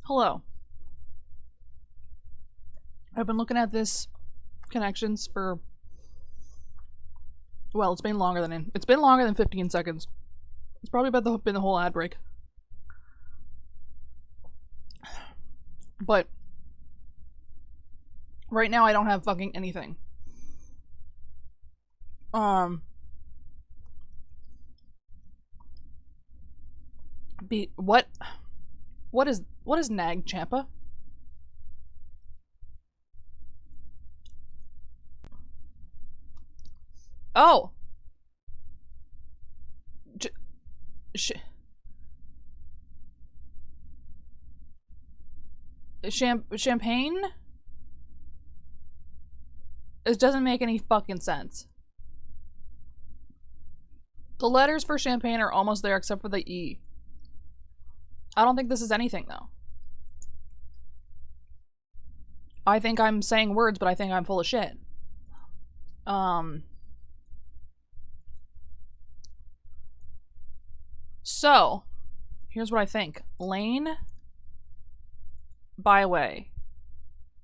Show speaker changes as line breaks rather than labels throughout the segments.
Hello. I've been looking at this connections for, well, it's been longer than 15 seconds. It's probably been the whole ad break. But right now I don't have fucking anything. What is Nag Champa? Oh. Champagne? It doesn't make any fucking sense. The letters for champagne are almost there except for the E. I don't think this is anything, though. I think I'm saying words, but I think I'm full of shit. So, here's what I think. Lane, byway,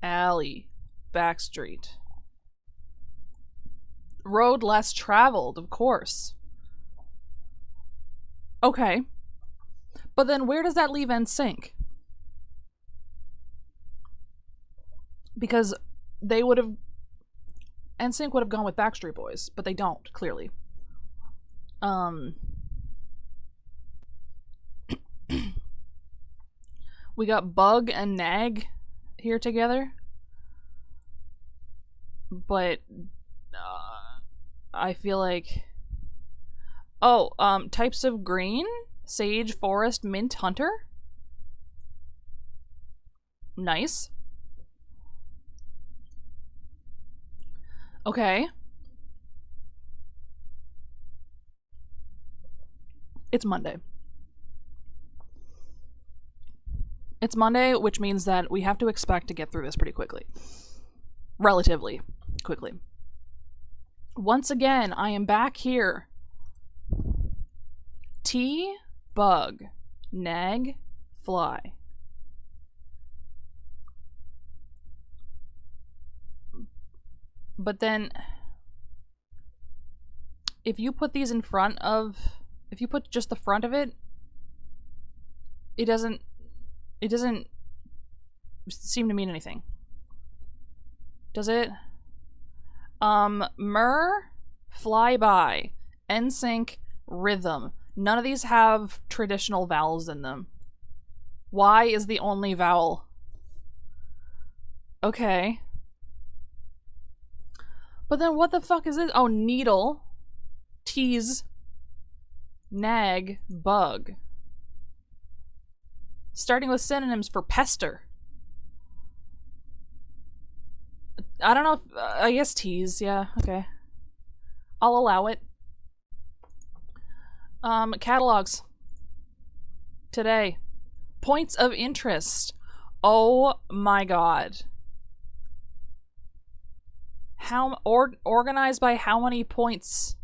alley, back street. Road less traveled, of course. Okay. But then where does that leave NSYNC? Because they would have... NSYNC would have gone with Backstreet Boys, but they don't, clearly. We got Bug and Nag here together. But... I feel like... Oh, types of green? Sage, forest, mint, hunter? Nice. Okay. It's Monday. It's Monday, which means that we have to expect to get through this pretty quickly. Relatively quickly. Once again, I am back here. T, bug, nag, fly. But then, if you put these in front of, if you put just the front of it, it doesn't seem to mean anything. Does it? Myrrh, flyby, NSYNC, rhythm. None of these have traditional vowels in them. Y is the only vowel. Okay. But then what the fuck is this? Oh, needle, tease, nag, bug. Starting with synonyms for pester. I don't know if, I guess tease, yeah, okay. I'll allow it. Catalogs. Today. Points of interest. Oh my god. How organized by how many points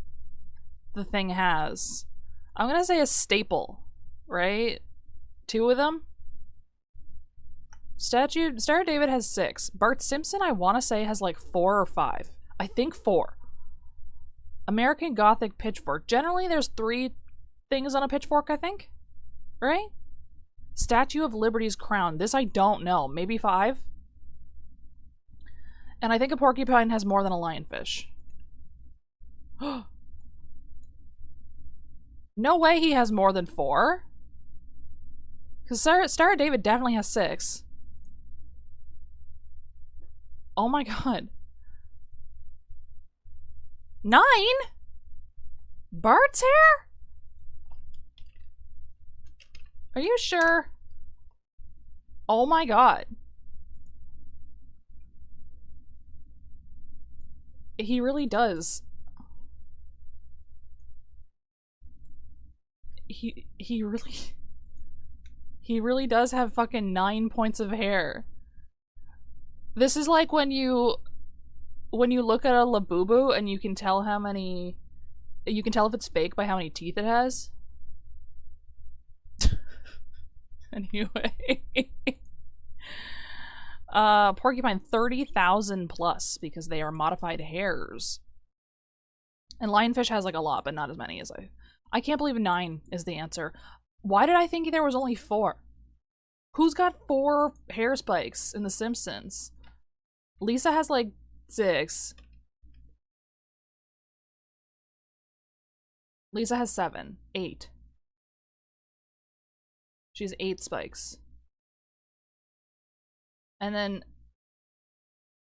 the thing has. I'm gonna say a staple, right? 2 of them. Star David has 6. Bart Simpson, I want to say, has like 4 or 5. I think 4. American Gothic pitchfork. Generally, there's 3 things on a pitchfork, I think. Right? Statue of Liberty's crown. This I don't know. Maybe 5? And I think a porcupine has more than a lionfish. No way he has more than 4. Because Star David definitely has 6. Oh my god. 9? Bart's hair? Are you sure? Oh my god. He really does. He really does have fucking 9 points of hair. This is like when you look at a Labubu and you can tell if it's fake by how many teeth it has. Anyway. Porcupine 30,000 plus because they are modified hares. And lionfish has like a lot, but not as many as I can't believe 9 is the answer. Why did I think there was only 4? Who's got 4 hair spikes in The Simpsons? Lisa has like 6. Lisa has 7. 8. She has 8 spikes. And then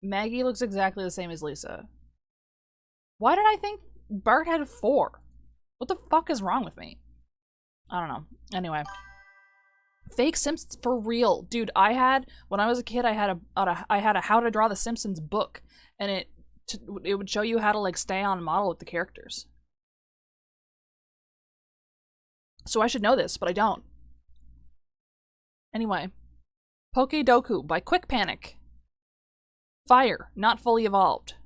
Maggie looks exactly the same as Lisa. Why did I think Bart had 4? What the fuck is wrong with me? I don't know. Anyway. Fake Simpsons for real. Dude, when I was a kid, I had a How to Draw the Simpsons book. And it would show you how to like stay on model with the characters. So I should know this, but I don't. Anyway. Pokedoku by Quick Panic. Fire, not fully evolved.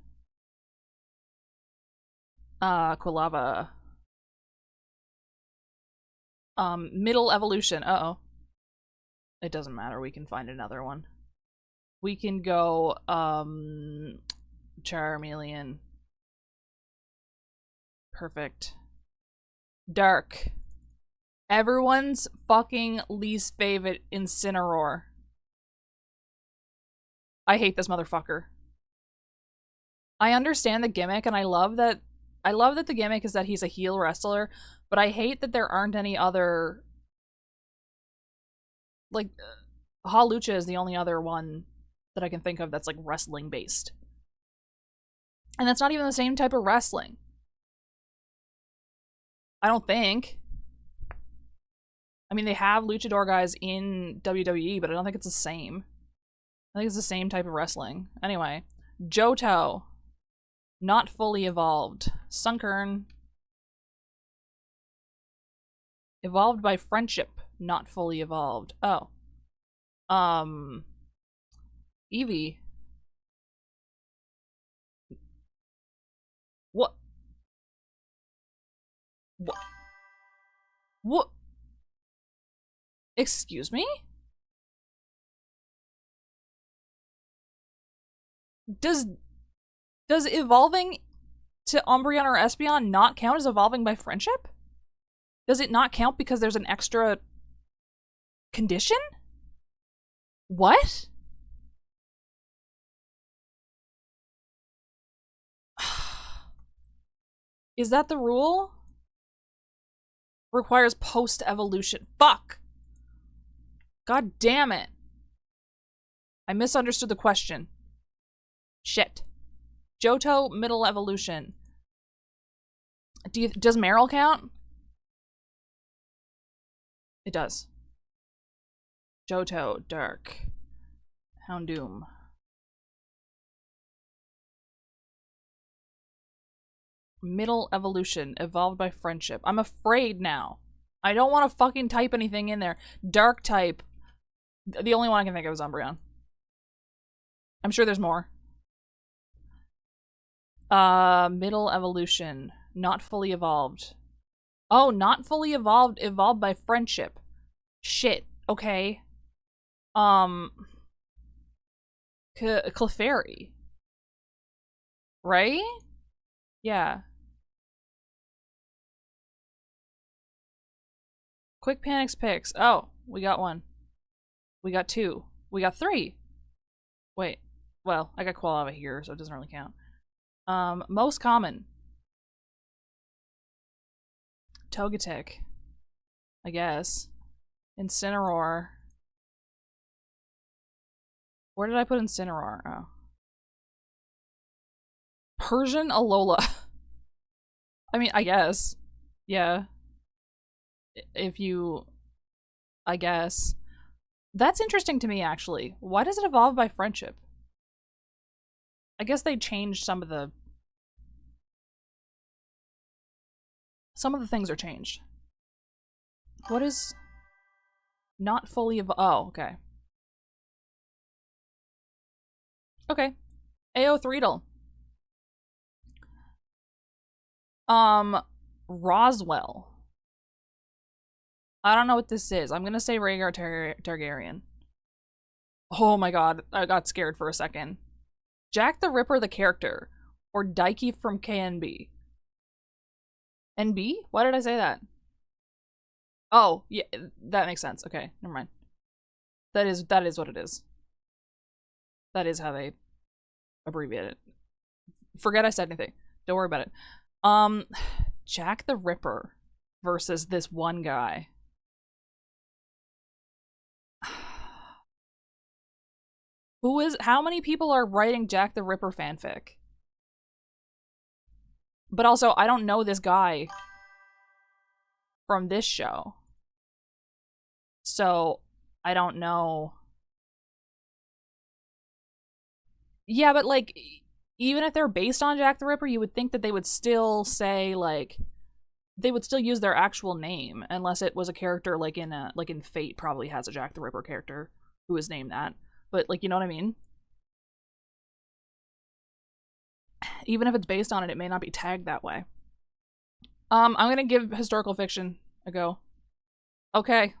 Quilava. Middle evolution. Uh-oh. It doesn't matter, we can find another one. We can go, Charmeleon. Perfect. Dark. Everyone's fucking least favorite Incineroar. I hate this motherfucker. I understand the gimmick, and I love that the gimmick is that he's a heel wrestler, but I hate that there aren't any other... Like, Hawlucha is the only other one that I can think of that's, like, wrestling-based. And that's not even the same type of wrestling. I don't think. I mean, they have luchador guys in WWE, but I don't think it's the same. I think it's the same type of wrestling. Anyway, Johto. Not fully evolved. Sunkern. Evolved by friendship. Not fully evolved. Oh. Eevee. What? What? What? Excuse me? Does evolving to Umbreon or Espeon not count as evolving by friendship? Does it not count because there's an extra condition? What? Is that the rule? Requires post-evolution. Fuck! God damn it. I misunderstood the question. Shit. Johto, middle evolution. Does Meryl count? It does. Johto, dark. Houndoom. Middle evolution, evolved by friendship. I'm afraid now. I don't want to fucking type anything in there. Dark type. The only one I can think of is Umbreon. I'm sure there's more. Middle evolution. Not fully evolved. Oh, not fully evolved. Evolved by friendship. Shit. Okay. Clefairy. Right? Yeah. Quick Panic's picks. Oh, we got 1. We got 2. We got 3. Wait. Well, I got Quilava here, so it doesn't really count. Most common. Togetic. I guess. Incineroar. Where did I put Incineroar? Oh. Persian Alola. I mean, I guess. Yeah. If you... I guess. That's interesting to me, actually. Why does it evolve by friendship? I guess they changed some of the... Some of the things are changed. What is... Not fully oh, okay. Okay. AO Threedle. Roswell. I don't know what this is. I'm gonna say Rhaegar Targaryen. Oh my god, I got scared for a second. Jack the Ripper the character, or Daiki from KNB. NB? Why did I say that? Oh, yeah, that makes sense. Okay, never mind. That is what it is. That is how they abbreviate it. Forget I said anything. Don't worry about it. Jack the Ripper versus this one guy. How many people are writing Jack the Ripper fanfic? But also, I don't know this guy from this show. So, I don't know. Yeah, but like, even if they're based on Jack the Ripper, you would think that they would still say, like, they would still use their actual name, unless it was a character like in Fate probably has a Jack the Ripper character who is named that. But, like, you know what I mean? Even if it's based on it, it may not be tagged that way. I'm gonna give historical fiction a go. Okay.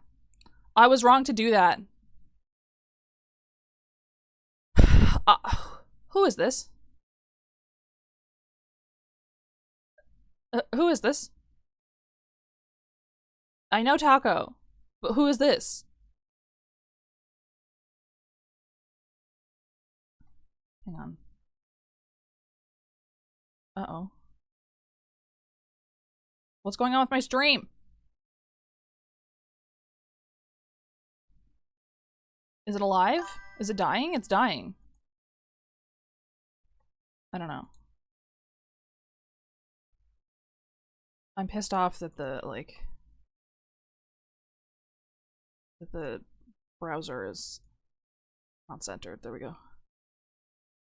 I was wrong to do that. Who is this? Who is this? I know Taco, but who is this? Hang on. Uh-oh. What's going on with my stream? Is it alive? Is it dying? It's dying. I don't know. I'm pissed off that the browser is not centered. There we go.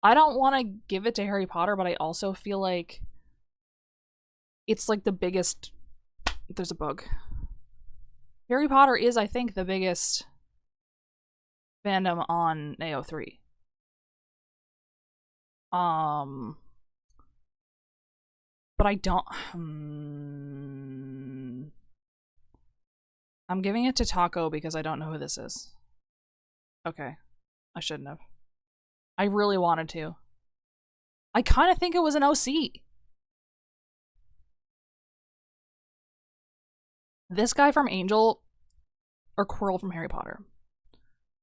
I don't want to give it to Harry Potter, but I also feel like it's like the biggest... There's a bug. Harry Potter is, I think, the biggest fandom on AO3. But I don't... I'm giving it to Taco because I don't know who this is. Okay. I shouldn't have. I really wanted to. I kind of think it was an OC. This guy from Angel or Quirrell from Harry Potter?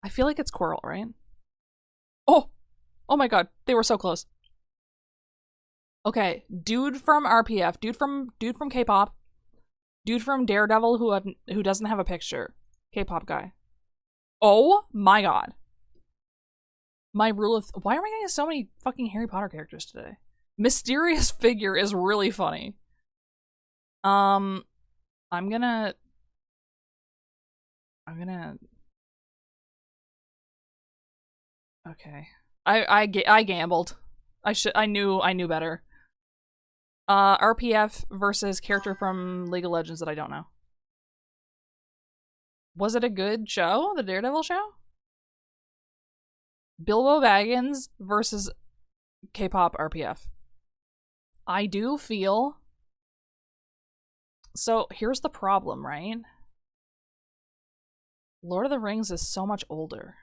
I feel like it's Quirrell, right? Oh! Oh my god, they were so close. Okay, dude from RPF, dude from K-pop, dude from Daredevil who doesn't have a picture. K-pop guy. Oh my god. My rule of... Why am I getting so many fucking Harry Potter characters today? Mysterious figure is really funny. I'm gonna... Okay. I gambled. I knew better. RPF versus character from League of Legends that I don't know. Was it a good show? The Daredevil show? Bilbo Baggins versus K-pop RPF. I do feel... So, here's the problem, right? Lord of the Rings is so much older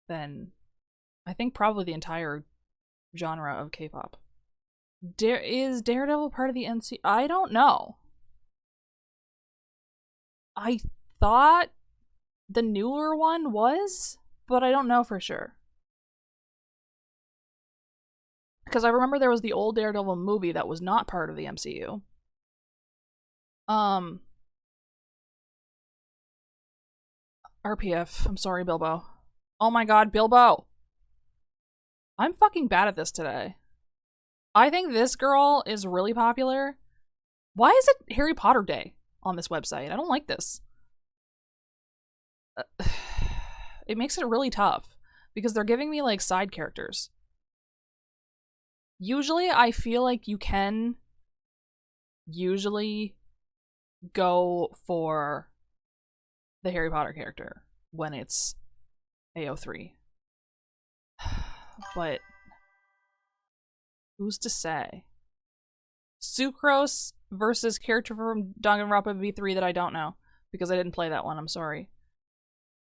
than, I think, probably the entire genre of K-pop. Is Daredevil part of the NC? I don't know. I thought the newer one was, but I don't know for sure. Because I remember there was the old Daredevil movie that was not part of the MCU. RPF. I'm sorry, Bilbo. Oh my god, Bilbo! I'm fucking bad at this today. I think this girl is really popular. Why is it Harry Potter Day on this website? I don't like this. It makes it really tough because they're giving me like side characters. Usually I feel like you can usually go for the Harry Potter character when it's AO3. But who's to say? Sucrose versus character from Danganronpa V3 that I don't know because I didn't play that one. I'm sorry.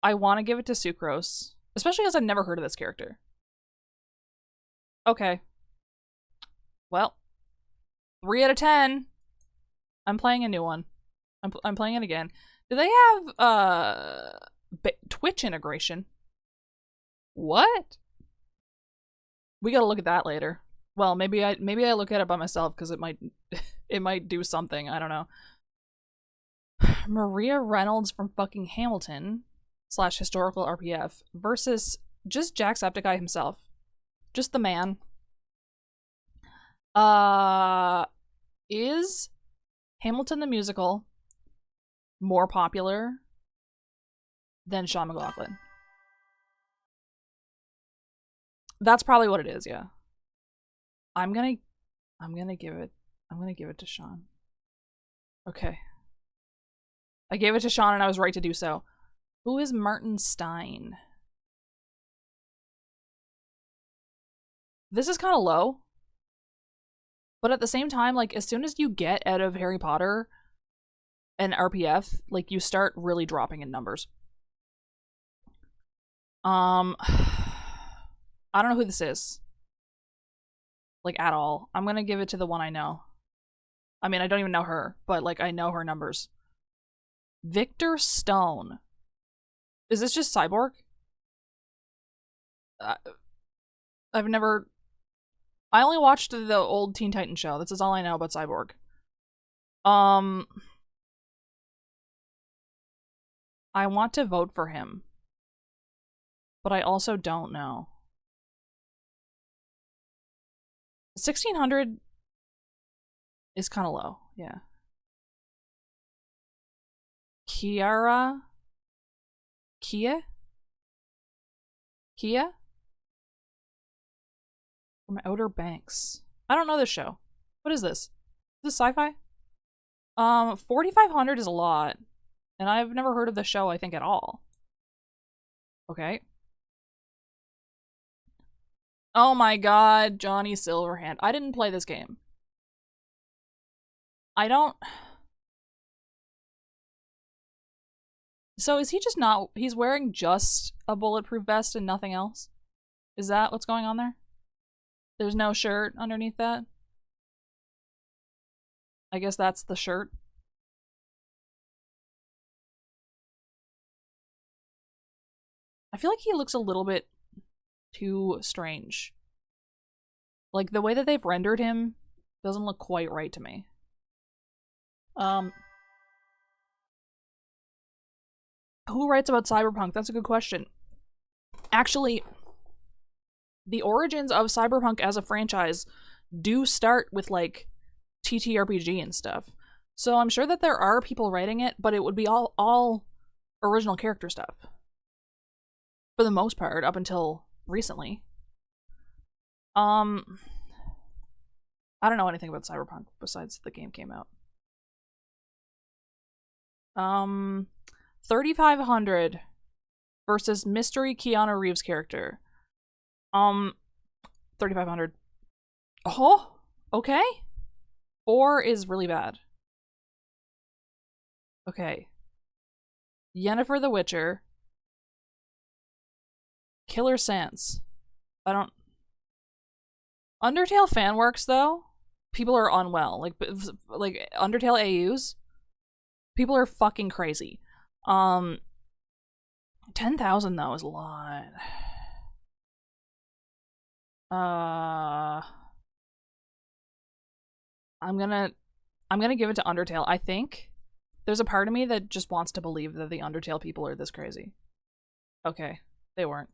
I want to give it to Sucrose Especially because I've never heard of this character. Okay. Well, 3 out of 10. I'm playing a new one. I'm playing it again. Do they have Twitch integration? What? We gotta look at that later. Well, maybe I look at it by myself because it might do something. I don't know. Maria Reynolds from fucking Hamilton / historical RPF versus just Jacksepticeye himself. Just the man. Is Hamilton the musical more popular than Sean McLaughlin? That's probably what it is, yeah. I'm gonna give it to Sean. Okay. I gave it to Sean and I was right to do so. Who is Martin Stein? This is kind of low. But at the same time, like, as soon as you get out of Harry Potter and RPF, like, you start really dropping in numbers. I don't know who this is. Like, at all. I'm gonna give it to the one I know. I mean, I don't even know her, but, like, I know her numbers. Victor Stone. Is this just Cyborg? I've never... I only watched the old Teen Titans show. This is all I know about Cyborg. I want to vote for him. But I also don't know. 1600 is kind of low, yeah. Kia? From Outer Banks. I don't know this show. What is this? Is this sci-fi? 4500 is a lot. And I've never heard of the show, I think, at all. Okay. Oh my god, Johnny Silverhand. I didn't play this game. I don't... So is he just not... He's wearing just a bulletproof vest and nothing else? Is that what's going on there? There's no shirt underneath that? I guess that's the shirt. I feel like he looks a little bit too strange. Like, the way that they've rendered him doesn't look quite right to me. Who writes about cyberpunk? That's a good question. Actually, the origins of cyberpunk as a franchise do start with, like, TTRPG and stuff. So I'm sure that there are people writing it, but it would be all original character stuff. For the most part, up until recently. I don't know anything about cyberpunk besides the game came out. 3500 versus mystery Keanu Reeves character. 3500. Oh, okay. 4 is really bad. Okay. Yennefer the Witcher. Killer Sans. I don't... Undertale fan works, though. People are unwell. Like Undertale AUs. People are fucking crazy. 10,000 though is a lot. I'm gonna give it to Undertale. I think there's a part of me that just wants to believe that the Undertale people are this crazy. Okay, they weren't.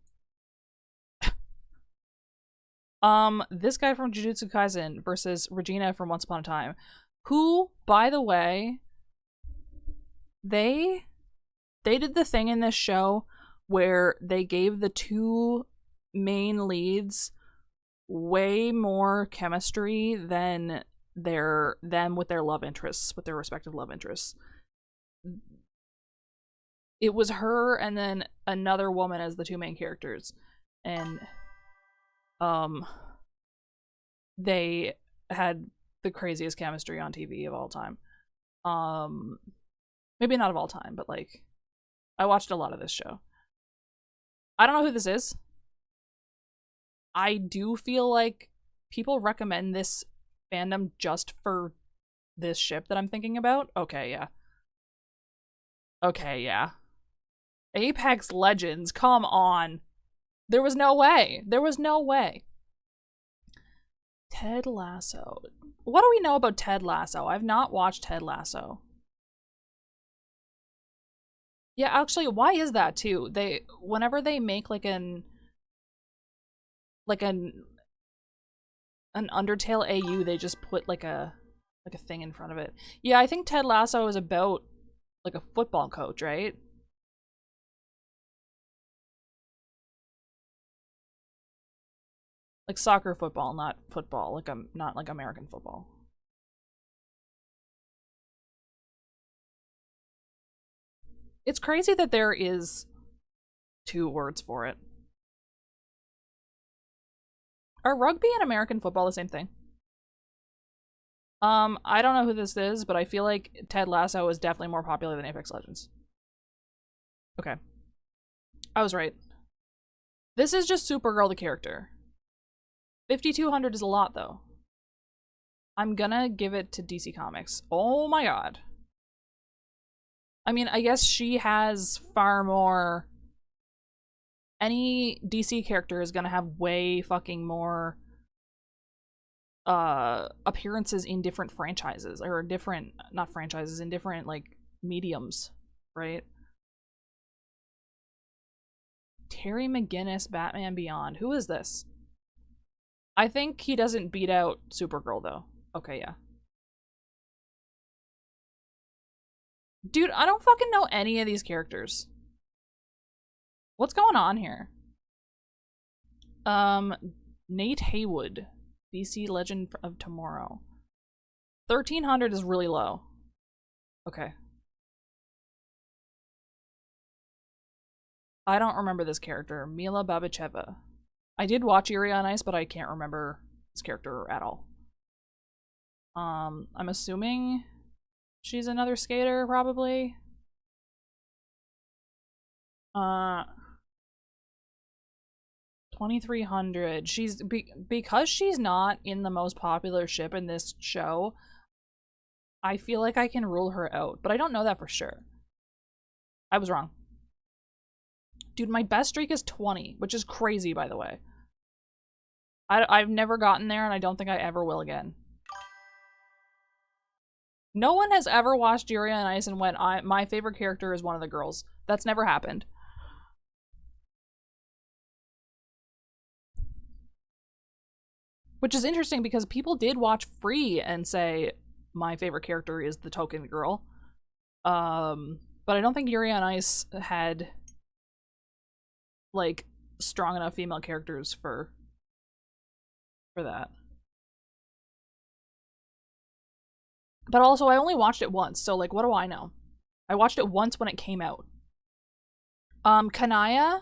This guy from Jujutsu Kaisen versus Regina from Once Upon a Time, who, by the way, they did the thing in this show where they gave the two main leads way more chemistry than them with their love interests, with their respective love interests. It was her and then another woman as the two main characters, and they had the craziest chemistry on TV of all time. Maybe not of all time, but like, I watched a lot of this show. I don't know who this is. I do feel like people recommend this fandom just for this ship that I'm thinking about. Okay, yeah. Okay, yeah. Apex Legends, come on. There was no way. There was no way. Ted Lasso. What do we know about Ted Lasso? I've not watched Ted Lasso. Yeah, actually, why is that too? Whenever they make like an Undertale AU, they just put like a thing in front of it. Yeah, I think Ted Lasso is about like a football coach, right? Like soccer football, not football, like not like American football. It's crazy that there is 2 words for it. Are rugby and American football the same thing? I don't know who this is, but I feel like Ted Lasso is definitely more popular than Apex Legends. Okay. I was right. This is just Supergirl the character. 5,200 is a lot, though. I'm gonna give it to DC Comics. Oh my god. I mean, I guess she has far more... Any DC character is gonna have way fucking more appearances in different franchises, or different, not franchises, in different like mediums, right? Terry McGinnis, Batman Beyond. Who is this? I think he doesn't beat out Supergirl though. Okay, yeah. Dude, I don't fucking know any of these characters. What's going on here? Nate Haywood, DC Legend of Tomorrow. 1,300 is really low. Okay. I don't remember this character. Mila Babacheva. I did watch Yuri on Ice, but I can't remember this character at all. I'm assuming she's another skater, probably. 2,300. She's because she's not in the most popular ship in this show. I feel like I can rule her out, but I don't know that for sure. I was wrong. Dude, my best streak is 20, which is crazy, by the way. I've never gotten there, and I don't think I ever will again. No one has ever watched Yuri on Ice and went, my favorite character is one of the girls. That's never happened. Which is interesting because people did watch Free and say, my favorite character is the token girl. But I don't think Yuri on Ice had, like, strong enough female characters for that. But also, I only watched it once, so, like, what do I know? I watched it once when it came out. Kanaya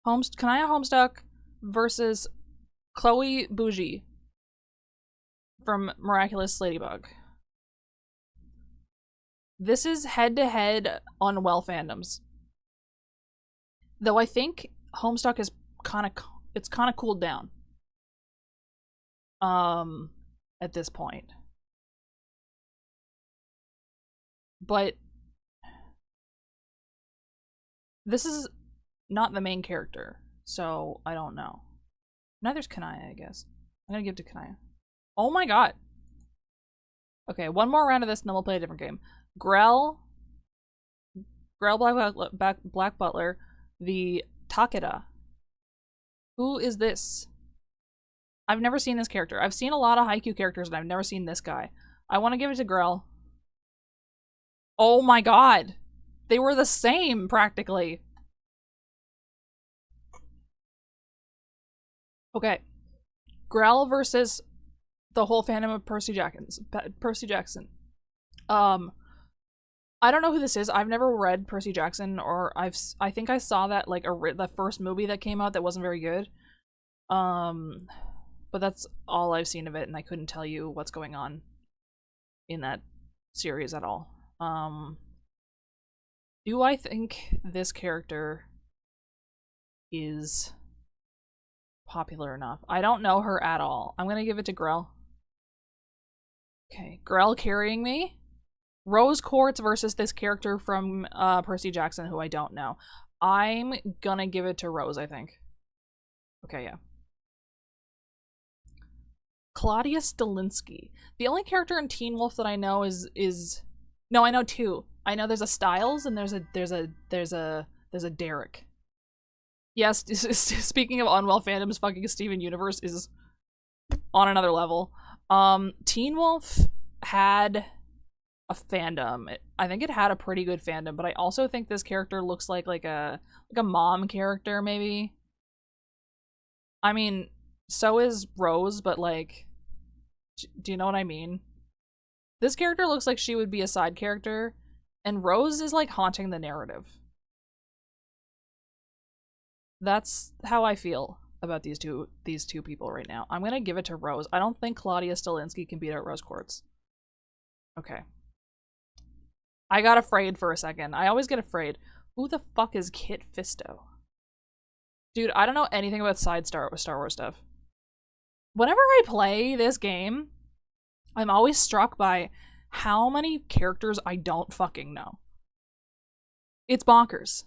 Homestuck versus Chloe Bougie from Miraculous Ladybug. This is head-to-head on Well fandoms. Though I think Homestuck is kind of cooled down. At this point. But this is not the main character, so I don't know. Neither's Kanaya, I guess. I'm gonna give it to Kanaya. Oh my god! Okay, one more round of this and then we'll play a different game. Grell Black Butler, the Takeda. Who is this? I've never seen this character. I've seen a lot of Haikyuu characters and I've never seen this guy. I want to give it to Grell. Oh my god! They were the same, practically. Okay. Grell versus the whole fandom of Percy Jackson. I don't know who this is. I've never read Percy Jackson, or I think I saw that, like, the first movie that came out that wasn't very good. But that's all I've seen of it, and I couldn't tell you what's going on in that series at all. Do I think this character is popular enough. I don't know her at all. I'm gonna give it to Grell. Okay, Grell carrying me. Rose Quartz versus this character from Percy Jackson, who I don't know. I'm gonna give it to Rose, I think. Okay, yeah. Claudia Stilinski. The only character in Teen Wolf that I know is no, I know two. I know there's a Styles and there's a Derek. Yes, speaking of unwell fandoms, fucking Steven Universe is on another level. Teen Wolf had a fandom. I think it had a pretty good fandom, but I also think this character looks like a mom character, maybe. I mean, so is Rose, but like, do you know what I mean? This character looks like she would be a side character, and Rose is like haunting the narrative. That's how I feel about these two people right now. I'm gonna give it to Rose. I don't think Claudia Stilinski can beat out Rose Quartz. Okay. I got afraid for a second. I always get afraid. Who the fuck is Kit Fisto? Dude, I don't know anything about side Star Wars stuff. Whenever I play this game, I'm always struck by how many characters I don't fucking know. It's bonkers.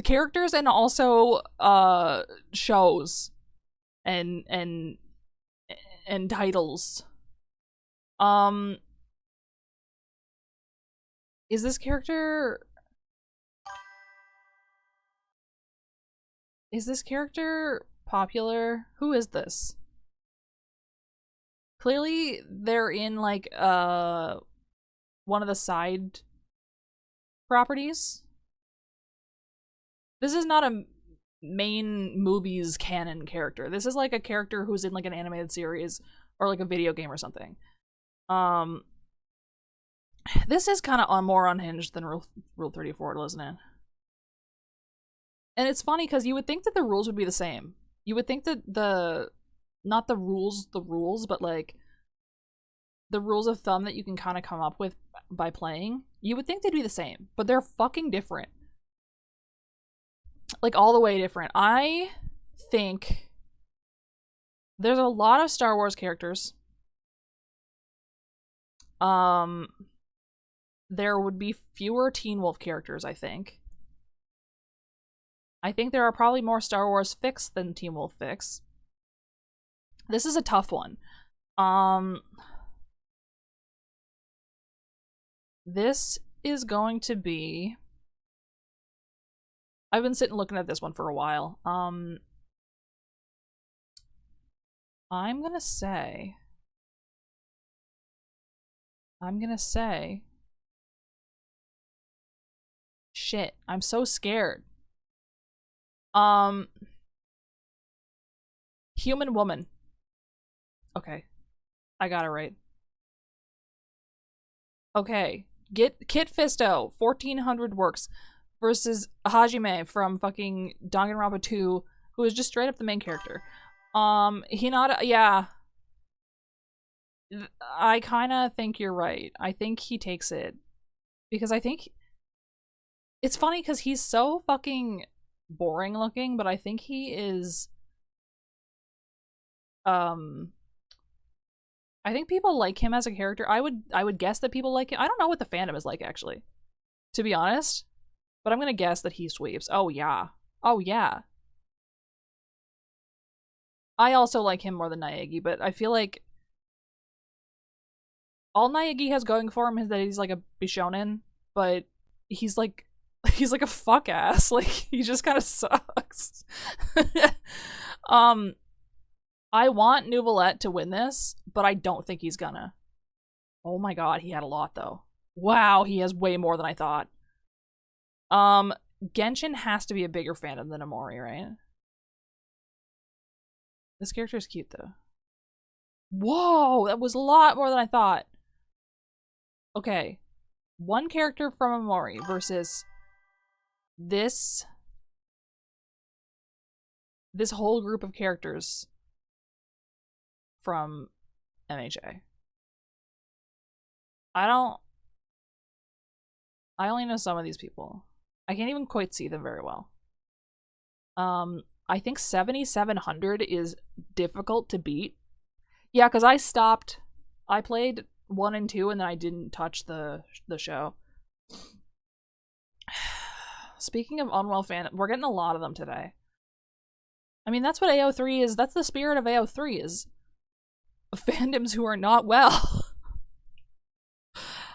Characters and also shows and titles. Is this character popular? Who is this? Clearly they're in like one of the side properties. This is not a main movie's canon character. This is like a character who's in like an animated series or like a video game or something. This is kind of more unhinged than Rule 34, isn't it? And it's funny because you would think that the rules would be the same. You would think that not the rules, but like the rules of thumb that you can kind of come up with by playing, you would think they'd be the same, but they're fucking different. Like all the way different. I think there's a lot of Star Wars characters. There would be fewer Teen Wolf characters, I think. I think there are probably more Star Wars fics than Teen Wolf fics. This is a tough one. This is going to be... I've been sitting looking at this one for a while. I'm gonna say... Shit, I'm so scared. Human woman. Okay. I got it right. Okay. Get Kit Fisto, 1400 works, versus Hajime from fucking Danganronpa 2, who is just straight up the main character. Hinata, yeah. I kinda think you're right. I think he takes it. Because I think... It's funny because he's so fucking boring looking, but I think he is... I think people like him as a character. I would guess that people like him. I don't know what the fandom is like, actually, to be honest. But I'm gonna guess that he sweeps. Oh yeah. Oh yeah. I also like him more than Naegi, but I feel like all Naegi has going for him is that he's like a Bishonen, but he's like a fuck ass. Like he just kind of sucks. I want Nouvelette to win this, but I don't think he's gonna. Oh my god, he had a lot though. Wow, he has way more than I thought. Genshin has to be a bigger fandom than Amori, right? This character is cute though. Whoa, that was a lot more than I thought. Okay. One character from Amori versus this whole group of characters from MHA. I only know some of these people. I can't even quite see them very well. I think 7700 is difficult to beat. Yeah, because I played 1 and 2 and then I didn't touch the show. Speaking of unwell fan, we're getting a lot of them today. I mean, that's what AO3 is. That's the spirit of AO3 is fandoms who are not well.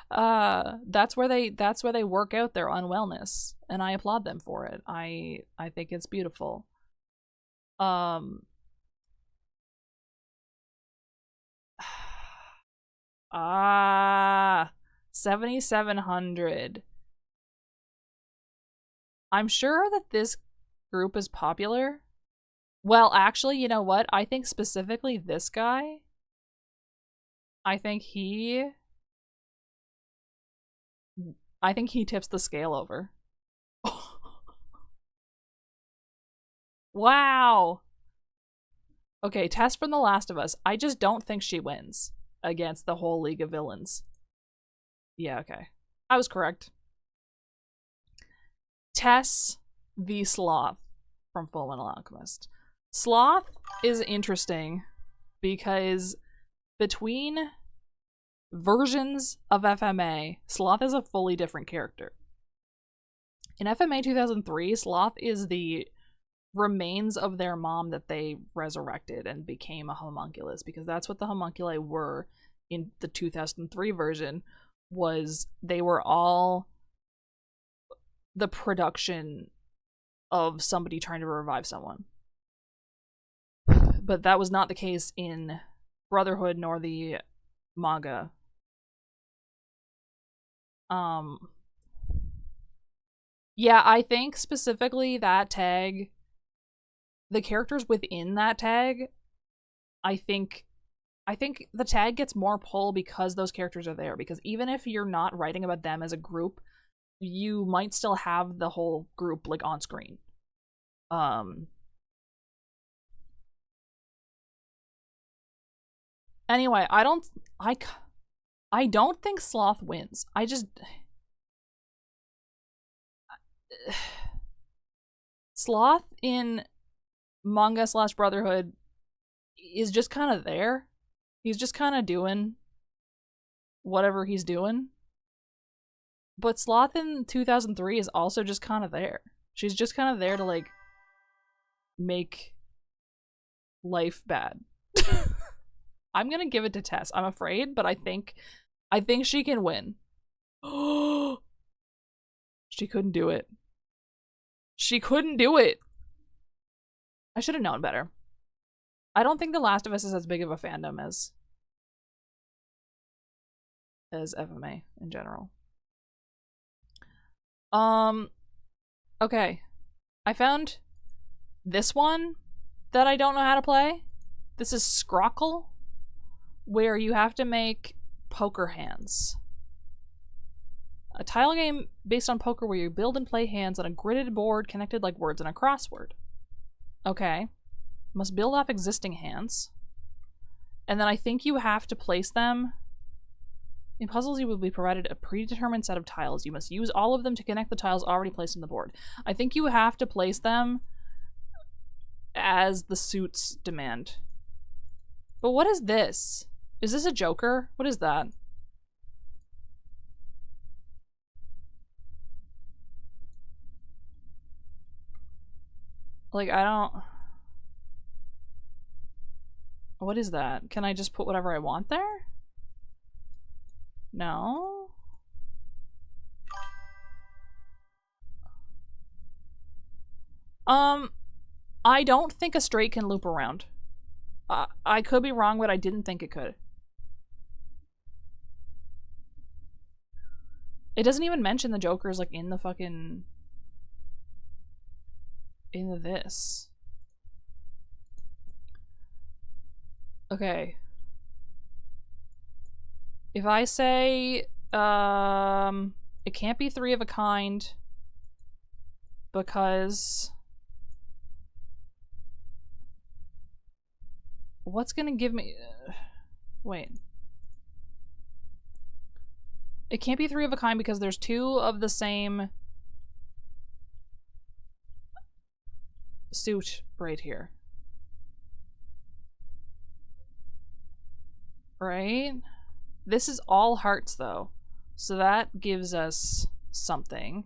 That's where they work out their unwellness, and I applaud them for it. I think it's beautiful. 7700. I'm sure that this group is popular. Well, actually, you know what? I think specifically this guy, I think he tips the scale over. Wow. Okay, Tess from The Last of Us. I just don't think she wins against the whole League of Villains. Yeah, okay. I was correct. Tess v. Sloth from Fullmetal Alchemist. Sloth is interesting because between versions of FMA, Sloth is a fully different character. In FMA 2003, Sloth is the remains of their mom that they resurrected and became a homunculus, because that's what the homunculi were in the 2003 version. Was they were all the production of somebody trying to revive someone. But that was not the case in Brotherhood nor the manga. Yeah, I think specifically that tag, the characters within that tag, I think the tag gets more pull because those characters are there. Because even if you're not writing about them as a group, you might still have the whole group like on screen. Anyway, I don't think Sloth wins. Sloth in manga / Brotherhood is just kind of there. He's just kind of doing whatever he's doing. But Sloth in 2003 is also just kind of there. She's just kind of there to, like, make life bad. I'm gonna give it to Tess. I'm afraid, but I think she can win. She couldn't do it. She couldn't do it. I should have known better. I don't think The Last of Us is as big of a fandom as FMA in general. Okay. I found this one that I don't know how to play. This is Scrockle, where you have to make poker hands. A tile game based on poker where you build and play hands on a gridded board connected like words in a crossword. Okay. Must build off existing hands. And then I think you have to place them. In puzzles, you will be provided a predetermined set of tiles. You must use all of them to connect the tiles already placed on the board. I think you have to place them as the suits demand. But what is this? Is this a Joker? What is that? Like, I don't... What is that? Can I just put whatever I want there? No? I don't think a straight can loop around. I could be wrong, but I didn't think it could. It doesn't even mention the Joker's, like, in the fucking... in this. Okay. If I say, it can't be 3 of a kind because... What's gonna give me... wait. It can't be 3 of a kind because there's 2 of the same suit right here. Right? This is all hearts, though. So that gives us something.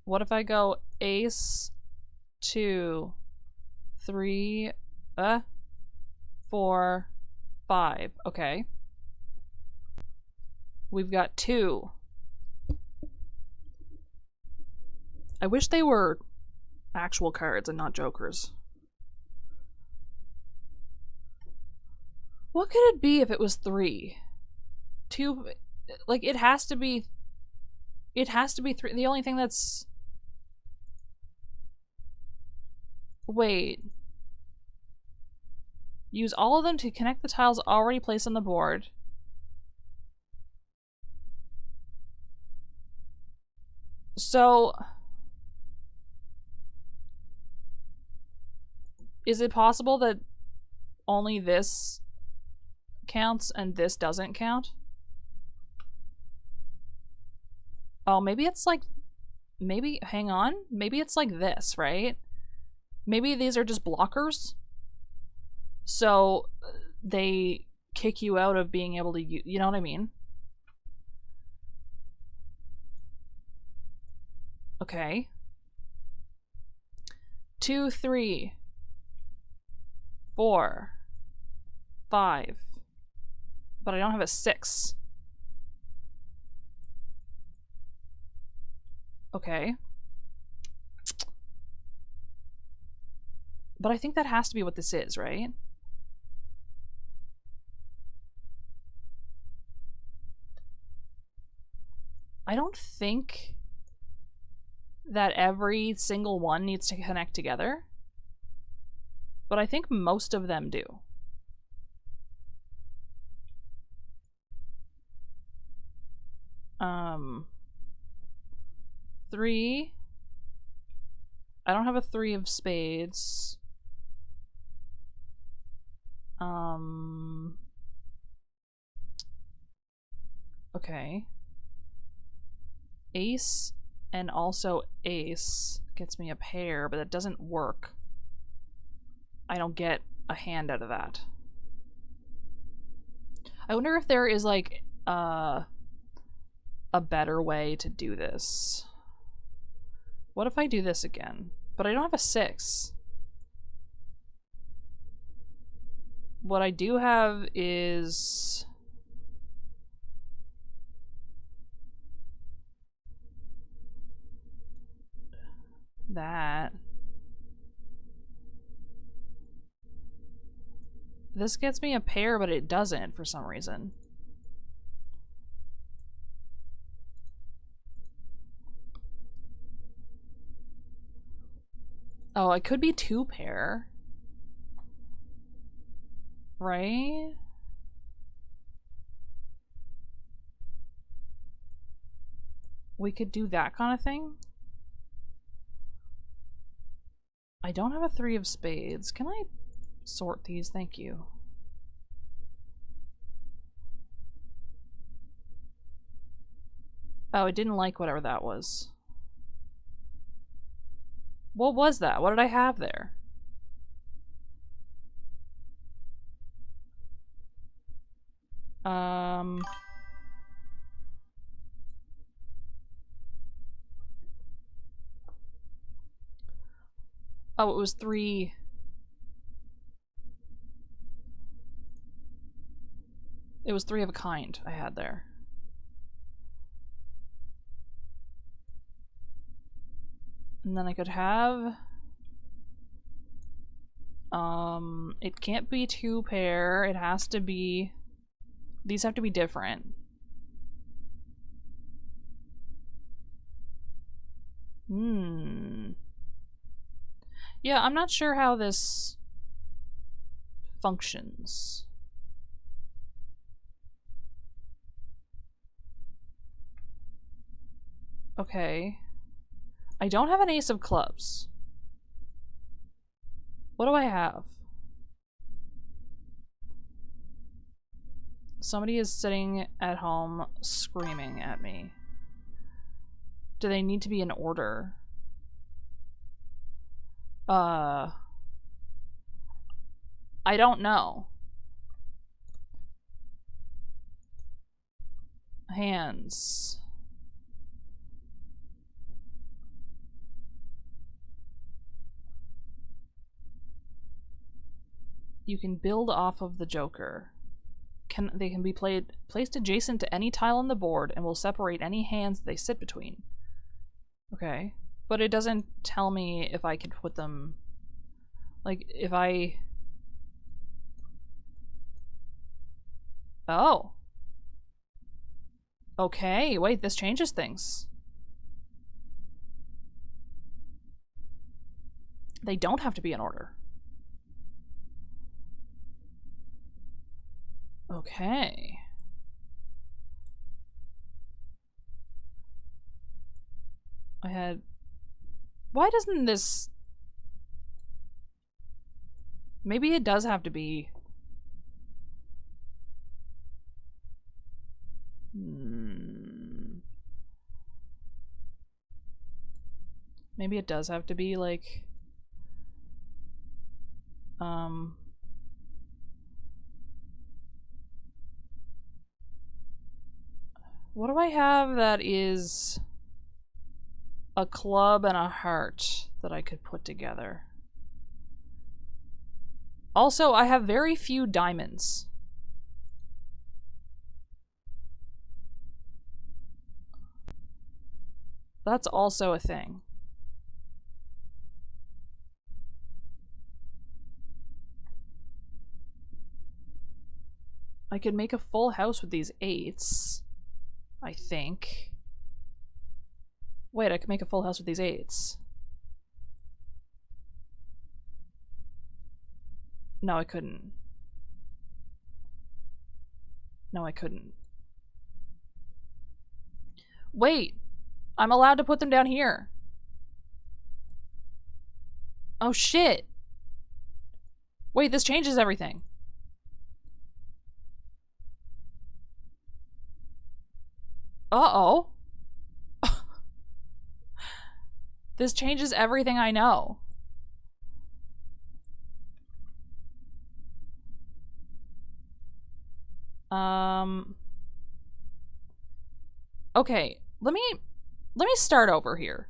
What if I go ace, 2, 3, 4, 5. Okay. We've got 2. I wish they were actual cards and not jokers. What could it be if it was 3? 2, like it has to be 3. The only thing that's, wait. Use all of them to connect the tiles already placed on the board. So, is it possible that only this counts and this doesn't count? Oh, maybe it's like, maybe, hang on. Maybe it's like this, right? Maybe these are just blockers. So they kick you out of being able to use, you know what I mean? Okay. 2, 3, 4, 5. But I don't have a 6. Okay. But I think that has to be what this is, right? I don't think that every single one needs to connect together, but I think most of them do. Three. I don't have a 3 of spades. Okay. Ace and also ace gets me a pair, but that doesn't work. I don't get a hand out of that. I wonder if there is like a better way to do this. What if I do this again? But I don't have a 6. What I do have is that. This gets me a pair, but it doesn't for some reason. Oh, it could be 2 pair. Right? We could do that kind of thing. I don't have a 3 of spades. Can I sort these? Thank you. Oh, it didn't like whatever that was. What was that? What did I have there? Oh, it was 3. It was 3 of a kind I had there. And then I could have... it can't be 2 pair. It has to be... These have to be different. Yeah, I'm not sure how this functions. Okay. I don't have an ace of clubs. What do I have? Somebody is sitting at home screaming at me. Do they need to be in order? I don't know. Hands. You can build off of the Joker. They can be placed adjacent to any tile on the board and will separate any hands they sit between. Okay. But it doesn't tell me if I could put them... Like, if I... Oh. Okay, wait, this changes things. They don't have to be in order. Okay. I had... Why doesn't this... Maybe it does have to be... Maybe it does have to be, like... What do I have that is a club and a heart that I could put together? Also, I have very few diamonds. That's also a thing. I could make a full house with these 8s, I think. Wait, I could make a full house with these 8s. No, I couldn't. No, I couldn't. Wait! I'm allowed to put them down here. Oh shit! Wait, this changes everything. Uh-oh. This changes everything I know. Okay, let me start over here.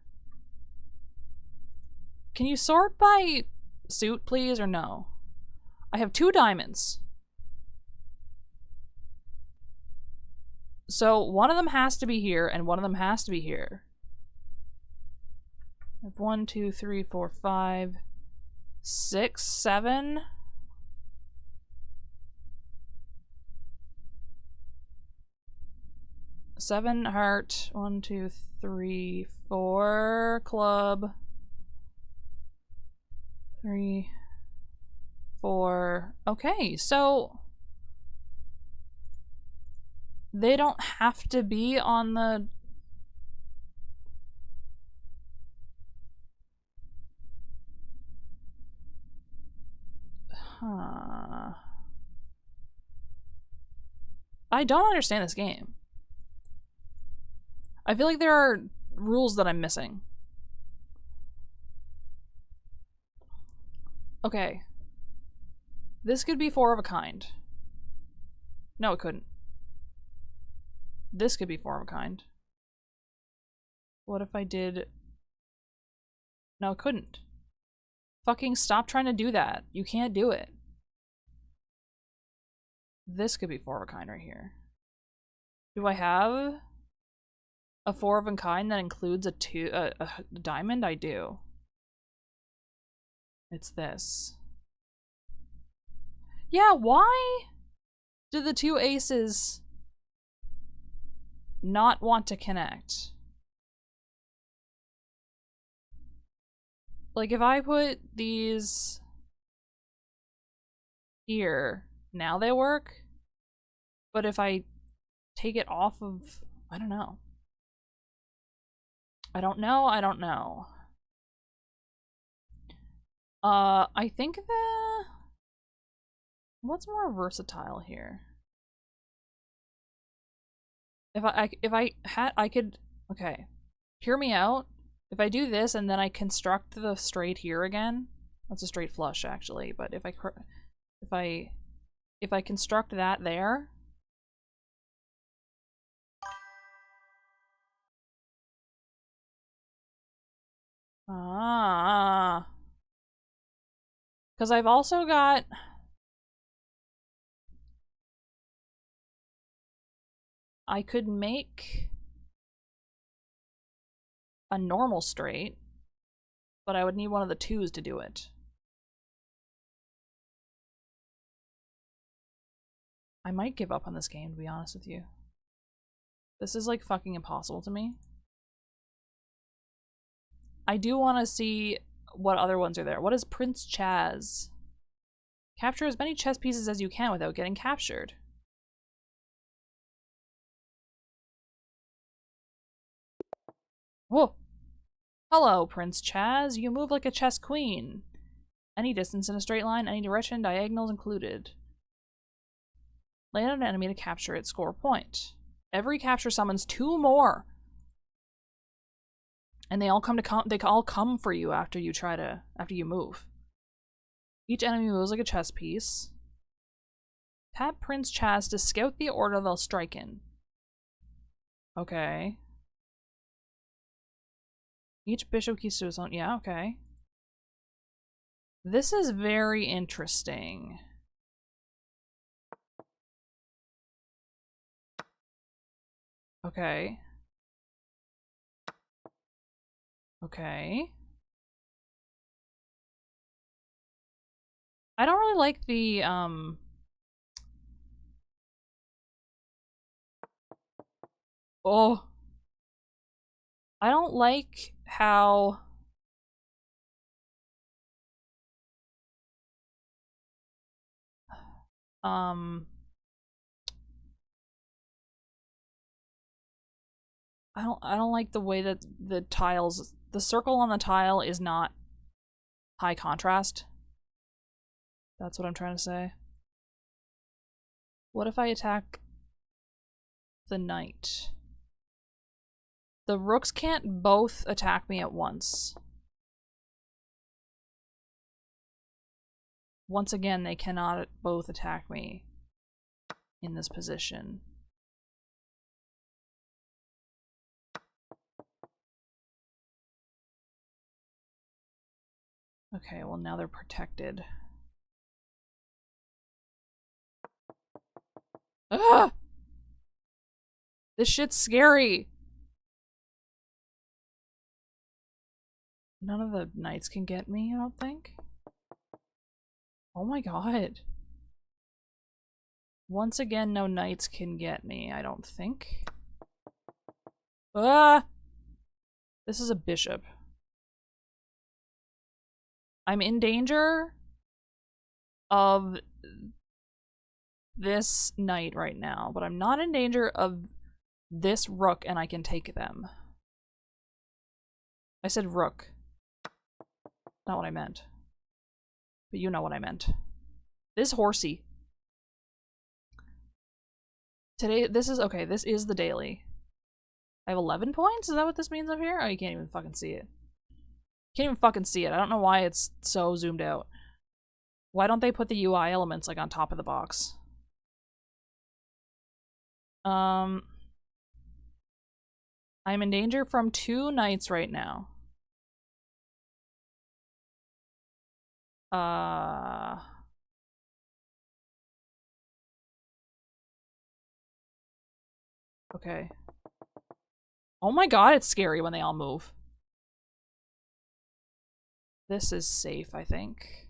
Can you sort by suit, please, or no? I have 2 diamonds. So one of them has to be here, and one of them has to be here. I have 1, 2, 3, 4, 5, 6, 7. Seven heart. 1, 2, 3, 4 club. 3, 4. Okay, so they don't have to be on the... Huh. I don't understand this game. I feel like there are rules that I'm missing. Okay. This could be 4 of a kind. No, it couldn't. This could be 4 of a kind. What if I did... No, it couldn't. Fucking stop trying to do that. You can't do it. This could be 4 of a kind right here. Do I have a 4 of a kind that includes a diamond? I do. It's this. Yeah, why do the 2 aces not want to connect? Like, if I put these here, now they work. But if I take it off of... I don't know. I don't know. I don't know. I think the... What's more versatile here? If I had... I could... Okay. Hear me out. If I do this and then I construct the straight here again, that's a straight flush actually, but if I construct that there, because I've also got, I could make a normal straight, but I would need one of the twos to do it. I might give up on this game, to be honest with you. This is like fucking impossible to me. I do want to see what other ones are there. What is Prince Chaz? Capture as many chess pieces as you can without getting captured. Whoa! Hello, Prince Chaz. You move like a chess queen. Any distance in a straight line, any direction, diagonals included. Land on an enemy to capture it, score a point. Every capture summons 2 more. And they all come for you after you move. Each enemy moves like a chess piece. Tap Prince Chaz to scout the order they'll strike in. Okay. Each bishop keys to his own. Yeah, okay. This is very interesting. Okay. Okay. I don't really like the, oh. I don't like how... I don't like the way that the tiles, the circle on the tile is not high contrast. That's what I'm trying to say. What if I attack the knight? The rooks can't both attack me at once. Once again, they cannot both attack me in this position. Okay, well now they're protected. Ah! This shit's scary! None of the knights can get me, I don't think. Oh my god. Once again, no knights can get me, I don't think. Ah! This is a bishop. I'm in danger of this knight right now, but I'm not in danger of this rook and I can take them. I said rook. Not what I meant. But you know what I meant. This horsey. Today, this is, okay, this is the daily. I have 11 points? Is that what this means up here? Oh, you can't even fucking see it. Can't even fucking see it. I don't know why it's so zoomed out. Why don't they put the UI elements like on top of the box? I'm in danger from 2 knights right now. Okay. Oh my god, it's scary when they all move. This is safe, I think.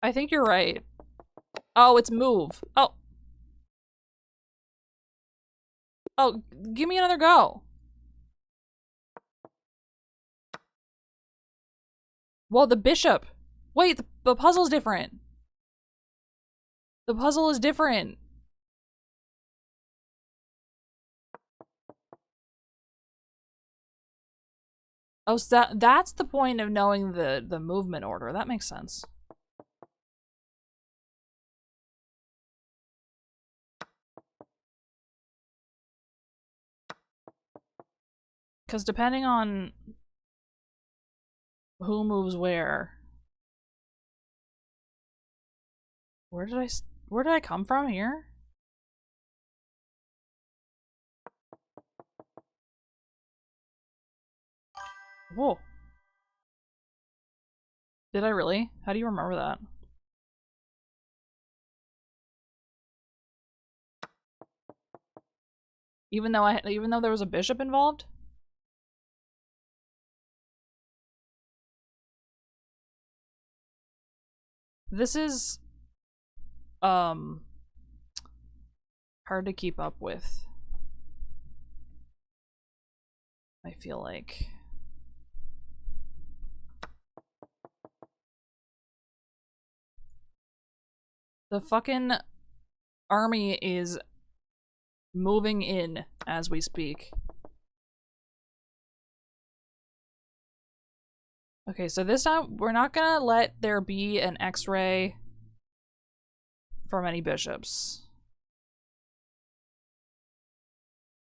I think you're right. Oh, it's move. Oh. Oh, give me another go. Well, the bishop. Wait, the puzzle's different. The puzzle is different. Oh, so that's the point of knowing the movement order. That makes sense. Because depending on who moves where... Where did I come from? Here? Whoa. Did I really? How do you remember that? Even though there was a bishop involved? This is hard to keep up with. I feel like. The fucking army is moving in as we speak. Okay, so this time we're not gonna let there be an X-ray from any bishops.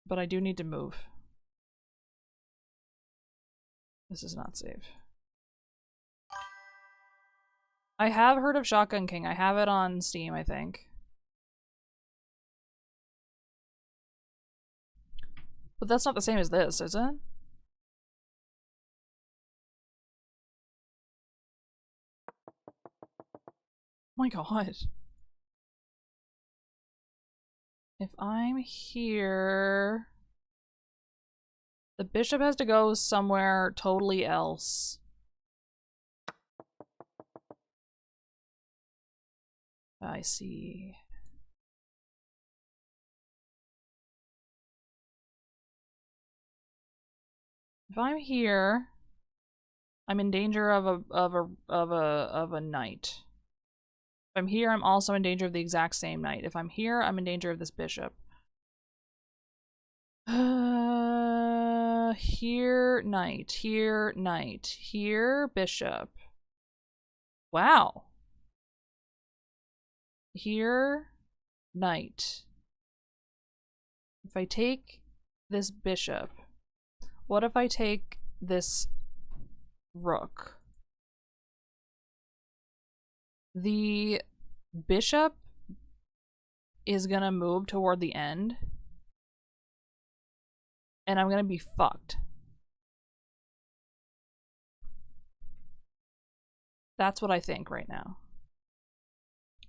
But I do need to move. This is not safe. I have heard of Shotgun King. I have it on Steam, I think. But that's not the same as this, is it? Oh my god. If I'm here... The bishop has to go somewhere totally else. I see. If I'm here, I'm in danger of a knight. If I'm here, I'm also in danger of the exact same knight. If I'm here, I'm in danger of this bishop. Here, knight. Here, knight. Here, bishop. Wow. Here, knight. If I take this bishop, what if I take this rook? The bishop is gonna move toward the end, and I'm gonna be fucked. That's what I think right now.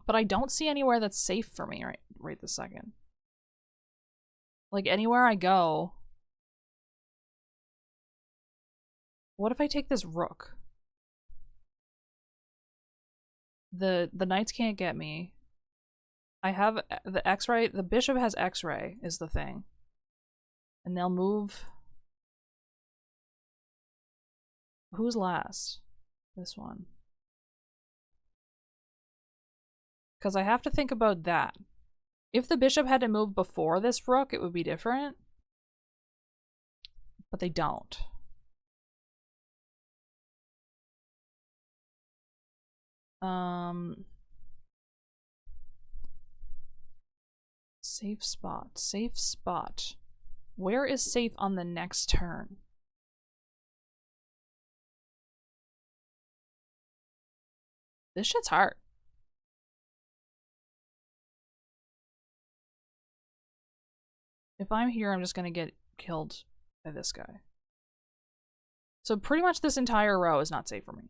But I don't see anywhere that's safe for me right this second. Like, anywhere I go... What if I take this rook? The knights can't get me. I have the X-ray. The bishop has X-ray is the thing. And they'll move... Who's last? This one. Because I have to think about that. If the bishop had to move before this rook, it would be different. But they don't. Safe spot. Safe spot. Where is safe on the next turn? This shit's hard. If I'm here, I'm just gonna get killed by this guy. So pretty much this entire row is not safe for me.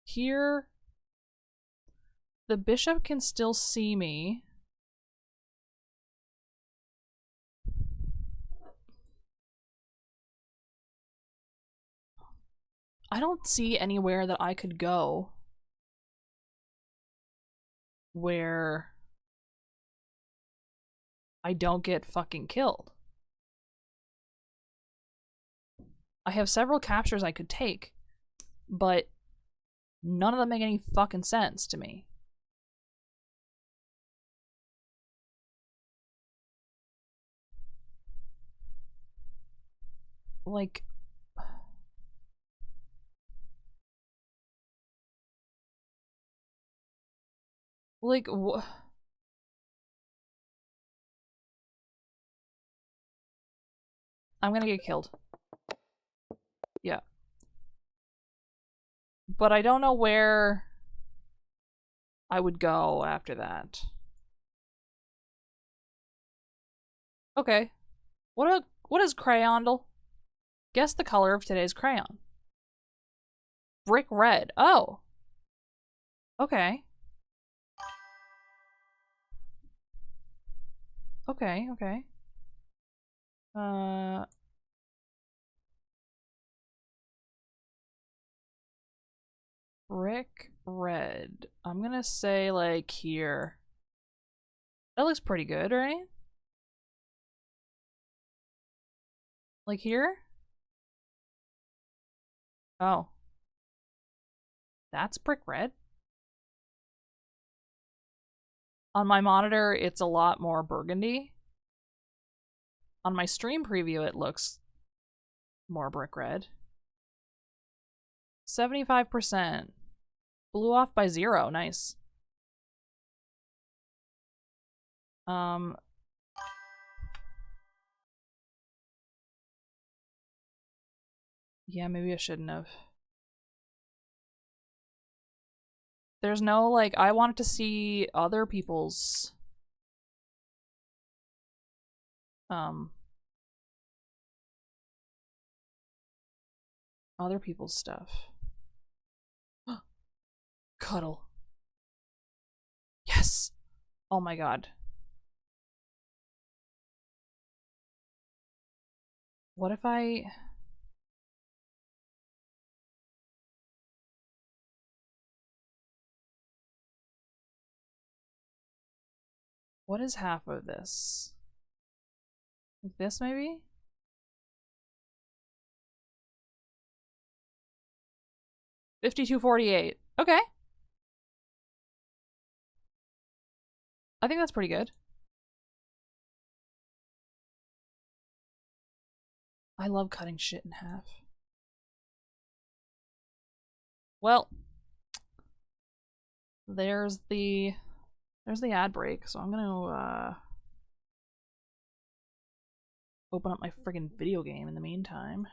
Here, the bishop can still see me. I don't see anywhere that I could go where I don't get fucking killed. I have several captures I could take, but none of them make any fucking sense to me. Like... I'm gonna get killed. Yeah. But I don't know where I would go after that. Okay. What is crayondle? Guess the color of today's crayon. Brick red. Oh. Okay. Okay, okay. Brick red. I'm gonna say like here. That looks pretty good, right? Like here? Oh. That's brick red? On my monitor, it's a lot more burgundy. On my stream preview, it looks more brick red. 75%. Blew off by 0. Nice. Yeah, maybe I shouldn't have. There's no, like, I wanted to see other people's, other people's stuff. Cuddle. Yes! Oh my god. What if I... What is half of this? Like this, maybe? $52.48. Okay. I think that's pretty good. I love cutting shit in half. Well, there's the ad break, so I'm gonna open up my friggin' video game in the meantime.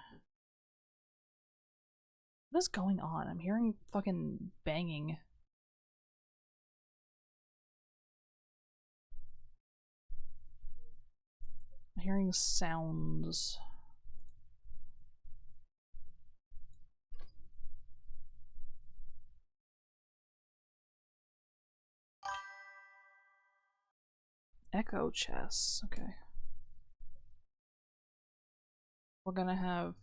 What is going on? I'm hearing fucking banging. I'm hearing sounds. Echo chess. Okay. We're gonna have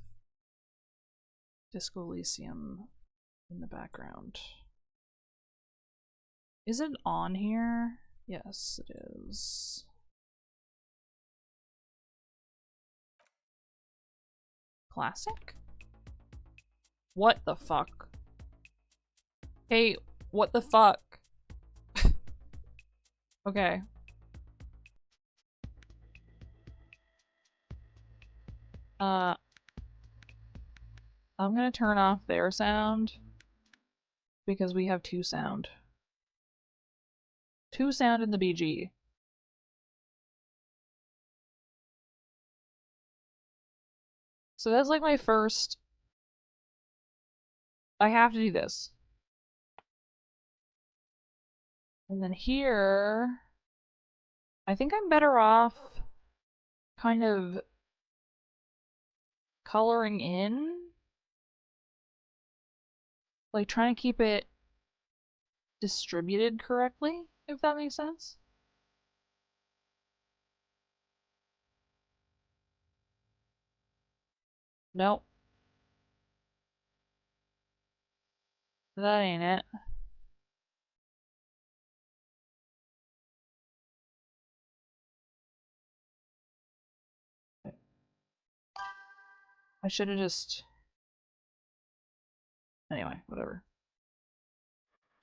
Disco Elysium in the background. Is it on here? Yes, it is. Classic? What the fuck? Hey, what the fuck? Okay. I'm gonna turn off their sound because we have 2 sound. 2 sound in the BG. So that's like my first... I have to do this. And then here... I think I'm better off kind of coloring in. Like trying to keep it distributed correctly, if that makes sense. Nope. That ain't it. I should have just... Anyway, whatever.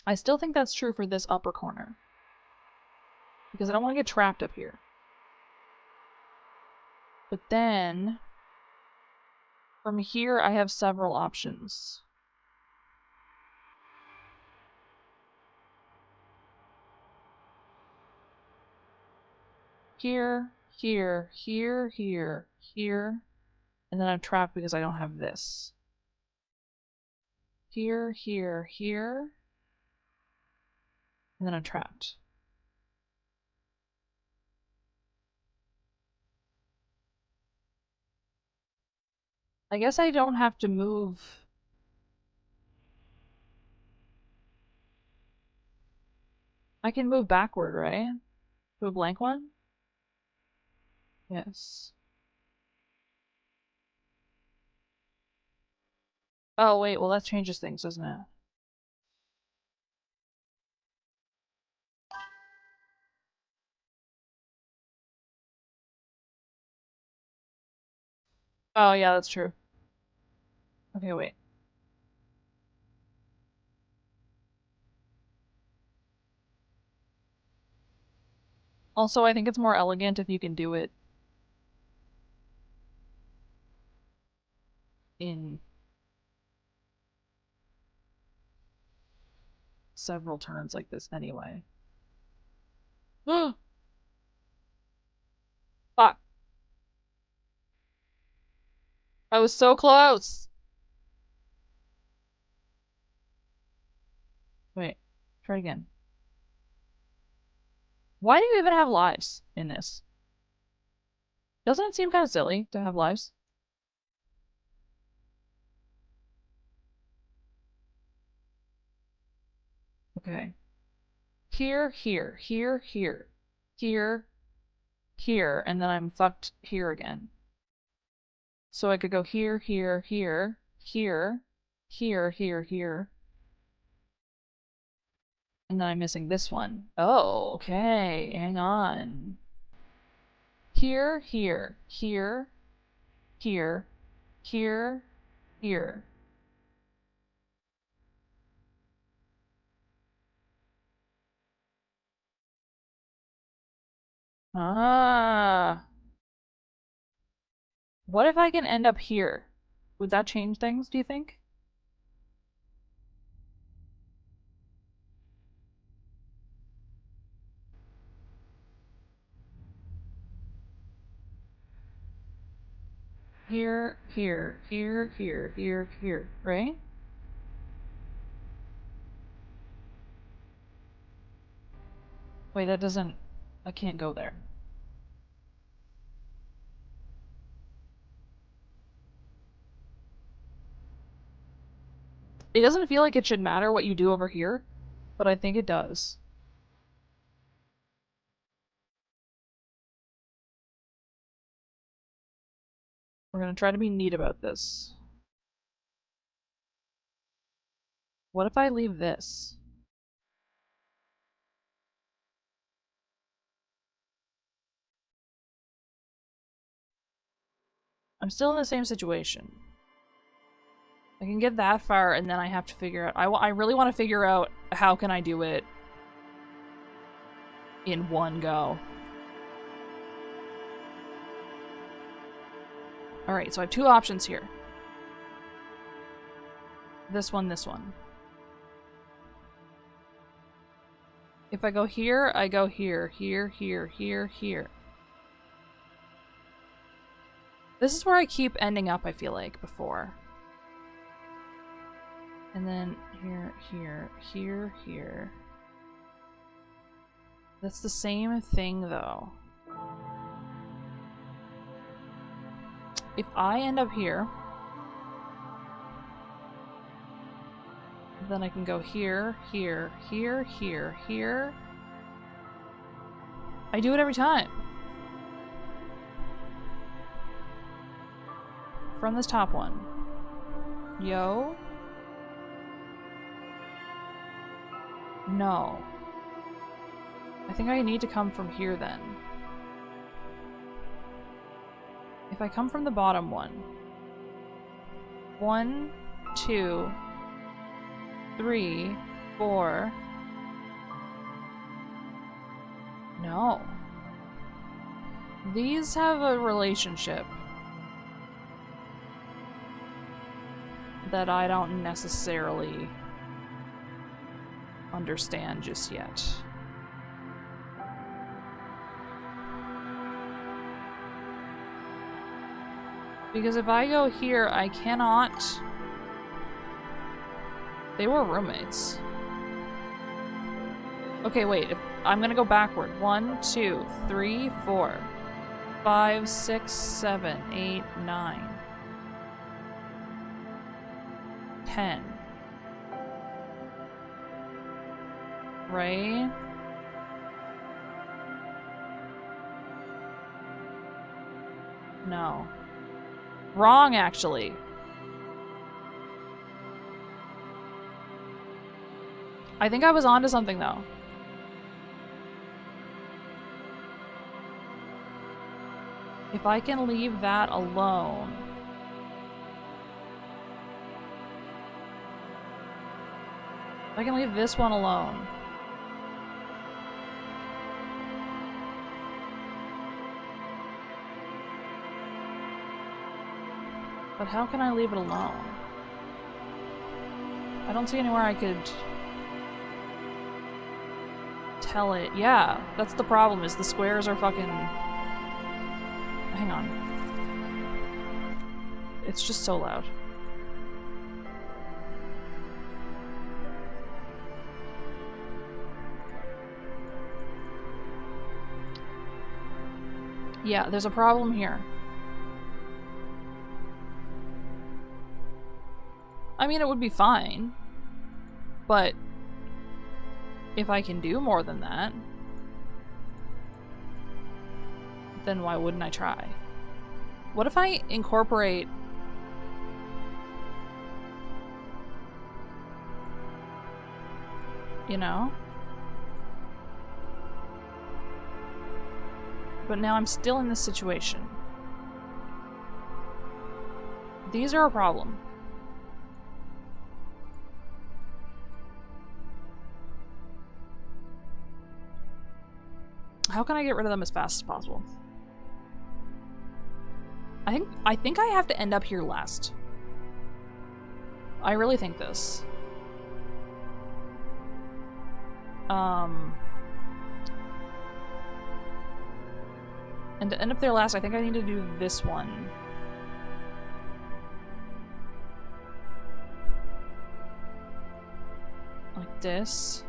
I still think that's true for this upper corner. Because I don't want to get trapped up here. But then... From here, I have several options. Here, here, here, here, here. And then I'm trapped because I don't have this. Here, here, here. And then I'm trapped. I guess I don't have to move. I can move backward, right? To a blank one? Yes. Oh, wait, well that changes things, doesn't it? Oh, yeah, that's true. Okay, wait. Also, I think it's more elegant if you can do it in several turns like this anyway. Fuck. I was so close! Wait, try again. Why do you even have lives in this? Doesn't it seem kind of silly to have lives? Okay. Here, here, here, here, here, here, and then I'm fucked here again. So I could go here, here, here, here, here, here, here. And then I'm missing this one. Oh, okay, hang on. Here, here, here, here, here, here. Ah. What if I can end up here? Would that change things, do you think? Here, here, here, here, here, here, right? Wait, that doesn't... I can't go there. It doesn't feel like it should matter what you do over here, but I think it does. We're gonna try to be neat about this. What if I leave this? I'm still in the same situation. I can get that far and then I have to figure out... I really want to figure out how can I do it in one go. Alright, so I have two options here. This one, this one. If I go here, I go here, here, here, here, here. This is where I keep ending up, I feel like, before. And then here, here, here, here. That's the same thing, though. If I end up here, then I can go here, here, here, here, here. I do it every time. From this top one. Yo. No. I think I need to come from here then. If I come from the bottom one. 1, 2, 3, 4. No. These have a relationship that I don't necessarily understand just yet. Because if I go here, I cannot... They were roommates. Okay, wait. I'm gonna go backward. 1, 2, 3, 4, 5, 6, 7, 8, 9, 10. Right? No. Wrong, actually. I think I was onto something, though. If I can leave that alone... If I can leave this one alone... But how can I leave it alone? I don't see anywhere I could... tell it. Yeah, that's the problem, is the squares are fucking... Hang on. It's just so loud. Yeah, there's a problem here. I mean, it would be fine, but if I can do more than that, then why wouldn't I try? What if I incorporate... You know? But now I'm still in this situation. These are a problem. How can I get rid of them as fast as possible? I think I have to end up here last. I really think this. And to end up there last, I think I need to do this one. Like this.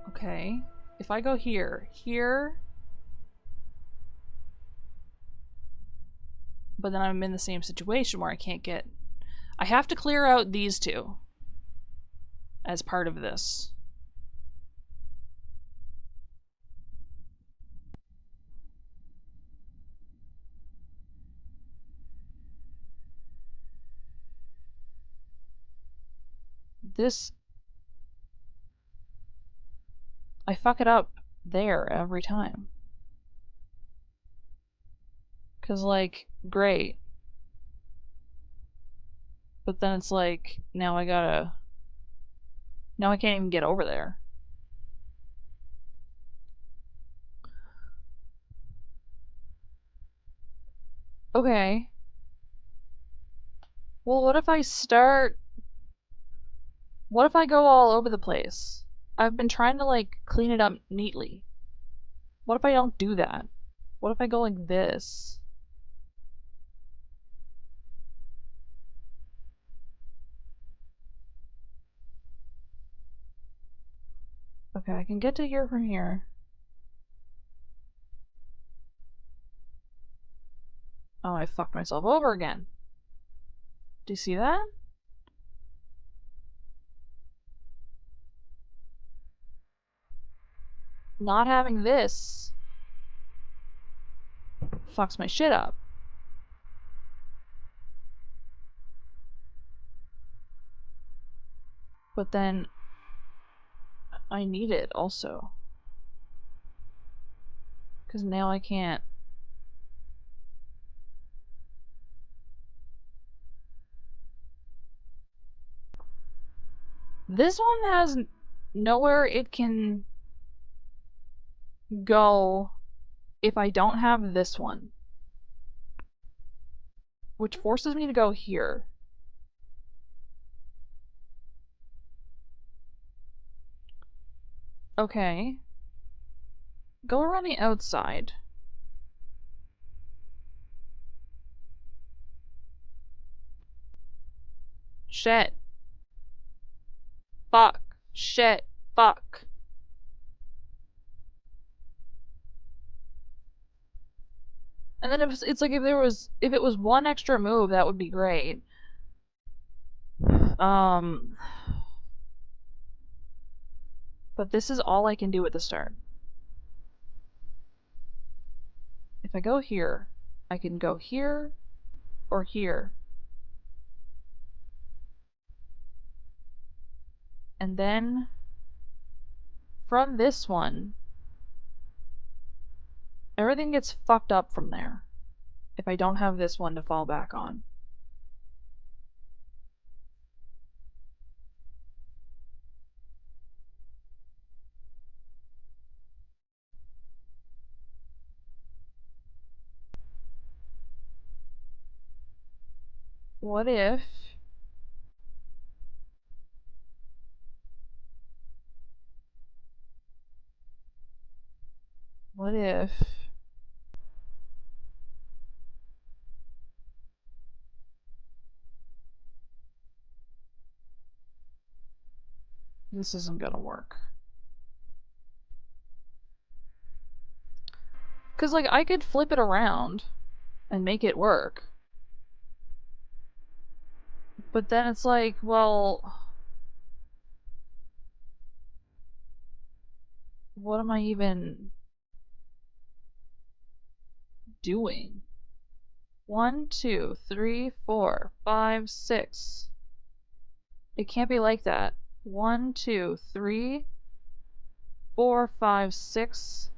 Okay. If I go here, but then I'm in the same situation where I can't get... I have to clear out these two as part of this. This... I fuck it up there every time. 'Cause, like, great. But then it's like, now I gotta... Now I can't even get over there. Okay. Well, what if I start... What if I go all over the place? I've been trying to, like, clean it up neatly. What if I don't do that? What if I go like this? Okay, I can get to here from here. Oh, I fucked myself over again. Do you see that? Not having this fucks my shit up. But then I need it also. Because now I can't. This one has nowhere it can go if I don't have this one. Which forces me to go here. Okay. Go around the outside. Shit. Fuck. Shit. Fuck. And then it's like if it was one extra move, that would be great. But this is all I can do at the start. If I go here, I can go here or here. And then from this one, everything gets fucked up from there if I don't have this one to fall back on. What if... What if... This isn't gonna work. Because, like, I could flip it around and make it work. But then it's like, well... What am I even... doing? 1, 2, 3, 4, 5, 6. It can't be like that. 1, 2, 3, 4, 5, 6.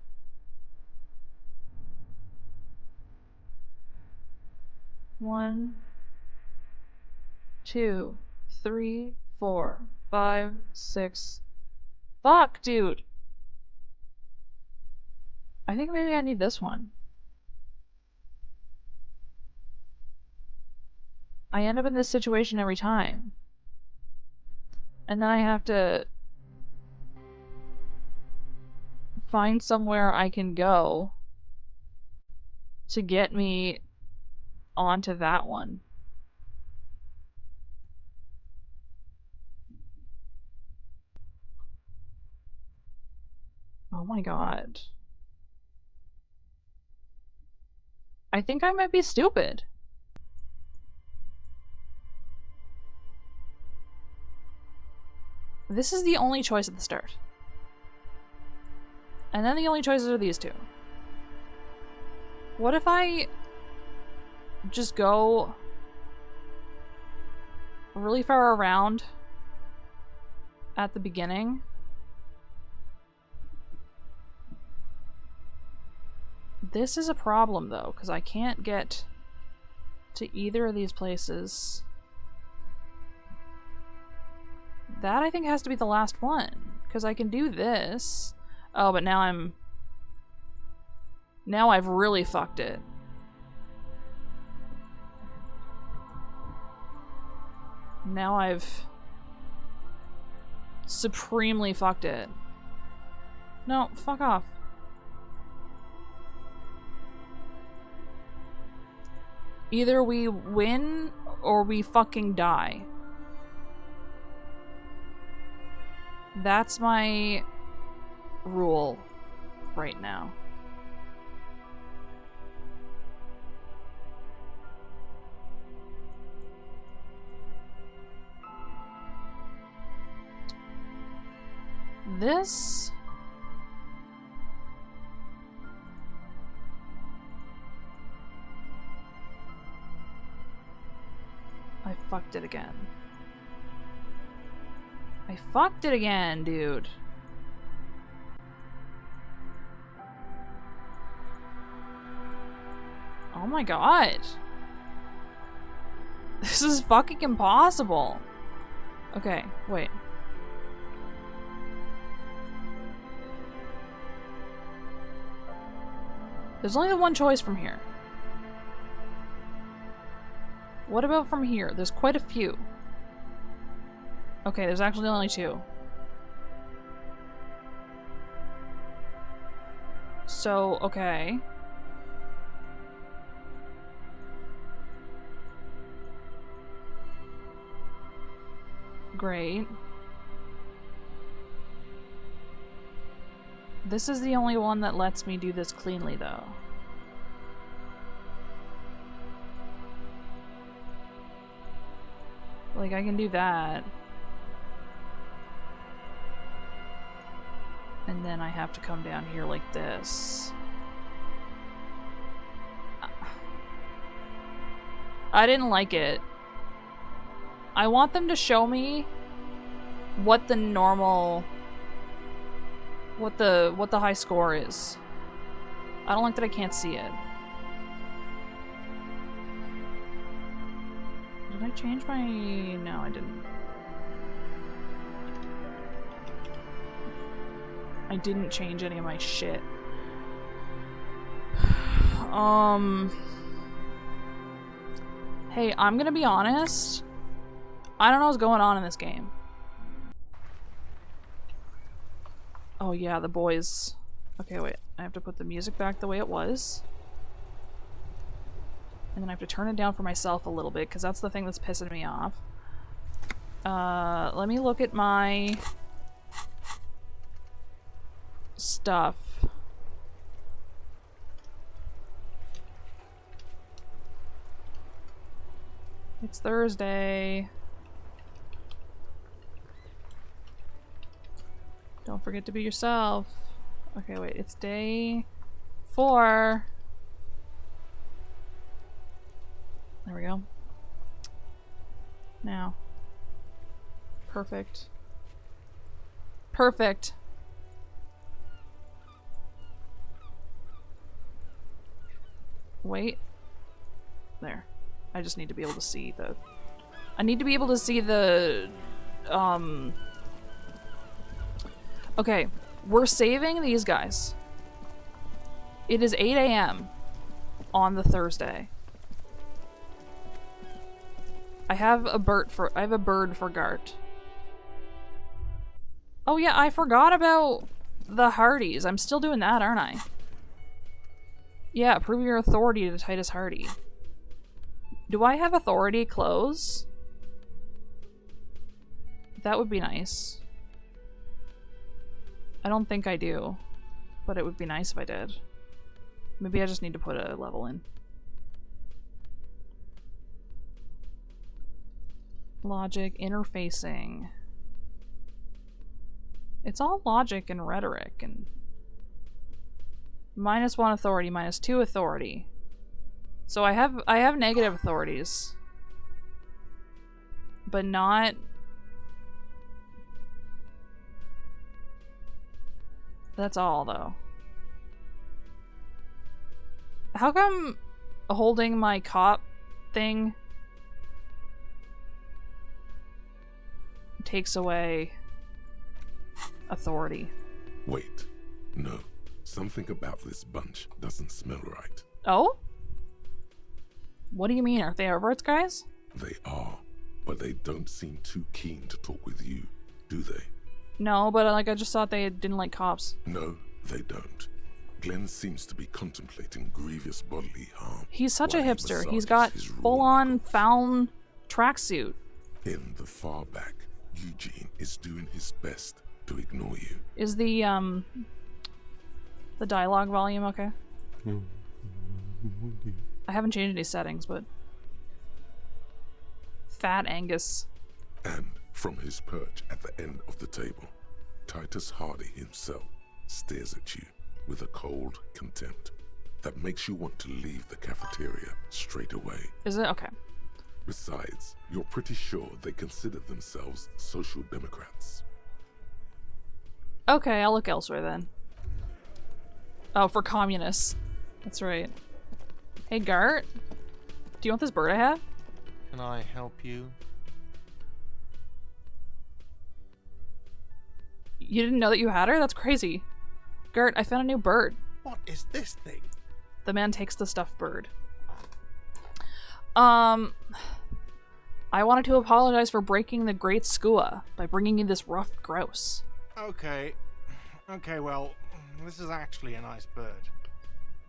1, 2, 3, 4, 5, 6. Fuck, dude! I think maybe I need this one. I end up in this situation every time. And then I have to find somewhere I can go to get me onto that one. Oh my god. I think I might be stupid. This is the only choice at the start. And then the only choices are these two. What if I just go really far around at the beginning? This is a problem though, because I can't get to either of these places. That I think has to be the last one, because I can do this. Oh, but now I've really fucked it. Now I've supremely fucked it. No, fuck off. Either we win or we fucking die. That's my rule right now. This... I fucked it again. I fucked it again, dude. Oh my god. This is fucking impossible. Okay, wait. There's only the one choice from here. What about from here? There's quite a few. Okay, there's actually only two. So, okay. Great. This is the only one that lets me do this cleanly, though. Like, I can do that. And then I have to come down here like this. I didn't like it. I want them to show me what the normal... what the high score is. I don't like that I can't see it. Did I change my... No, I didn't. I didn't change any of my shit. Hey, I'm gonna be honest. I don't know what's going on in this game. Oh yeah, the boys. Okay, wait. I have to put the music back the way it was. And then I have to turn it down for myself a little bit, because that's the thing that's pissing me off. Let me look at my stuff. It's Thursday. Don't forget to be yourself. Okay, wait, it's day 4. There we go. Now. Perfect. Perfect. Wait. There. I just need to be able to see the... I need to be able to see the... Okay. We're saving these guys. It is 8 a.m. on the Thursday. I have a bird for Gart. Oh yeah, I forgot about the Hardys. I'm still doing that, aren't I? Yeah, prove your authority to Titus Hardy. Do I have authority clothes? That would be nice. I don't think I do, but it would be nice if I did. Maybe I just need to put a level in. Logic, interfacing. It's all logic and rhetoric and... -1 authority, -2 authority. So I have negative authorities. But not... That's all, though. How come holding my cop thing takes away authority?
Wait. No. Something about this bunch doesn't smell right.
Oh? What do you mean? Aren't they Everett's guys?
They are, but they don't seem too keen to talk with you, do they?
No, but like I just thought they didn't like cops.
No, they don't. Glenn seems to be contemplating grievous bodily harm.
He's such a hipster. He's got full-on Falun tracksuit.
In the far back, Eugene is doing his best to ignore you.
Is the dialogue volume okay? I haven't changed any settings, but... Fat Angus.
And from his perch at the end of the table, Titus Hardy himself stares at you with a cold contempt that makes you want to leave the cafeteria straight away.
Is it? Okay.
Besides, you're pretty sure they consider themselves social democrats.
Okay, I'll look elsewhere then. Oh, for communists. That's right. Hey, Gart. Do you want this bird I have?
Can I help you?
You didn't know that you had her? That's crazy. Gart, I found a new bird.
What is this thing?
The man takes the stuffed bird. I wanted to apologize for breaking the great skua by bringing you this rough grouse.
Okay. Okay, well, This is actually a nice bird.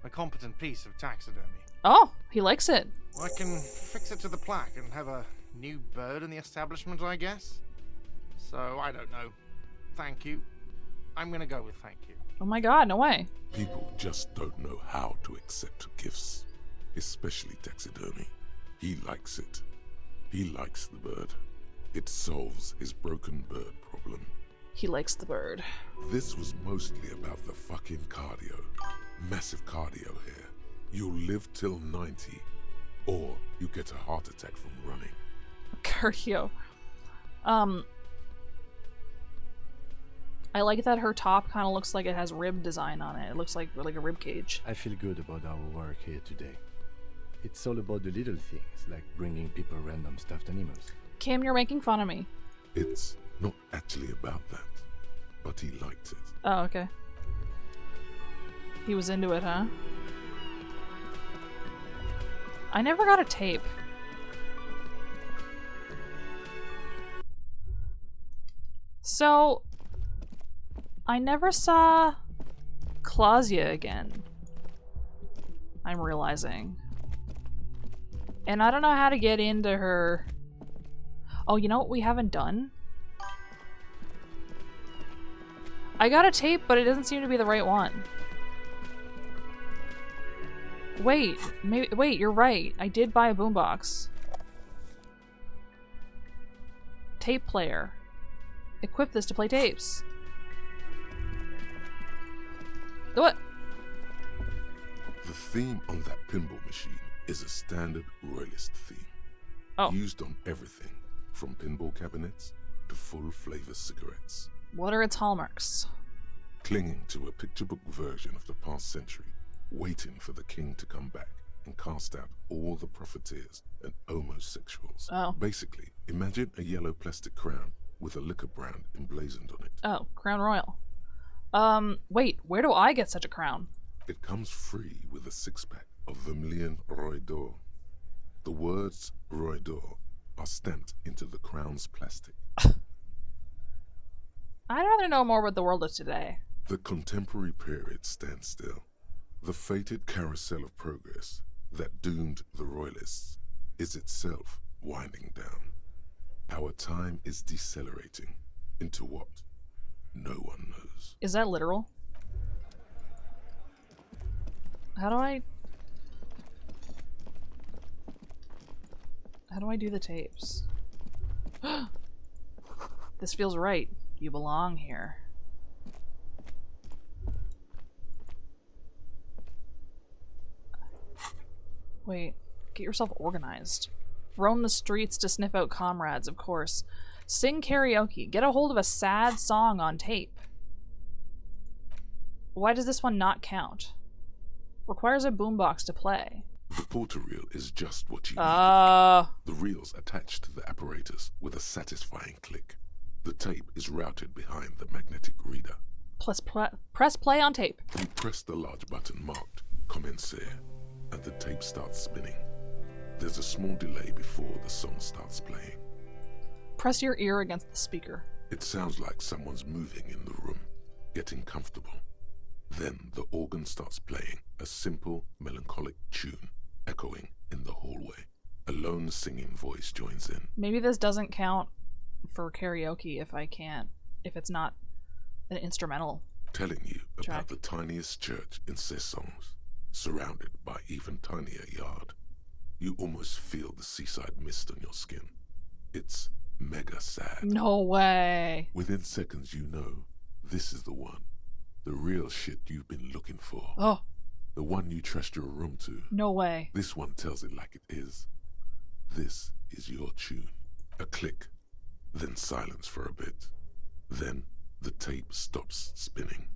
A competent piece of taxidermy.
Oh, he likes it.
I can fix it to the plaque and have a new bird in the establishment, I guess. So, I don't know. Thank you. I'm gonna go with thank you.
Oh my god, no way.
People just don't know how to accept gifts, especially taxidermy. He likes it. He likes the bird. It solves his broken bird problem.
He likes the bird.
This was mostly about the fucking cardio. Massive cardio here. You'll live till 90, or you get a heart attack from running.
Cardio. I like that her top kind of looks like it has rib design on it. It looks like a rib cage.
I feel good about our work here today. It's all about the little things, like bringing people random stuffed animals.
Kim, you're making fun of me.
It's not actually about that, but he liked it.
Oh, okay. He was into it, huh? I never got a tape. So, I never saw Clausia again. I'm realizing. And I don't know how to get into her... Oh, you know what we haven't done? I got a tape, but it doesn't seem to be the right one. Wait, wait, you're right. I did buy a boombox. Tape player. Equip this to play tapes. What?
The theme on that pinball machine is a standard royalist theme.
Oh.
Used on everything, from pinball cabinets to full-flavor cigarettes.
What are its hallmarks?
Clinging to a picture book version of the past century, waiting for the king to come back and cast out all the profiteers and homosexuals.
Oh.
Basically, imagine a yellow plastic crown with a liquor brand emblazoned on it.
Oh, Crown Royal. Wait, where do I get such a crown?
It comes free with a six-pack of Vermilion Roy d'Or. The words Roy d'Or are stamped into the crown's plastic.
I'd rather know more about the world of today.
The contemporary period stands still. The fated carousel of progress that doomed the royalists is itself winding down. Our time is decelerating into what no one knows.
Is that literal? How do I do the tapes? This feels right. You belong here. Wait, get yourself organized. Roam the streets to sniff out comrades, of course. Sing karaoke. Get a hold of a sad song on tape. Why does this one not count? Requires a boombox to play.
The porter reel is just what you need. The reel's attached to the apparatus with a satisfying click. The tape is routed behind the magnetic reader.
Press play on tape.
You press the large button marked Commencer, and the tape starts spinning. There's a small delay before the song starts playing.
Press your ear against the speaker.
It sounds like someone's moving in the room, getting comfortable. Then the organ starts playing a simple, melancholic tune, echoing in the hallway. A lone singing voice joins in.
Maybe this doesn't count for karaoke if it's not an instrumental
Telling you
track.
about the tiniest church in Cessons, surrounded by even tinier yard. You almost feel the seaside mist on your skin. It's mega sad.
No way.
Within seconds you know, this is the one. The real shit you've been looking for.
Oh.
The one you trust your room to.
No way.
This one tells it like it is. This is your tune. A click, then silence for a bit. Then the tape stops spinning.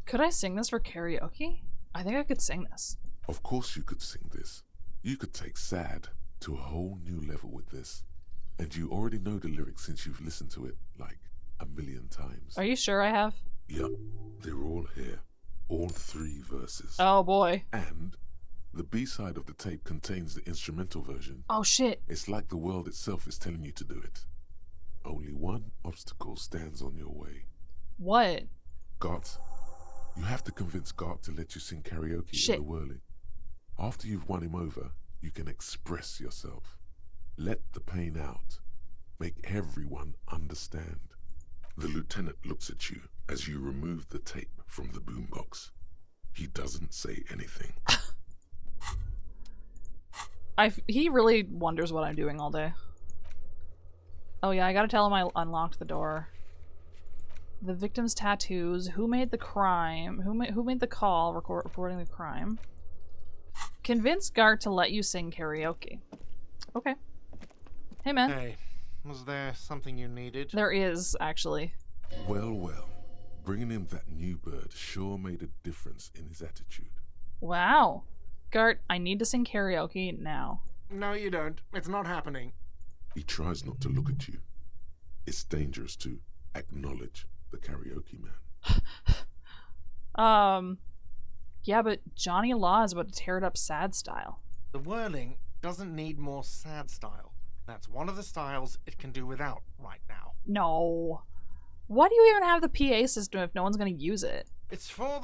Could I sing this for karaoke? I think I could sing this.
Of course you could sing this. You could take sad to a whole new level with this. And you already know the lyrics since you've listened to it like 1,000,000 times.
Are you sure I have?
Yep, they're all here. All 3 verses.
Oh boy.
And the B-side of the tape contains the instrumental version.
Oh shit.
It's like the world itself is telling you to do it. Only one obstacle stands on your way.
What?
Got You have to convince Gart to let you sing karaoke
Shit.
in the whirling. After you've won him over, you can express yourself. Let the pain out. Make everyone understand. The lieutenant looks at you as you remove the tape from the boombox. He doesn't say anything.
He really wonders what I'm doing all day. Oh yeah, I gotta tell him I unlocked the door. The victim's tattoos. Who made the crime? Who made the call reporting the crime? Convince Gart to let you sing karaoke. Okay. Hey man.
Hey, was there something you needed?
There is, actually.
Well, well. Bringing him that new bird sure made a difference in his attitude.
Wow. Gart, I need to sing karaoke now.
No, you don't. It's not happening.
He tries not to look at you. It's dangerous to acknowledge the karaoke man.
Yeah, but Johnny Law is about to tear it up sad style.
The whirling doesn't need more sad style. That's one of the styles it can do without right now.
No. Why do you even have the PA system if no one's gonna use it?
It's for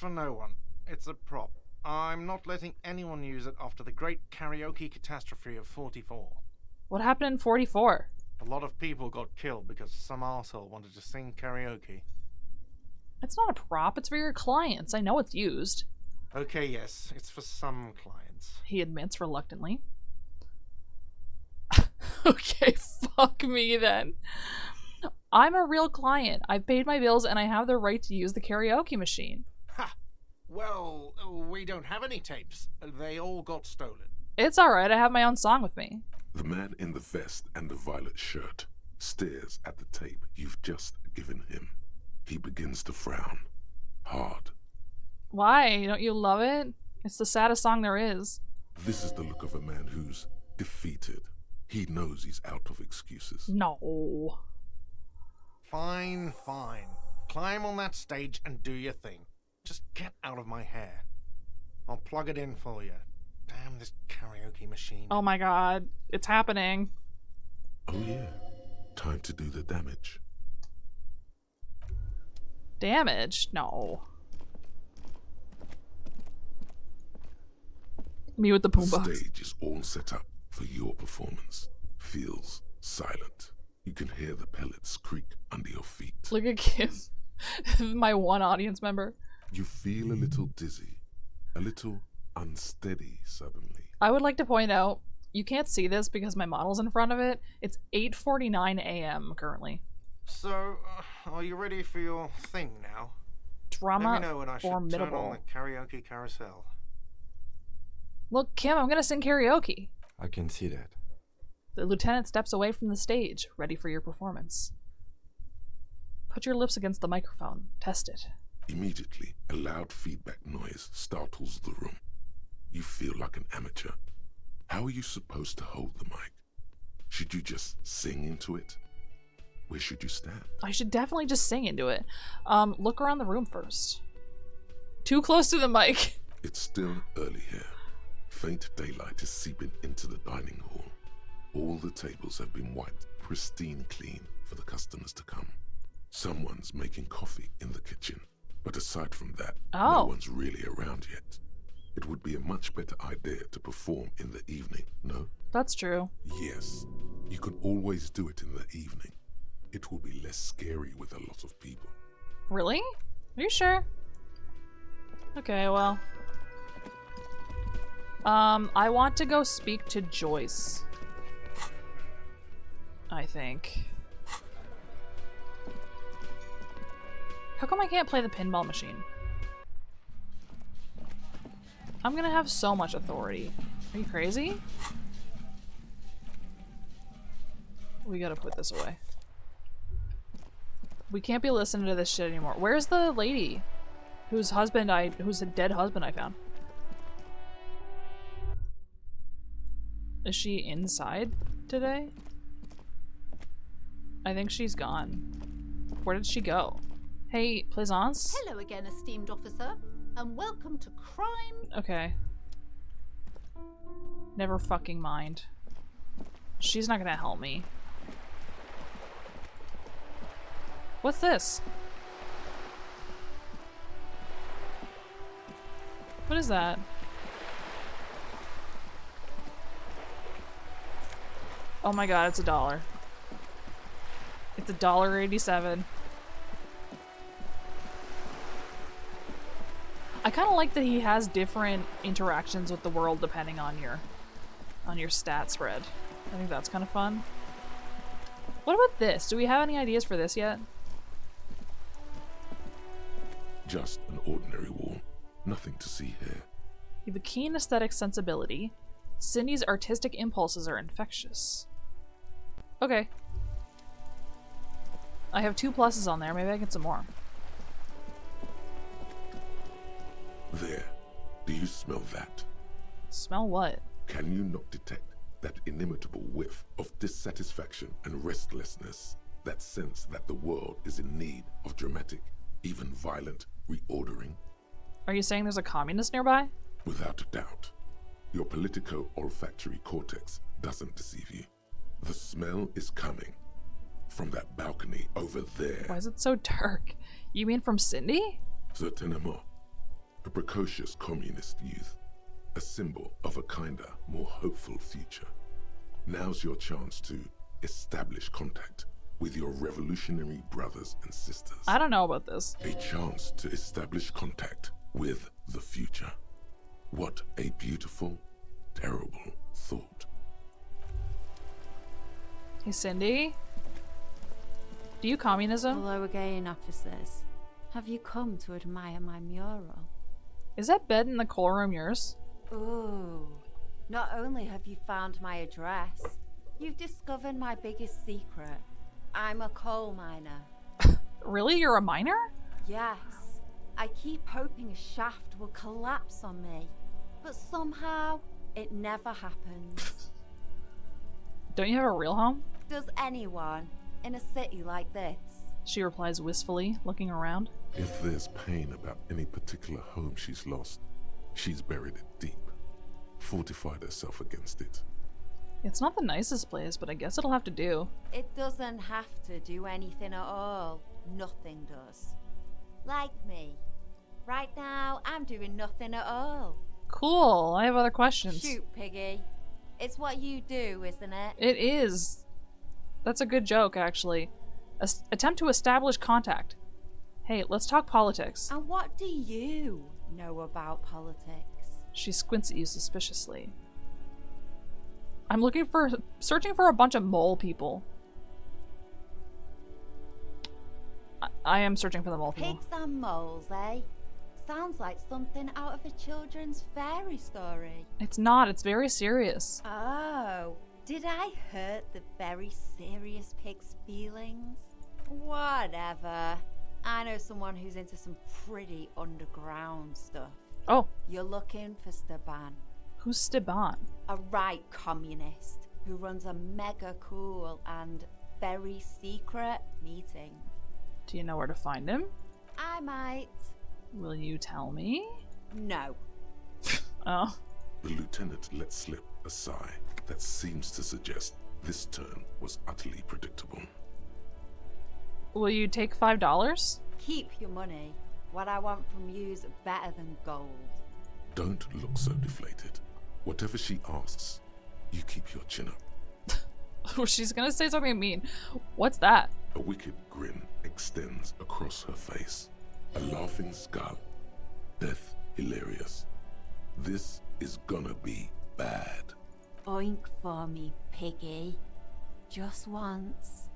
no one. It's a prop. I'm not letting anyone use it after the great karaoke catastrophe of 44.
What happened in 44?
A lot of people got killed because some arsehole wanted to sing karaoke.
It's not a prop, it's for your clients. I know it's used.
Okay, yes, it's for some clients.
He admits reluctantly. Okay, fuck me then. I'm a real client. I've paid my bills and I have the right to use the karaoke machine.
Ha! Well, we don't have any tapes. They all got stolen.
It's alright, I have my own song with me.
The man in the vest and the violet shirt stares at the tape you've just given him. He begins to frown. Hard.
Why? Don't you love it? It's the saddest song there is.
This is the look of a man who's defeated. He knows he's out of excuses.
No.
Fine, fine. Climb on that stage and do your thing. Just get out of my hair. I'll plug it in for you. Damn this karaoke machine.
Oh my god. It's happening.
Oh yeah. Time to do the damage.
Damage? No. Me with the
The
boombox.
stage is all set up for your performance. Feels silent. You can hear the pellets creak under your feet.
Look at Kim. My one audience member.
You feel a little dizzy, a little unsteady suddenly.
I would like to point out, you can't see this because my model's in front of it. It's 8:49 a.m. currently.
So, are you ready for your thing now?
Drama
Let me know when I should turn on
formidable.
the karaoke carousel.
Look, Kim, I'm gonna sing karaoke.
I can see that.
The lieutenant steps away from the stage, ready for your performance. Put your lips against the microphone. Test it.
Immediately, a loud feedback noise startles the room. You feel like an amateur. How are you supposed to hold the mic? Should you just sing into it? Where should you stand?
I should definitely just sing into it. Look around the room first. Too close to the mic.
It's still early here. Faint daylight is seeping into the dining hall. All the tables have been wiped pristine clean for the customers to come. Someone's making coffee in the kitchen, but aside from that, no one's really around yet. It would be a much better idea to perform in the evening, no?
That's true.
Yes, you can always do it in the evening. It will be less scary with a lot of people.
Really? Are you sure? Okay, well. I want to go speak to Joyce. I think. How come I can't play the pinball machine? I'm gonna have so much authority. Are you crazy? We gotta put this away. We can't be listening to this shit anymore. Where's the lady whose a dead husband I found? Is she inside today? I think she's gone. Where did she go? Hey, Plaisance?
Hello again, esteemed officer, and welcome to Crime.
Okay. Never fucking mind. She's not gonna help me. What's this? What is that? Oh my god, it's $1. It's $1.87. I kind of like that he has different interactions with the world depending on your stat spread. I think that's kind of fun. What about this? Do we have any ideas for this yet?
Just an ordinary wall. Nothing to see here.
You have a keen aesthetic sensibility. Cindy's artistic impulses are infectious. Okay. I have 2 pluses on there. Maybe I get some more.
There. Do you smell that?
Smell what?
Can you not detect that inimitable whiff of dissatisfaction and restlessness? That sense that the world is in need of dramatic, even violent reordering?
Are you saying there's a communist nearby?
Without a doubt. Your politico-olfactory cortex doesn't deceive you. The smell is coming from that balcony over there.
Why is it so dark? You mean from Cindy?
Certainement. A precocious communist youth. A symbol of a kinder, more hopeful future. Now's your chance to establish contact with your revolutionary brothers and sisters.
I don't know about this.
A chance to establish contact with the future. What a beautiful, terrible thought.
Hey, Cindy? Do you communism?
Hello again, officers. Have you come to admire my mural?
Is that bed in the coal room yours?
Ooh. Not only have you found my address, you've discovered my biggest secret. I'm a coal miner.
Really? You're a miner?
Yes. I keep hoping a shaft will collapse on me, but somehow it never happens.
Don't you have a real home?
Does anyone in a city like this?
She replies wistfully, looking around.
If there's pain about any particular home she's lost, she's buried it deep, fortified herself against it.
It's not the nicest place, but I guess it'll have to do.
It doesn't have to do anything at all. Nothing does. Like me. Right now, I'm doing nothing at all.
Cool. I have other questions.
Shoot, Piggy. It's what you do, isn't it?
It is. That's a good joke, actually. Attempt to establish contact. Hey, let's talk politics.
And what do you know about politics?
She squints at you suspiciously. I'm searching for a bunch of mole people. I am searching for the mole people.
Pigs and moles, eh? Sounds like something out of a children's fairy story.
It's not. It's very serious.
Oh, did I hurt the very serious pig's feelings? Whatever. I know someone who's into some pretty underground stuff.
Oh.
You're looking for Steban.
Who's Steban?
A right communist who runs a mega cool and very secret meeting.
Do you know where to find him?
I might.
Will you tell me?
No.
Oh.
The lieutenant let slip a sigh that seems to suggest this turn was utterly predictable.
Will you take $5?
Keep your money. What I want from you's better than gold.
Don't look so deflated. Whatever she asks, you keep your chin up.
She's gonna say something mean. What's that?
A wicked grin extends across her face. A laughing skull. Death hilarious. This is gonna be bad.
Oink for me, Piggy. Just once.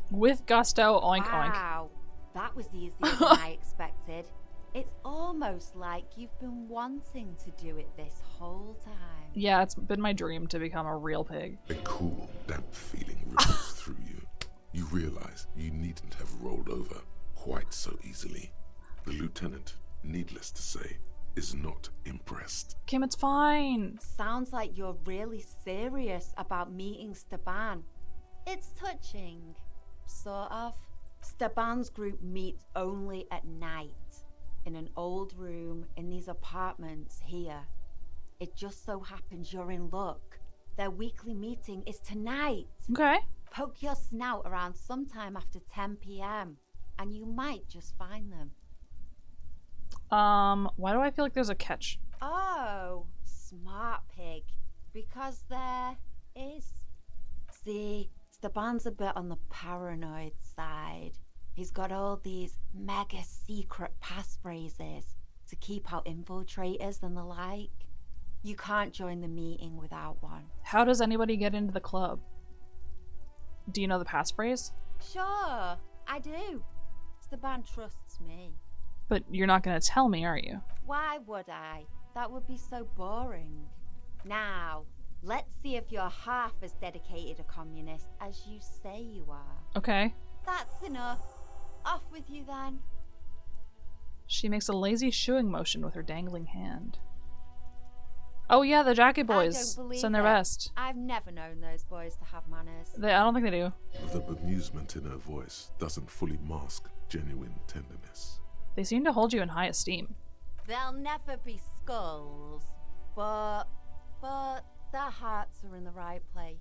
With gusto, oink oink.
Wow, that was easier than I expected. It's almost like you've been wanting to do it this whole time.
Yeah, it's been my dream to become a real pig.
A cool, damp feeling ripples through you. You realize you needn't have rolled over quite so easily. The lieutenant, needless to say, is not impressed.
Kim, it's fine.
Sounds like you're really serious about meeting Steban. It's touching, sort of. Steban's group meets only at night, in an old room in these apartments here. It just so happens you're in luck. Their weekly meeting is tonight.
Okay.
Poke your snout around sometime after 10 p.m. and you might just find them.
Why do I feel like there's a catch?
Oh, smart pig. Because there is. See, Steban's a bit on the paranoid side. He's got all these mega secret passphrases to keep out infiltrators and the like. You can't join the meeting without one.
How does anybody get into the club? Do you know the passphrase?
Sure, I do. Steban trusts me.
But you're not gonna tell me, are you?
Why would I? That would be so boring. Now, let's see if you're half as dedicated a communist as you say you are.
Okay.
That's enough. Off with you then.
She makes a lazy shooing motion with her dangling hand. Oh yeah, the Jacket Boys
I don't believe
send their
it.
best.
I've never known those boys to have manners.
I don't think they do.
The bemusement in her voice doesn't fully mask genuine tenderness.
They seem to hold you in high esteem.
They'll never be skulls, but their hearts are in the right place.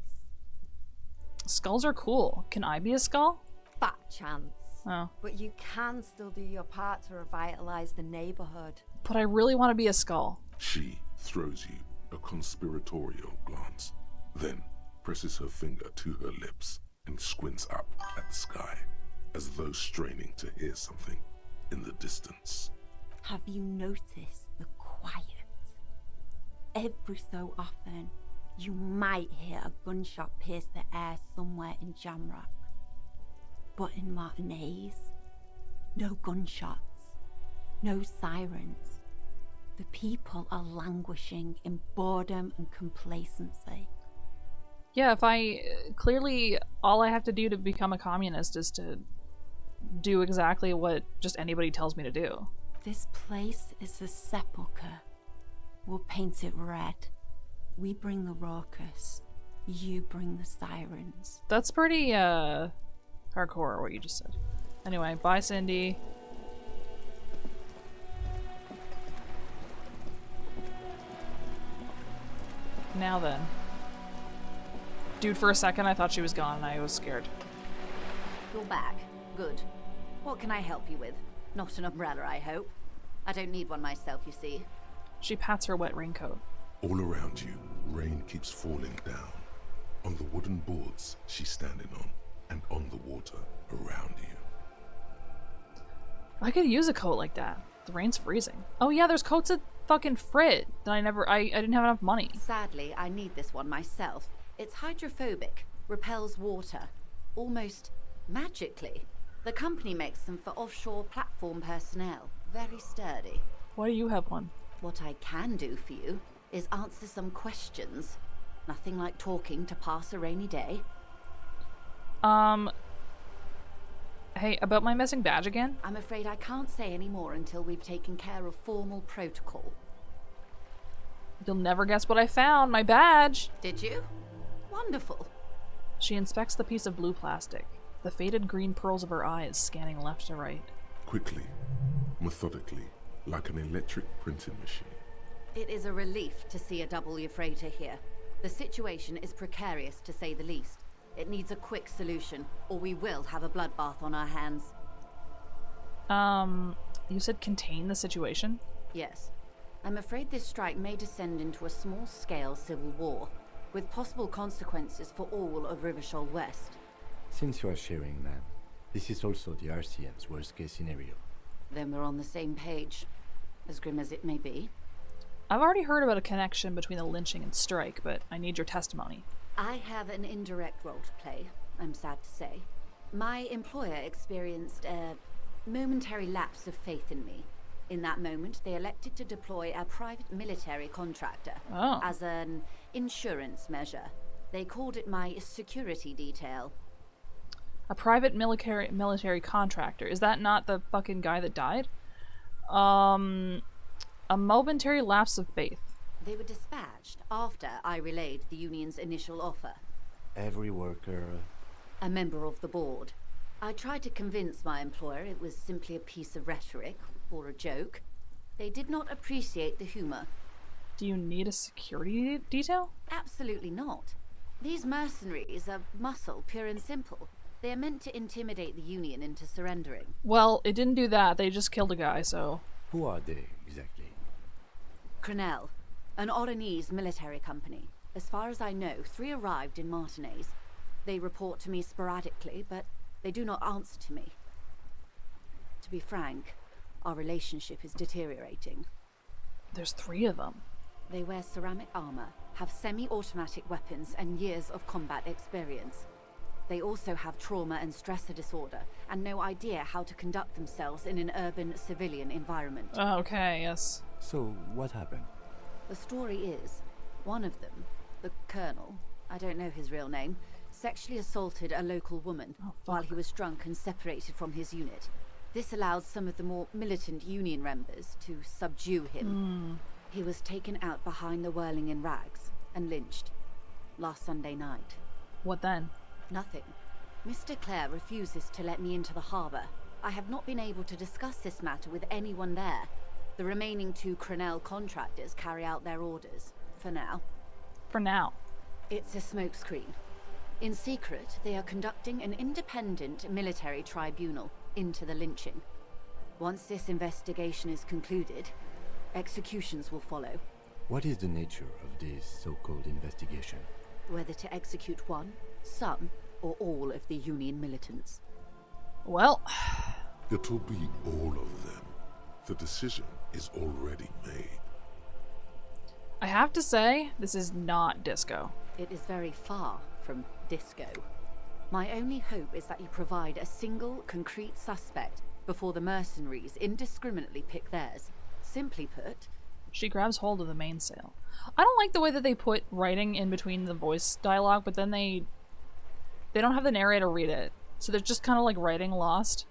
Skulls are cool. Can I be a skull?
Fat chance.
Oh.
But you can still do your part to revitalize the neighborhood.
But I really want to be a skull.
She throws you a conspiratorial glance, then presses her finger to her lips and squints up at the sky, as though straining to hear something in the distance.
Have you noticed the quiet? Every so often, you might hear a gunshot pierce the air somewhere in Jamrock. But in Martinez, no gunshots, no sirens. The people are languishing in boredom and complacency.
Yeah, if I... Clearly, all I have to do to become a communist is to do exactly what just anybody tells me to do.
This place is a sepulchre. We'll paint it red. We bring the raucous. You bring the sirens.
That's pretty, hardcore, what you just said. Anyway, bye, Cindy. Now then. Dude, for a second I thought she was gone and I was scared.
You're back. Good. What can I help you with? Not an umbrella, I hope. I don't need one myself, you see.
She pats her wet raincoat.
All around you, rain keeps falling down. On the wooden boards she's standing on, and on the water around you.
I could use a coat like that. The rain's freezing. Oh yeah, there's coats at fucking Frit that I didn't have enough money.
Sadly, I need this one myself. It's hydrophobic, repels water, almost magically. The company makes them for offshore platform personnel. Very sturdy.
Why do you have one?
What I can do for you is answer some questions. Nothing like talking to pass a rainy day.
Hey, about my missing badge again?
I'm afraid I can't say any more until we've taken care of formal protocol.
You'll never guess what I found, my badge!
Did you? Wonderful.
She inspects the piece of blue plastic, the faded green pearls of her eyes scanning left to right.
Quickly, methodically, like an electric printing machine.
It is a relief to see a W freighter here. The situation is precarious, to say the least. It needs a quick solution, or we will have a bloodbath on our hands.
You said contain the situation?
Yes. I'm afraid this strike may descend into a small-scale civil war, with possible consequences for all of Rivershoal West.
Since you are sharing, ma'am, this is also the RCM's worst-case scenario.
Then we're on the same page, as grim as it may be.
I've already heard about a connection between the lynching and strike, but I need your testimony.
I have an indirect role to play, I'm sad to say. My employer experienced a momentary lapse of faith in me. In that moment, they elected to deploy a private military contractor as an insurance measure. They called it my security detail.
A private military contractor. Is that not the fucking guy that died? A momentary lapse of faith.
They were dispatched after I relayed the union's initial offer.
Every worker...
A member of the board. I tried to convince my employer it was simply a piece of rhetoric, or a joke. They did not appreciate the humor.
Do you need a security detail?
Absolutely not. These mercenaries are muscle, pure and simple. They are meant to intimidate the union into surrendering.
Well, it didn't do that. They just killed a guy, so...
Who are they, exactly?
Crenel, an Oranese military company. As far as I know, 3 arrived in Martinez. They report to me sporadically, but they do not answer to me. To be frank, our relationship is deteriorating.
There's 3 of them.
They wear ceramic armor, have semi-automatic weapons, and years of combat experience. They also have trauma and stressor disorder, and no idea how to conduct themselves in an urban civilian environment.
Okay, yes.
So, what happened?
The story is, one of them, the Colonel, I don't know his real name, sexually assaulted a local woman while he was drunk and separated from his unit. This allowed some of the more militant Union members to subdue him. He was taken out behind the whirling in rags and lynched last Sunday night.
What then?
Nothing. Mr. Clare refuses to let me into the harbour. I have not been able to discuss this matter with anyone there. The remaining 2 Crenel contractors carry out their orders, for now.
For now.
It's a smokescreen. In secret, they are conducting an independent military tribunal into the lynching. Once this investigation is concluded, executions will follow.
What is the nature of this so-called investigation?
Whether to execute one, some, or all of the Union militants.
Well,
It'll be all of them. The decision is already made.
I have to say, this is not disco.
It is very far from disco. My only hope is that you provide a single, concrete suspect before the mercenaries indiscriminately pick theirs. Simply put,
She grabs hold of the mainsail. I don't like the way that they put writing in between the voice dialogue, but then they don't have the narrator read it. So they're just kind of like writing lost.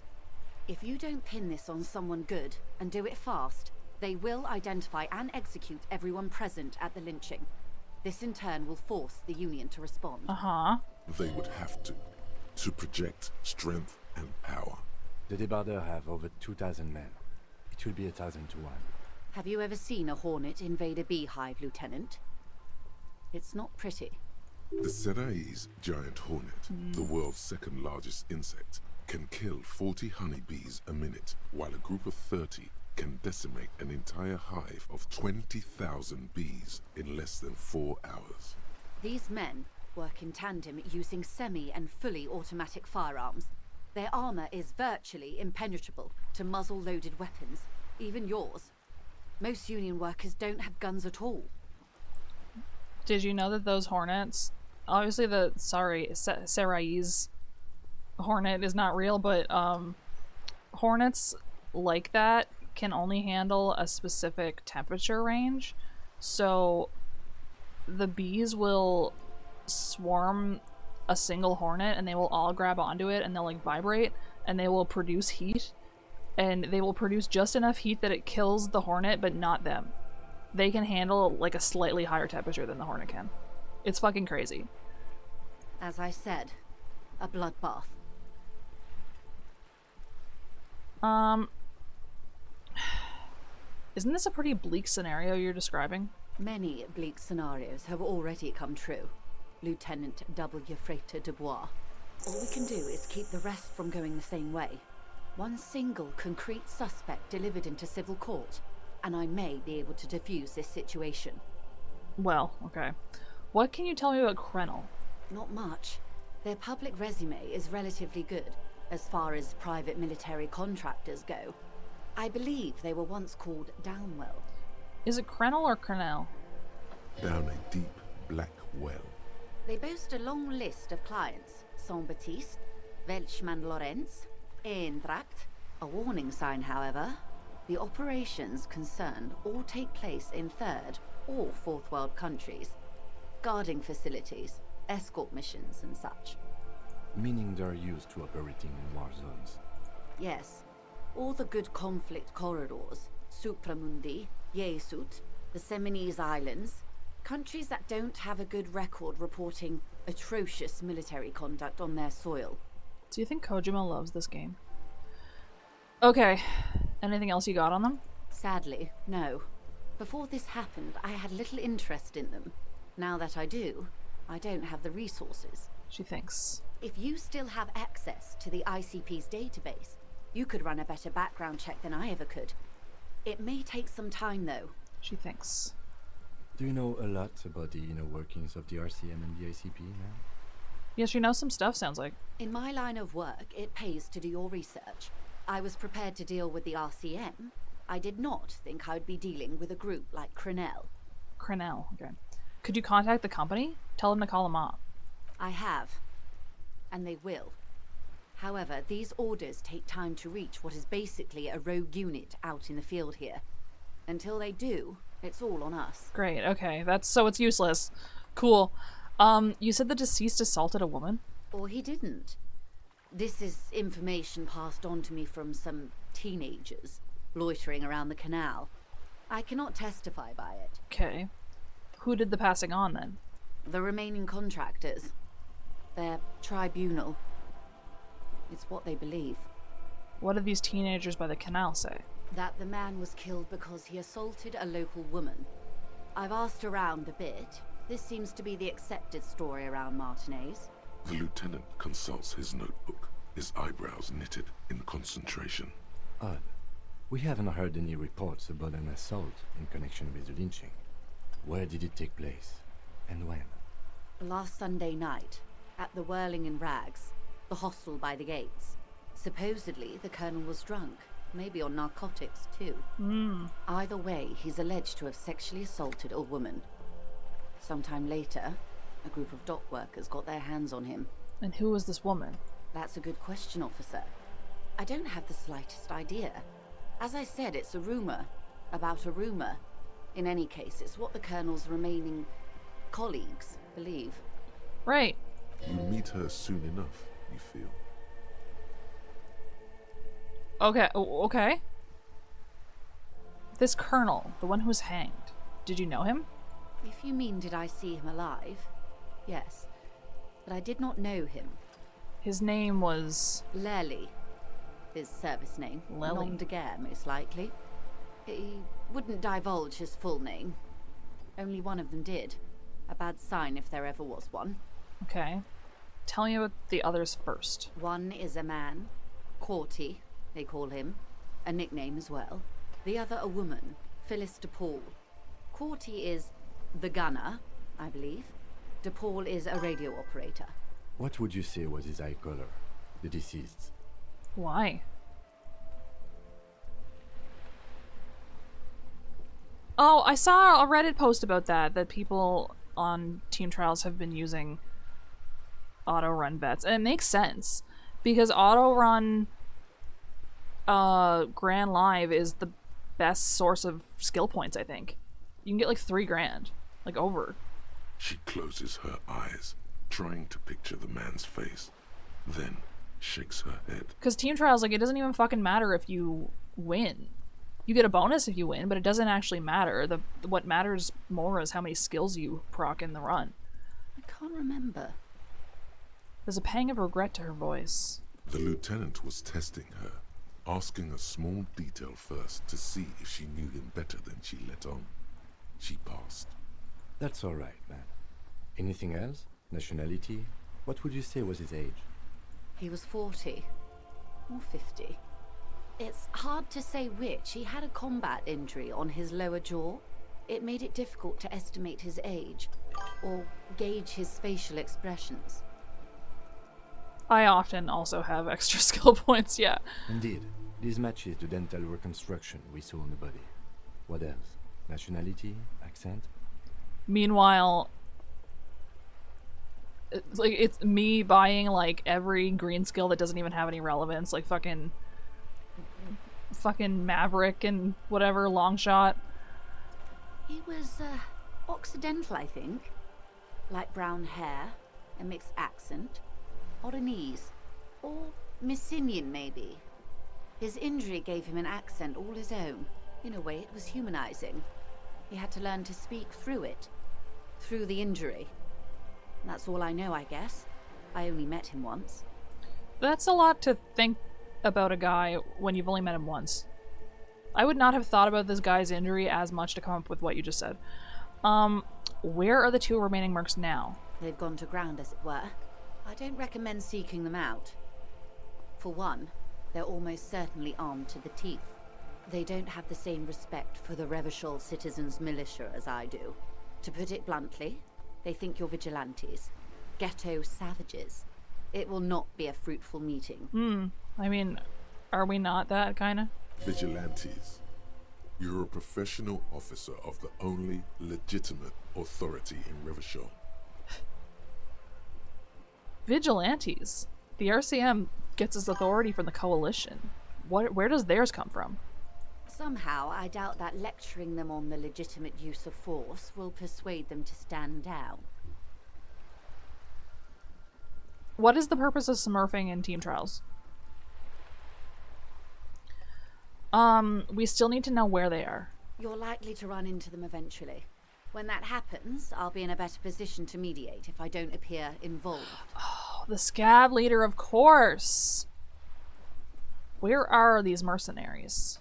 if you don't pin this on someone good and do it fast, they will identify and execute everyone present at the lynching. This in turn will force the Union to respond.
Uh-huh.
They would have to project strength and power.
The Debardeurs have over 2,000 men. It will be 1,000 to 1.
Have you ever seen a hornet invade a beehive, Lieutenant? It's not pretty.
The Serai's giant hornet, the world's second largest insect, can kill 40 honeybees a minute, while a group of 30 can decimate an entire hive of 20,000 bees in less than 4 hours.
These men work in tandem using semi and fully automatic firearms. Their armor is virtually impenetrable to muzzle-loaded weapons, even yours. Most Union workers don't have guns at all.
Did you know that those hornets, obviously the Serai's hornet is not real, but hornets like that can only handle a specific temperature range. So the bees will swarm a single hornet and they will all grab onto it and they'll like vibrate and they will produce heat, and they will produce just enough heat that it kills the hornet but not them. They can handle like a slightly higher temperature than the hornet can. It's fucking crazy.
As I said, a bloodbath.
Isn't this a pretty bleak scenario you're describing?
Many bleak scenarios have already come true, Lieutenant W. Frater de Bois. All we can do is keep the rest from going the same way. One single concrete suspect delivered into civil court, and I may be able to defuse this situation.
Well, okay. What can you tell me about Crenel?
Not much. Their public resume is relatively good, as far as private military contractors go. I believe they were once called Downwell.
Is it Crenel or Crenel?
Down a deep black well.
They boast a long list of clients. Saint-Baptiste, Welchman-Lorenz, Eendracht. A warning sign, however. The operations concerned all take place in third or fourth world countries. Guarding facilities, escort missions and such.
Meaning they're used to operating in war zones.
Yes. All the good conflict corridors, Supramundi, Yesut, the Seminese Islands, countries that don't have a good record reporting atrocious military conduct on their soil.
Do you think Kojima loves this game? Okay. Anything else you got on them?
Sadly, no. Before this happened, I had little interest in them. Now that I do, I don't have the resources.
She thinks.
If you still have access to the ICP's database, you could run a better background check than I ever could. It may take some time, though.
She thinks.
Do you know a lot about the inner workings of the RCM and the ICP, man?
Yes, she knows some stuff, sounds like.
In my line of work, it pays to do your research. I was prepared to deal with the RCM. I did not think I'd be dealing with a group like Crenell.
Crenell, okay. Could you contact the company? Tell them to call them up.
I have. And they will. However, these orders take time to reach what is basically a rogue unit out in the field here. Until they do, it's all on us.
Great, okay. So it's useless. Cool. You said the deceased assaulted a woman?
Or he didn't. This is information passed on to me from some teenagers loitering around the canal. I cannot testify by it.
Okay. Who did the passing on, then?
The remaining contractors. Their tribunal. It's what they believe.
What did these teenagers by the canal say?
That the man was killed because he assaulted a local woman. I've asked around a bit. This seems to be the accepted story around Martinez.
The lieutenant consults his notebook, his eyebrows knitted in concentration.
Odd. We haven't heard any reports about an assault in connection with the lynching. Where did it take place? And when?
Last Sunday night, at the Whirling in Rags, the hostel by the gates. Supposedly, the colonel was drunk, maybe on narcotics too. Either way, he's alleged to have sexually assaulted a woman. Sometime later, a group of dock workers got their hands on him.
And who was this woman?
That's a good question, officer. I don't have the slightest idea. As I said, it's a rumor about a rumor. In any case, it's what the colonel's remaining colleagues believe.
Right.
You meet her soon enough, you feel.
Okay. This colonel, the one who was hanged, did you know him?
If you mean did I see him alive, yes. But I did not know him.
His name was...
Lely. His service name.
Lely.
Nom de guerre, most likely. He wouldn't divulge his full name. Only one of them did. A bad sign if there ever was one.
Okay. Tell me about the others first.
One is a man. Corty, they call him. A nickname as well. The other a woman. Phyllis DePaul. Corty is the gunner, I believe. DePaul is a radio operator.
What would you say was his eye color, the deceased's?
Why? Oh, I saw a Reddit post about that people on Team Trials have been using auto-run bets. And it makes sense, because auto-run Grand Live is the best source of skill points, I think. You can get like 3 grand. Like, over.
She closes her eyes, trying to picture the man's face, then shakes her head.
Because Team Trials, like, it doesn't even fucking matter if you win. You get a bonus if you win, but it doesn't actually matter. What matters more is how many skills you proc in the run.
I can't remember.
There's a pang of regret to her voice.
The lieutenant was testing her, asking a small detail first to see if she knew him better than she let on. She passed.
That's all right, man. Anything else? Nationality? What would you say was his age?
He was 40. Or 50. It's hard to say which. He had a combat injury on his lower jaw. It made it difficult to estimate his age, or gauge his facial expressions.
I often also have extra skill points, yeah.
Indeed. This matches the dental reconstruction we saw on the body. What else? Nationality? Accent?
Meanwhile, it's me buying like every green skill that doesn't even have any relevance, like fucking Maverick and whatever, long shot.
He was Occidental, I think. Light brown hair, a mixed accent, Oranese, or Messinian maybe. His injury gave him an accent all his own. In a way, it was humanizing. He had to learn to speak through it, through the injury. That's all I know, I guess. I only met him once.
That's a lot to think about a guy when you've only met him once. I would not have thought about this guy's injury as much to come up with what you just said. Where are the 2 remaining mercs now?
They've gone to ground, as it were. I don't recommend seeking them out. For one, they're almost certainly armed to the teeth. They don't have the same respect for the Revachol citizens' militia as I do. To put it bluntly, they think you're vigilantes. Ghetto savages. It will not be a fruitful meeting.
I mean, are we not that kinda?
Vigilantes. You're a professional officer of the only legitimate authority in Revachol.
Vigilantes? The RCM gets its authority from the Coalition. Where does theirs come from?
Somehow, I doubt that lecturing them on the legitimate use of force will persuade them to stand down.
What is the purpose of smurfing in team trials? We still need to know where they are.
You're likely to run into them eventually. When that happens, I'll be in a better position to mediate if I don't appear involved.
Oh, the scab leader, of course. Where are these mercenaries?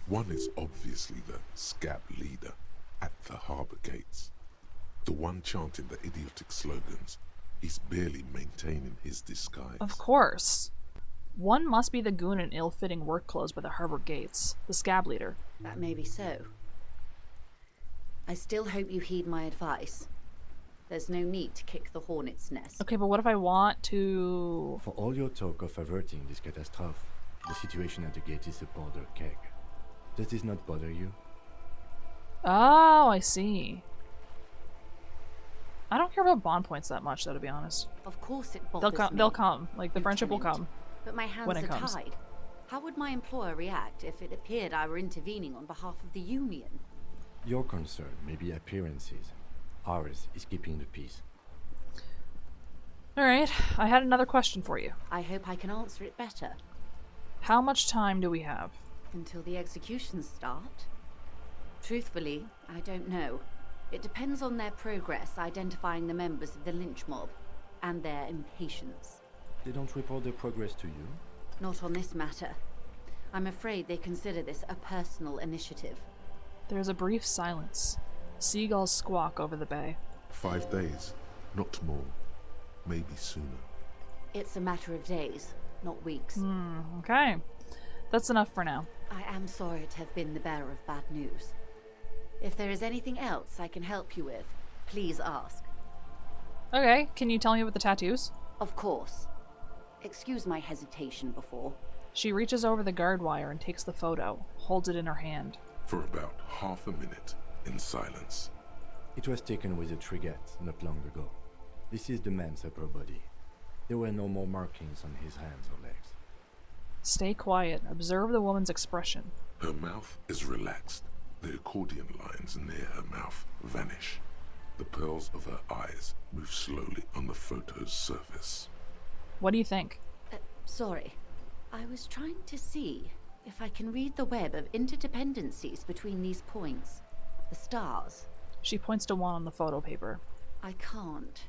One is obviously the scab leader at the harbor gates. The one chanting the idiotic slogans. He's barely maintaining his disguise.
Of course. One must be the goon in ill-fitting work clothes by the harbor gates. The scab leader.
That may be so. I still hope you heed my advice. There's no need to kick the hornet's nest.
Okay, but what if I want to...
For all your talk of averting this catastrophe, the situation at the gate is a powder keg. Does this not bother you?
Oh, I see. I don't care about bond points that much, though, to be honest.
Of course it bothers me.
They'll come. Like, the friendship will come.
But my hands
when it
are
comes.
tied. How would my employer react if it appeared I were intervening on behalf of the Union?
Your concern may be appearances. Ours is keeping the peace.
Alright, I had another question for you.
I hope I can answer it better.
How much time do we have?
Until the executions start? Truthfully, I don't know. It depends on their progress identifying the members of the lynch mob, and their impatience.
They don't report their progress to you?
Not on this matter. I'm afraid they consider this a personal initiative.
There's a brief silence. Seagulls squawk over the bay.
5 days, not more. Maybe sooner.
It's a matter of days, not weeks.
Okay. That's enough for now.
I am sorry to have been the bearer of bad news. If there is anything else I can help you with, please ask.
Okay, can you tell me about the tattoos?
Of course. Excuse my hesitation before.
She reaches over the guard wire and takes the photo, holds it in her hand.
For about half a minute, in silence.
It was taken with a trigette not long ago. This is the man's upper body. There were no more markings on his hands or legs.
Stay quiet. Observe the woman's expression.
Her mouth is relaxed. The accordion lines near her mouth vanish. The pearls of her eyes move slowly on the photo's surface.
What do you think?
Sorry. I was trying to see if I can read the web of interdependencies between these points. The stars.
She points to one on the photo paper.
I can't.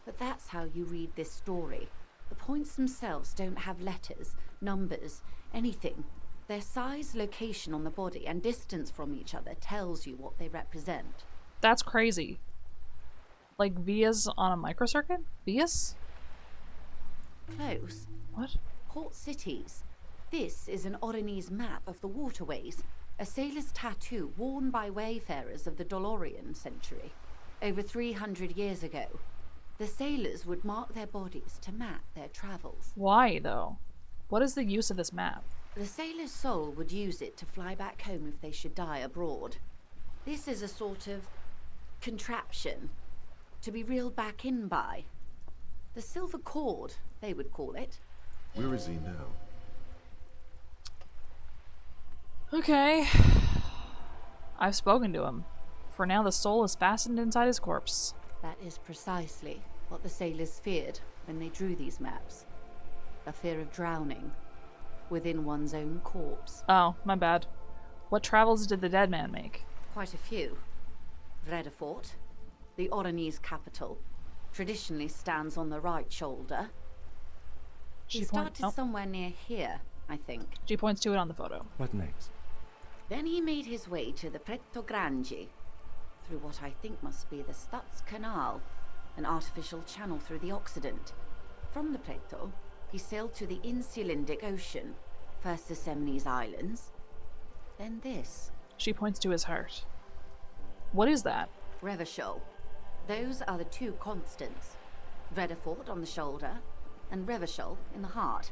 But that's how you read this story. The points themselves don't have letters, numbers, anything. Their size, location on the body, and distance from each other tells you what they represent.
That's crazy. Like vias on a microcircuit? Vias?
Close.
What?
Port cities. This is an Oronese map of the waterways, a sailor's tattoo worn by wayfarers of the Dolorian century. Over 300 years ago, the sailors would mark their bodies to map their travels.
Why, though? What is the use of this map?
The sailor's soul would use it to fly back home if they should die abroad. This is a sort of contraption to be reeled back in by. The silver cord, they would call it.
Where is he now?
Okay. I've spoken to him. For now, the soul is fastened inside his corpse.
That is precisely what the sailors feared when they drew these maps. A fear of drowning within one's own corpse.
Oh, my bad. What travels did the dead man make?
Quite a few. Vredefort, the Oronese capital, traditionally stands on the right shoulder. He started somewhere near here, I think.
She points to it on the photo.
What next?
Then he made his way to the Preto Grande, through what I think must be the Stutz Canal, an artificial channel through the Occident. From the Preto, he sailed to the Insulindic Ocean, first the Semnes Islands, Then this.
She points to his heart. What is that?
Revachol. Those are the two constants. Redefort on the shoulder, and Revachol in the heart.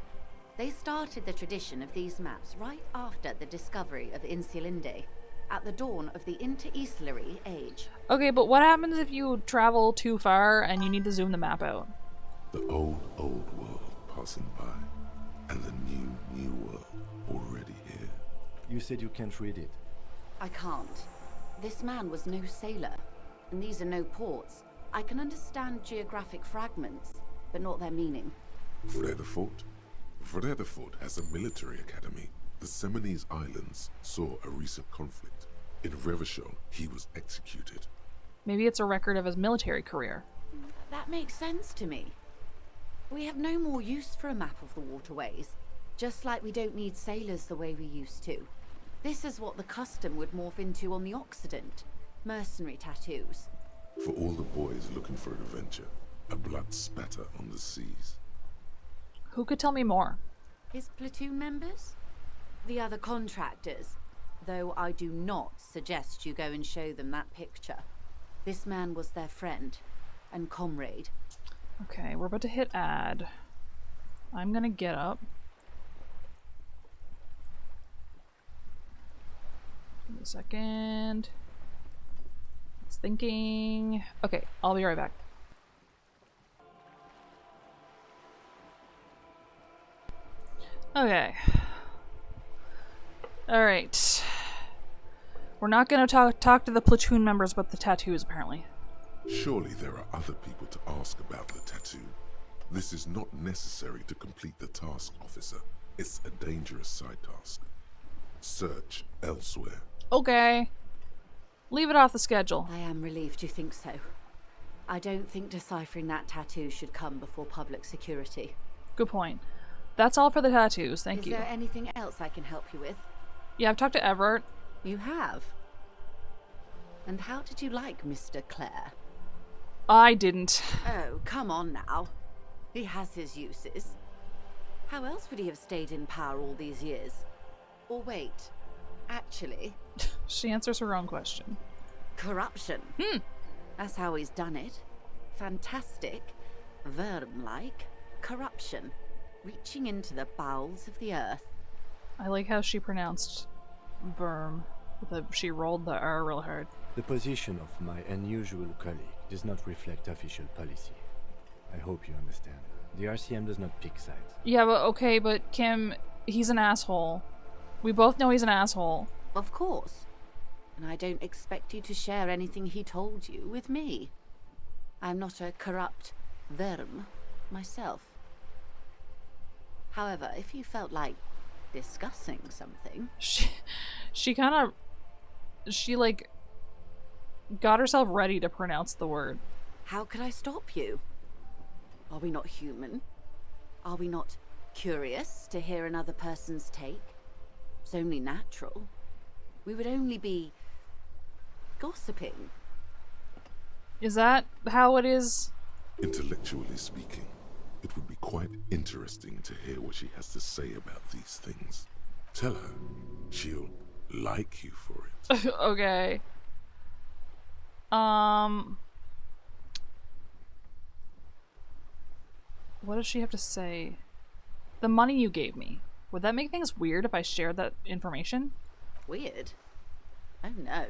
They started the tradition of these maps right after the discovery of Insulinde, at the dawn of the Inter-Easlary Age.
Okay, but what happens if you travel too far and you need to zoom the map out?
The old world passing by, and the new world already here.
You said you can't read it.
I can't. This man was no sailor, and these are no ports. I can understand geographic fragments, but not their meaning.
Vredefort? Vredefort has a military academy. The Seminese Islands saw a recent conflict. In Revachol, he was executed.
Maybe it's a record of his military career.
That makes sense to me. We have no more use for a map of the waterways, just like we don't need sailors the way we used to. This is what the custom would morph into on the Occident. Mercenary tattoos.
For all the boys looking for adventure, a blood spatter on the seas.
Who could tell me more?
His platoon members? The other contractors. Though I do not suggest you go and show them that picture. This man was their friend and comrade.
Okay, we're about to hit add. I'm gonna get up. Give me a second. It's thinking. Okay, I'll be right back. Okay. Alright. We're not gonna talk to the platoon members about the tattoos, apparently.
Surely there are other people to ask about the tattoo. This is not necessary to complete the task, officer. It's a dangerous side task. Search elsewhere.
Okay. Leave it off the schedule.
I am relieved you think so. I don't think deciphering that tattoo should come before public security.
Good point. That's all for the tattoos, thank you.
Is there anything else I can help you with?
Yeah, I've talked to Everett.
You have? And how did you like Mr. Clare?
I didn't.
Oh, come on now. He has his uses. How else would he have stayed in power all these years? Or wait, actually...
She answers her own question.
Corruption. That's how he's done it. Fantastic, worm-like corruption, reaching into the bowels of the earth.
I like how she pronounced verm. She rolled the R real hard.
The position of my unusual colleague does not reflect official policy. I hope you understand. The RCM does not pick sides.
Yeah, but okay, but Kim, he's an asshole. We both know he's an asshole.
Of course. And I don't expect you to share anything he told you with me. I'm not a corrupt worm myself. However, if you felt like discussing something...
She like got herself ready to pronounce the word.
How could I stop you? Are we not human? Are we not curious to hear another person's take? It's only natural. We would only be gossiping.
Is that how it is?
Intellectually speaking, it would be quite interesting to hear what she has to say about these things. Tell her she'll like you for it.
Okay. What does she have to say? The money you gave me. Would that make things weird if I shared that information?
Weird? Oh no.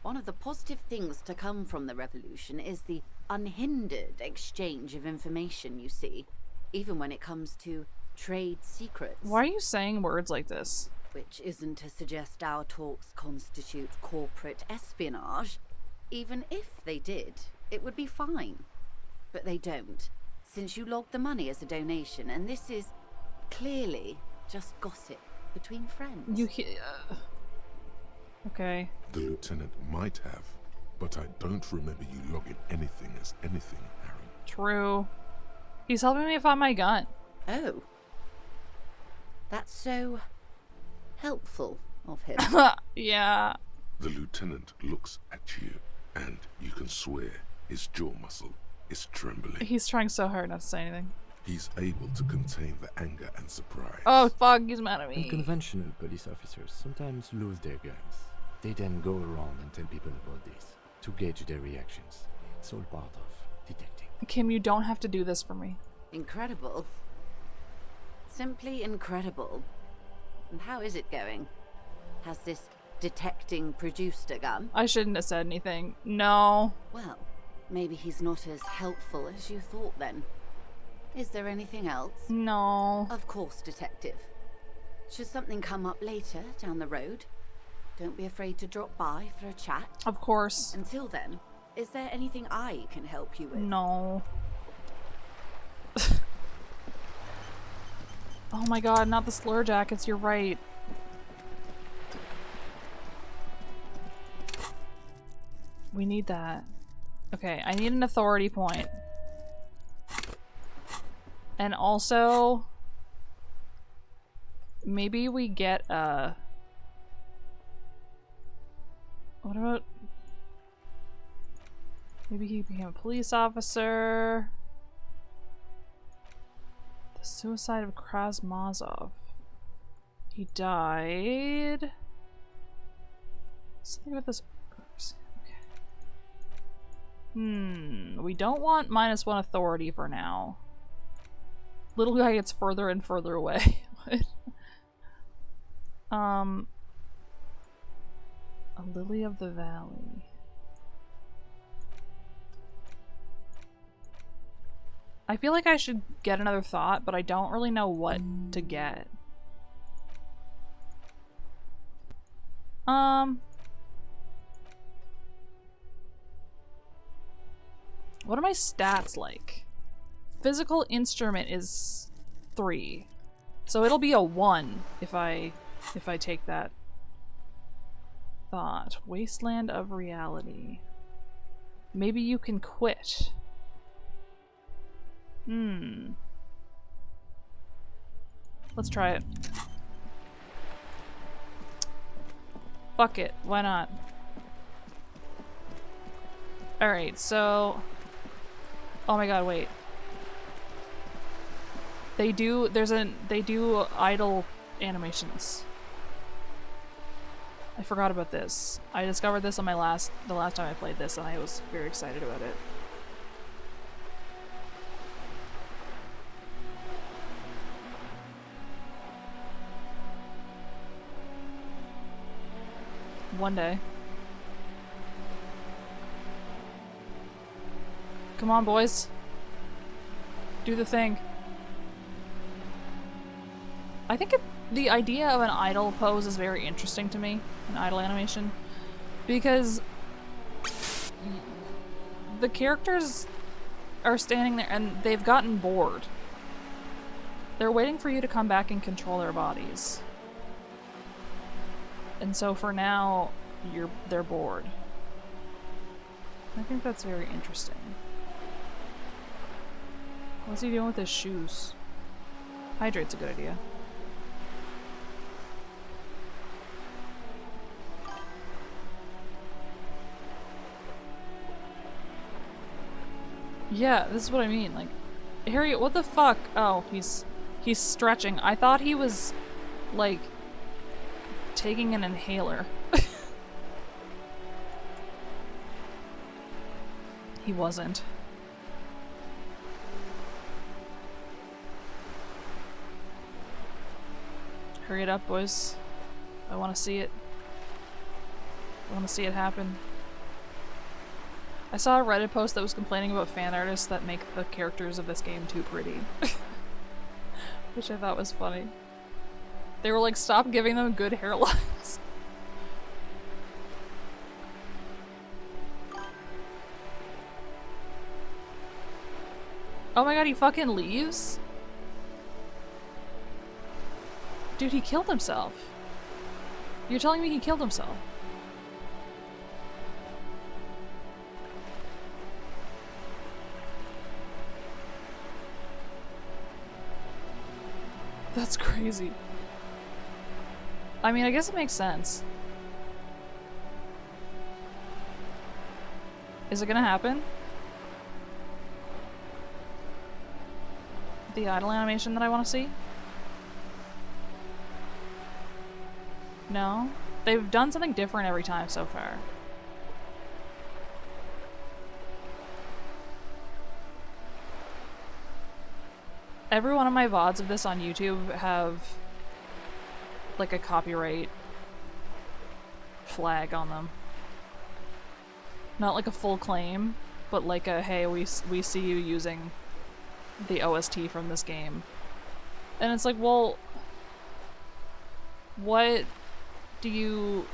One of the positive things to come from the revolution is the unhindered exchange of information, you see, even when it comes to trade secrets.
Why are you saying words like this?
Which isn't to suggest our talks constitute corporate espionage. Even if they did, it would be fine. But they don't, since you logged the money as a donation, and this is clearly just gossip between friends.
Okay.
The lieutenant might have, but I don't remember you logging anything as anything, Harry.
True. He's helping me find my gun.
Oh. That's so helpful of him.
Yeah.
The lieutenant looks at you, and you can swear his jaw muscle is trembling.
He's trying so hard not to say anything.
He's able to contain the anger and surprise.
Oh fuck, he's mad at me.
Unconventional police officers sometimes lose their guns. They then go around and tell people about this to gauge their reactions. It's all part of detecting.
Kim, you don't have to do this for me.
Incredible. Simply incredible. And how is it going? Has this detecting produced a gun?
I shouldn't have said anything. No.
Well, maybe he's not as helpful as you thought then. Is there anything else?
No.
Of course, Detective. Should something come up later down the road, don't be afraid to drop by for a chat.
Of course.
Until then, is there anything I can help you with?
No. Oh my god, not the slur jackets, you're right. We need that. Okay, I need an authority point. And also, maybe we get a... What about... Maybe he became a police officer. The suicide of Krasmazov. He died. Something about this. Okay. We don't want -1 authority for now. Little guy gets further and further away. A lily of the valley. I feel like I should get another thought, but I don't really know what to get. What are my stats like? Physical instrument is 3. So it'll be a 1 if I take that thought. Wasteland of reality. Maybe you can quit. Let's try it. Fuck it, why not? Alright, so... Oh my god, wait. They do idle animations. I forgot about this. I discovered this on the last time I played this and I was very excited about it. One day. Come on, boys. Do the thing. I think the idea of an idle pose is very interesting to me, an idle animation, because the characters are standing there and they've gotten bored. They're waiting for you to come back and control their bodies. And so for now, they're bored. I think that's very interesting. What's he doing with his shoes? Hydrate's a good idea. Yeah, this is what I mean. Like, Harriet, what the fuck? Oh, he's stretching. I thought he was, like, taking an inhaler. He wasn't. Hurry it up, boys. I want to see it. I want to see it happen. I saw a Reddit post that was complaining about fan artists that make the characters of this game too pretty. Which I thought was funny. They were like, stop giving them good hairlines. Oh my god, he fucking leaves? Dude, he killed himself. You're telling me he killed himself? That's crazy. I mean, I guess it makes sense. Is it gonna happen? the idle animation that I want to see? No? They've done something different every time so far. Every one of my VODs of this on YouTube have like a copyright flag on them. Not like a full claim, but like a, hey, we see you using the OST from this game. And it's like, well, what do you...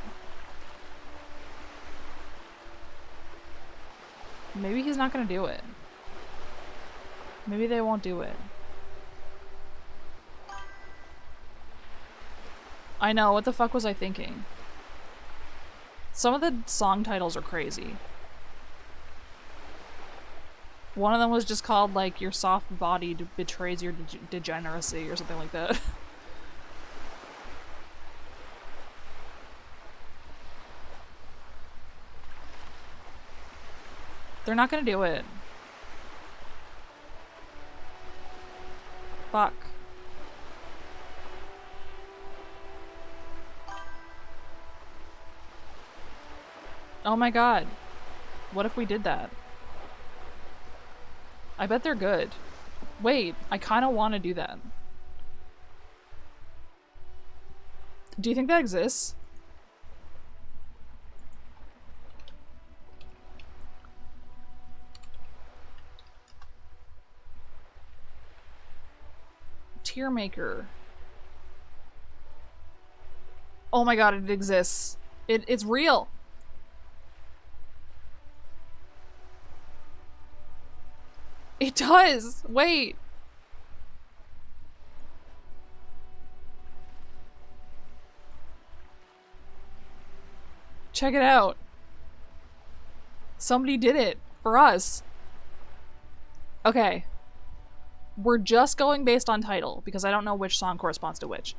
Maybe he's not gonna do it. Maybe they won't do it. I know, what the fuck was I thinking? Some of the song titles are crazy. One of them was just called, like, Your Soft Body Betrays Your Degeneracy, or something like that. They're not gonna do it. Fuck. Oh my god. What if we did that? I bet they're good. Wait, I kinda wanna do that. Do you think that exists? Tier maker. Oh my god, it exists. It's real. It does! Wait! Check it out. Somebody did it for us. Okay. We're just going based on title, because I don't know which song corresponds to which.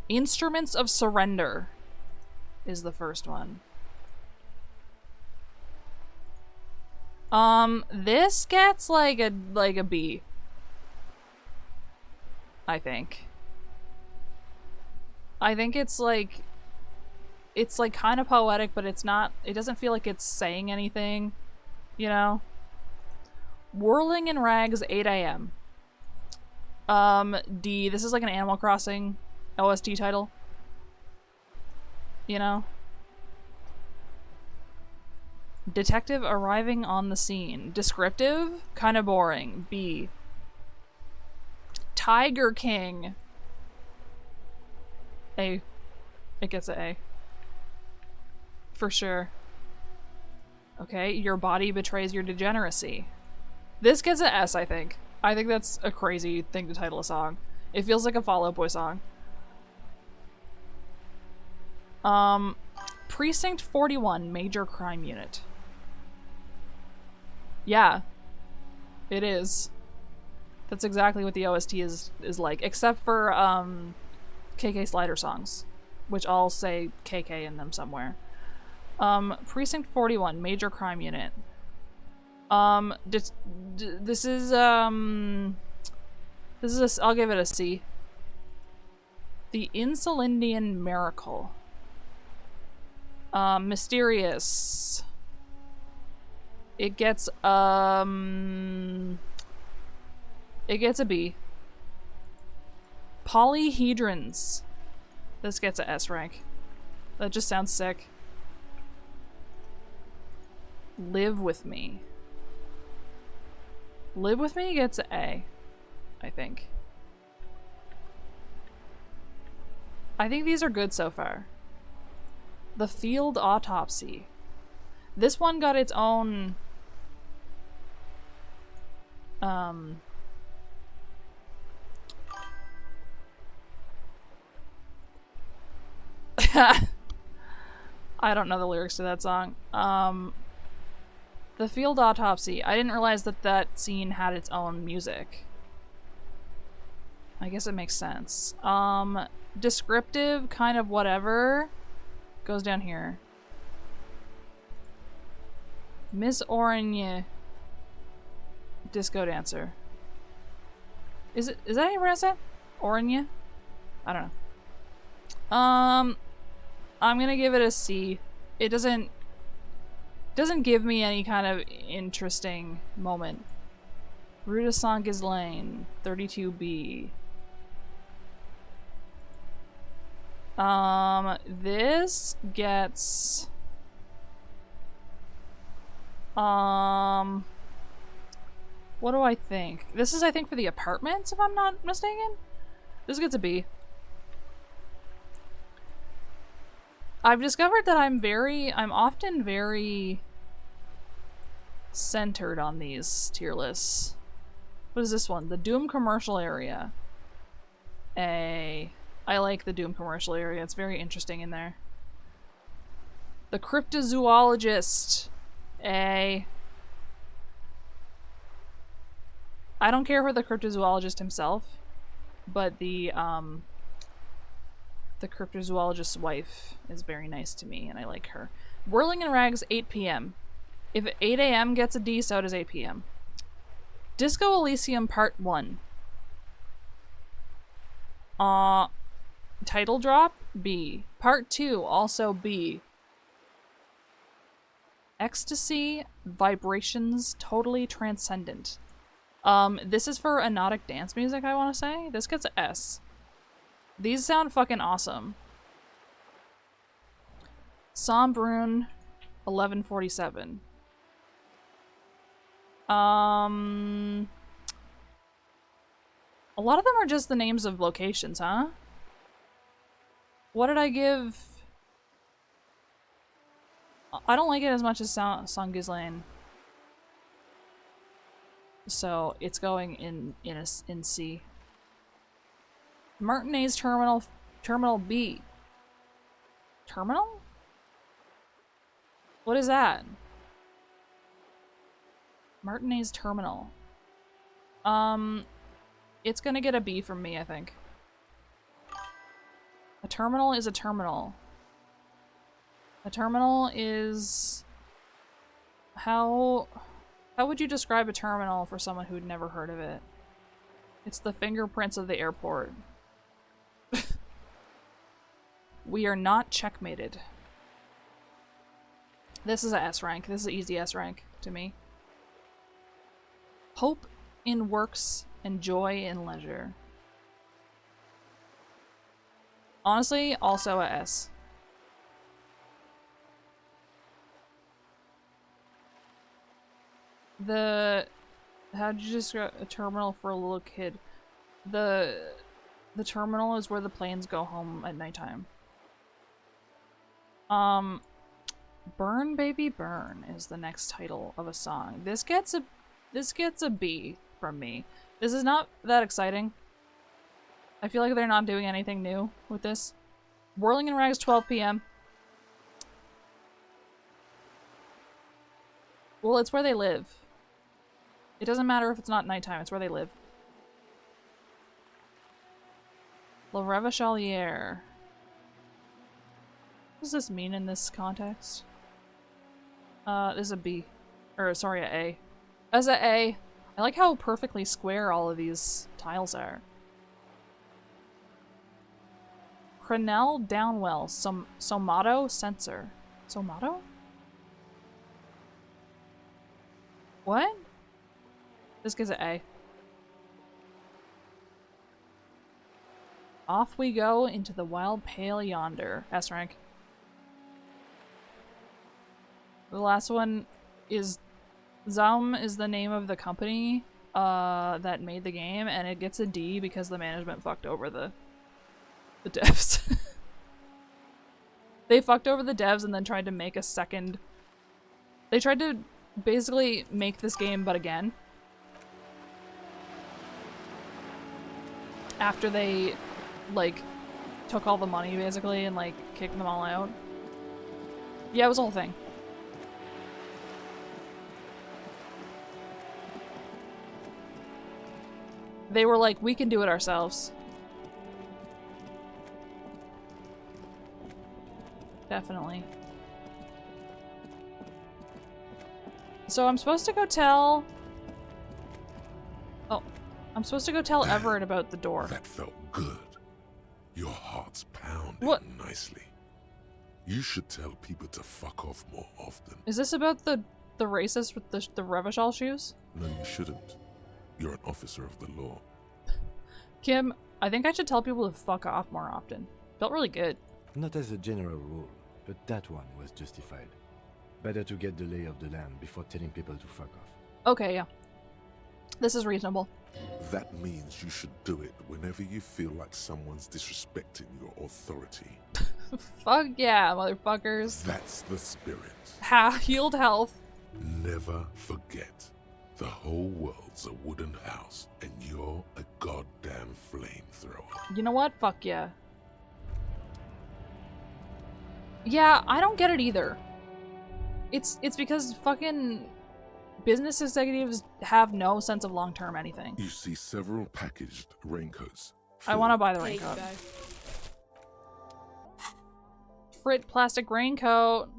Instruments of Surrender is the first one. This gets like a B. I think. I think it's like kind of poetic, but it's not, it doesn't feel like it's saying anything, you know? Whirling in Rags 8 AM. D, this is like an Animal Crossing OST title. You know? Detective arriving on the scene. Descriptive? Kinda boring. B. Tiger King. A. It gets an A. For sure. Okay, your body betrays your degeneracy. This gets an S, I think. I think that's a crazy thing to title a song. It feels like a Fall Out Boy song. Precinct 41, Major Crime Unit. Yeah. It is. That's exactly what the OST is like, except for, KK Slider songs, which all say KK in them somewhere. Precinct 41, Major Crime Unit. This is I'll give it a C. The Insulindian Miracle. Mysterious. It gets a B. Polyhedrons. This gets a S rank. That just sounds sick. Live With Me. Live With Me gets an A, I think. I think these are good so far. The Field Autopsy. This one got its own I don't know the lyrics to that song. The Field Autopsy. I didn't realize that that scene had its own music. I guess it makes sense. Descriptive, kind of whatever. Goes down here. Miss Oranje. Disco dancer. Is that how you pronounce that? Oranya? I don't know. I'm gonna give it a C. It doesn't give me any kind of interesting moment. Rue de Saint-Ghislain, 32B. This gets... what do I think? This is, I think, for the apartments, if I'm not mistaken? This gets a B. I've discovered that I'm often very centered on these tier lists. What is this one? The Doom commercial area. A. I like the Doom commercial area. It's very interesting in there. The Cryptozoologist. A. I don't care for the cryptozoologist himself, but the cryptozoologist's wife is very nice to me, and I like her. Whirling in Rags, 8 p.m. If 8 a.m. gets a D, so does 8 p.m. Disco Elysium Part 1. Title drop, B. Part 2, also B. Ecstasy, Vibrations, Totally Transcendent. This is for anodic dance music, I want to say. This gets an S. These sound fucking awesome. Sombrun, 1147. A lot of them are just the names of locations, huh? What did I give? I don't like it as much as Saint-Ghislain. So it's going in C. Martinez Terminal B. Terminal? What is that? Martinez Terminal. It's gonna get a B from me, I think. A terminal is a terminal. A terminal is... How would you describe a terminal for someone who'd never heard of it? It's the fingerprints of the airport. We are not checkmated. This is a S rank. This is an easy S rank to me. Hope in works and joy in leisure. Honestly, also a S. How'd you describe a terminal for a little kid? The terminal is where the planes go home at nighttime. Burn Baby Burn is the next title of a song. This gets a B from me. This is not that exciting. I feel like they're not doing anything new with this. Whirling in Rags, 12 p.m. Well, it's where they live. It doesn't matter if it's not nighttime, it's where they live. La Revacholière. What does this mean in this context? This is a B. Or, sorry, a A. As a A. I like how perfectly square all of these tiles are. Crenell Downwell. Somato Sensor. Somato? What? This gives an A. Off we go into the wild pale yonder. S rank. The last one is Zaum is the name of the company that made the game, and it gets a D because the management fucked over the devs. They fucked over the devs and then tried to make a second. They tried to basically make this game but again. After they like took all the money basically and like kicked them all out. Yeah, it was a whole thing. They were like, we can do it ourselves. Definitely. So I'm supposed to go tell Oh, I'm supposed to go tell Everett about the door.
That felt good. Your heart's pounding
What?
nicely. You should tell people to fuck off more often.
Is this about the racist with the Revachol shoes?
No, you shouldn't. You're an officer of the law.
Kim, I think I should tell people to fuck off more often. Felt really good.
Not as a general rule, but that one was justified. Better to get the lay of the land before telling people to fuck off.
Okay, yeah. This is reasonable.
That means you should do it whenever you feel like someone's disrespecting your authority.
Fuck yeah, motherfuckers.
That's the spirit.
Healed health.
Never forget, the whole world's a wooden house, and you're a goddamn flamethrower.
You know what? Fuck yeah. Yeah, I don't get it either. It's because fucking business executives have no sense of long-term anything.
You see several packaged raincoats.
I want to buy the
There you
raincoat.
go.
Frit plastic raincoat.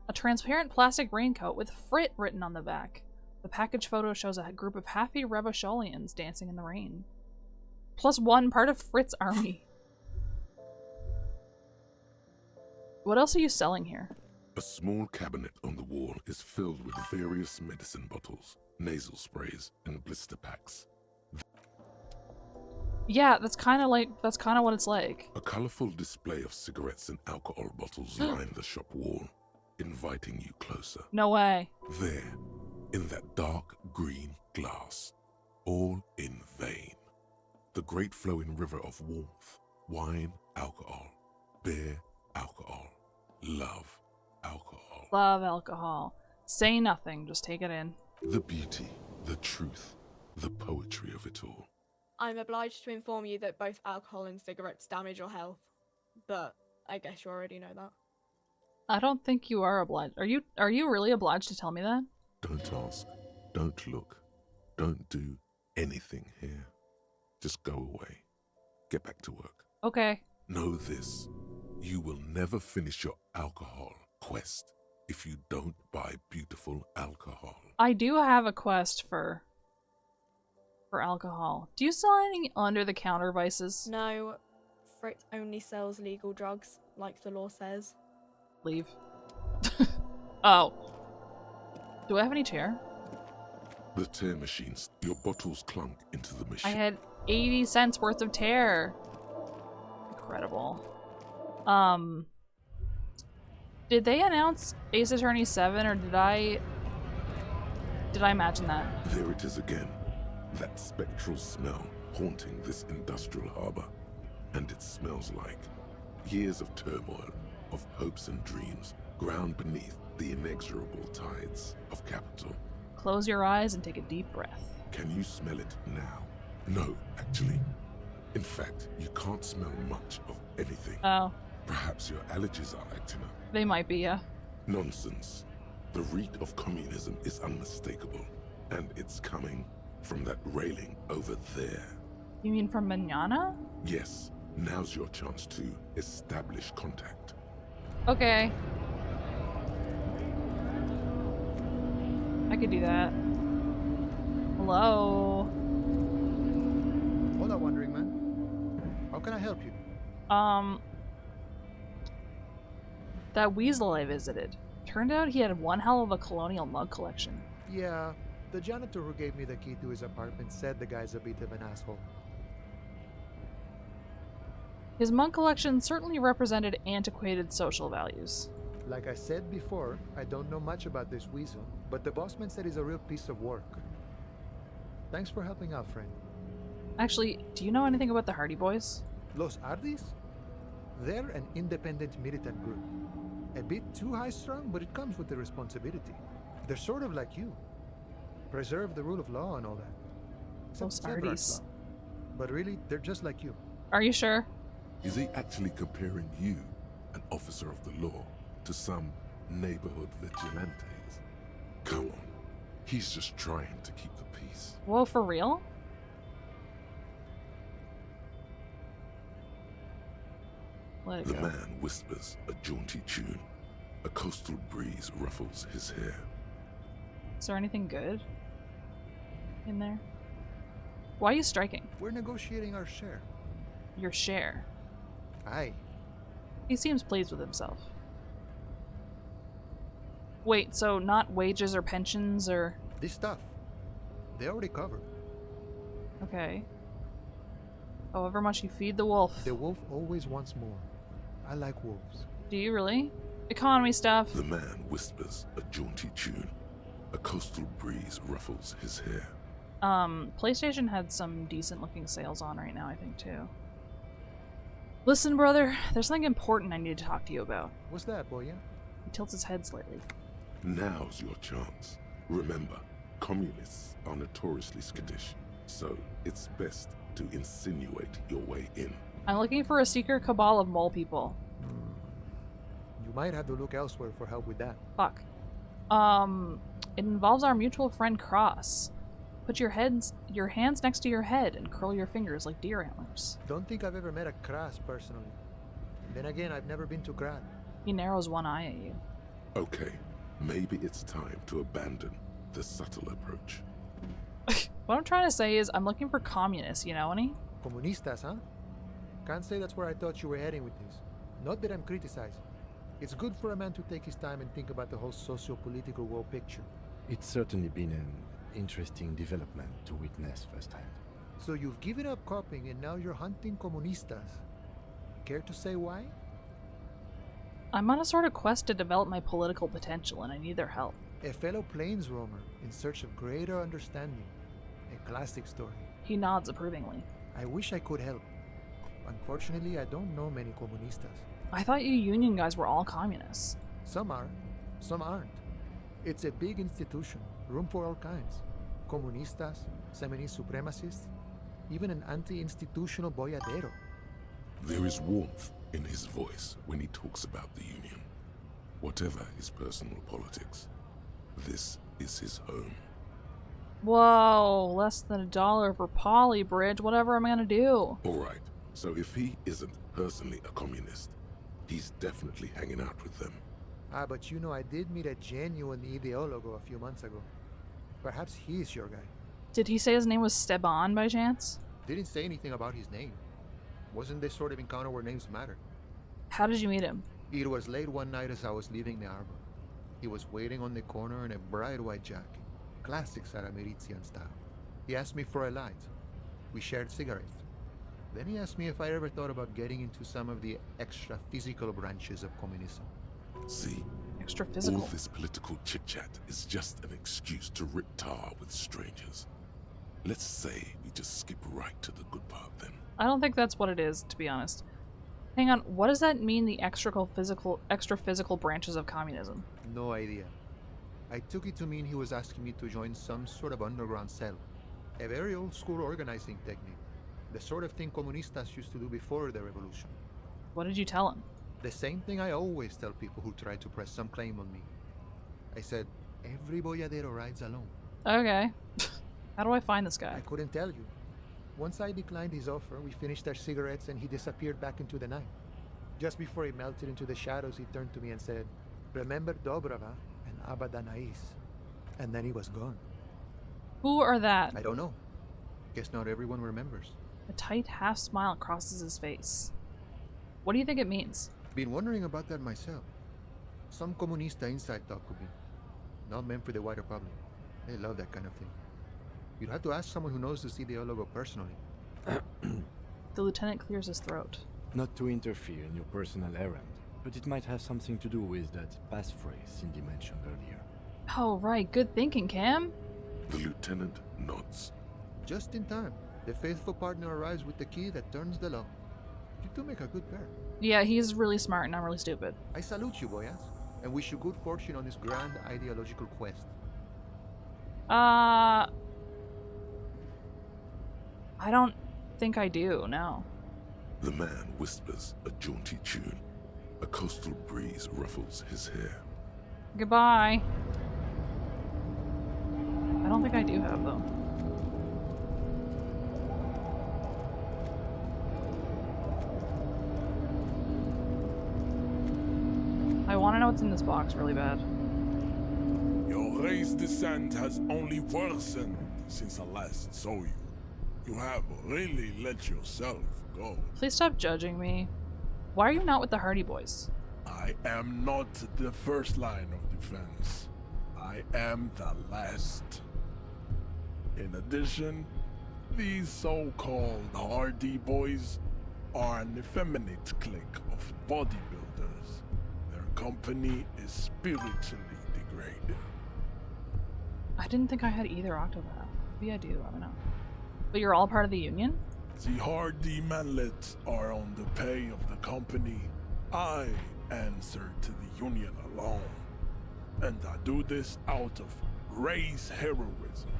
A transparent plastic raincoat with Frit written on the back. The package photo shows a group of happy Revacholians dancing in the rain. +1 part of Frit's army. What else are you selling here?
A small cabinet on the wall is filled with various medicine bottles, nasal sprays, and blister packs.
Yeah, that's kind of what it's like.
A colorful display of cigarettes and alcohol bottles line the shop wall, inviting you closer.
No way.
There, in that dark green glass, all in vain. The great flowing river of warmth, wine, alcohol, beer, alcohol, love, alcohol.
Love alcohol. Say nothing, just take it in.
The beauty, the truth, the poetry of it all.
I'm obliged to inform you that both alcohol and cigarettes damage your health, but I guess you already know that.
I don't think you are obliged. Are you really obliged to tell me that?
Don't ask, don't look, don't do anything here. Just go away. Get back to work.
Okay.
Know this, you will never finish your alcohol quest if you don't buy beautiful alcohol.
I do have a quest for alcohol. Do you sell any under-the-counter vices?
No, Frit only sells legal drugs, like the law says.
Leave. Oh. Do I have any chair?
The tear machines, your bottles clunk into the
I
machine.
had 80 cents worth of tear. Incredible. Did they announce Ace Attorney 7 or did I imagine that?
There it is again. That spectral smell haunting this industrial harbor. And it smells like years of turmoil, of hopes and dreams, ground beneath the inexorable tides of capital.
Close your eyes and take a deep breath.
Can you smell it now? No, actually. In fact, you can't smell much of anything.
Oh,
Perhaps your allergies are acting up.
they might be, yeah.
Nonsense. The reek of communism is unmistakable, and it's coming from that railing over there.
You mean from Manana?
Yes, now's your chance to establish contact.
Okay. I could do that. Hello?
Hola, Wandering Man. How can I help you?
That weasel I visited. Turned out he had one hell of a colonial mug collection.
Yeah, the janitor who gave me the key to his apartment said the guy's a bit of an asshole.
His mug collection certainly represented antiquated social values.
Like I said before, I don't know much about this weasel, but the bossman said he's a real piece of work. Thanks for helping out, friend.
Actually, do you know anything about the Hardy Boys?
Los Ardis? They're an independent militant group. A bit too high-strung, but it comes with the responsibility. They're sort of like you. Preserve the rule of law and all that.
Los
Severance
Ardis.
law. But really, they're just like you.
Are you sure?
Is he actually comparing you, an officer of the law, to some neighborhood vigilantes? Come on. He's just trying to keep the peace.
Whoa, for real? Let it
The
go.
man whispers a jaunty tune. A coastal breeze ruffles his hair.
Is there anything good? in there. Why are you striking?
We're negotiating our share.
Your share.
Aye.
He seems pleased with himself. Wait, so not wages or pensions or...
This stuff, they already covered.
Okay. However much you feed the wolf.
The wolf always wants more. I like wolves.
Do you really? Economy stuff.
The man whispers a jaunty tune. A coastal breeze ruffles his hair.
PlayStation had some decent looking sales on right now, I think, too. Listen, brother, there's something important I need to talk to you about.
What's that, boy?
He tilts his head slightly.
Now's your chance. Remember, communists are notoriously skittish, so it's best to insinuate your way in.
I'm looking for a secret cabal of mole people.
You might have to look elsewhere for help with that.
Fuck. It involves our mutual friend Cross. Put your hands next to your head and curl your fingers like deer antlers.
Don't think I've ever met a Kras personally. Then again, I've never been to Grad.
He narrows one eye at you.
Okay, maybe it's time to abandon the subtle approach.
What I'm trying to say is I'm looking for communists, you know any?
Comunistas, huh? Can't say that's where I thought you were heading with this. Not that I'm criticizing. It's good for a man to take his time and think about the whole socio-political world picture.
It's certainly been an interesting development to witness firsthand.
So you've given up copying and now you're hunting comunistas. Care to say why?
I'm on a sort of quest to develop my political potential and I need their help.
A fellow plains roamer in search of greater understanding. A classic story.
He nods approvingly.
I wish I could help. Unfortunately, I don't know many comunistas.
I thought you union guys were all communists.
Some are, some aren't. It's a big institution, room for all kinds. Comunistas, feminist supremacists, even an anti-institutional boyadero.
There is warmth in his voice when he talks about the Union. Whatever his personal politics, this is his home.
Whoa, less than $1 for Polly Bridge. Whatever am I gonna do?
Alright, so if he isn't personally a communist, he's definitely hanging out with them.
Ah, but you know, I did meet a genuine ideologo a few months ago. Perhaps he's your guy.
Did he say his name was Steban by chance?
Didn't say anything about his name. Wasn't this sort of encounter where names matter?
How did you meet him?
It was late one night as I was leaving the arbor. He was waiting on the corner in a bright white jacket. Classic Sarameritian style. He asked me for a light. We shared cigarettes. Then he asked me if I ever thought about getting into some of the extra physical branches of communism.
See,
Extra physical.
all this political chit-chat is just an excuse to rip tar with strangers. Let's say we just skip right to the good part then.
I don't think that's what it is, to be honest. Hang on, what does that mean, the extra physical branches of communism?
No idea. I took it to mean he was asking me to join some sort of underground cell. A very old school organizing technique. The sort of thing comunistas used to do before the revolution.
What did you tell him?
The same thing I always tell people who try to press some claim on me. I said, every boyadero rides alone.
Okay. How do I find this guy?
I couldn't tell you. Once I declined his offer, we finished our cigarettes and he disappeared back into the night. Just before he melted into the shadows, he turned to me and said, "Remember Dobrava and Abadanais." And then he was gone.
Who are that?
I don't know. Guess not everyone remembers.
A tight half smile crosses his face. What do you think it means?
Been wondering about that myself. Some comunista inside talk to me. Not meant for the wider public. They love that kind of thing. You'd have to ask someone who knows this ideologo personally.
The lieutenant clears his throat.
Not to interfere in your personal errand, but it might have something to do with that passphrase Cindy mentioned earlier.
Oh, right. Good thinking, Cam.
The lieutenant nods.
Just in time. The faithful partner arrives with the key that turns the lock. You two make a good pair.
Yeah, he's really smart and I'm really stupid.
I salute you, boyas, and wish you good fortune on this grand ideological quest.
I don't think I do, no.
The man whispers a jaunty tune. A coastal breeze ruffles his hair.
Goodbye. I don't think I do have them. I want to know what's in this box really bad.
Your race descent has only worsened, since I last saw you. You have really let yourself go.
Please stop judging me. Why are you not with the Hardy Boys?
I am not the first line of defense. I am the last. In addition, these so-called Hardy Boys are an effeminate clique of bodybuilders. Their company is spiritually degraded.
I didn't think I had either Octopath. Maybe I do, I don't know. But you're all part of the union?
The Hardy manlets are on the pay of the company. I answer to the union alone. And I do this out of race heroism.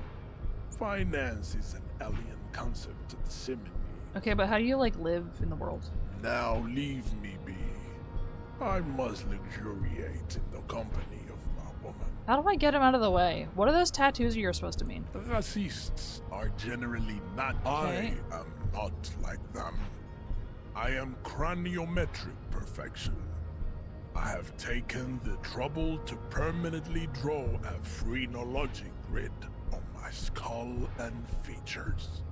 Finance is an alien concept to the Simony.
Okay, but how do you, like, live in the world?
Now leave me be. I must luxuriate in the company of my woman.
How do I get him out of the way? What are those tattoos you're supposed to mean?
Racists are generally not.
Okay.
I am not like them. I am craniometric perfection. I have taken the trouble to permanently draw a phrenologic grid on my skull and features.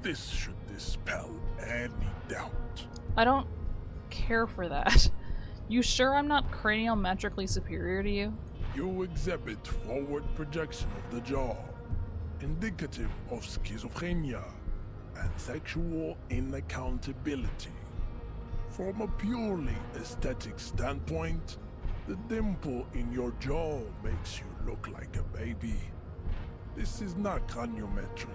This should dispel any doubt.
I don't care for that. You sure I'm not craniometrically superior to you?
You exhibit forward projection of the jaw, indicative of schizophrenia and sexual inaccountability. From a purely aesthetic standpoint, the dimple in your jaw makes you look like a baby. This is not craniometry,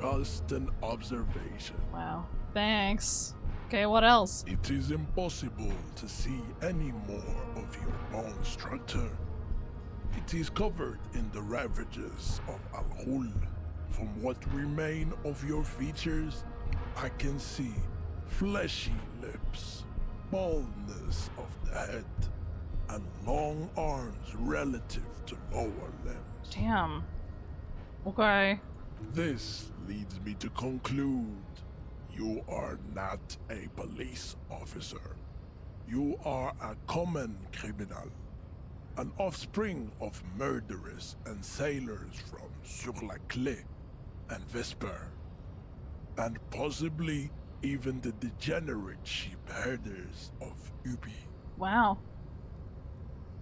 just an observation.
Wow. Thanks. Okay, what else?
It is impossible to see any more of your bone structure. It is covered in the ravages of Al-Ghul. From what remain of your features, I can see fleshy lips, baldness of the head, and long arms relative to lower limbs.
Damn. Okay.
This leads me to conclude you are not a police officer. You are a common criminal, an offspring of murderers and sailors from Sur-la-Clé and Vesper, and possibly even the degenerate sheep herders of Ubi.
Wow.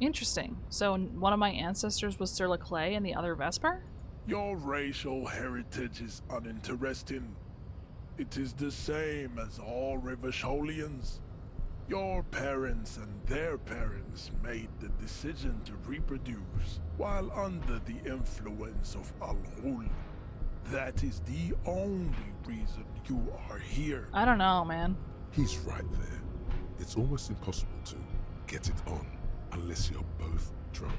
Interesting. So one of my ancestors was Sur-la-Clé and the other Vesper?
Your racial heritage is uninteresting. It is the same as all Rivasholians. Your parents and their parents made the decision to reproduce while under the influence of Al-Ghul. That is the only reason you are here.
I don't know, man.
He's right there. It's almost impossible to get it on unless you're both drunk.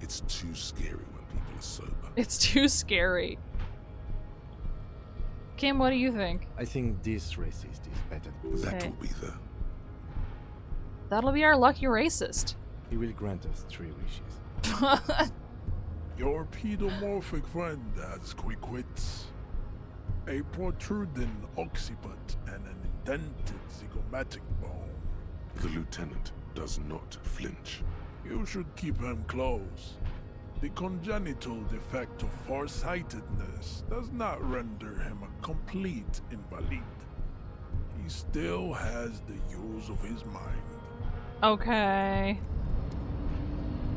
It's too scary when people are sober.
It's too scary. Kim, what do you think?
I think this racist is better.
That
Okay.
will be the...
That'll be our lucky racist.
He will grant us 3 wishes.
Your pedomorphic friend has quick wits, a protruding occiput, and an indented zygomatic bone.
The lieutenant does not flinch.
You should keep him close. The congenital defect of farsightedness does not render him a complete invalid. He still has the use of his mind.
Okay.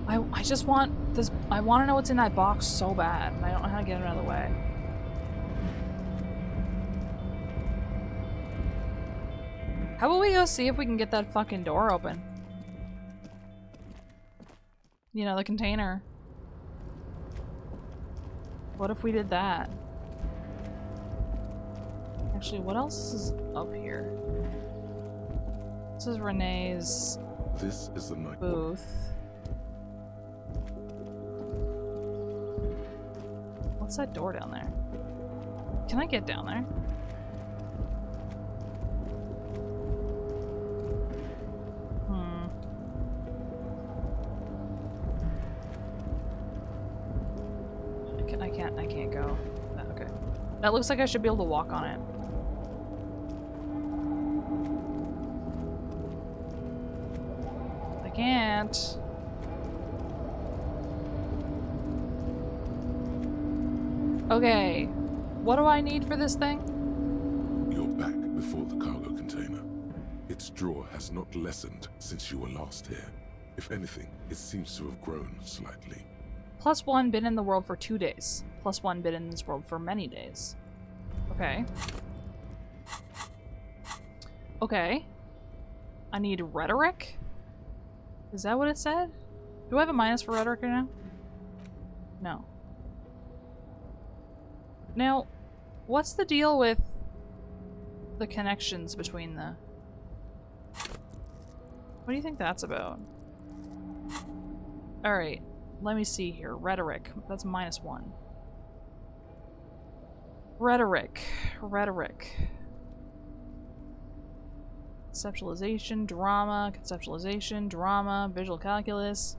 I just want this. I want to know what's in that box so bad, and I don't know how to get it out of the way. How about we go see if we can get that fucking door open? You know, the container. What if we did that? Actually, what else is up here? This is Renee's
This is the night
booth. What's that door down there? Can I get down there? I can't go. Okay. That looks like I should be able to walk on it. I can't. Okay. What do I need for this thing?
You're back before the cargo container. Its drawer has not lessened since you were last here. If anything, it seems to have grown slightly.
+1 been in the world for 2 days. +1 been in this world for many days. Okay. Okay. I need rhetoric? Is that what it said? Do I have a minus for rhetoric right now? No. Now, what's the deal with the connections between the... What do you think that's about? Alright, let me see here. Rhetoric. That's -1. Rhetoric. Conceptualization, drama, visual calculus.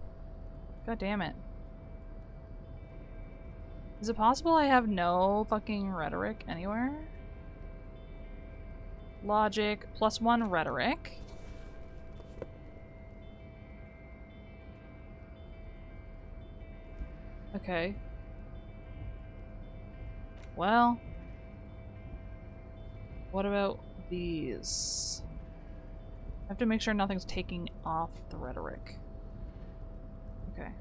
God damn it. Is it possible I have no fucking rhetoric anywhere? Logic, +1 rhetoric. Okay. Well. What about these? I have to make sure nothing's taking off the rhetoric. Okay.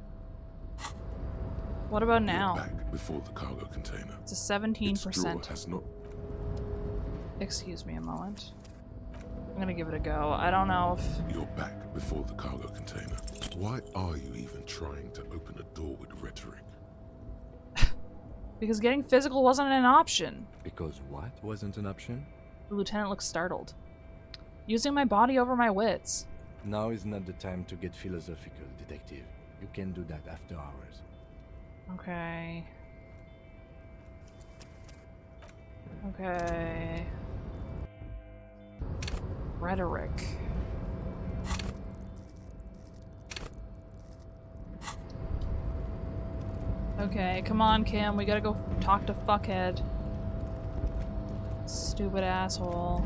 What about now?
You're back before the cargo container.
It's a 17%.
Its drawer has not...
Excuse me a moment. I'm gonna give it a go. I don't know if...
You're back before the cargo container. Why are you even trying to open a door with rhetoric?
Because getting physical wasn't an option.
Because what wasn't an option?
The lieutenant looked startled. Using my body over my wits.
Now is not the time to get philosophical, detective. You can do that after hours.
Okay. Okay. Rhetoric. Okay, come on, Kim. We gotta go talk to Fuckhead. Stupid asshole.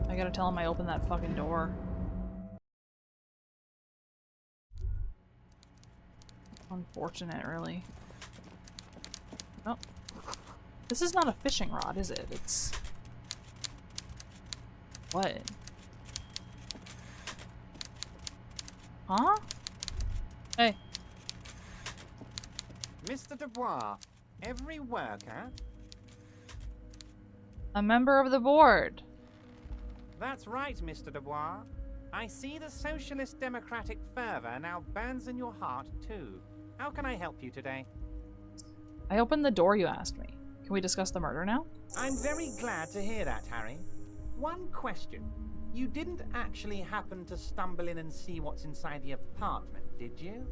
I gotta tell him I opened that fucking door. Unfortunate, really. Oh. This is not a fishing rod, is it? It's... What? Huh? Hey.
Mr. Dubois, every worker...
A member of the board.
That's right, Mr. Dubois. I see the socialist democratic fervor now burns in your heart, too. How can I help you today?
I opened the door you asked me. Can we discuss the murder now?
I'm very glad to hear that, Harry. One question. You didn't actually happen to stumble in and see what's inside the apartment, did you?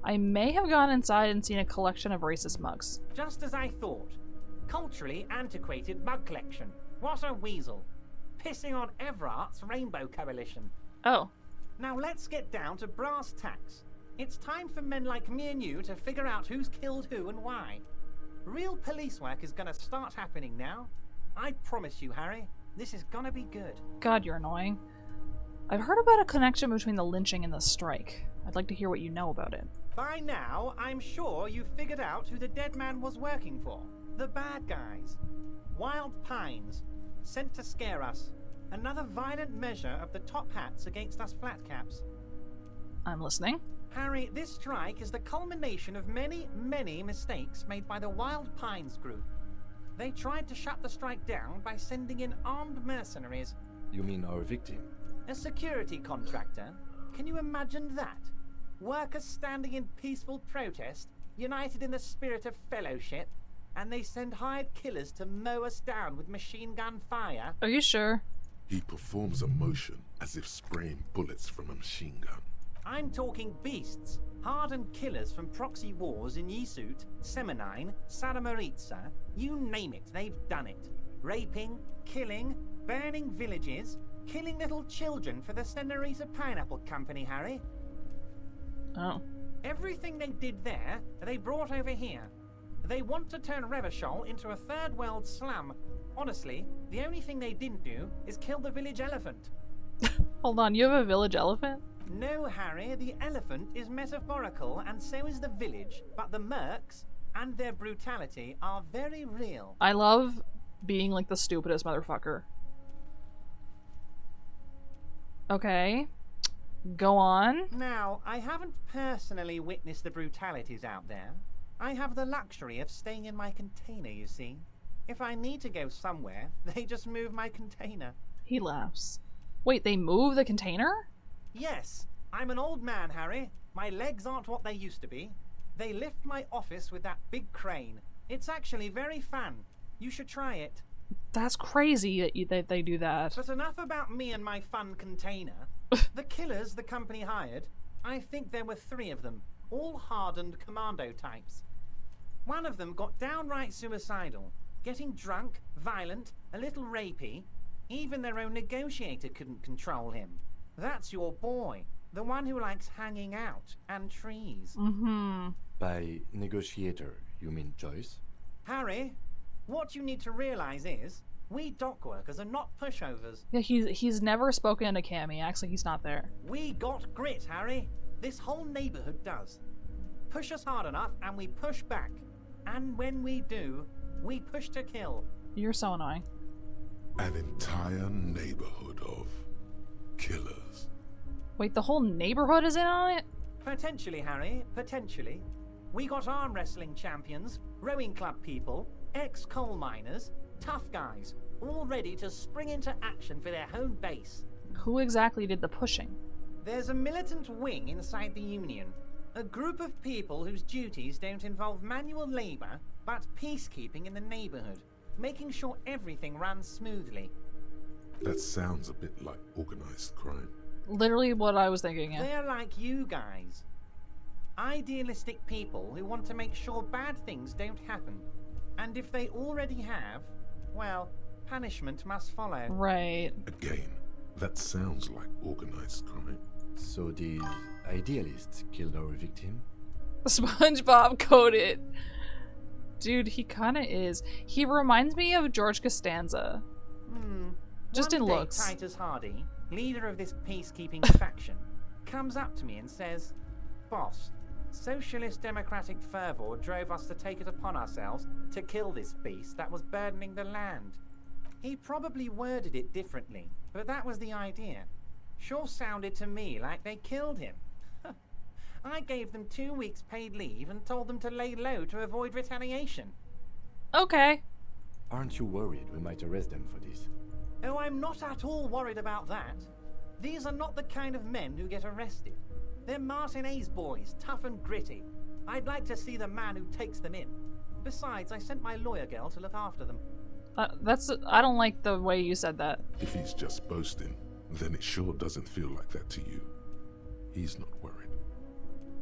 I may have gone inside and seen a collection of racist mugs.
Just as I thought. Culturally antiquated mug collection. What a weasel. Pissing on Everart's Rainbow Coalition.
Oh.
Now let's get down to brass tacks. It's time for men like me and you to figure out who's killed who and why. Real police work is gonna start happening now. I promise you, Harry, this is gonna be good.
God, you're annoying. I've heard about a connection between the lynching and the strike. I'd like to hear what you know about it.
By now, I'm sure you've figured out who the dead man was working for. The bad guys. Wild Pines. Sent to scare us. Another violent measure of the top hats against us flatcaps.
I'm listening.
Harry, this strike is the culmination of many, many mistakes made by the Wild Pines group. They tried to shut the strike down by sending in armed mercenaries.
You mean our victim?
A security contractor? Can you imagine that? Workers standing in peaceful protest, united in the spirit of fellowship, and they send hired killers to mow us down with machine gun fire?
Are you sure?
He performs a motion as if spraying bullets from a machine gun.
I'm talking beasts, hardened killers from proxy wars in Yisut, Semenine, Saramaritsa, you name it, they've done it. Raping, killing, burning villages, killing little children for the Senorita Pineapple Company, Harry.
Oh.
Everything they did there, they brought over here. They want to turn Revachol into a third world slum. Honestly, the only thing they didn't do is kill the village elephant.
Hold on, you have a village elephant?
No, Harry, the elephant is metaphorical and so is the village, but the mercs and their brutality are very real.
I love being like the stupidest motherfucker. Okay. Go on.
Now, I haven't personally witnessed the brutalities out there. I have the luxury of staying in my container, you see. If I need to go somewhere, they just move my container.
He laughs. Wait, they move the container?
Yes, I'm an old man, Harry. My legs aren't what they used to be. They lift my office with that big crane. It's actually very fun. You should try it.
That's crazy that they do that.
But enough about me and my fun container. The killers the company hired, I think there were 3 of them, all hardened commando types. One of them got downright suicidal, getting drunk, violent, a little rapey. Even their own negotiator couldn't control him. That's your boy, the one who likes hanging out and trees.
Mm-hmm.
By negotiator, you mean Joyce?
Harry, what you need to realize is, we dock workers are not pushovers.
Yeah, he's never spoken to Cam. He acts like he's not there.
We got grit, Harry. This whole neighborhood does. Push us hard enough and we push back. And when we do, we push to kill.
You're so annoying.
An entire neighborhood of killers.
Wait, the whole neighborhood is in on it?
Potentially, Harry, potentially. We got arm wrestling champions, rowing club people, ex-coal miners, tough guys, all ready to spring into action for their home base.
Who exactly did the pushing?
There's a militant wing inside the Union. A group of people whose duties don't involve manual labor, but peacekeeping in the neighborhood, making sure everything runs smoothly.
That sounds a bit like organized crime.
Literally what I was thinking, yeah.
They're like you guys. Idealistic people who want to make sure bad things don't happen. And if they already have, well, punishment must follow.
Right.
Again, that sounds like organized crime.
So these idealists killed our victim?
SpongeBob coded. Dude, he kinda is. He reminds me of George Costanza. Just in looks.
Titus Hardy, leader of this peacekeeping faction, comes up to me and says, "Boss, socialist democratic fervor drove us to take it upon ourselves to kill this beast that was burdening the land." He probably worded it differently, but that was the idea. Sure sounded to me like they killed him. I gave them 2 weeks paid leave and told them to lay low to avoid retaliation.
Okay.
Aren't you worried we might arrest them for this?
Oh, I'm not at all worried about that. These are not the kind of men who get arrested. They're Martinez boys, tough and gritty. I'd like to see the man who takes them in. Besides, I sent my lawyer girl to look after them.
I don't like the way you said that.
If he's just boasting, then it sure doesn't feel like that to you. He's not worried.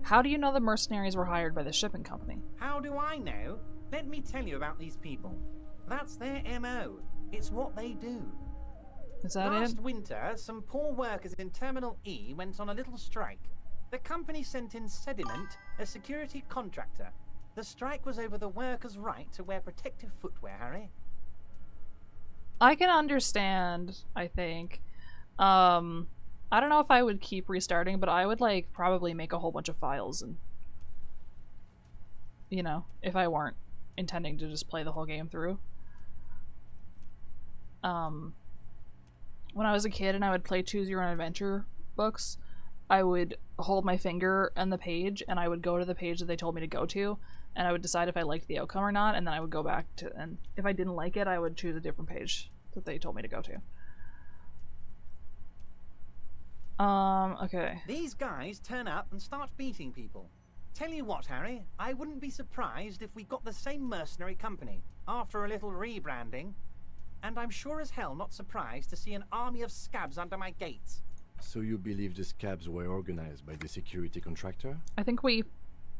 How do you know the mercenaries were hired by the shipping company?
How do I know? Let me tell you about these people. That's their MO. It's what they do.
Is that it?
Last winter, some poor workers in Terminal E went on a little strike. The company sent in Sediment, a security contractor. The strike was over the workers' right to wear protective footwear, Harry.
I can understand, I think. I don't know if I would keep restarting, but I would, like, probably make a whole bunch of files and... You know, if I weren't intending to just play the whole game through. When I was a kid and I would play Choose Your Own Adventure books, I would hold my finger on the page and I would go to the page that they told me to go to, and I would decide if I liked the outcome or not, and then I would go back to, and if I didn't like it, I would choose a different page that they told me to go to. Okay.
These guys turn up and start beating people. Tell you what, Harry, I wouldn't be surprised if we got the same mercenary company after a little rebranding. And I'm sure as hell not surprised to see an army of scabs under my gates.
So you believe the scabs were organized by the security contractor?
I think we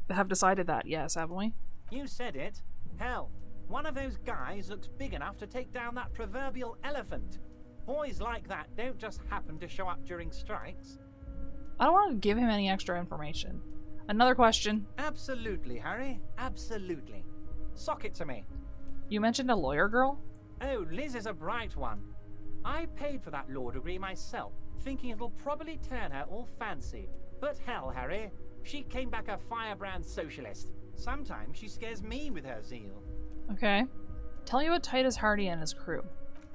have decided that, yes, haven't we?
You said it. Hell, one of those guys looks big enough to take down that proverbial elephant. Boys like that don't just happen to show up during strikes.
I don't want to give him any extra information. Another question.
Absolutely, Harry. Absolutely. Sock it to me.
You mentioned a lawyer girl?
Oh, Liz is a bright one. I paid for that law degree myself. thinking it'll probably turn her all fancy. But hell, Harry, she came back a firebrand socialist. Sometimes she scares me with her zeal.
Okay. Tell me about Titus Hardy and his crew.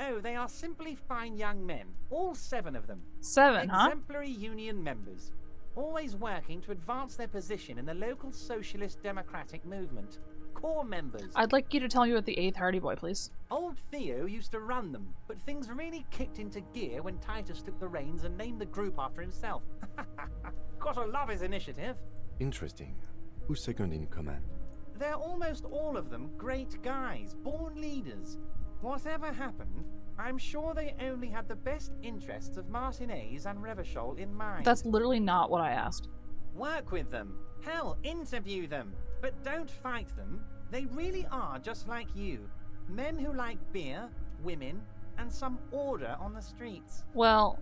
Oh, they are simply fine young men. All 7 of them.
7, huh?
Exemplary union members. Always working to advance their position in the local socialist democratic movement. Core members.
I'd like you to tell me about the 8th Hardy Boy, please.
Old Theo used to run them, but things really kicked into gear when Titus took the reins and named the group after himself. Gotta love his initiative.
Interesting. Who's second in command?
They're almost all of them great guys, born leaders. Whatever happened, I'm sure they only had the best interests of Martinez and Revachol in mind.
That's literally not what I asked.
Work with them. Hell, interview them. But don't fight them. They really are just like you. Men who like beer, women, and some order on the streets.
Well,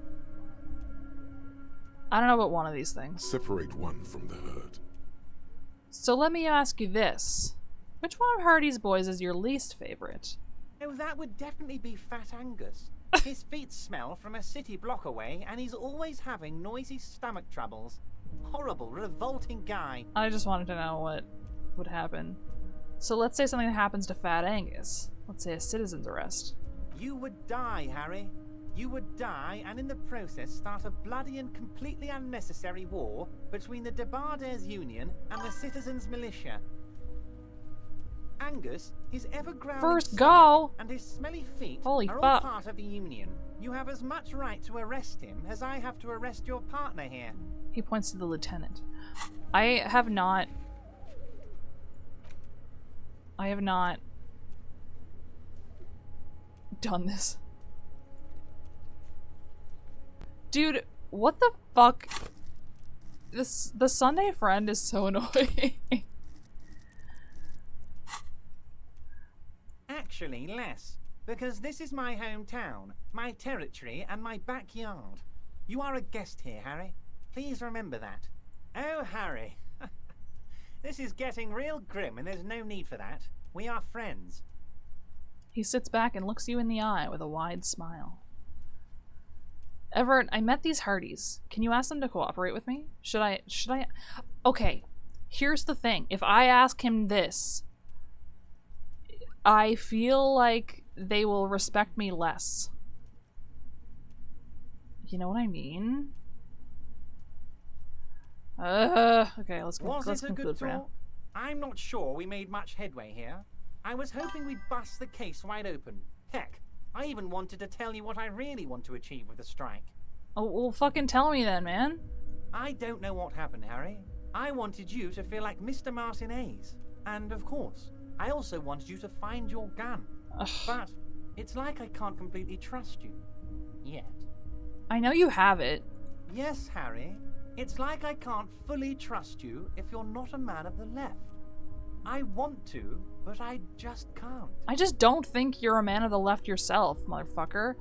I don't know about one of these things.
Separate one from the herd.
So let me ask you this. Which one of Hardy's boys is your least favorite?
Oh, that would definitely be Fat Angus. His feet smell from a city block away, and he's always having noisy stomach troubles. Horrible, revolting guy.
I just wanted to know what would happen. So let's say something happens to Fat Angus. Let's say a citizen's arrest.
You would die, Harry. You would die, and in the process start a bloody and completely unnecessary war between the Debarders Union and the Citizens Militia. Angus, his ever-growling
First
stomach
go!
and his smelly feet
Holy
are all
fuck.
part of the Union. You have as much right to arrest him as I have to arrest your partner here.
He points to the lieutenant. I have not done this. Dude, what the fuck? The Sunday friend is so annoying.
Actually, less. Because this is my hometown, my territory, and my backyard. You are a guest here, Harry. Please remember that. Oh, Harry. This is getting real grim, and there's no need for that. We are friends.
He sits back and looks you in the eye with a wide smile. Everett, I met these Hardys. Can you ask them to cooperate with me? Should I? Okay, here's the thing. If I ask him this, I feel like they will respect me less. You know what I mean? Okay, let's conclude for now.
I'm not sure we made much headway here. I was hoping we'd bust the case wide open. Heck, I even wanted to tell you what I really want to achieve with the strike.
Oh, well, fucking tell me then, man.
I don't know what happened, Harry. I wanted you to feel like Mr. Martinez. And, of course, I also wanted you to find your gun.
Ugh.
But it's like I can't completely trust you. Yet.
I know you have it.
Yes, Harry. It's like I can't fully trust you if you're not a man of the left. I want to, but I just can't.
I just don't think you're a man of the left yourself, motherfucker.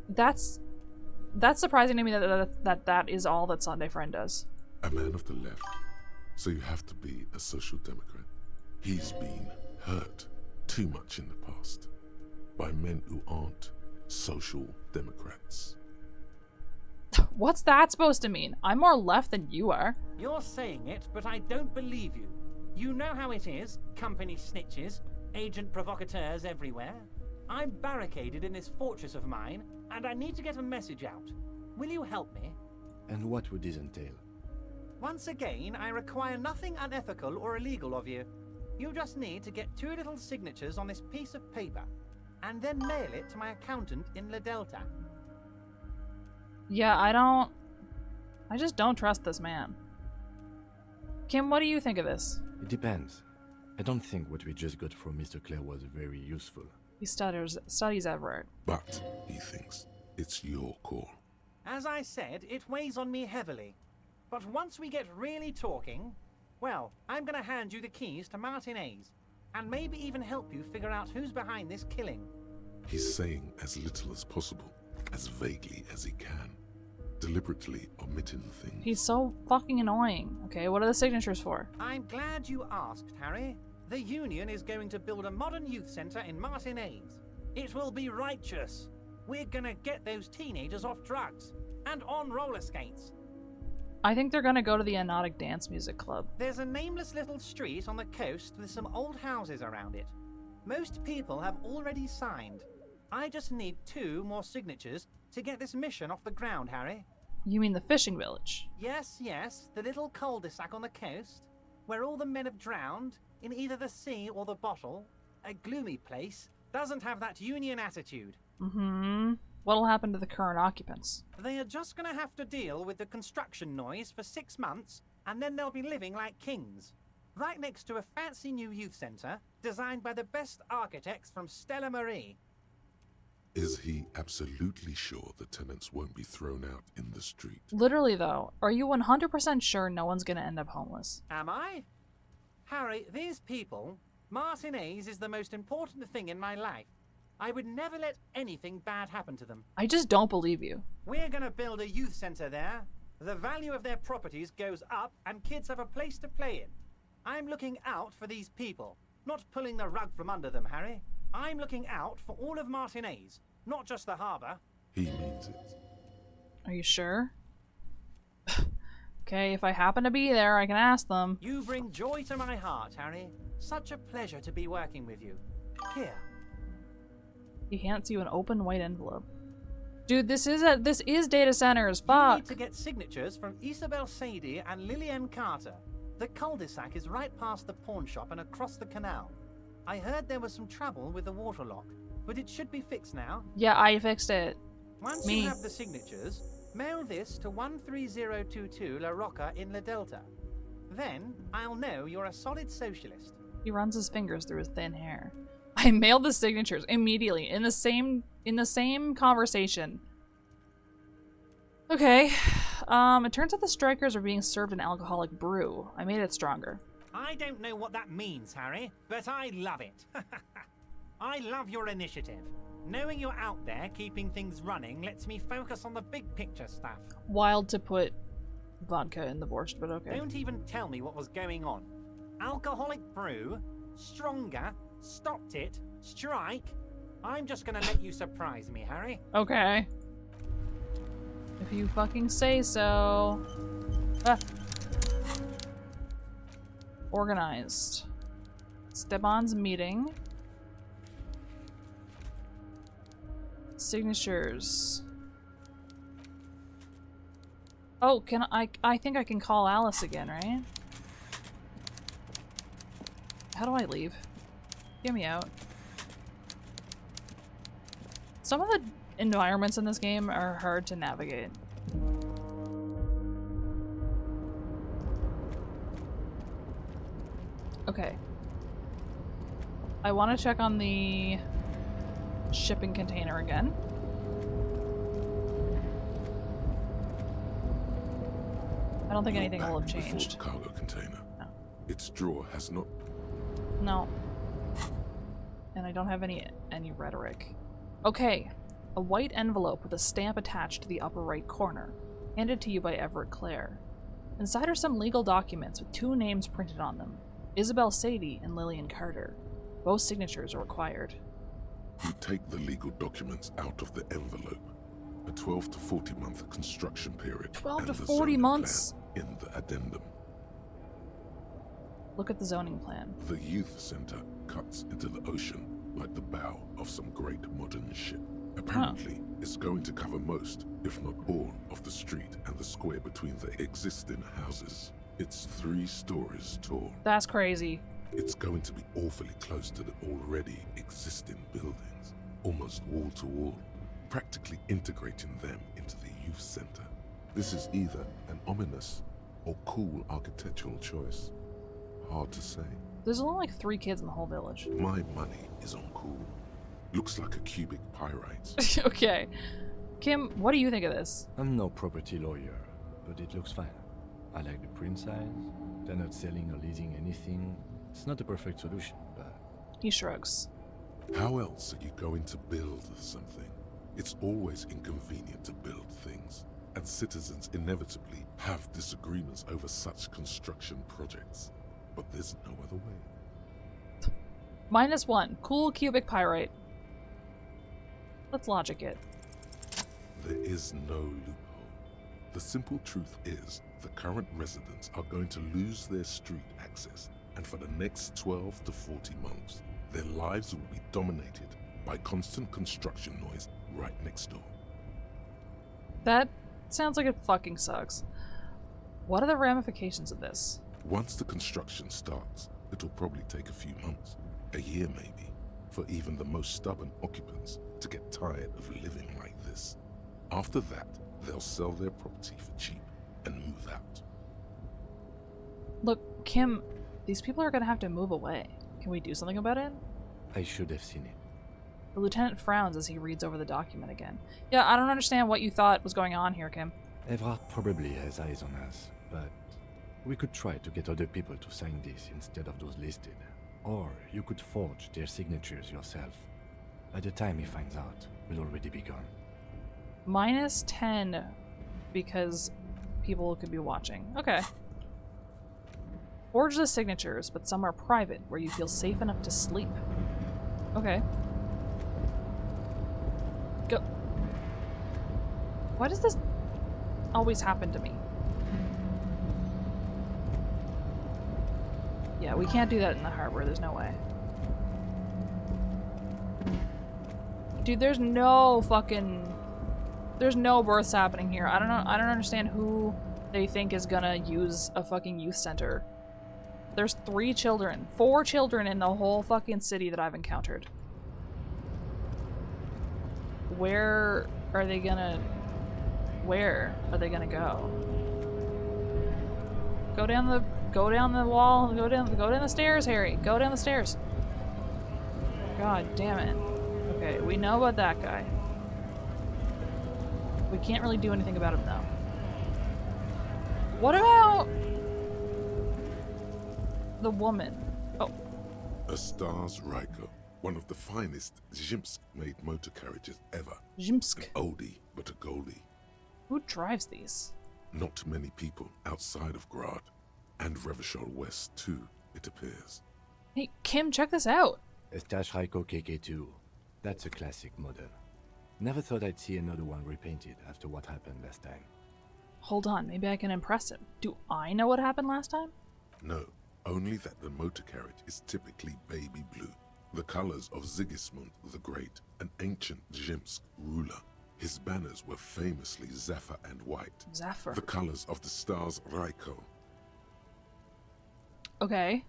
That's surprising to me that is all that Sunday Friend does.
A man of the left. So you have to be a social democrat. He's been hurt too much in the past by men who aren't social democrats.
What's that supposed to mean? I'm more left than you are.
You're saying it, but I don't believe you. You know how it is, company snitches, agent provocateurs everywhere. I'm barricaded in this fortress of mine, and I need to get a message out. Will you help me?
And what would this entail?
Once again, I require nothing unethical or illegal of you. You just need to get 2 little signatures on this piece of paper, and then mail it to my accountant in La Delta.
Yeah, I just don't trust this man. Kim, what do you think of this?
It depends. I don't think what we just got from Mr. Clare was very useful.
He studies Everett.
But he thinks it's your call.
As I said, it weighs on me heavily. But once we get really talking, well, I'm gonna hand you the keys to Martinez, and maybe even help you figure out who's behind this killing.
He's saying as little as possible, as vaguely as he can, deliberately omitting things.
He's so fucking annoying. Okay, what are the signatures for?
I'm glad you asked, Harry. The Union is going to build a modern youth center in Martinez. It will be righteous. We're gonna get those teenagers off drugs and on roller skates.
I think they're gonna go to the Anotic Dance Music Club.
There's a nameless little street on the coast with some old houses around it. Most people have already signed. I just need 2 more signatures to get this mission off the ground, Harry.
You mean the fishing village?
Yes, the little cul-de-sac on the coast, where all the men have drowned, in either the sea or the bottle. A gloomy place, doesn't have that union attitude.
Mm-hmm. What'll happen to the current occupants?
They are just gonna have to deal with the construction noise for 6 months, and then they'll be living like kings. Right next to a fancy new youth centre, designed by the best architects from Stella Marie.
Is he absolutely sure the tenants won't be thrown out in the street?
Literally, though, are you 100% sure no one's gonna end up homeless?
Am I? Harry, these people, Martinez is the most important thing in my life. I would never let anything bad happen to them.
I just don't believe you.
We're gonna build a youth centre there. The value of their properties goes up and kids have a place to play in. I'm looking out for these people, not pulling the rug from under them, Harry. I'm looking out for all of Martinez, not just the harbour.
He means it.
Are you sure? Okay, if I happen to be there, I can ask them.
You bring joy to my heart, Harry. Such a pleasure to be working with you. Here.
He hands you an open white envelope. Dude, this is data centers. Fuck.
You need to get signatures from Isabel Sadie and Lillian Carter. The cul-de-sac is right past the pawn shop and across the canal. I heard there was some trouble with the water lock, but it should be fixed now.
Yeah, I fixed it.
Once you have the signatures, mail this to 13022 La Rocca in La Delta. Then I'll know you're a solid socialist.
He runs his fingers through his thin hair. I mailed the signatures immediately in the same conversation. Okay. It turns out the strikers are being served an alcoholic brew. I made it stronger.
I don't know what that means, Harry, but I love it. I love your initiative. Knowing you're out there keeping things running lets me focus on the big picture stuff.
Wild to put vodka in the borscht, but okay.
Don't even tell me what was going on. Alcoholic brew, stronger, stopped it, strike. I'm just gonna let you surprise me, Harry.
Okay. If you fucking say so. Ah. Organized. Steban's meeting. Signatures. Oh, can I think I can call Alice again, right? How do I leave? Get me out. Some of the environments in this game are hard to navigate. Okay. I want to check on the shipping container again. I don't think anything will have changed.
The cargo container.
No.
Its drawer has not.
No. And I don't have any rhetoric. Okay. A white envelope with a stamp attached to the upper right corner. Handed to you by Everett Clare. Inside are some legal documents with 2 names printed on them. Isabel Sadie and Lillian Carter. Both signatures are required.
You take the legal documents out of the envelope. A 12 to 40 month construction period.
12 to
and the
40
zoning
months?
plan in the addendum.
Look at the zoning plan.
The youth center cuts into the ocean like the bow of some great modern ship. Apparently, it's going to cover most, if not all, of the street and the square between the existing houses. It's 3 stories tall.
That's crazy.
It's going to be awfully close to the already existing buildings, almost wall to wall, practically integrating them into the youth center. This is either an ominous or cool architectural choice. Hard to say.
There's only like 3 kids in the whole village.
My money is on cool. Looks like a cubic pyrite.
Okay. Kim, what do you think of this?
I'm no property lawyer, but it looks fine. I like the print size. They're not selling or leasing anything. It's not the perfect solution, but...
He shrugs.
How else are you going to build something? It's always inconvenient to build things, and citizens inevitably have disagreements over such construction projects. But there's no other way.
-1. Cool cubic pyrite. Let's logic it.
There is no loophole. The simple truth is, the current residents are going to lose their street access, and for the next 12 to 40 months, their lives will be dominated by constant construction noise right next door.
That sounds like it fucking sucks. What are the ramifications of this?
Once the construction starts, it'll probably take a few months, a year maybe, for even the most stubborn occupants to get tired of living like this. After that, they'll sell their property for cheap and move out.
Look, Kim, these people are gonna have to move away. Can we do something about it?
I should have seen it.
The lieutenant frowns as he reads over the document again. Yeah, I don't understand what you thought was going on here, Kim.
Evrard probably has eyes on us, but we could try to get other people to sign this instead of those listed. Or you could forge their signatures yourself. By the time he finds out, we'll already be gone.
Minus 10 because people could be watching. Okay. Forge the signatures, but somewhere private where you feel safe enough to sleep. Okay. Go. Why does this always happen to me? Yeah, we can't do that in the harbor. There's no way. Dude, there's no births happening here. I don't know. I don't understand who they think is gonna use a fucking youth center. There's 4 children in the whole fucking city that I've encountered. Where are they gonna go? Go down the wall, go down the stairs, Harry. Go down the stairs. God damn it. Okay, we know about that guy. We can't really do anything about him though. What about the woman? Oh.
A Stars Ryko, one of the finest Zhimsk-made motor carriages ever.
Zhimsk.
An oldie, but a goldie.
Who drives these?
Not many people outside of Grad. And Revachol West too, it appears.
Hey, Kim, check this out.
A Stas Ryko KK2. That's a classic model. Never thought I'd see another one repainted after what happened last time.
Hold on, maybe I can impress him. Do I know what happened last time?
No, only that the motor carriage is typically baby blue, the colors of Sigismund the Great, an ancient Zhimsk ruler. His banners were famously Zephyr and white.
Zephyr.
The colors of the Stars Ryko.
Okay.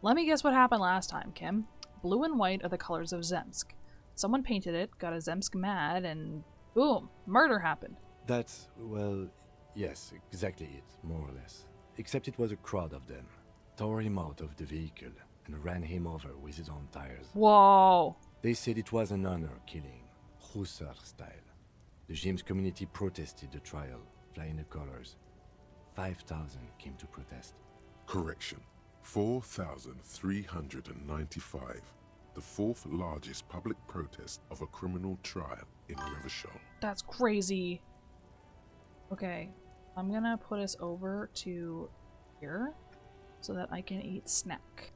Let me guess what happened last time, Kim. Blue and white are the colors of Zemsk. Someone painted it, got a Zemsk mad, and boom, murder happened.
That's, well, yes, exactly it, more or less. Except it was a crowd of them. Tore him out of the vehicle and ran him over with his own tires.
Whoa.
They said it was an honor killing, Hussar style. The James community protested the trial, flying the colors. 5,000 came to protest.
Correction. 4,395. The 4th largest public protest of a criminal trial in Revachol.
That's crazy. Okay, I'm gonna put us over to here so that I can eat snack.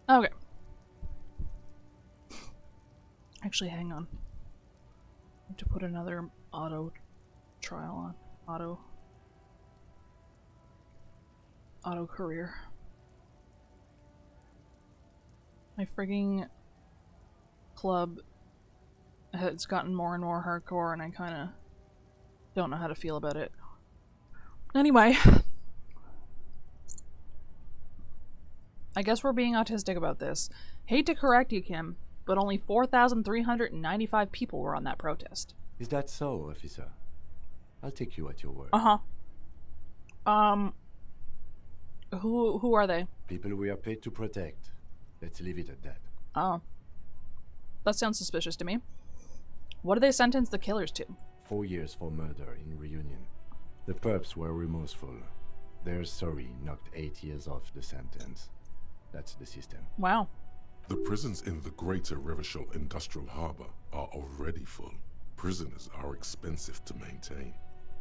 Okay. Actually, hang on. I have to put another auto trial on. Auto career. My frigging club has gotten more and more hardcore and I kinda don't know how to feel about it. Anyway. I guess we're being autistic about this. Hate to correct you, Kim, but only 4,395 people were on that protest.
Is that so, officer? I'll take you at your word.
Who are they?
People we are paid to protect. Let's leave it at that.
Oh. That sounds suspicious to me. What did they sentence the killers to?
4 years for murder in Reunion. The perps were remorseful. Their sorry knocked 8 years off the sentence. That's the system.
Wow.
The prisons in the greater Revachol Industrial Harbor are already full. Prisoners are expensive to maintain.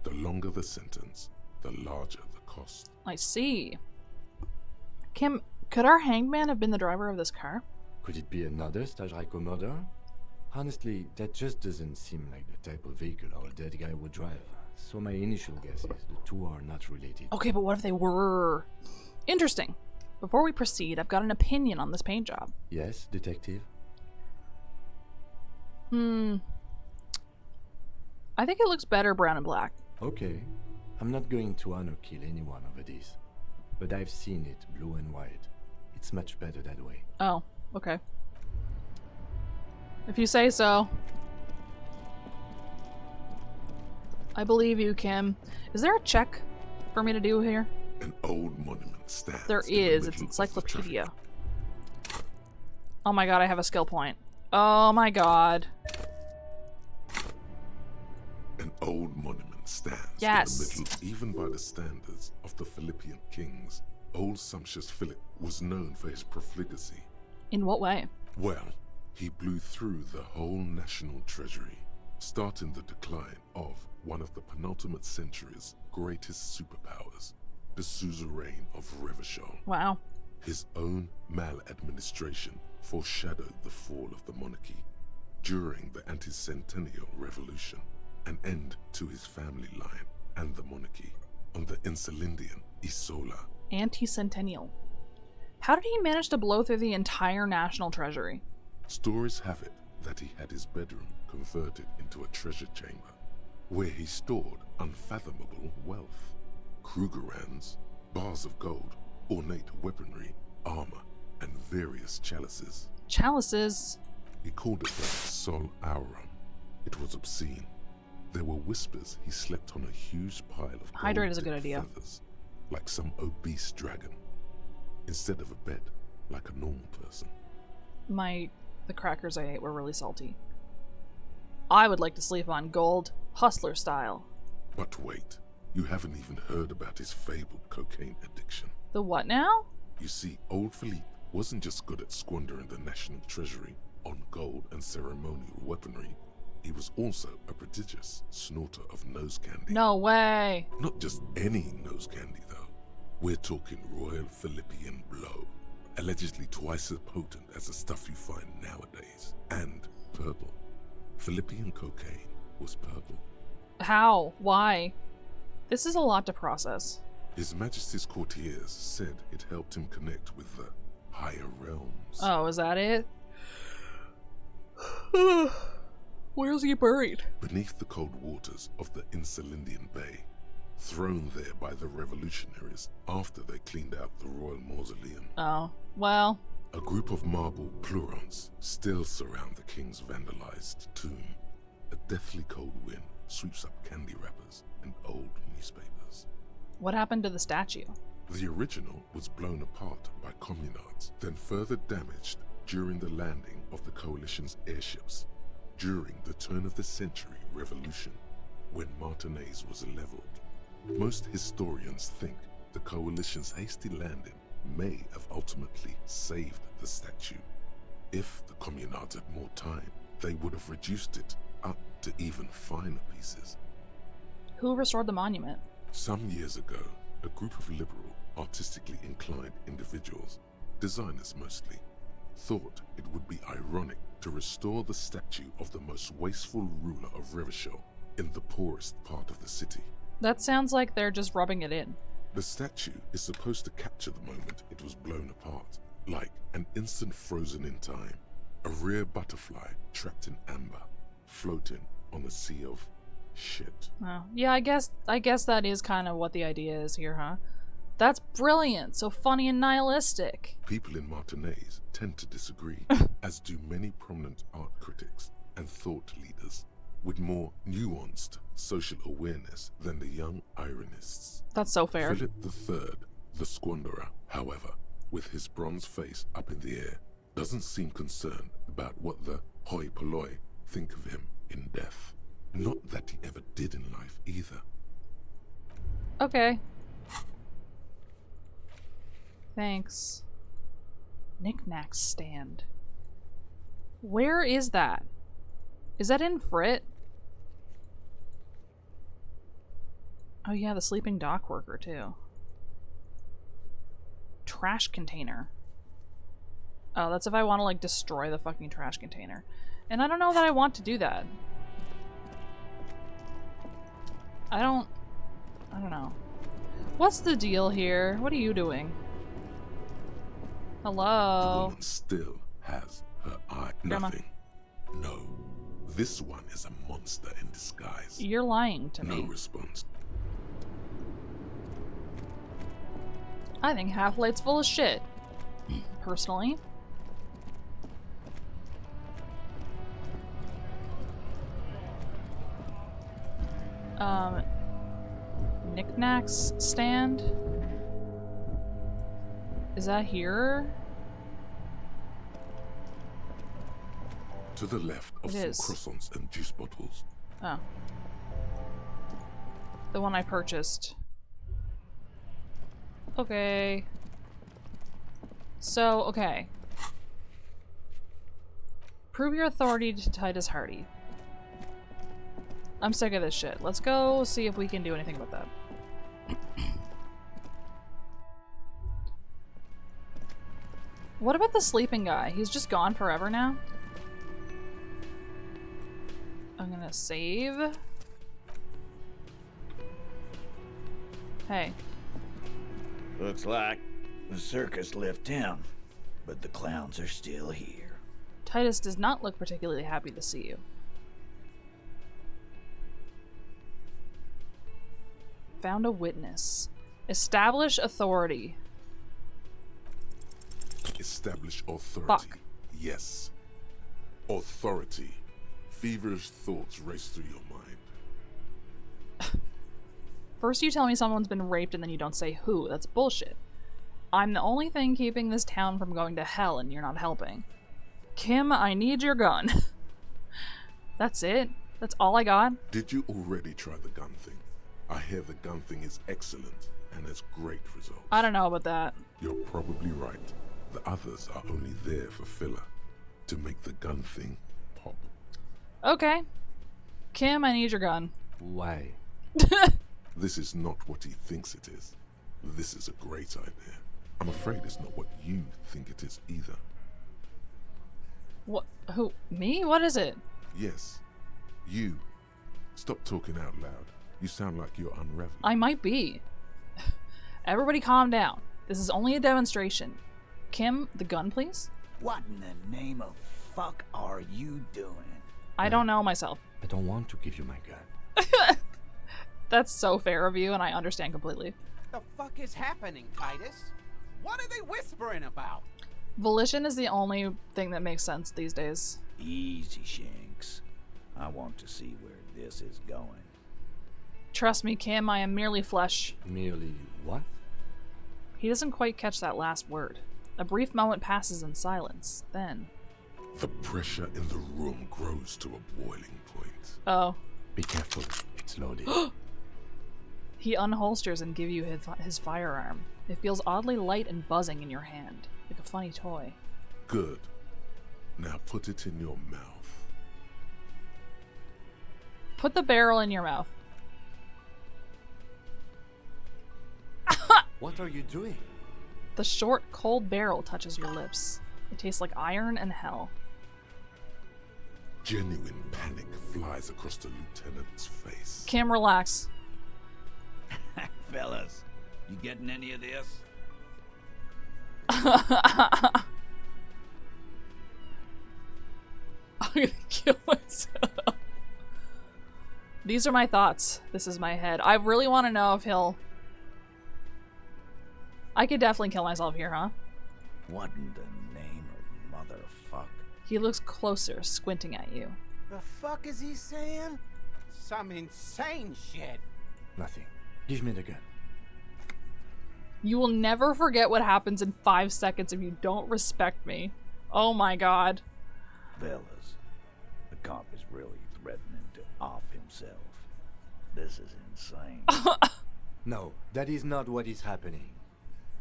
The longer the sentence, the larger the cost.
I see. Kim, could our hangman have been the driver of this car?
Could it be another Stas Ryko murder? Honestly, that just doesn't seem like the type of vehicle our dead guy would drive. So my initial guess is the two are not related.
Okay, but what if they were? Interesting. Before we proceed, I've got an opinion on this paint job.
Yes, detective?
I think it looks better brown and black.
Okay. I'm not going to honor kill anyone over this. But I've seen it blue and white. It's much better that way.
Oh, okay. If you say so. I believe you, Kim. Is there a check for me to do here?
An old monument stands.
There is. It's encyclopedia. Oh my god, I have a skill point. Oh my god.
An old monument stands
yes.
in the middle, even by the standards of the Philippian kings. Old sumptuous Philip was known for his profligacy.
In what way?
Well, he blew through the whole national treasury, starting the decline of one of the penultimate century's greatest superpowers, the suzerain of Revachol.
Wow.
His own maladministration foreshadowed the fall of the monarchy. During the anti-centennial revolution, an end to his family line and the monarchy on the Insulindian Isola.
Anti-centennial. How did he manage to blow through the entire national treasury?
Stories have it that he had his bedroom converted into a treasure chamber, where he stored unfathomable wealth. Krugerrands, bars of gold, ornate weaponry, armor, and various chalices.
Chalices?
He called it the Sol Aurum. It was obscene. There were whispers he slept on a huge pile of
Hydrate is a good idea.
feathers, like some obese dragon, instead of a bed, like a normal person.
The crackers I ate were really salty. I would like to sleep on gold, hustler style.
But wait, you haven't even heard about his fabled cocaine addiction.
The what now?
You see, old Philippe wasn't just good at squandering the national treasury on gold and ceremonial weaponry. He was also a prodigious snorter of nose candy.
No way.
Not just any nose candy, though. We're talking Royal Philippian Blow, allegedly twice as potent as the stuff you find nowadays. And purple. Philippian cocaine was purple.
How? Why? This is a lot to process.
His Majesty's courtiers said it helped him connect with the higher realms.
Oh, is that it? Where's he buried?
Beneath the cold waters of the Insulindian Bay, thrown there by the revolutionaries after they cleaned out the royal mausoleum.
Oh, well.
A group of marble pleurons still surround the king's vandalized tomb. A deathly cold wind sweeps up candy wrappers and old newspapers.
What happened to the statue?
The original was blown apart by communards, then further damaged during the landing of the coalition's airships during the turn of the century revolution, when Martinez was leveled. Most historians think the coalition's hasty landing may have ultimately saved the statue. If the communards had more time, they would have reduced it up to even finer pieces.
Who restored the monument?
Some years ago, a group of liberal, artistically inclined individuals, designers mostly, thought it would be ironic to restore the statue of the most wasteful ruler of Revachol in the poorest part of the city.
That sounds like they're just rubbing it in.
The statue is supposed to capture the moment it was blown apart, like an instant frozen in time, a rare butterfly trapped in amber, floating on a sea of shit.
Oh, yeah, I guess that is kind of what the idea is here, huh? That's brilliant, so funny and nihilistic.
People in Martinez tend to disagree, as do many prominent art critics and thought leaders with more nuanced social awareness than the young ironists.
That's so fair.
Philip III, the squanderer, however, with his bronze face up in the air, doesn't seem concerned about what the hoi polloi think of him in death. Not that he ever did in life either.
Okay. Thanks. Knick-knack stand. Where is that? Is that in Frit? Oh yeah, the sleeping dock worker too. Trash container. Oh, that's if I want to like destroy the fucking trash container. And I don't know that I want to do that. I don't know. What's the deal here? What are you doing? Hello?
The woman still has her eye.
Grandma.
Nothing. No. This one is a monster in disguise.
You're lying to me.
No response.
I think Half-Light's full of shit. Personally. Knickknacks stand? Is that here?
To the left of
It
some
is.
croissants and juice bottles.
Oh. The one I purchased. Okay. So, okay. Prove your authority to Titus Hardy. I'm sick of this shit. Let's go see if we can do anything about that. What about the sleeping guy? He's just gone forever now? I'm gonna save. Hey.
Looks like the circus left town, but the clowns are still here.
Titus does not look particularly happy to see you. Found a witness. Establish authority.
Establish authority.
Fuck.
Yes. Authority. Feverish thoughts race through your mind.
First you tell me someone's been raped and then you don't say who. That's bullshit. I'm the only thing keeping this town from going to hell and you're not helping. Kim, I need your gun. That's it? That's all I got?
Did you already try the gun thing? I hear the gun thing is excellent and has great results.
I don't know about that.
You're probably right. The others are only there for filler, to make the gun thing pop.
Okay. Kim, I need your gun.
Why?
This is not what he thinks it is. This is a great idea. I'm afraid it's not what you think it is either.
What? Who? Me? What is it?
Yes, you. Stop talking out loud. You sound like you're unraveling.
I might be. Everybody calm down. This is only a demonstration. Kim, the gun, please?
What in the name of fuck are you doing?
I don't know myself.
I don't want to give you my gun.
That's so fair of you, and I understand completely.
The fuck is happening, Titus? What are they whispering about?
Volition is the only thing that makes sense these days.
Easy, Shanks. I want to see where this is going.
Trust me, Kim, I am merely flesh.
Merely what?
He doesn't quite catch that last word. A brief moment passes in silence. Then...
The pressure in the room grows to a boiling point.
Oh.
Be careful. It's loaded.
He unholsters and gives you his firearm. It feels oddly light and buzzing in your hand, like a funny toy.
Good. Now put it in your mouth.
Put the barrel in your mouth.
What are you doing?
The short, cold barrel touches your lips. It tastes like iron and hell.
Genuine panic flies across the lieutenant's face.
Kim, relax.
Fellas, you getting any of this?
I'm gonna kill myself. These are my thoughts. This is my head. I really want to know if he'll... I could definitely kill myself here, huh?
What in the name of motherfuck?
He looks closer, squinting at you.
The fuck is he saying? Some insane shit.
Nothing. Give me the gun.
You will never forget what happens in 5 seconds if you don't respect me. Oh my god.
Fellas, the cop is really threatening to off himself. This is insane.
No, that is not what is happening.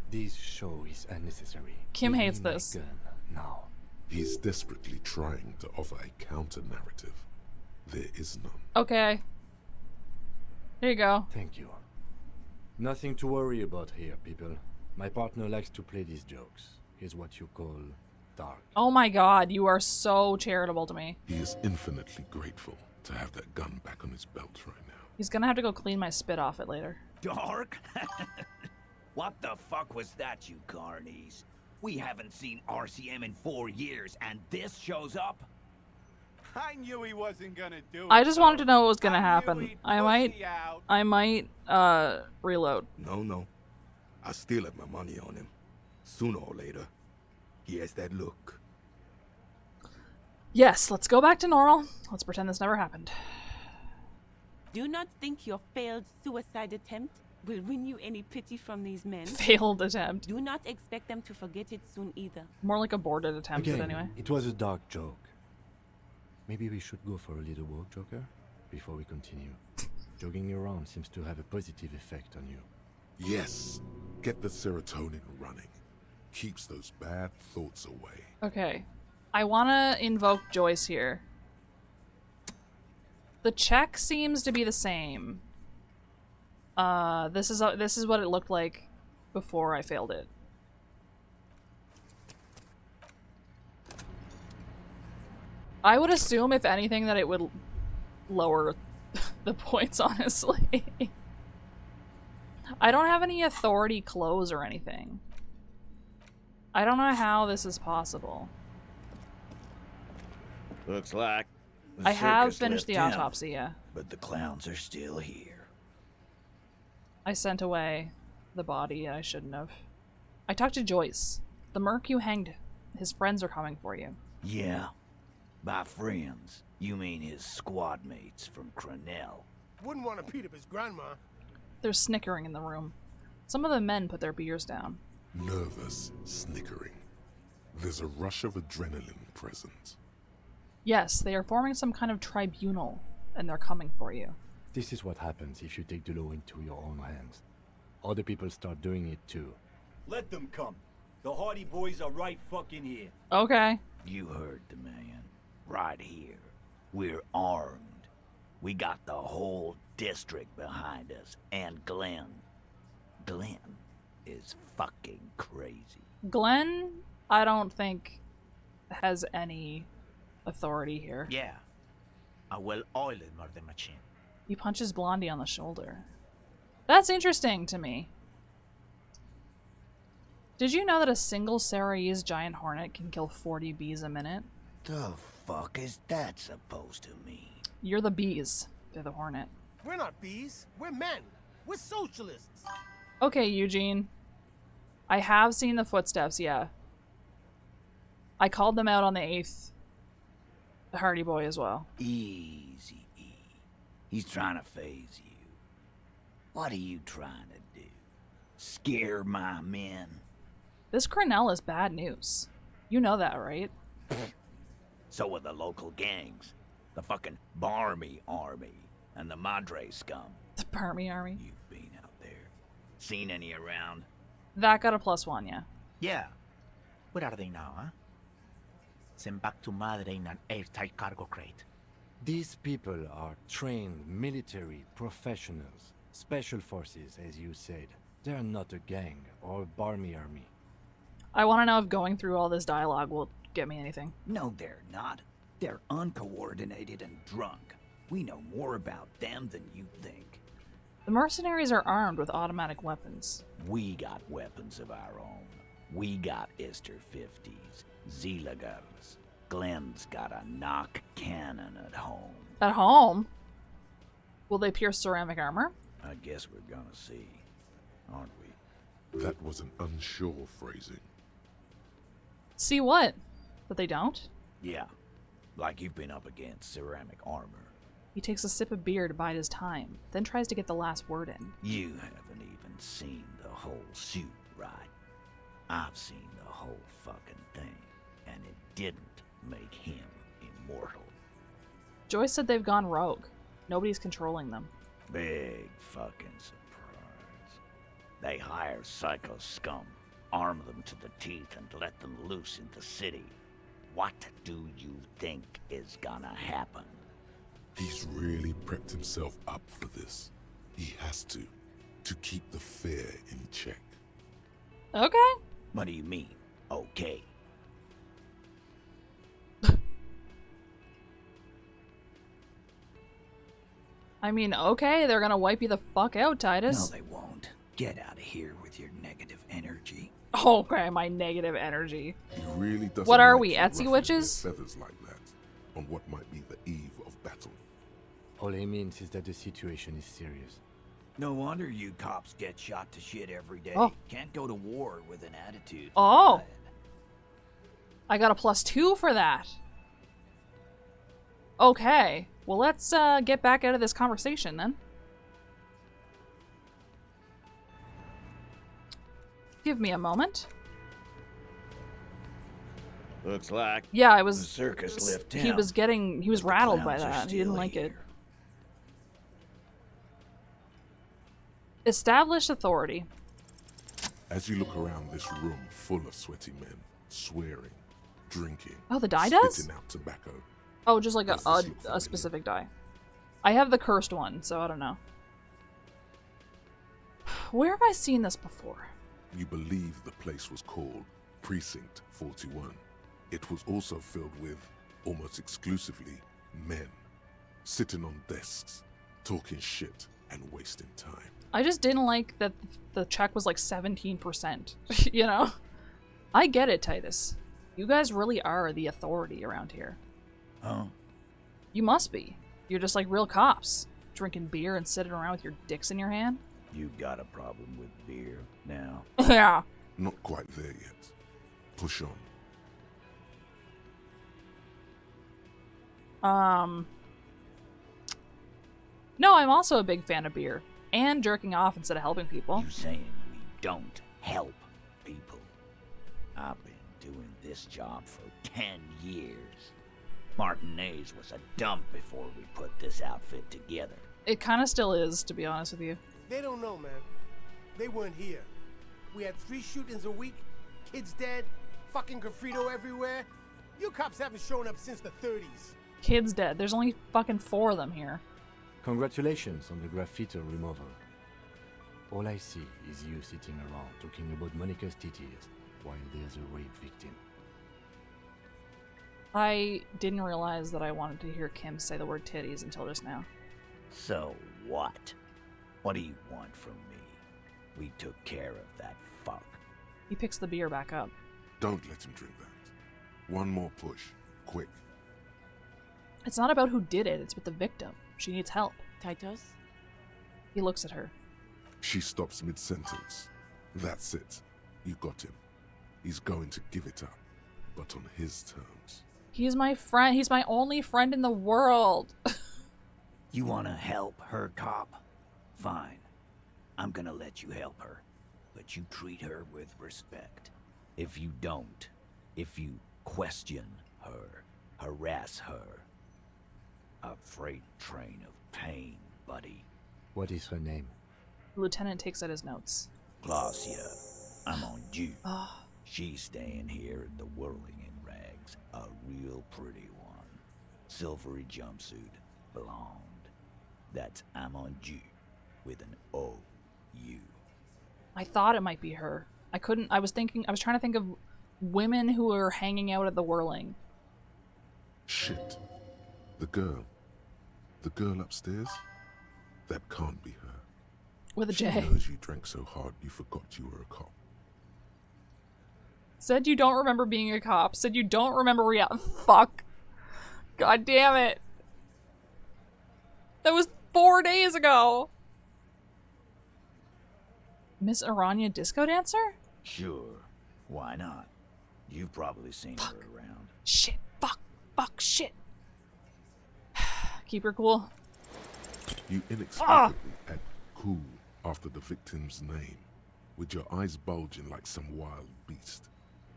This show is unnecessary.
Kim
Give
hates
me my
this.
gun now.
He's desperately trying to offer a counter-narrative. There is none.
Okay. There you go.
Thank you. Nothing to worry about here, people. My partner likes to play these jokes. He's what you call dark.
Oh my god, you are so charitable to me.
He is infinitely grateful to have that gun back on his belt right now.
He's gonna have to go clean my spit off it later.
Dark? What the fuck was that, you carnies? We haven't seen RCM in 4 years, and this shows up?
I knew he wasn't gonna do it.
I just wanted to know what was gonna
I
happen.
knew he'd
I might reload.
No. I still have my money on him. Sooner or later, he has that look.
Yes, let's go back to normal. Let's pretend this never happened.
Do not think your failed suicide attempt will win you any pity from these men.
Failed attempt.
Do not expect them to forget it soon either.
More like aborted attempt,
Again,
but anyway.
it was a dark joke. Maybe we should go for a little walk, Joker, before we continue. Jogging around seems to have a positive effect on you.
Yes, get the serotonin running. Keeps those bad thoughts away.
Okay. I want to invoke Joyce here. The check seems to be the same. This is what it looked like before I failed it. I would assume, if anything, that it would lower the points, honestly. I don't have any authority clothes or anything. I don't know how this is possible.
Looks like
I have finished the autopsy, yeah.
But the clowns are still here.
I sent away the body I shouldn't have. I talked to Joyce. The merc you hanged, his friends are coming for you.
Yeah. By friends, you mean his squad mates from Cronell.
Wouldn't want to beat up his grandma.
There's snickering in the room. Some of the men put their beers down.
Nervous snickering. There's a rush of adrenaline present.
Yes, they are forming some kind of tribunal, and they're coming for you.
This is what happens if you take the law into your own hands. Other people start doing it too.
Let them come. The Hardy Boys are right fucking here.
Okay.
You heard the man. Right here. We're armed. We got the whole district behind us. And Glenn. Glenn is fucking crazy.
Glenn, I don't think, has any authority here.
Yeah. A well-oiled murder machine.
He punches Blondie on the shoulder. That's interesting to me. Did you know that a single Saraise giant hornet can kill 40 bees a minute?
The fuck is that supposed to mean?
You're the bees. They're the hornet.
We're not bees. We're men. We're socialists.
Okay, Eugene. I have seen the footsteps, yeah. I called them out on the 8th Hardy Boy as well.
Easy, E. He's trying to phase you. What are you trying to do? Scare my men?
This Cronell is bad news. You know that, right?
So are the local gangs. The fucking Barmy Army and the Madre scum.
The Barmy Army?
You've been out there. Seen any around?
That got a +1, yeah.
Yeah. Where are they now, huh? Sent back to Madre in an airtight cargo crate.
These people are trained military professionals. Special forces, as you said. They're not a gang or a Barmy Army.
I want to know if going through all this dialogue will get me anything.
No, they're not. They're uncoordinated and drunk. We know more about them than you think.
The mercenaries are armed with automatic weapons.
We got weapons of our own. We got Ister 50s, Zilagers. Glenn's got a knock cannon at home.
At home? Will they pierce ceramic armor?
I guess we're gonna see, aren't we?
That was an unsure phrasing.
See what? That they don't?
Yeah, like you've been up against ceramic armor.
He takes a sip of beer to bide his time, then tries to get the last word in.
You haven't even seen the whole suit, right? I've seen the whole fucking thing, and it didn't make him immortal.
Joyce said they've gone rogue. Nobody's controlling them.
Big fucking surprise. They hire psycho scum, arm them to the teeth, and let them loose in the city. What do you think is gonna happen?
He's really prepped himself up for this. He has to keep the fear in check.
Okay.
What do you mean, okay?
I mean, okay, they're gonna wipe you the fuck out, Titus.
No, they won't. Get out of here with your negative energy.
Okay, my negative energy.
He really doesn't
What are
like
we,
you
Etsy
ruffling
witches?
their feathers like that on what might be the eve of battle.
All he means is that the situation is serious.
No wonder you cops get shot to shit every day.
Oh.
Can't go to war with an attitude.
Oh. I got a +2 for that. Okay. Well, let's get back out of this conversation then. Give me a moment.
Looks like
Yeah, I was.
the circus left
He
town.
was rattled by
clowns are
that. He didn't
still
like it.
here.
Established authority.
As you look around this room full of sweaty men, swearing, drinking,
Oh, the die does?
spitting out tobacco.
Oh, just like
Does this look
a
familiar?
specific die. I have the cursed one, so I don't know. Where have I seen this before?
You believe the place was called Precinct 41. It was also filled with, almost exclusively, men. Sitting on desks, talking shit, and wasting time.
I just didn't like that the check was like 17%. You know? I get it, Titus. You guys really are the authority around here.
Oh.
You must be. You're just like real cops. Drinking beer and sitting around with your dicks in your hand.
You got a problem with beer now.
Yeah.
Not quite there yet. Push on.
No, I'm also a big fan of beer. And jerking off instead of helping people.
You saying we don't help people? I've been doing this job for 10 years. Martinez was a dump before we put this outfit together.
It kind of still is, to be honest with you.
They don't know, man. They weren't here. We had 3 shootings a week, kids dead, fucking graffito everywhere. You cops haven't shown up since the 30s.
Kids dead. There's only fucking 4 of them here.
Congratulations on the graffiti removal. All I see is you sitting around talking about Monica's titties while there's a rape victim.
I didn't realize that I wanted to hear Kim say the word titties until just now.
So what? What do you want from me? We took care of that fuck.
He picks the beer back up.
Don't let him drink that. One more push. Quick.
It's not about who did it, it's with the victim. She needs help.
Titus?
He looks at her.
She stops mid-sentence. That's it. You got him. He's going to give it up, but on his terms.
He's my friend. He's my only friend in the world.
You wanna help her, cop? Fine. I'm gonna let you help her. But you treat her with respect. If you don't, if you question her, harass her, a freight train of pain, buddy.
What is her name?
The lieutenant takes out his notes.
Glacia, I'm on you.
Oh.
She's staying here at the Whirling in Rags, a real pretty one. Silvery jumpsuit, blonde. That's I'm on you, with an O-U.
I thought it might be her. I was trying to think of women who are hanging out at the Whirling.
Shit. The girl upstairs? That can't be her.
With a
She
J.
knows you drank so hard you forgot you were a cop.
Said you don't remember being a cop. Said you don't remember fuck. God damn it. That was 4 days ago. Miss Aranya Disco Dancer?
Sure, why not? You've probably seen her around.
Shit, fuck, shit. Keep her cool.
You inexplicably add cool after the victim's name, with your eyes bulging like some wild beast.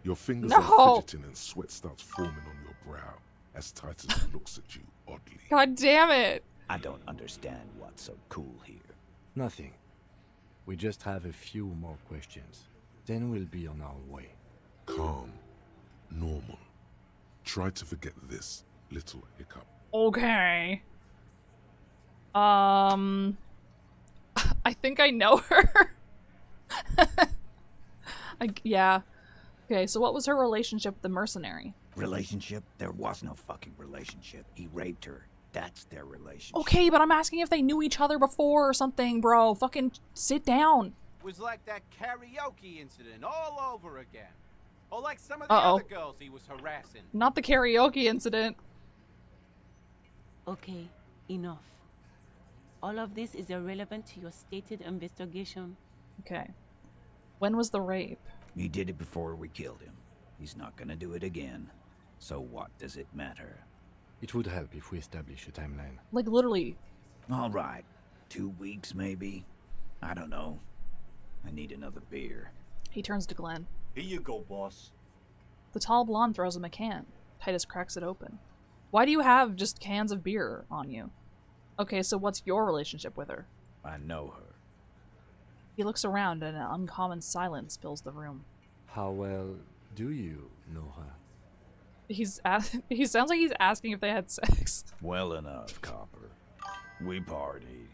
Your fingers are fidgeting and sweat starts forming on your brow as Titus looks at you oddly.
God damn it.
I don't understand what's so cool here.
Nothing. We just have a few more questions. Then we'll be on our way.
Calm. Normal. Try to forget this little hiccup.
Okay. I think I know her. Yeah. Okay, so what was her relationship with the mercenary?
Relationship? There was no fucking relationship. He raped her. That's their relationship.
Okay, but I'm asking if they knew each other before or something, bro. Fucking sit down.
Was like that karaoke incident all over again. Or like some of the other girls he was harassing.
Not the karaoke incident.
Okay, enough. All of this is irrelevant to your stated investigation.
Okay. When was the rape?
He did it before we killed him. He's not gonna do it again. So what does it matter?
It would help if we establish a timeline.
Like, literally.
All right. 2 weeks, maybe? I don't know. I need another beer.
He turns to Glenn.
Here you go, boss.
The tall blonde throws him a can. Titus cracks it open. Why do you have just cans of beer on you? Okay, so what's your relationship with her?
I know her.
He looks around and an uncommon silence fills the room.
How well do you know her?
He sounds like he's asking if they had sex.
Well enough, Copper. We partied.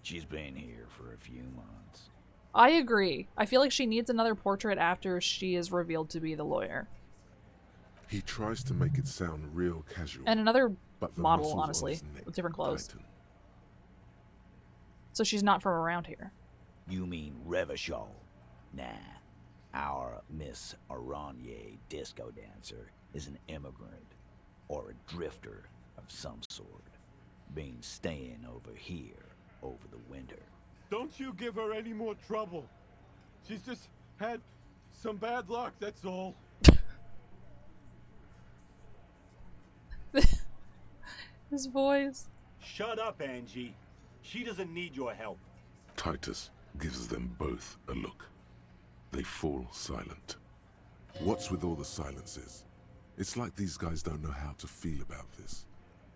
She's been here for a few months.
I agree. I feel like she needs another portrait after she is revealed to be the lawyer.
He tries to make it sound real casual.
And another
but the
model,
muscles on
honestly,
his neck
with different clothes.
tighten.
So she's not from around here.
You mean Revachol? Nah. Our Miss Aranye disco dancer is an immigrant or a drifter of some sort. Been staying over here over the winter.
Don't you give her any more trouble. She's just had some bad luck, that's all.
His voice.
Shut up, Angie. She doesn't need your help.
Titus gives them both a look. They fall silent. What's with all the silences? It's like these guys don't know how to feel about this.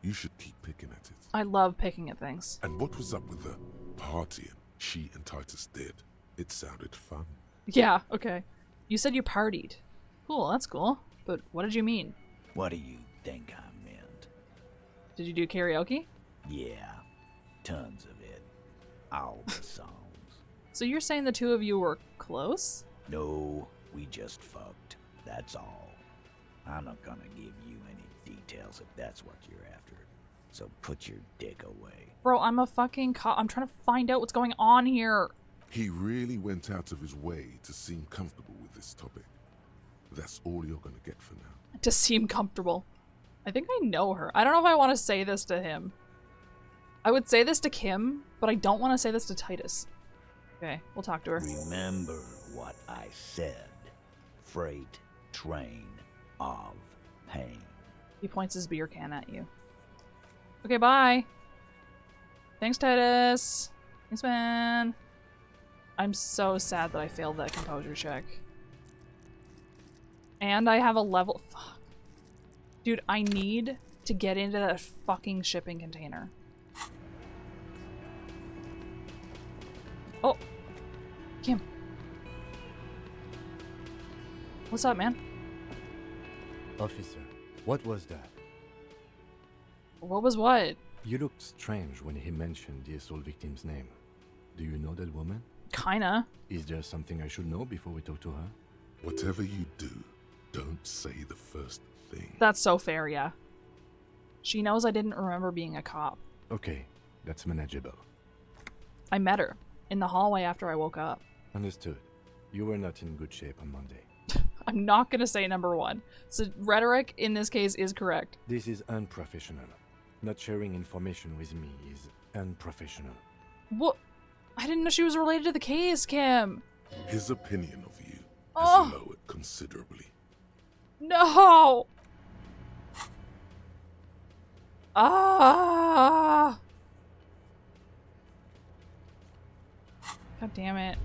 You should keep picking at it.
I love picking at things.
And what was up with the partying she and Titus did? It sounded fun.
Yeah, okay. You said you partied. Cool, that's cool. But what did you mean?
What do you think I meant?
Did you do karaoke?
Yeah, tons of it. All the songs.
So you're saying the two of you were close?
No, we just fucked. That's all. I'm not gonna give you any details if that's what you're after. So put your dick away.
Bro, I'm a fucking cop. I'm trying to find out what's going on here.
He really went out of his way to seem comfortable with this topic. That's all you're gonna get for now.
To seem comfortable. I think I know her. I don't know if I want to say this to him. I would say this to Kim, but I don't want to say this to Titus. Okay, we'll talk to her.
Remember what I said. Freight train of pain.
He points his beer can at you. Okay, bye. Thanks, Titus. Thanks, man. I'm so sad that I failed that composure check. And I have a level... Fuck. Dude, I need to get into that fucking shipping container. Oh. Kim. What's up, man?
Officer, what was that?
What was what?
You looked strange when he mentioned the assault victim's name. Do you know that woman?
Kinda.
Is there something I should know before we talk to her?
Whatever you do, don't say the first thing.
That's so fair, yeah. She knows I didn't remember being a cop.
Okay, that's manageable.
I met her in the hallway after I woke up.
Understood. You were not in good shape on Monday.
I'm not gonna say number one. So rhetoric in this case is correct.
This is unprofessional. Not sharing information with me is unprofessional.
What? I didn't know she was related to the case, Kim.
His opinion of you has lowered considerably.
No! Ah! God damn it.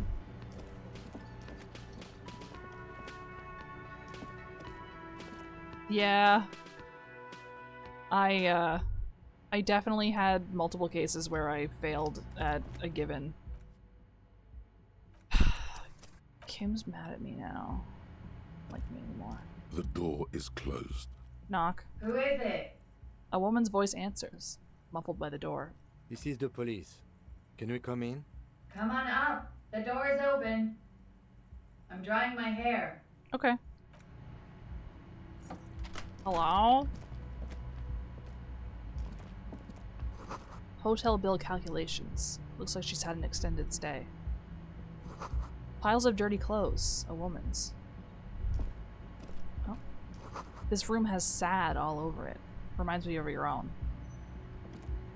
Yeah. I definitely had multiple cases where I failed at a given. Kim's mad at me now. Like me anymore.
The door is closed.
Knock.
Who is it?
A woman's voice answers, muffled by the door.
This is the police. Can we come in?
Come on up. The door is open. I'm drying my hair.
Okay. Hello? Hotel bill calculations. Looks like she's had an extended stay. Piles of dirty clothes. A woman's. Oh. This room has sad all over it. Reminds me of your own.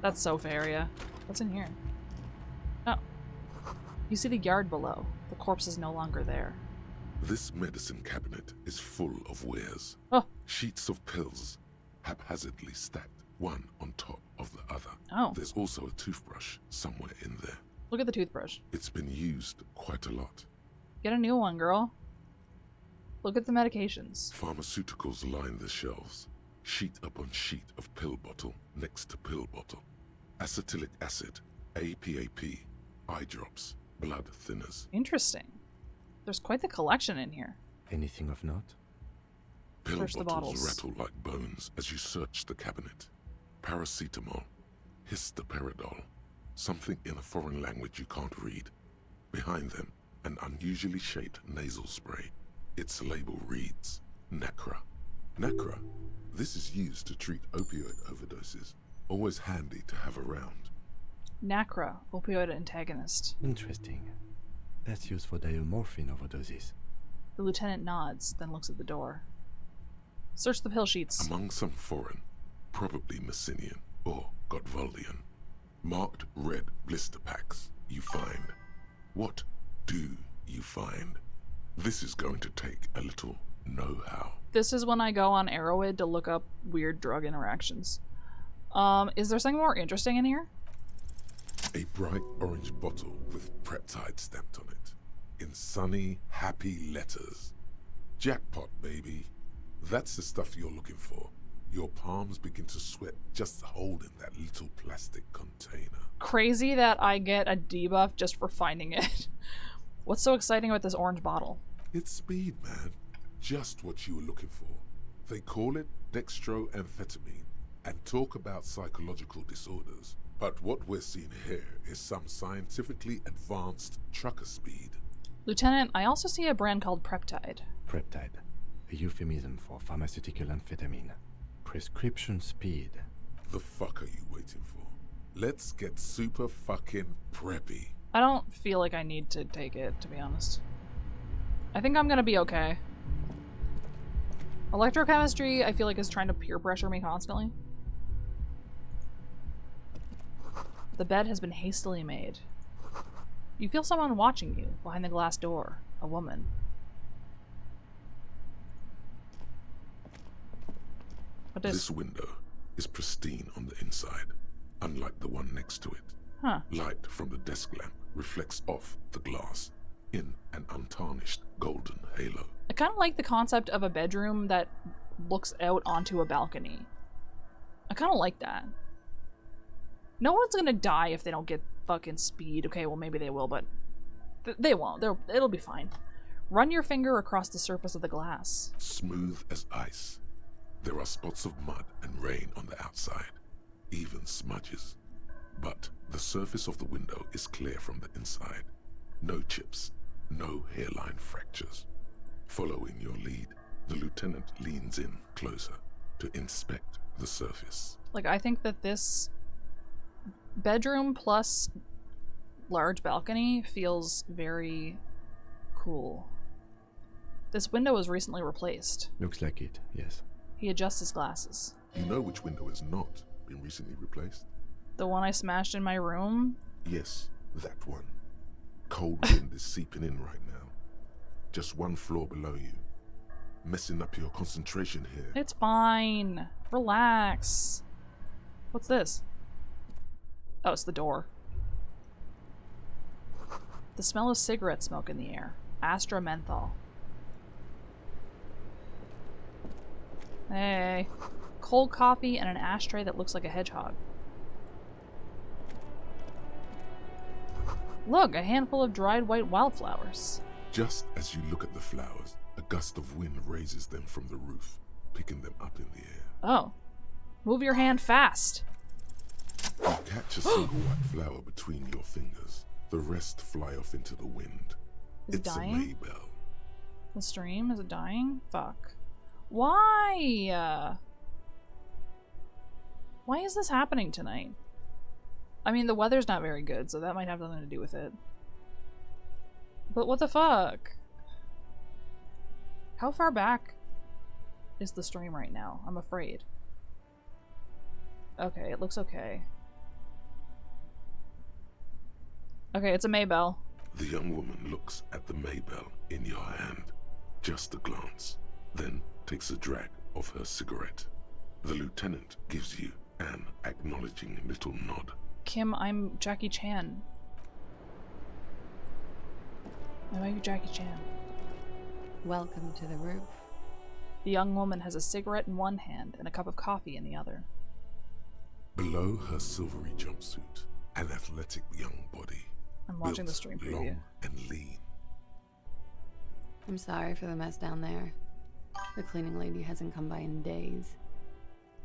That's sofa area. What's in here? Oh. You see the yard below. The corpse is no longer there.
This medicine cabinet is full of wares.
Oh.
Sheets of pills, haphazardly stacked, one on top of the other.
Oh.
There's also a toothbrush somewhere in there.
Look at the toothbrush.
It's been used quite a lot.
Get a new one, girl. Look at the medications.
Pharmaceuticals line the shelves. Sheet upon sheet of pill bottle next to pill bottle. Acetylic acid, APAP, eye drops, blood thinners.
Interesting. There's quite the collection in here.
Anything of note?
Pill
Search the
bottles
bottles.
rattle like bones as you search the cabinet. Paracetamol, histoperidol, something in a foreign language you can't read. Behind them, an unusually shaped nasal spray. Its label reads, Nacra. Nacra. This is used to treat opioid overdoses. Always handy to have around.
Nacra, opioid antagonist.
Interesting. That's used for diamorphine overdoses.
The lieutenant nods, then looks at the door. Search the pill sheets.
Among some foreign, probably Messinian or Gotwaldian, marked red blister packs you find. What do you find? This is going to take a little know-how.
This is when I go on Arrowhead to look up weird drug interactions. Is there something more interesting in here?
A bright orange bottle with Preptide stamped on it, in sunny, happy letters. Jackpot, baby. That's the stuff you're looking for. Your palms begin to sweat just holding that little plastic container.
Crazy that I get a debuff just for finding it. What's so exciting about this orange bottle?
It's speed, man. Just what you were looking for. They call it dextroamphetamine and talk about psychological disorders. But what we're seeing here is some scientifically advanced trucker speed.
Lieutenant, I also see a brand called Preptide.
Preptide, a euphemism for pharmaceutical amphetamine. Prescription speed.
The fuck are you waiting for? Let's get super fucking preppy.
I don't feel like I need to take it, to be honest. I think I'm gonna be okay. Electrochemistry, I feel like, is trying to peer pressure me constantly. The bed has been hastily made. You feel someone watching you behind the glass door. A woman. What is
this window is pristine on the inside, unlike the one next to it.
Huh.
Light from the desk lamp reflects off the glass in an untarnished golden halo.
I kind of like the concept of a bedroom that looks out onto a balcony. I kind of like that. No one's gonna die if they don't get fucking speed. Okay, well maybe they will, but they won't. It'll be fine. Run your finger across the surface of the glass.
Smooth as ice. There are spots of mud and rain on the outside, even smudges. But the surface of the window is clear from the inside. No chips, no hairline fractures. Following your lead, the lieutenant leans in closer to inspect the surface.
Like, I think that this bedroom plus large balcony feels very cool. This window was recently replaced.
Looks like it, yes.
He adjusts his glasses.
You know which window has not been recently replaced?
The one I smashed in my room?
Yes, that one. Cold wind is seeping in right now. Just one floor below you. Messing up your concentration here.
It's fine. Relax. What's this? Oh, it's the door. The smell of cigarette smoke in the air. Astra menthol. Hey. Cold coffee and an ashtray that looks like a hedgehog. Look, a handful of dried white wildflowers.
Just as you look at the flowers, a gust of wind raises them from the roof, picking them up in the air.
Oh. Move your hand fast.
You catch a single white flower between your fingers. The rest fly off into the wind.
Is it
It's
dying?
a Maybell.
The stream? Is it dying? Fuck. Why? Why is this happening tonight? I mean, the weather's not very good, so that might have something to do with it. But what the fuck? How far back is the stream right now? I'm afraid. Okay, it looks okay. Okay, it's a Maybell.
The young woman looks at the Maybell in your hand. Just a glance, then takes a drag of her cigarette. The lieutenant gives you an acknowledging little nod.
Kim, I'm Jackie Chan. I might be Jackie Chan.
Welcome to the roof.
The young woman has a cigarette in one hand and a cup of coffee in the other.
Below her silvery jumpsuit, an athletic young body.
I'm watching the stream preview.
Long and lean.
I'm sorry for the mess down there. The cleaning lady hasn't come by in days.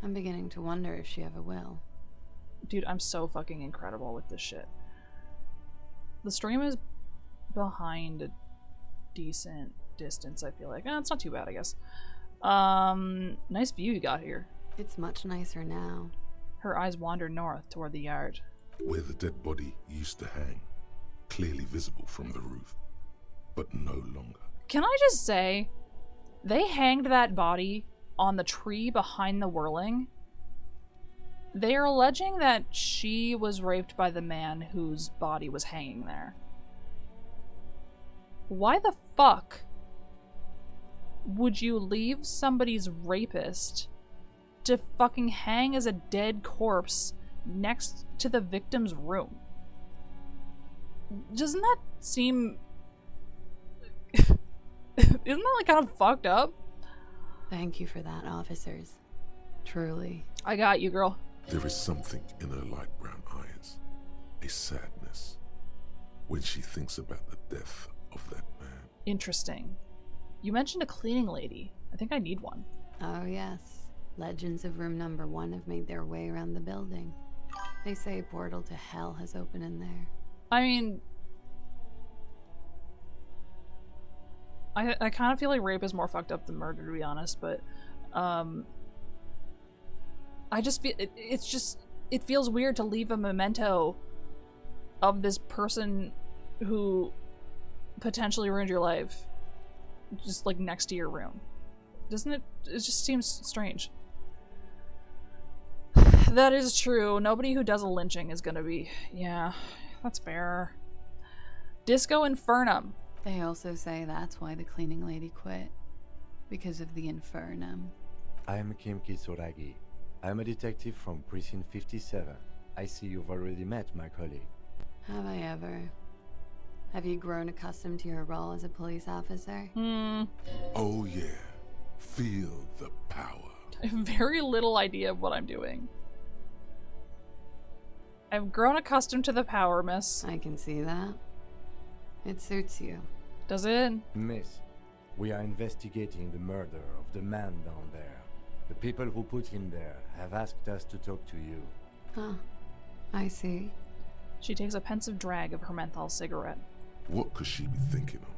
I'm beginning to wonder if she ever will.
Dude, I'm so fucking incredible with this shit. The stream is behind a decent distance, I feel like. It's not too bad, I guess. Nice view you got here.
It's much nicer now.
Her eyes wander north toward the yard.
Where the dead body used to hang. Clearly visible from the roof. But no longer.
Can I just say, they hanged that body on the tree behind the whirling. They are alleging that she was raped by the man whose body was hanging there. Why the fuck would you leave somebody's rapist to fucking hang as a dead corpse next to the victim's room? Doesn't that seem... Isn't that like kind of fucked up?
Thank you for that, officers. Truly.
I got you, girl.
There is something in her light brown eyes. A sadness. When she thinks about the death of that man.
Interesting. You mentioned a cleaning lady. I think I need one.
Oh yes. Legends of room number 1 have made their way around the building. They say a portal to hell has opened in there.
I mean... I kind of feel like rape is more fucked up than murder, to be honest, but... I just feel... It feels weird to leave a memento of this person who potentially ruined your life just, like, next to your room. Doesn't it? It just seems strange. That is true. Nobody who does a lynching is gonna be... Yeah, that's fair. Disco Infernum.
They also say that's why the cleaning lady quit. Because of the infernum.
I am Kim Kitsuragi. I am a detective from Precinct 57. I see you've already met my colleague.
Have I ever? Have you grown accustomed to your role as a police officer?
Oh yeah. Feel the power.
I have very little idea of what I'm doing. I've grown accustomed to the power, miss.
I can see that. It suits you.
Does it?
Miss, we are investigating the murder of the man down there. The people who put him there have asked us to talk to you.
Huh. I see.
She takes a pensive drag of her menthol cigarette.
What could she be thinking of?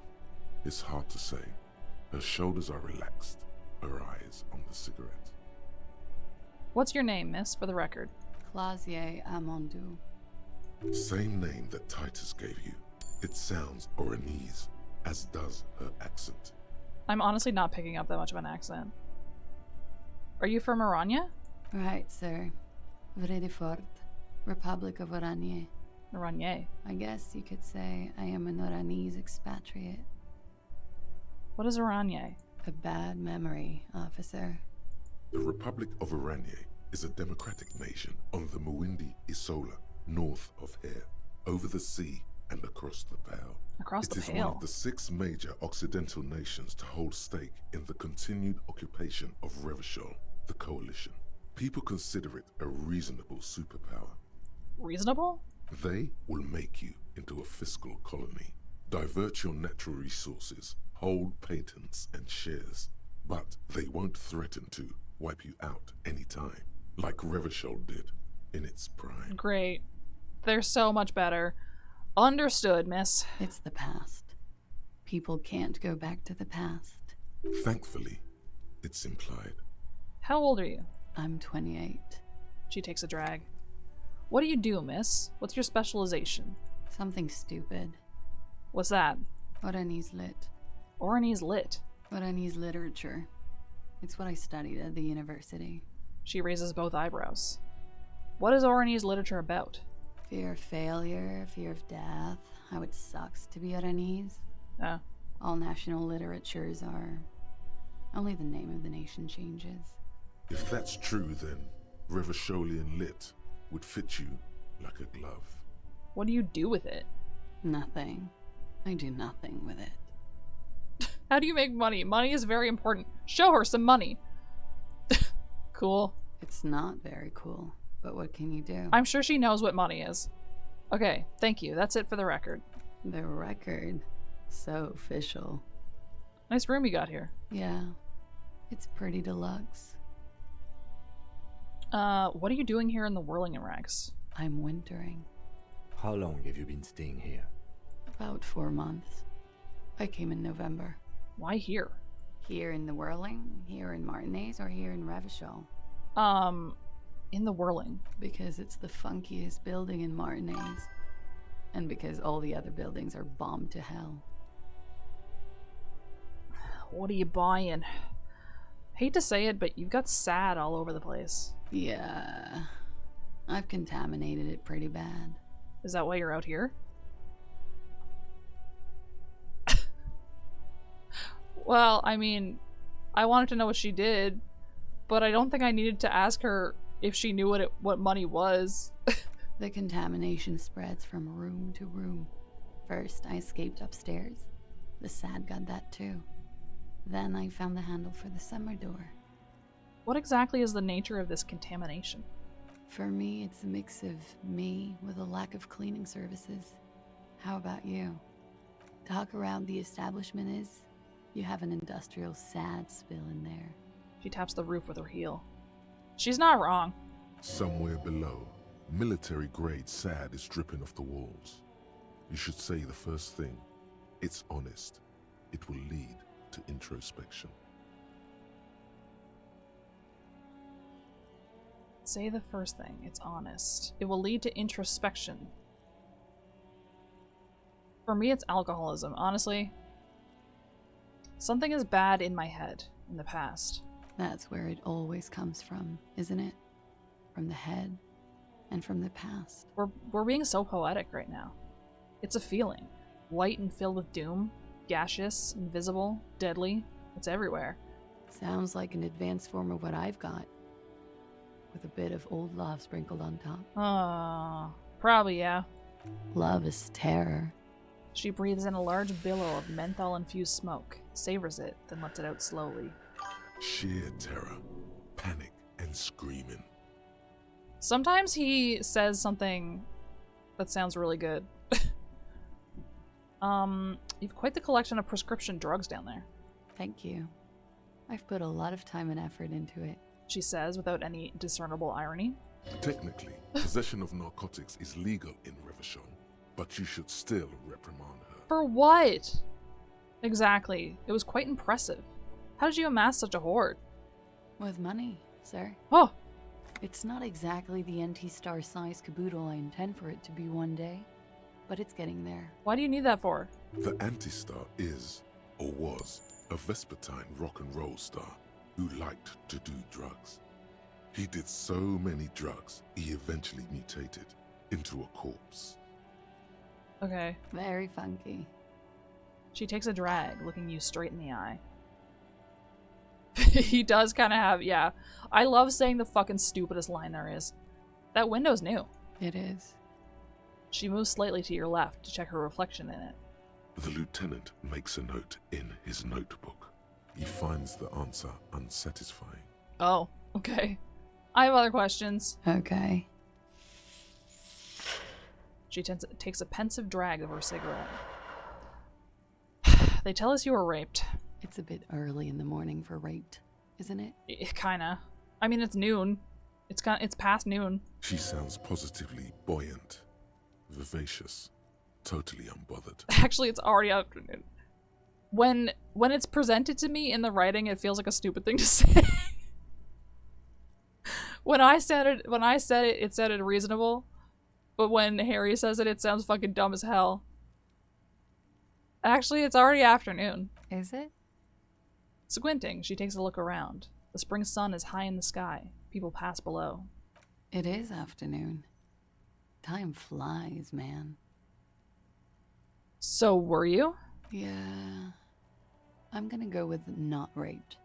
It's hard to say. Her shoulders are relaxed, her eyes on the cigarette.
What's your name, miss, for the record?
Clausier Amondou.
Same name that Titus gave you. It sounds Oranese, as does her accent.
I'm honestly not picking up that much of an accent. Are you from Oranje?
Right, sir. Vredefort, Republic of Oranje.
Oranje.
I guess you could say I am an Oranese expatriate.
What is Oranje?
A bad memory, officer.
The Republic of Oranje is a democratic nation on the Muindi Isola, north of here, over the sea and across the Pale.
Across the
It is
Pale?
one of the 6 major Occidental nations to hold stake in the continued occupation of Revachol, the coalition. People consider it a reasonable superpower.
Reasonable?
They will make you into a fiscal colony, divert your natural resources, hold patents and shares, but they won't threaten to wipe you out anytime, like Revachol did in its prime.
Great. They're so much better. Understood, miss.
It's the past. People can't go back to the past.
Thankfully, it's implied.
How old are you?
I'm 28.
She takes a drag. What do you do, miss? What's your specialization?
Something stupid.
What's that?
Oranese lit.
Oranese lit?
Oranese literature. It's what I studied at the university.
She raises both eyebrows. What is Oranese literature about?
Fear of failure, fear of death, how it sucks to be Oranese. All national literatures are. Only the name of the nation changes.
If that's true, then Revacholian lit would fit you like a glove.
What do you do with it?
Nothing. I do nothing with it.
How do you make money? Money is very important. Show her some money. Cool.
It's not very cool, but what can you do?
I'm sure she knows what money is. Okay, thank you. That's it for the record.
The record? So official.
Nice room you got here.
Yeah. It's pretty deluxe.
What are you doing here in the whirling rags?
I'm wintering.
How long have you been staying here?
About 4 months. I came in November.
Why here?
Here in the whirling, here in Martinez, or here in Revachol?
In the whirling.
Because it's the funkiest building in Martinez. And because all the other buildings are bombed to hell.
What are you buying? Hate to say it, but you've got sad all over the place.
Yeah. I've contaminated it pretty bad.
Is that why you're out here? Well, I mean, I wanted to know what she did, but I don't think I needed to ask her if she knew what money was.
The contamination spreads from room to room. First, I escaped upstairs. The sad got that too. Then I found the handle for the summer door.
What exactly is the nature of this contamination?
For me, it's a mix of me with a lack of cleaning services. How about you? Talk around the establishment is, you have an industrial sad spill in there.
She taps the roof with her heel. She's not wrong.
Somewhere below, military-grade sad is dripping off the walls. You should say the first thing. It's honest. It will lead to introspection.
Say the first thing. It's honest. It will lead to introspection. For me, it's alcoholism. Honestly, something is bad in my head in the past.
That's where it always comes from, isn't it? From the head and from the past.
We're being so poetic right now. It's a feeling. White and filled with doom. Gaseous, invisible, deadly. It's everywhere.
Sounds like an advanced form of what I've got. With a bit of old love sprinkled on top.
Probably, yeah.
Love is terror.
She breathes in a large billow of menthol-infused smoke, savors it, then lets it out slowly.
Sheer terror, panic, and screaming.
Sometimes he says something that sounds really good. You've quite the collection of prescription drugs down there.
Thank you. I've put a lot of time and effort into it.
She says without any discernible irony.
Technically, possession of narcotics is legal in Revachol, but you should still reprimand her.
For what? Exactly. It was quite impressive. How did you amass such a hoard?
With money, sir.
Oh!
It's not exactly the NT-star size caboodle I intend for it to be one day, but it's getting there.
Why do you need that for?
The Anti-Star is, or was, a Vespertine rock and roll star who liked to do drugs. He did so many drugs, he eventually mutated into a corpse.
Okay.
Very funky.
She takes a drag, looking you straight in the eye. He does kind of have, yeah. I love saying the fucking stupidest line there is. That window's new.
It is.
She moves slightly to your left to check her reflection in it.
The lieutenant makes a note in his notebook. He finds the answer unsatisfying.
Oh, okay. I have other questions.
Okay.
She takes a pensive drag of her cigarette. They tell us you were raped.
It's a bit early in the morning for raped, isn't it?
Kinda. I mean, it's noon. It's past noon.
She sounds positively buoyant, vivacious, totally unbothered.
Actually, it's already afternoon. When it's presented to me in the writing, it feels like a stupid thing to say. When I said it, it sounded reasonable. but when Harry says it, it sounds fucking dumb as hell. Actually, it's already afternoon.
Is it?
Squinting, she takes a look around. The spring sun is high in the sky. People pass below.
It is afternoon. Time flies, man.
So, were you?
Yeah. I'm gonna go with not raped.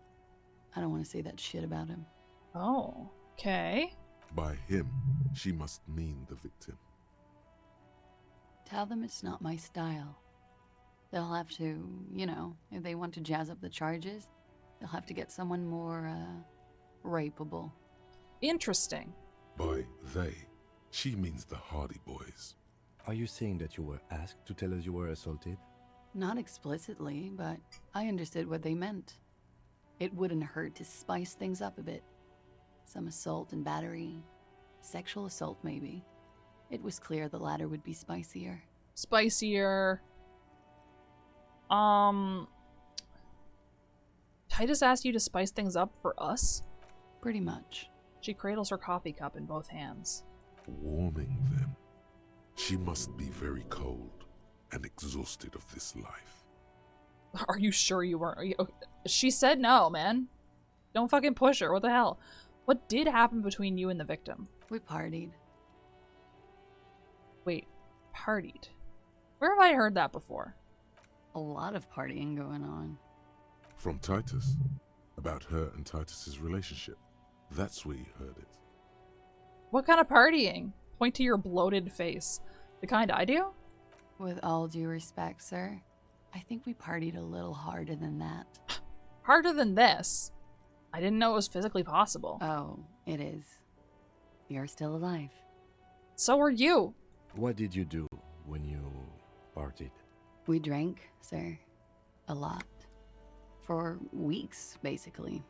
I don't want to say that shit about him.
Oh, okay.
By him, she must mean the victim.
Tell them it's not my style. They'll have to, you know, if they want to jazz up the charges, they'll have to get someone more, rapeable.
Interesting.
By they, she means the Hardy Boys.
Are you saying that you were asked to tell us you were assaulted?
Not explicitly, but I understood what they meant. It wouldn't hurt to spice things up a bit. Some assault and battery. Sexual assault, maybe. It was clear the latter would be spicier.
Spicier. Titus asked you to spice things up for us?
Pretty much.
She cradles her coffee cup in both hands.
Warming them. She must be very cold and exhausted of this life.
Are you sure you weren't? She said no, man. Don't fucking push her. What the hell? What did happen between you and the victim?
We partied.
Wait, partied? Where have I heard that before?
A lot of partying going on.
From Titus. About her and Titus's relationship. That's where you heard it.
What kind of partying? Point to your bloated face. The kind I do?
With all due respect, sir, I think we partied a little harder than that.
Harder than this? I didn't know it was physically possible.
Oh, it is. You're still alive.
So are you.
What did you do when you partied?
We drank, sir. A lot. For weeks, basically.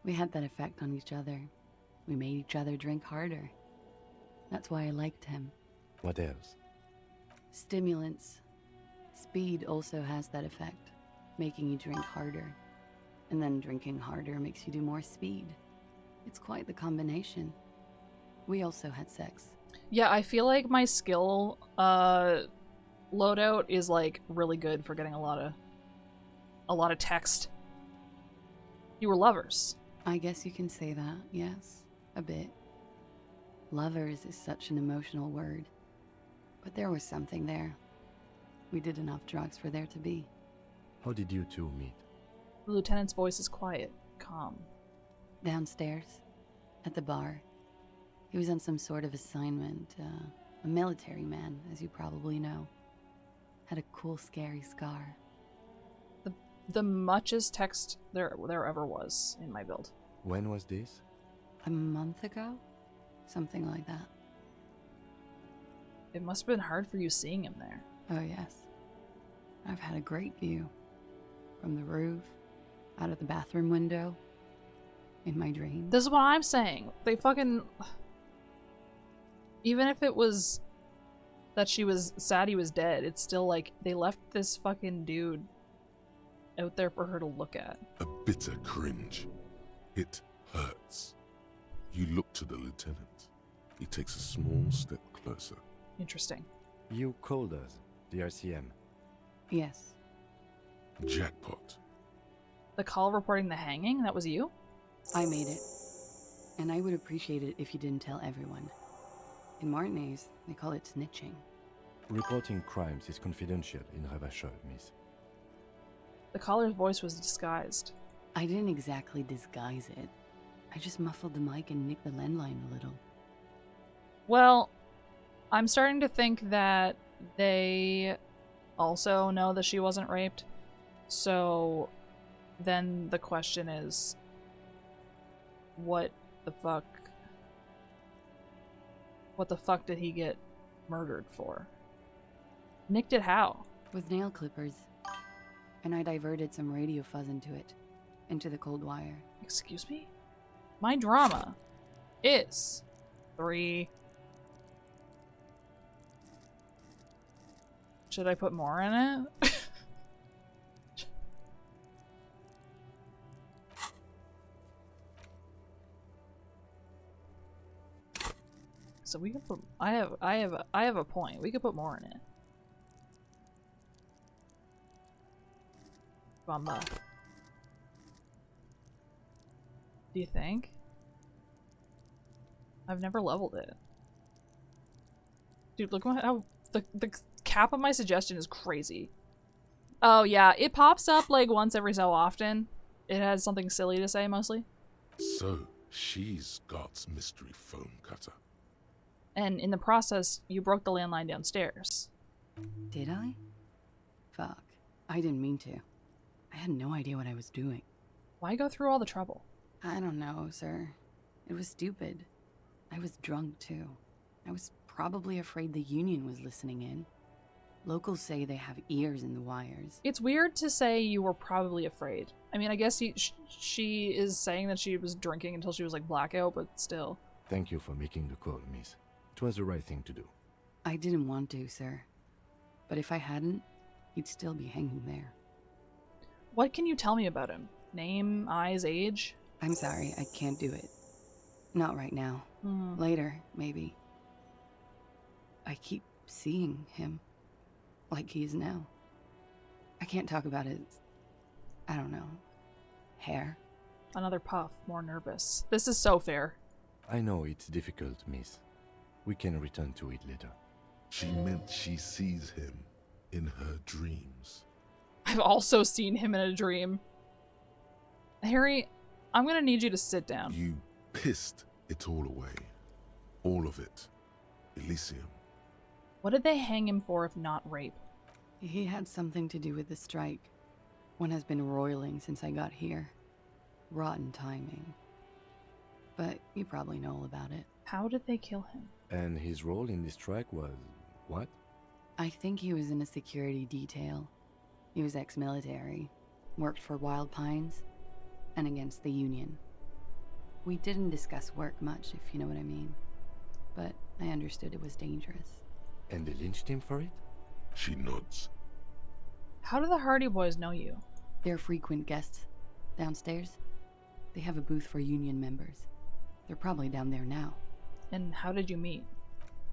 We had that effect on each other. We made each other drink harder. That's why I liked him.
What else?
Stimulants. Speed also has that effect, making you drink harder. And then drinking harder makes you do more speed. It's quite the combination. We also had sex.
Yeah, I feel like my skill loadout is like really good for getting a lot of text. You were lovers.
I guess you can say that, yes. A bit. Lovers is such an emotional word. But there was something there. We did enough drugs for there to be.
How did you two meet?
The lieutenant's voice is quiet, calm.
Downstairs. At the bar. He was on some sort of assignment. A military man, as you probably know. Had a cool, scary scar.
The muchest text there ever was in my build.
When was this?
A month ago? Something like that.
It must have been hard for you seeing him there.
Oh, yes. I've had a great view. From the roof, out of the bathroom window, in my dreams.
This is what I'm saying. They fucking... Even if it was that she was sad he was dead, it's still like they left this fucking dude out there for her to look at.
A bitter cringe. It hurts. You look to the lieutenant. He takes a small step closer.
Interesting.
You called us, the RCM.
Yes.
Jackpot.
The call reporting the hanging, that was you?
I made it. And I would appreciate it if you didn't tell everyone. In Martinez, they call it snitching.
Reporting crimes is confidential in Ravachol, miss.
The caller's voice was disguised.
I didn't exactly disguise it. I just muffled the mic and nicked the landline a little.
Well, I'm starting to think that they also know that she wasn't raped. So then the question is, what the fuck? What the fuck did he get murdered for? Nicked it how?
With nail clippers. And I diverted some radio fuzz into it. Into the cold wire.
Excuse me? My drama is 3. Should I put more in it? So we can put. I have a point. We could put more in it. Bumba. Do you think? I've never leveled it. Dude, look how the cap of my suggestion is crazy. Oh yeah, it pops up like once every so often. It has something silly to say mostly.
So, she's God's mystery foam cutter.
And in the process, you broke the landline downstairs.
Did I? Fuck. I didn't mean to. I had no idea what I was doing.
Why go through all the trouble?
I don't know, sir. It was stupid. I was drunk, too. I was probably afraid the Union was listening in. Locals say they have ears in the wires.
It's weird to say you were probably afraid. I mean, I guess she is saying that she was drinking until she was like blackout, but still.
Thank you for making the call, miss. It was the right thing to do.
I didn't want to, sir. But if I hadn't, he'd still be hanging there.
What can you tell me about him? Name, eyes, age?
I'm sorry, I can't do it. Not right now. Later, maybe. I keep seeing him. Like he is now. I can't talk about his, I don't know, hair.
Another puff, more nervous. This is so fair.
I know it's difficult, miss. We can return to it later.
She meant she sees him in her dreams.
I've also seen him in a dream. Harry, I'm gonna need you to sit down.
You pissed it all away. All of it. ELYSIUM.
What did they hang him for if not rape?
He had something to do with the strike. One has been roiling since I got here. Rotten timing. But you probably know all about it.
How did they kill him?
And his role in this strike was what?
I think he was in a security detail. He was ex-military, worked for Wild Pines, and against the Union. We didn't discuss work much, if you know what I mean. But I understood it was dangerous.
And they lynched him for it?
She nods.
How do the Hardy Boys know you?
They're frequent guests. Downstairs, they have a booth for Union members. They're probably down there now.
And how did you meet?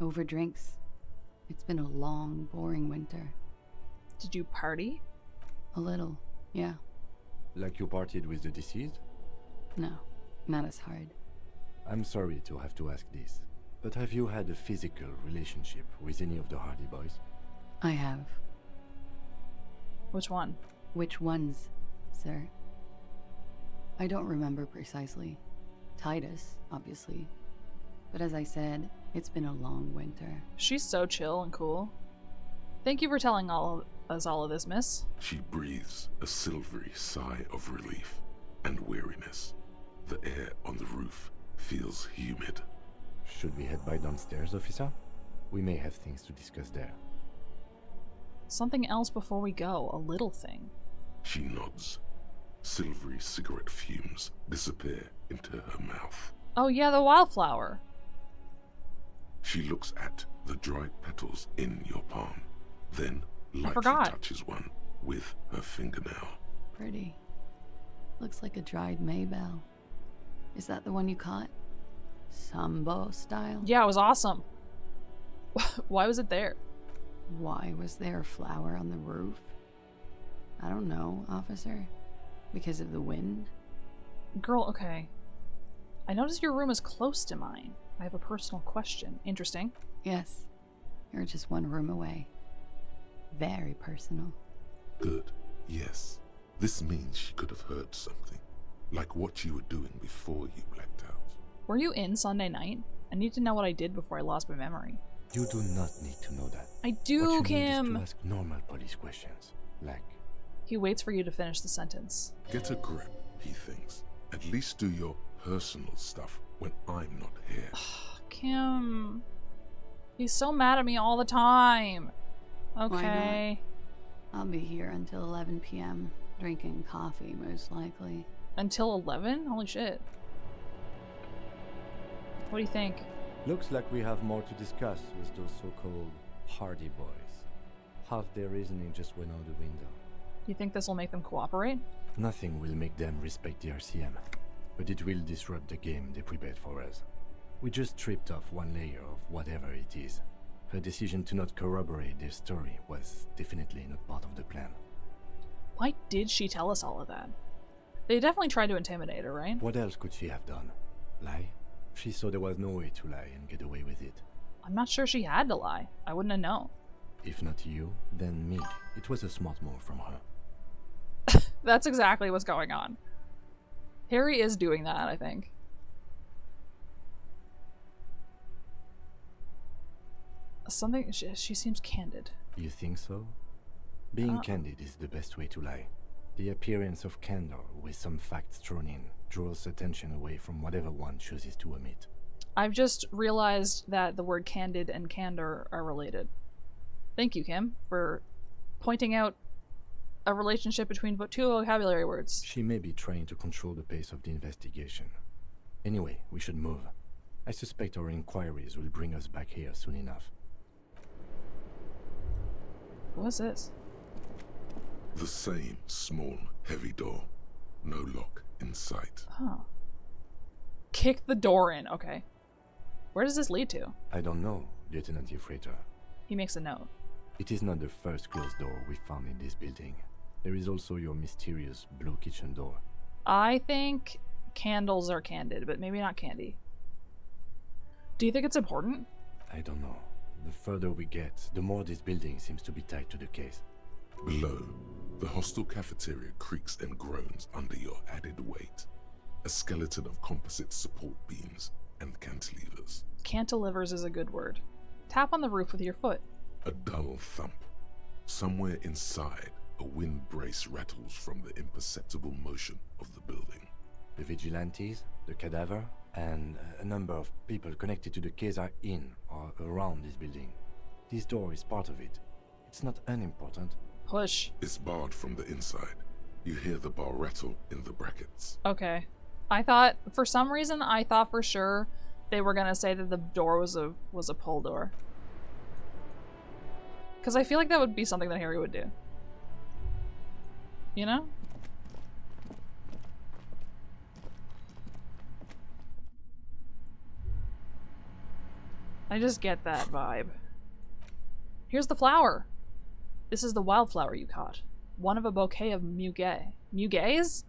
Over drinks. It's been a long, boring winter.
Did you party?
A little, yeah.
Like you partied with the deceased?
No, not as hard.
I'm sorry to have to ask this, but have you had a physical relationship with any of the Hardy Boys?
I have.
Which one?
Which ones, sir? I don't remember precisely. Titus, obviously. But as I said, it's been a long winter.
She's so chill and cool. Thank you for telling us all of this, miss.
She breathes a silvery sigh of relief and weariness. The air on the roof feels humid.
Should we head by downstairs, officer? We may have things to discuss there.
Something else before we go, a little thing.
She nods. Silvery cigarette fumes disappear into her mouth.
Oh yeah, the wildflower.
She looks at the dried petals in your palm, then lightly touches one with her fingernail.
Pretty. Looks like a dried maybell. Is that the one you caught? Sambo style?
Yeah, it was awesome. Why was it there?
Why was there a flower on the roof? I don't know, officer. Because of the wind?
Girl, okay. I noticed your room is close to mine. I have a personal question. Interesting.
Yes. You're just one room away. Very personal.
Good. Yes. This means she could have heard something. Like what you were doing before you blacked out.
Were you in Sunday night? I need to know what I did before I lost my memory.
You do not need to know that.
I do,
what you
Kim.
Need is to ask normal police questions. Like...
He waits for you to finish the sentence.
Get a grip, he thinks. At least do your personal stuff when I'm not here.
Kim. He's so mad at me all the time. Okay.
Why not? I'll be here until 11 p.m. Drinking coffee, most likely.
Until 11? Holy shit. What do you think?
Looks like we have more to discuss with those so-called Hardy Boys. Half their reasoning just went out the window.
You think this will make them cooperate?
Nothing will make them respect the RCM, but it will disrupt the game they prepared for us. We just stripped off one layer of whatever it is. Her decision to not corroborate their story was definitely not part of the plan.
Why did she tell us all of that? They definitely tried to intimidate her, right?
What else could she have done? Lie? She saw there was no way to lie and get away with it.
I'm not sure she had to lie. I wouldn't have known.
If not you, then me. It was a smart move from her.
That's exactly what's going on. Harry is doing that, I think. Something... She seems candid.
You think so? Being candid is the best way to lie. The appearance of candor with some facts thrown in draws attention away from whatever one chooses to omit.
I've just realized that the word candid and candor are related. Thank you, Kim, for pointing out a relationship between two vocabulary words.
She may be trying to control the pace of the investigation. Anyway, we should move. I suspect our inquiries will bring us back here soon enough.
What's this?
The same small, heavy door. No lock in sight.
Huh. Kick the door in, okay. Where does this lead to?
I don't know, Lieutenant Euphrator.
He makes a note.
It is not the first closed door we found in this building. There is also your mysterious blue kitchen door.
I think candles are candid, but maybe not candy. Do you think it's important?
I don't know. The further we get, the more this building seems to be tied to the case.
Below, the hostel cafeteria creaks and groans under your added weight. A skeleton of composite support beams and cantilevers.
Cantilevers is a good word. Tap on the roof with your foot.
A dull thump. Somewhere inside, a wind brace rattles from the imperceptible motion of the building.
The vigilantes, the cadaver, and a number of people connected to the case are in or around this building. This door is part of it. It's not unimportant.
Push.
It's barred from the inside. You hear the bar rattle in the brackets.
Okay. For some reason, I thought for sure they were gonna say that the door was a pull door. Because I feel like that would be something that Harry would do. You know? I just get that vibe. Here's the flower. This is the wildflower you caught. One of a bouquet of muguet. Muguets?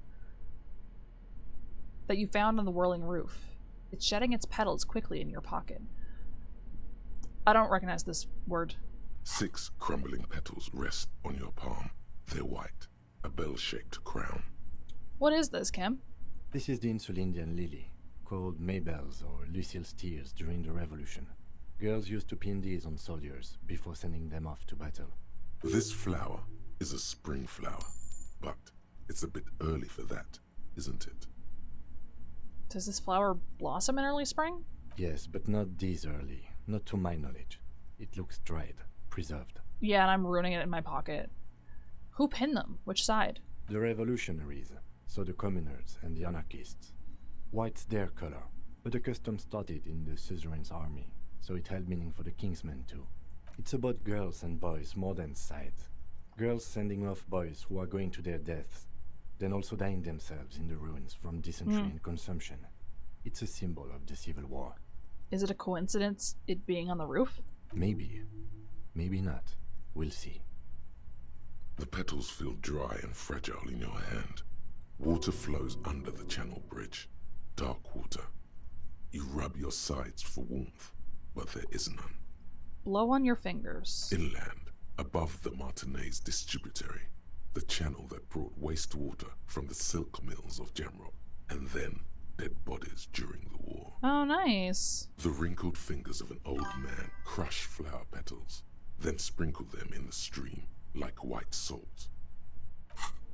That you found on the whirling roof. It's shedding its petals quickly in your pocket. I don't recognize this word.
6 crumbling petals rest on your palm. They're white, a bell-shaped crown.
What is this, Kim?
This is the Insulindian lily, called Maybelle's or Lucille's tears during the Revolution. Girls used to pin these on soldiers before sending them off to battle.
This flower is a spring flower, but it's a bit early for that, isn't it?
Does this flower blossom in early spring?
Yes, but not this early. Not to my knowledge. It looks dried, preserved.
Yeah, and I'm ruining it in my pocket. Who pinned them? Which side?
The revolutionaries, so the communards and the anarchists. White's their color, but the custom started in the suzerain's army, so it held meaning for the kingsmen too. It's about girls and boys more than sight. Girls sending off boys who are going to their deaths, then also dying themselves in the ruins from dysentery and consumption. It's a symbol of the Civil War.
Is it a coincidence it being on the roof?
Maybe. Maybe not. We'll see.
The petals feel dry and fragile in your hand. Water flows under the channel bridge. Dark water. You rub your sides for warmth, but there is none.
Blow on your fingers.
Inland, above the Martinez distributary, the channel that brought wastewater from the silk mills of Jamrock, and then dead bodies during the war.
Oh, nice.
The wrinkled fingers of an old man crush flower petals, then sprinkle them in the stream like white salt.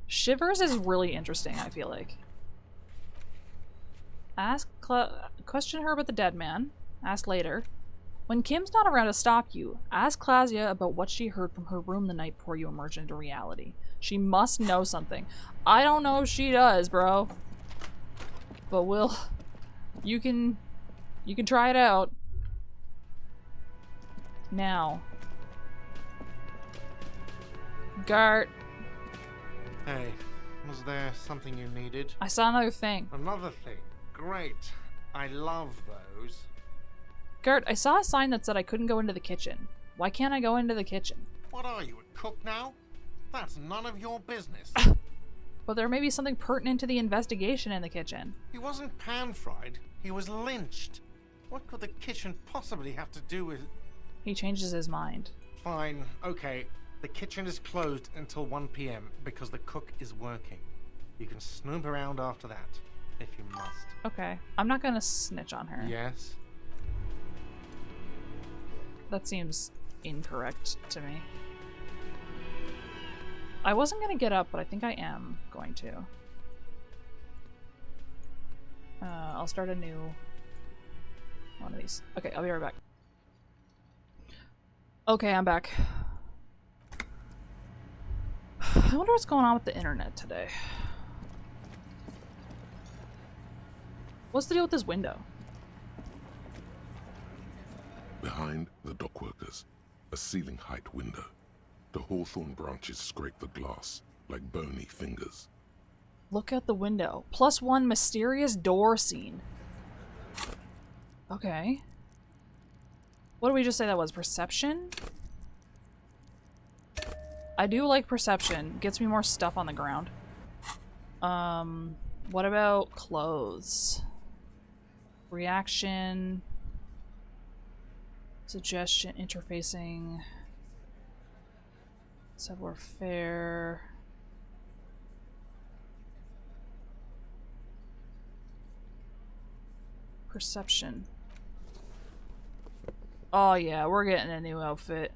Shivers is really interesting, I feel like. Question her about the dead man. Ask later. When Kim's not around to stop you, ask Claudia about what she heard from her room the night before you emerged into reality. She must know something. I don't know if she does, bro. But you can try it out. Now. Gart.
Hey, was there something you needed?
I saw another thing.
Another thing. Great. I love those.
Gert, I saw a sign that said I couldn't go into the kitchen. Why can't I go into the kitchen?
What are you, a cook now? That's none of your business.
Well, there may be something pertinent to the investigation in the kitchen.
He wasn't pan-fried. He was lynched. What could the kitchen possibly have to do with...
He changes his mind.
Fine, okay. The kitchen is closed until 1 p.m. because the cook is working. You can snoop around after that, if you must.
Okay. I'm not gonna snitch on her.
Yes?
That seems incorrect to me. I wasn't gonna get up, but I think I am going to. I'll start a new one of these. Okay, I'll be right back. Okay, I'm back. I wonder what's going on with the internet today. What's the deal with this window?
Behind the dockworkers, a ceiling height window. The hawthorn branches scrape the glass like bony fingers.
Look out the window. +1 mysterious door scene. Okay. What did we just say that was? Perception? I do like perception. Gets me more stuff on the ground. What about clothes? Reaction. Suggestion. Interfacing. Savoir faire. Perception. Oh yeah, we're getting a new outfit.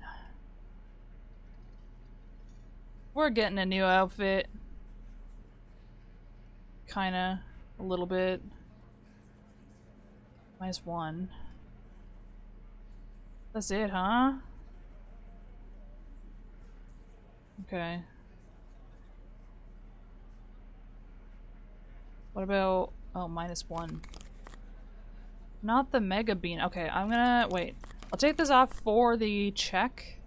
We're getting a new outfit. Kinda. A little bit. -1. That's it, huh? Okay. What about... Oh, -1. Not the mega bean. Okay, I'm gonna... Wait. I'll take this off for the check.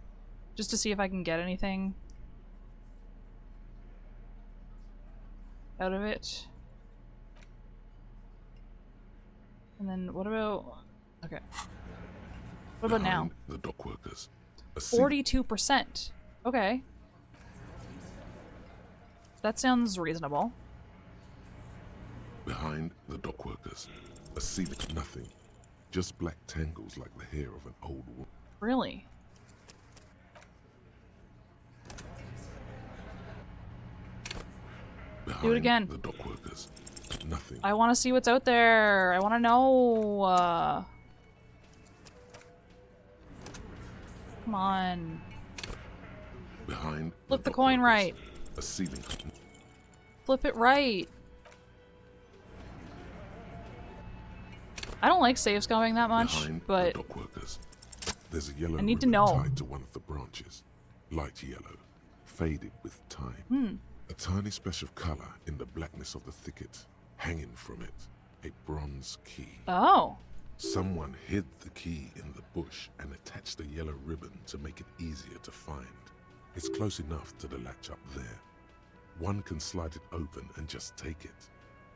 Just to see if I can get anything out of it. And then what about... Okay. What about now?
The dockworkers.
42%. Okay. That sounds reasonable.
Behind the dockworkers, a ceiling, nothing. Just black tangles like the hair of an old woman.
Really?
Behind
do it again.
The dockworkers, nothing.
I want to see what's out there. I want to know. Come on.
Behind
Flip the coin right.
A ceiling.
Flip it right. I don't like save scumming that much,
Behind
but
the dockworkers, there's a yellow
I need to
ribbon
know.
tied to one of the branches. Light yellow, faded with time. A tiny splash of color in the blackness of the thicket. Hanging from it, a bronze key.
Oh.
Someone hid the key in the bush and attached a yellow ribbon to make it easier to find. It's close enough to the latch up there. One can slide it open and just take it.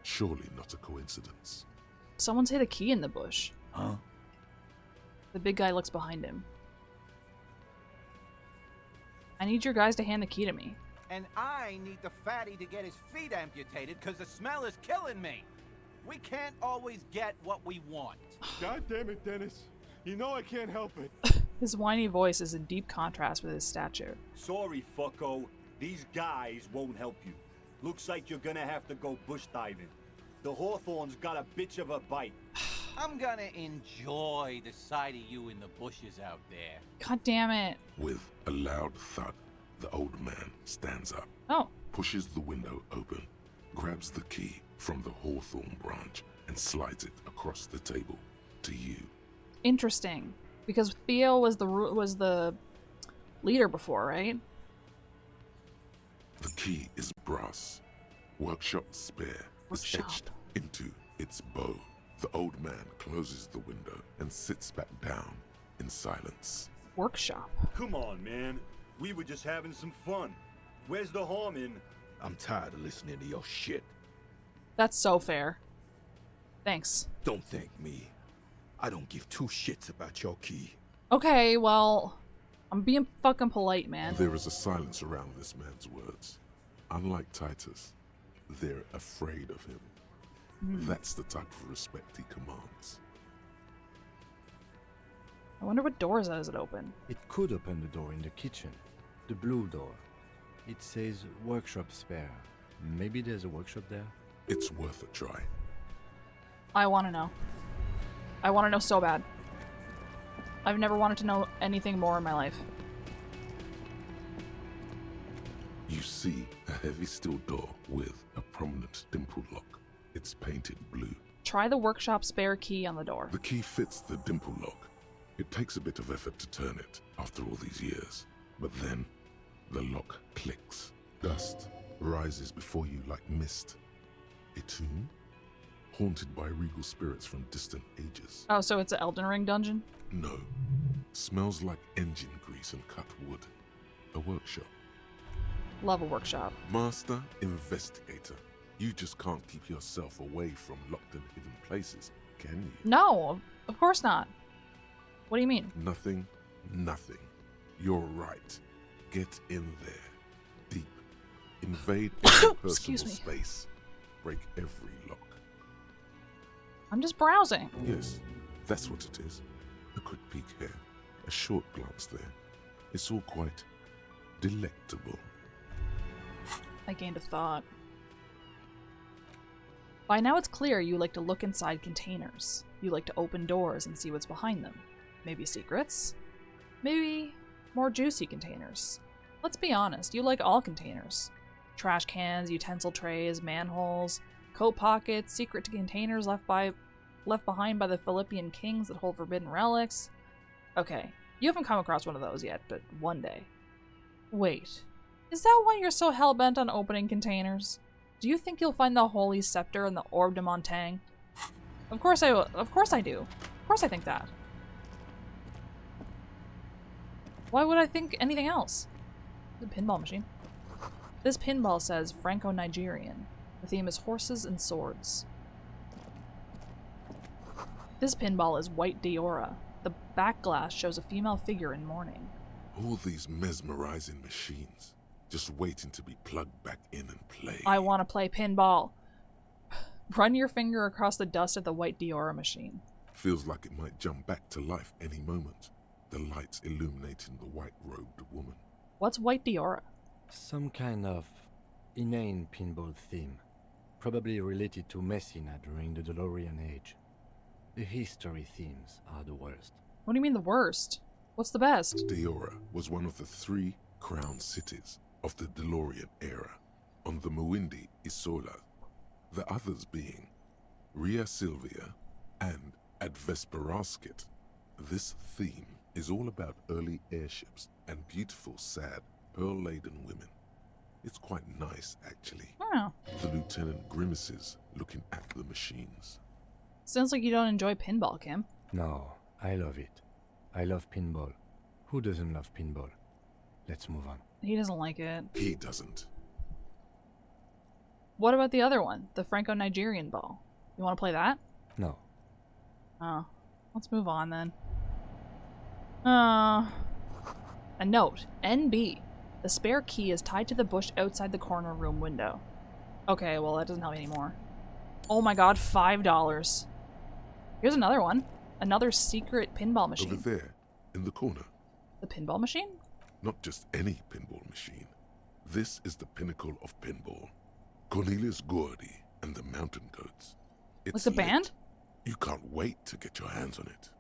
Surely not a coincidence.
Someone's hid a key in the bush.
Huh?
The big guy looks behind him. I need your guys to hand the key to me.
And I need the fatty to get his feet amputated because the smell is killing me. We can't always get what we want.
God damn it, Dennis. You know I can't help it.
His whiny voice is in deep contrast with his stature.
Sorry, fucko. These guys won't help you. Looks like you're gonna have to go bush diving. The Hawthorn's got a bitch of a bite.
I'm gonna enjoy the sight of you in the bushes out there.
God damn it.
With a loud thud, the old man stands up.
Oh.
Pushes the window open, grabs the key from the hawthorn branch, and slides it across the table to you.
Interesting. Because Theo was the leader before, right?
The key is brass. Workshop spare is etched into its bow. The old man closes the window and sits back down in silence.
Workshop?
Come on, man. We were just having some fun. Where's the harm in...
I'm tired of listening to your shit.
That's so fair. Thanks.
Don't thank me. I don't give two shits about your key.
Okay, well, I'm being fucking polite, man.
There is a silence around this man's words. Unlike Titus, they're afraid of him. That's the type of respect he commands.
I wonder what doors does it open.
It could open the door in the kitchen. The blue door. It says workshop spare. Maybe there's a workshop there?
It's worth a try.
I want to know. I want to know so bad. I've never wanted to know anything more in my life.
You see a heavy steel door with a prominent dimple lock. It's painted blue.
Try the workshop spare key on the door.
The key fits the dimple lock. It takes a bit of effort to turn it after all these years. But then, the lock clicks. Dust rises before you like mist. A tomb? Haunted by regal spirits from distant ages.
Oh, so it's an Elden Ring dungeon?
No. Smells like engine grease and cut wood. A workshop.
Love a workshop.
Master Investigator. You just can't keep yourself away from locked and hidden places, can you?
No, of course not. What do you mean?
Nothing. You're right. Get in there. Deep. Invade every personal space. Break every lock.
I'm just browsing.
Yes, that's what it is. A quick peek here. A short glance there. It's all quite delectable.
I gained a thought. By now it's clear you like to look inside containers. You like to open doors and see what's behind them. Maybe secrets? Maybe more juicy containers. Let's be honest, you like all containers. Trash cans, utensil trays, manholes, coat pockets, secret containers left behind by the Philippian kings that hold forbidden relics. Okay, you haven't come across one of those yet, but one day. Wait, is that why you're so hell-bent on opening containers? Do you think you'll find the Holy Scepter and the Orbe de Montaigne? Of course I do. Of course I think that. Why would I think anything else? The pinball machine. This pinball says Franco-Nigerian. The theme is horses and swords. This pinball is white Diora. The back glass shows a female figure in mourning.
All these mesmerizing machines, just waiting to be plugged back in and play.
I want to play pinball. Run your finger across the dust of the white Diora machine.
Feels like it might jump back to life any moment. The lights illuminating the white-robed woman.
What's white Diora?
Some kind of inane pinball theme. Probably related to Messina during the DeLorean age. The history themes are the worst.
What do you mean the worst? What's the best?
Diora was one of the 3 crown cities of the DeLorean era. On the Muindi Isola. The others being Ria Silvia and Advesperasket. This theme is all about early airships and beautiful, sad, pearl-laden women. It's quite nice, actually.
Oh.
The lieutenant grimaces looking at the machines.
Sounds like you don't enjoy pinball, Kim.
No, I love it. I love pinball. Who doesn't love pinball? Let's move on.
He doesn't like it.
He doesn't.
What about the other one? The Franco-Nigerian ball. You want to play that?
No.
Oh. Let's move on then. A note. NB. The spare key is tied to the bush outside the corner room window. Okay, well that doesn't help me anymore. Oh my god, $5. Here's another one. Another secret pinball machine.
Over there, in the corner.
The pinball machine?
Not just any pinball machine. This is the pinnacle of pinball. Cornelius Gordy and the Mountain Goats. It's
like the band?
You can't wait to get your hands on it.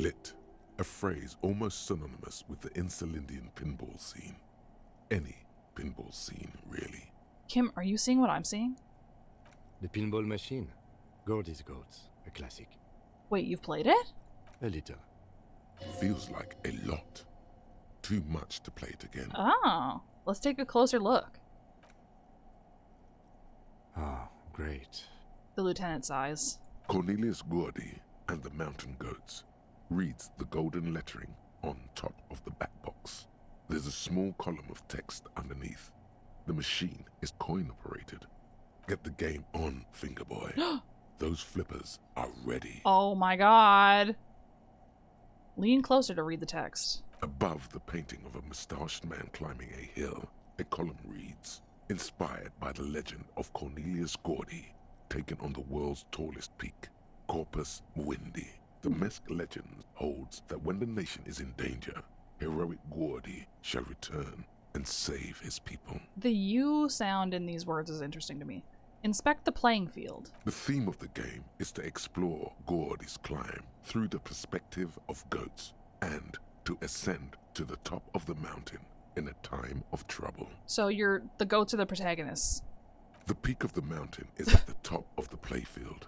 Lit. A phrase almost synonymous with the Insulindian pinball scene. Any pinball scene, really.
Kim, are you seeing what I'm seeing?
The pinball machine. Gordy's Goats. A classic.
Wait, you've played it?
A little.
Feels like a lot. Too much to play it again.
Oh, let's take a closer look.
Oh, great.
The lieutenant sighs.
Cornelius Gordy and the Mountain Goats reads the golden lettering on top of the back box. There's a small column of text underneath. The machine is coin-operated. Get the game on, Fingerboy. Those flippers are ready.
Oh my god. Lean closer to read the text.
Above the painting of a mustached man climbing a hill, a column reads, inspired by the legend of Cornelius Gordy, taken on the world's tallest peak, Corpus Muindi. The Mesk legend holds that when the nation is in danger, heroic Gordy shall return and save his people.
The U sound in these words is interesting to me. Inspect the playing field.
The theme of the game is to explore Gordy's climb through the perspective of goats and to ascend to the top of the mountain in a time of trouble.
So the goats are the protagonists.
The peak of the mountain is at the top of the playfield.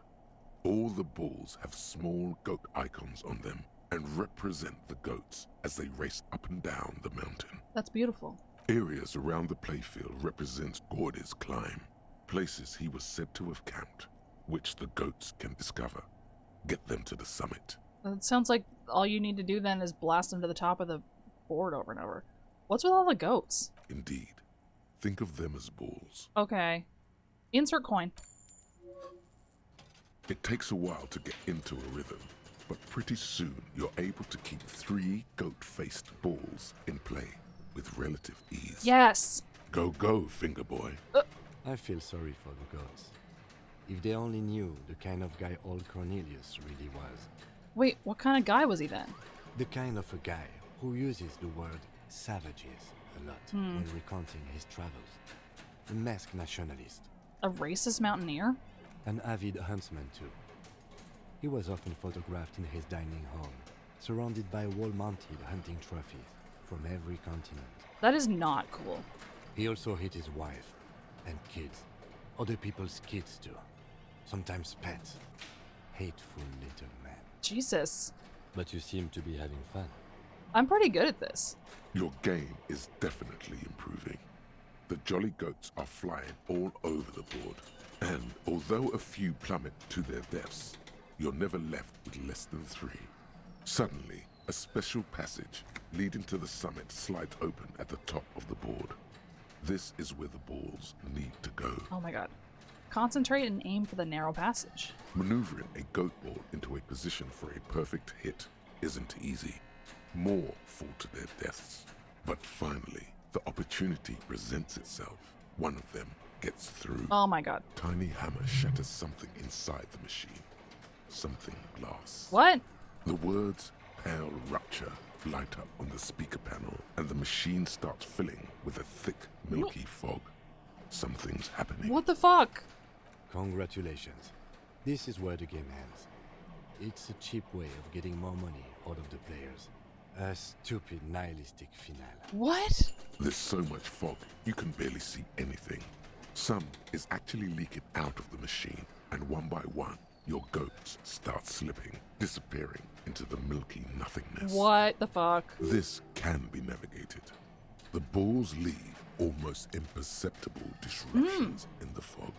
All the balls have small goat icons on them and represent the goats as they race up and down the mountain.
That's beautiful.
Areas around the playfield represent Gordy's climb, places he was said to have camped, which the goats can discover. Get them to the summit.
It sounds like all you need to do then is blast them to the top of the board over and over. What's with all the goats?
Indeed. Think of them as balls.
Okay. Insert coin.
It takes a while to get into a rhythm, but pretty soon you're able to keep 3 goat-faced balls in play with relative ease.
Yes!
Go, go, finger boy.
I feel sorry for the gods. If they only knew the kind of guy old Cornelius really was.
Wait, what kind of guy was he then?
The kind of a guy who uses the word savages a lot when recounting his travels. A Mesk nationalist.
A racist mountaineer?
An avid huntsman too. He was often photographed in his dining hall, surrounded by wall-mounted hunting trophies from every continent.
That is not cool.
He also hit his wife and kids. Other people's kids too. Sometimes pets. Hateful little man.
Jesus.
But you seem to be having fun.
I'm pretty good at this.
Your game is definitely improving. The jolly goats are flying all over the board, and although a few plummet to their deaths, you're never left with less than 3. Suddenly, a special passage leading to the summit slides open at the top of the board. This is where the balls need to go.
Oh my god. Concentrate and aim for the narrow passage.
Maneuvering a goat ball into a position for a perfect hit isn't easy. More fall to their deaths. But finally, the opportunity presents itself. One of them gets through.
Oh my god.
Tiny hammer shatters something inside the machine. Something glass.
What?
The words "pale rupture" light up on the speaker panel, and the machine starts filling with a thick, milky fog. Something's happening.
What the fuck?
Congratulations. This is where the game ends. It's a cheap way of getting more money out of the players. A stupid nihilistic finale.
What?
There's so much fog, you can barely see anything. Some is actually leaking out of the machine, and one by one, your goats start slipping, disappearing into the milky nothingness.
What the fuck?
This can be navigated. The balls leave almost imperceptible disruptions in the fog.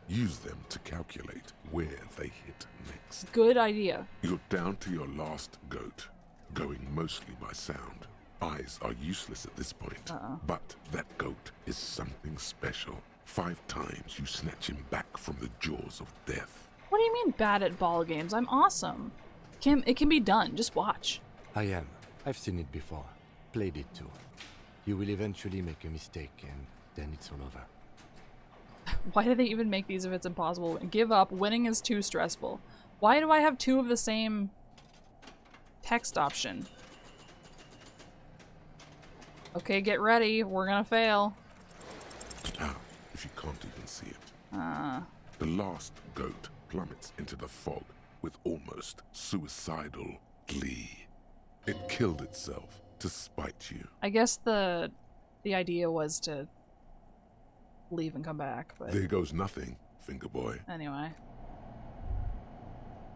Use them to calculate where they hit next.
Good idea.
You're down to your last goat, going mostly by sound. Eyes are useless at this point, but that goat is something special. 5 times you snatch him back from the jaws of death.
What do you mean bad at ball games? I'm awesome. Kim, it can be done. Just watch.
I am. I've seen it before. Played it too. You will eventually make a mistake and then it's all over.
Why do they even make these if it's impossible? Give up. Winning is too stressful. Why do I have 2 of the same text option? Okay, get ready. We're gonna fail.
Ah, if you can't even see it. The last goat plummets into the fog with almost suicidal glee. It killed itself to spite you.
I guess the idea was to leave and come back, but
There goes nothing, finger boy.
anyway.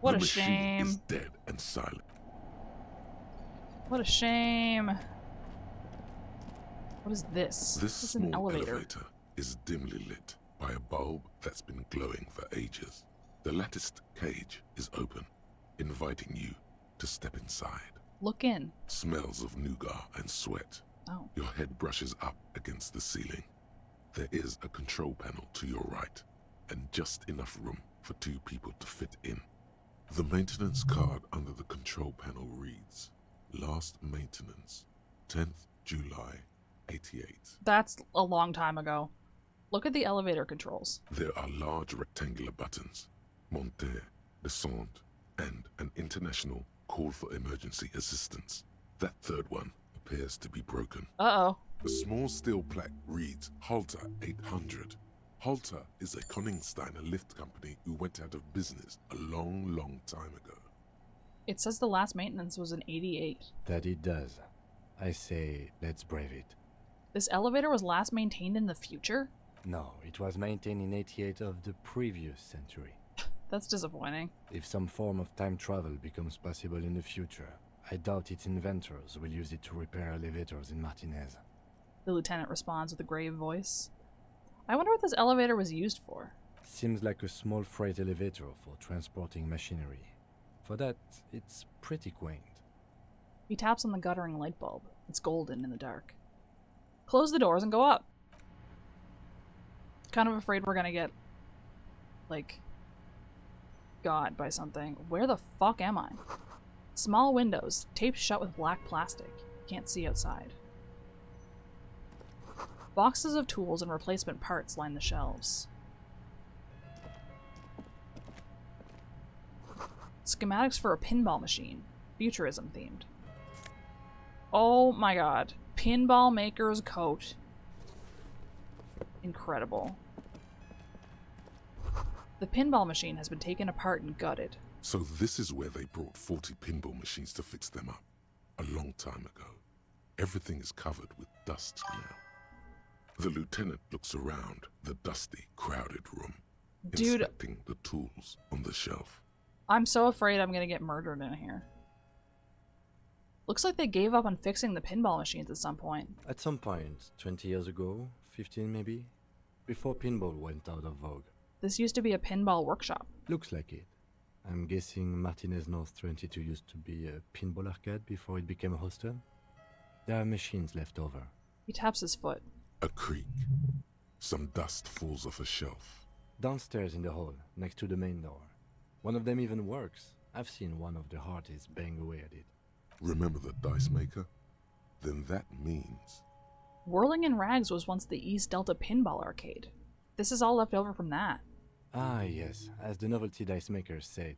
What a
The machine
shame.
is dead and silent.
What a shame. What is this?
This
is an
small
elevator.
is dimly lit by a bulb that's been glowing for ages. The latticed cage is open, inviting you to step inside.
Look in.
Smells of nougat and sweat.
Oh.
Your head brushes up against the ceiling. There is a control panel to your right, and just enough room for 2 people to fit in. The maintenance card under the control panel reads, Last maintenance, 10th July, 88.
That's a long time ago. Look at the elevator controls.
There are large rectangular buttons, monter, descente, and an international call for emergency assistance. That third one appears to be broken.
Uh-oh.
A small steel plaque reads Halter 800. Halter is a Koningsteiner lift company who went out of business a long, long time ago.
It says the last maintenance was in 88.
That it does. I say, let's brave it.
This elevator was last maintained in the future?
No, it was maintained in 88 of the previous century.
That's disappointing.
If some form of time travel becomes possible in the future, I doubt its inventors will use it to repair elevators in Martinez.
The lieutenant responds with a grave voice. I wonder what this elevator was used for.
Seems like a small freight elevator for transporting machinery. For that, it's pretty quaint.
He taps on the guttering light bulb. It's golden in the dark. Close the doors and go up. Kind of afraid we're gonna get, like, got by something. Where the fuck am I? Small windows, taped shut with black plastic. Can't see outside. Boxes of tools and replacement parts line the shelves. Schematics for a pinball machine. Futurism themed. Oh my god. Pinball maker's coat. Incredible. The pinball machine has been taken apart and gutted.
So this is where they brought 40 pinball machines to fix them up. A long time ago. Everything is covered with dust now. The lieutenant looks around the dusty, crowded room,
Dude,
inspecting the tools on the shelf.
I'm so afraid I'm gonna get murdered in here. Looks like they gave up on fixing the pinball machines at some point.
At some point, 20 years ago, 15 maybe, before pinball went out of vogue.
This used to be a pinball workshop.
Looks like it. I'm guessing Martinez North 22 used to be a pinball arcade before it became a hostel. There are machines left over.
He taps his foot.
A creak. Some dust falls off a shelf.
Downstairs in the hall, next to the main door. One of them even works. I've seen one of the Hardys bang away at it.
Remember the dice maker? Then that means...
Whirling in Rags was once the East Delta Pinball Arcade. This is all left over from that.
Ah yes, as the novelty dice makers said.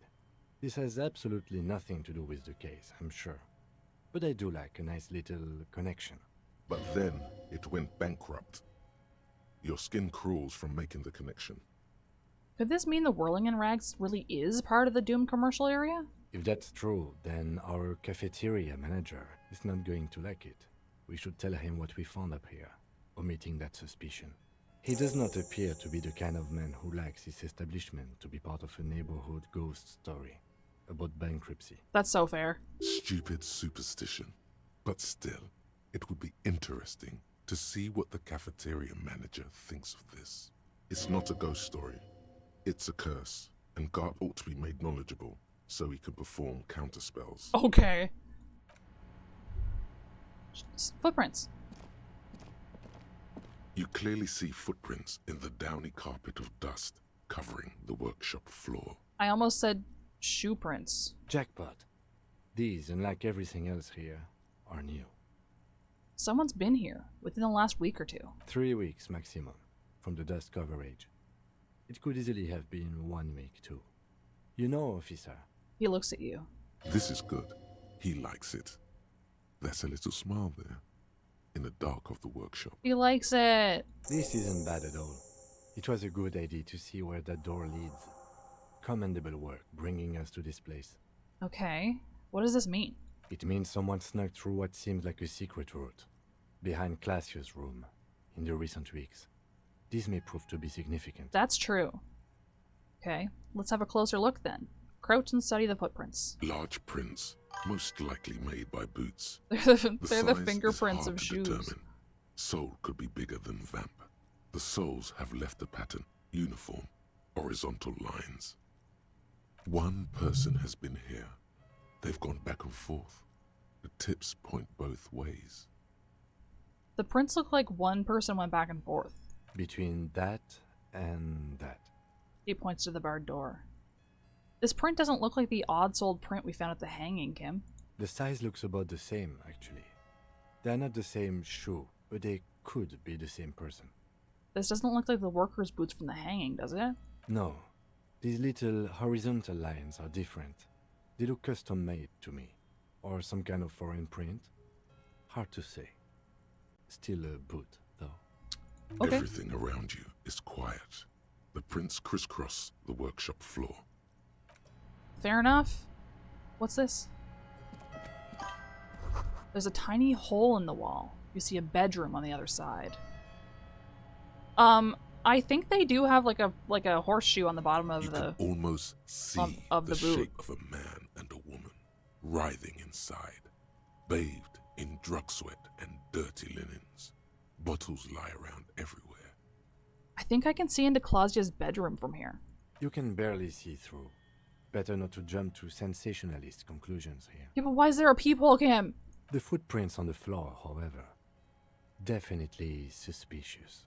This has absolutely nothing to do with the case, I'm sure. But I do like a nice little connection.
But then it went bankrupt. Your skin crawls from making the connection.
Could this mean the Whirling in Rags really is part of the Doom commercial area?
If that's true, then our cafeteria manager is not going to like it. We should tell him what we found up here, omitting that suspicion. He does not appear to be the kind of man who likes his establishment to be part of a neighborhood ghost story about bankruptcy.
That's so fair.
Stupid superstition. But still, it would be interesting to see what the cafeteria manager thinks of this. It's not a ghost story. It's a curse, and God ought to be made knowledgeable so he can perform counterspells.
Okay. Footprints.
You clearly see footprints in the downy carpet of dust covering the workshop floor.
I almost said shoe prints.
Jackpot. These, unlike everything else here, are new.
Someone's been here within the last week or two.
3 weeks maximum, from the dust coverage. It could easily have been 1 week too. You know, officer.
He looks at you.
This is good. He likes it. There's a little smile there, in the dark of the workshop.
He likes it.
This isn't bad at all. It was a good idea to see where that door leads. Commendable work bringing us to this place.
Okay, what does this mean?
It means someone snuck through what seems like a secret route, behind Classius' room, in the recent weeks. This may prove to be significant.
That's true. Okay, let's have a closer look then. Crouch and study the footprints.
Large prints, most likely made by boots.
They're the
size
fingerprints
is hard
of
to
shoes.
determine. Sole could be bigger than vamp. The soles have left a pattern, uniform, horizontal lines. One person has been here. They've gone back and forth. The tips point both ways.
The prints look like one person went back and forth.
Between that and that.
He points to the barred door. This print doesn't look like the odd-souled print we found at the hanging, Kim.
The size looks about the same, actually. They're not the same shoe, but they could be the same person.
This doesn't look like the worker's boots from the hanging, does it?
No. These little horizontal lines are different. They look custom-made to me. Or some kind of foreign print. Hard to say. Still a boot, though.
Okay.
Everything around you is quiet. The prints crisscross the workshop floor.
Fair enough. What's this? There's a tiny hole in the wall. You see a bedroom on the other side. I think they do have like a horseshoe on the bottom of
You
the
can almost see
of
the
the boot.
shape of a man and a woman writhing inside, bathed in drug sweat and dirty linens. Bottles lie around everywhere.
I think I can see into Claudia's bedroom from here.
You can barely see through. Better not to jump to sensationalist conclusions here.
Yeah, but why is there a peephole, Kim?
The footprints on the floor, however, definitely suspicious.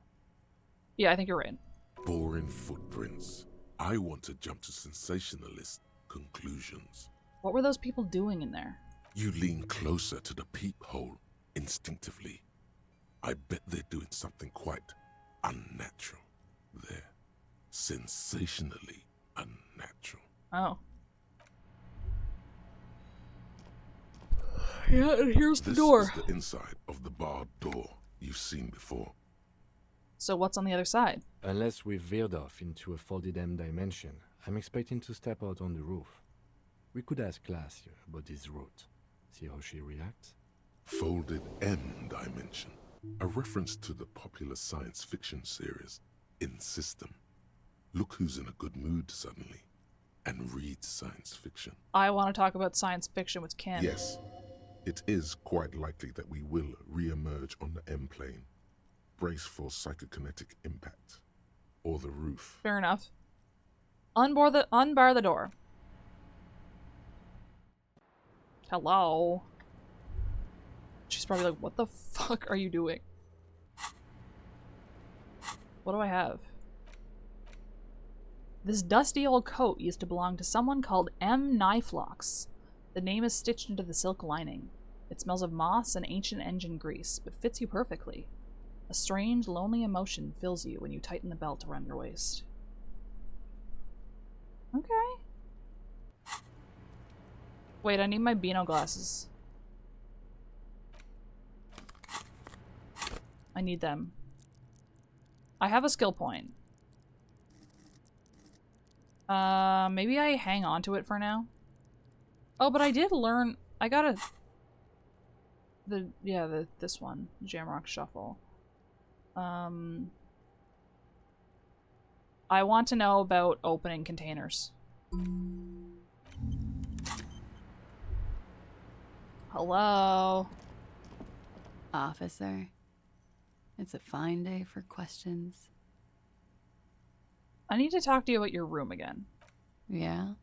Yeah, I think you're right.
Boring footprints. I want to jump to sensationalist conclusions.
What were those people doing in there?
You lean closer to the peephole instinctively. I bet they're doing something quite unnatural there. Sensationally unnatural.
Oh. Yeah, and here's the door.
This is the inside of the barred door you've seen before.
So what's on the other side?
Unless we've veered off into a folded M dimension, I'm expecting to step out on the roof. We could ask Glacia about this route. See how she reacts?
Folded M dimension. A reference to the popular science fiction series, In System. Look who's in a good mood suddenly, and reads science fiction.
I want to talk about science fiction with Kim.
Yes, it is quite likely that we will re-emerge on the M plane. Brace for psychokinetic impact. Or the roof.
Fair enough. Unbar the door. Hello? She's probably like, what the fuck are you doing? What do I have? This dusty old coat used to belong to someone called M. Niflox. The name is stitched into the silk lining. It smells of moss and ancient engine grease, but fits you perfectly. A strange, lonely emotion fills you when you tighten the belt around your waist. Okay. Wait, I need my Beano glasses. I need them. I have a skill point. Maybe I hang on to it for now. Oh, but I did learn. I got this one, Jamrock Shuffle. I want to know about opening containers. Hello?
Officer, it's a fine day for questions.
I need to talk to you about your room again.
Yeah?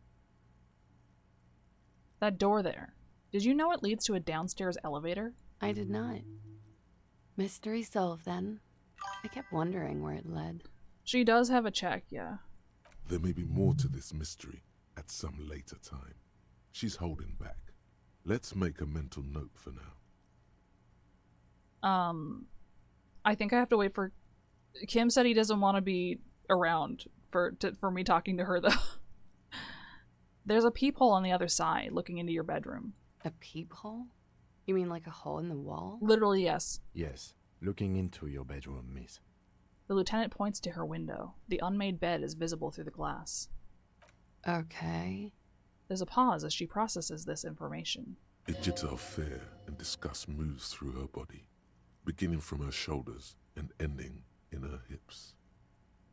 That door there. Did you know it leads to a downstairs elevator?
I did not. Mystery solved then. I kept wondering where it led.
She does have a check, yeah.
There may be more to this mystery at some later time. She's holding back. Let's make a mental note for now.
I think I have to wait for... Kim said he doesn't want to be around for me talking to her, though. There's a peephole on the other side, looking into your bedroom.
A peephole? You mean like a hole in the wall?
Literally, yes.
Yes, looking into your bedroom, miss.
The lieutenant points to her window. The unmade bed is visible through the glass.
Okay.
There's a pause as she processes this information.
A jitter of fear and disgust moves through her body, beginning from her shoulders and ending in her hips.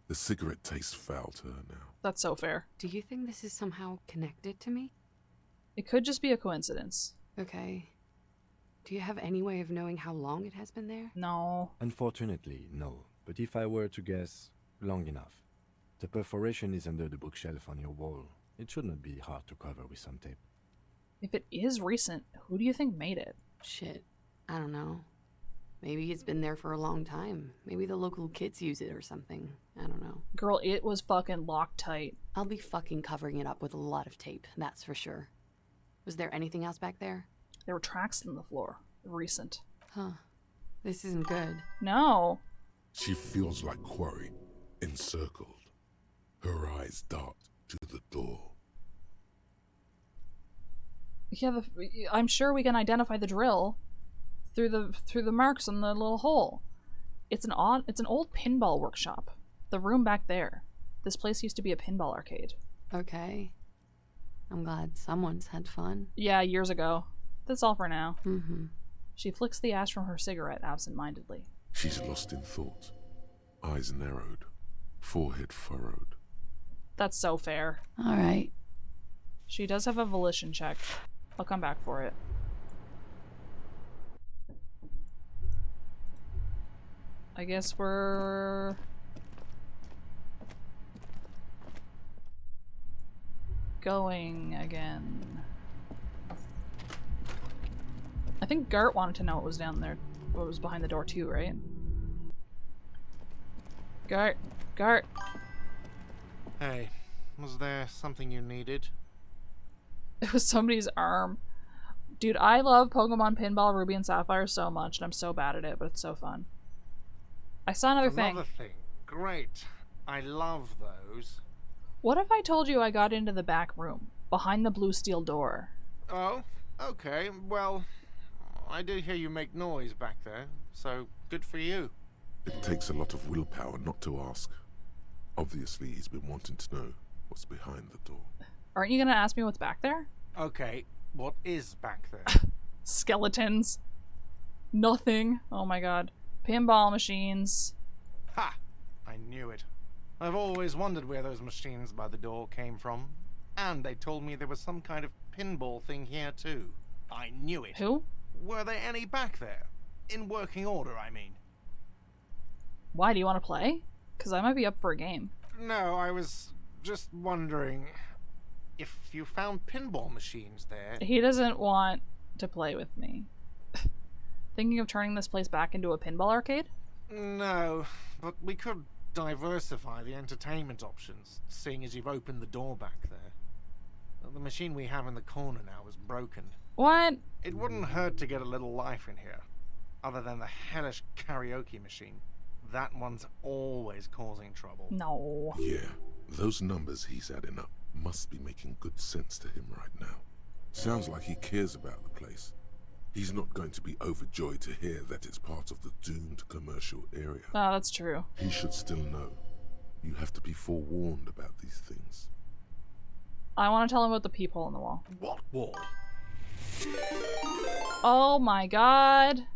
The cigarette tastes foul to her now.
That's so fair.
Do you think this is somehow connected to me?
It could just be a coincidence.
Okay. Do you have any way of knowing how long it has been there?
No.
Unfortunately, no. But if I were to guess, long enough. The perforation is under the bookshelf on your wall. It should not be hard to cover with some tape.
If it is recent, who do you think made it?
Shit. I don't know. Maybe it's been there for a long time. Maybe the local kids use it or something. I don't know.
Girl, it was fucking locked tight.
I'll be fucking covering it up with a lot of tape, that's for sure. Was there anything else back there?
There were tracks in the floor. Recent.
Huh. This isn't good.
No.
She feels like quarry, encircled. Her eyes dart to the door.
Yeah, I'm sure we can identify the drill through the marks in the little hole. It's an old pinball workshop. The room back there. This place used to be a pinball arcade.
Okay. I'm glad someone's had fun.
Yeah, years ago. That's all for now.
Mm-hmm.
She flicks the ash from her cigarette absent-mindedly.
She's lost in thought. Eyes narrowed. Forehead furrowed.
That's so fair.
All right.
She does have a volition check. I'll come back for it. I guess we're... going again. I think Gart wanted to know what was down there, what was behind the door too, right? Gart.
Hey, was there something you needed?
It was somebody's arm. Dude, I love Pokemon Pinball Ruby and Sapphire so much, and I'm so bad at it, but it's so fun. I saw another thing.
Great. I love those.
What if I told you I got into the back room, behind the blue steel door?
Oh, okay. Well, I did hear you make noise back there, so good for you.
It takes a lot of willpower not to ask. Obviously, he's been wanting to know what's behind the door.
Aren't you gonna ask me what's back there?
Okay, what is back there?
Skeletons. Nothing. Oh my god. Pinball machines.
Ha! I knew it. I've always wondered where those machines by the door came from. And they told me there was some kind of pinball thing here too. I knew it.
Who?
Were there any back there? In working order, I mean.
Why, do you want to play? Because I might be up for a game.
No, I was just wondering if you found pinball machines there.
He doesn't want to play with me. Thinking of turning this place back into a pinball arcade?
No, but we could diversify the entertainment options, seeing as you've opened the door back there. The machine we have in the corner now is broken.
What?
It wouldn't hurt to get a little life in here, other than the hellish karaoke machine. That one's always causing trouble.
No.
Yeah, those numbers he's adding up must be making good sense to him right now. Sounds like he cares about the place. He's not going to be overjoyed to hear that it's part of the doomed commercial area.
Oh, that's true.
He should still know. You have to be forewarned about these things.
I want to tell him about the peephole in the wall.
What wall?
Oh my god.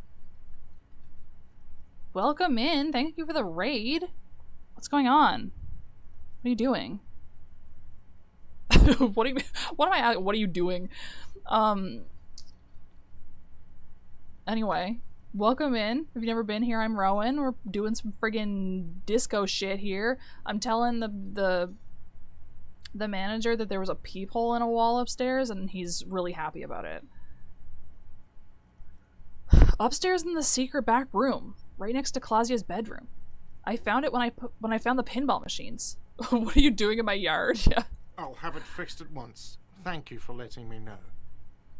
Welcome in. Thank you for the raid. What's going on? What are you doing? What are you doing? Anyway, welcome in. If you've never been here, I'm Rowan. We're doing some friggin' disco shit here. I'm telling the manager that there was a peephole in a wall upstairs, and he's really happy about it. Upstairs in the secret back room, right next to Clausia's bedroom. I found it when I found the pinball machines. What are you doing in my yard? Yeah.
I'll have it fixed at once. Thank you for letting me know.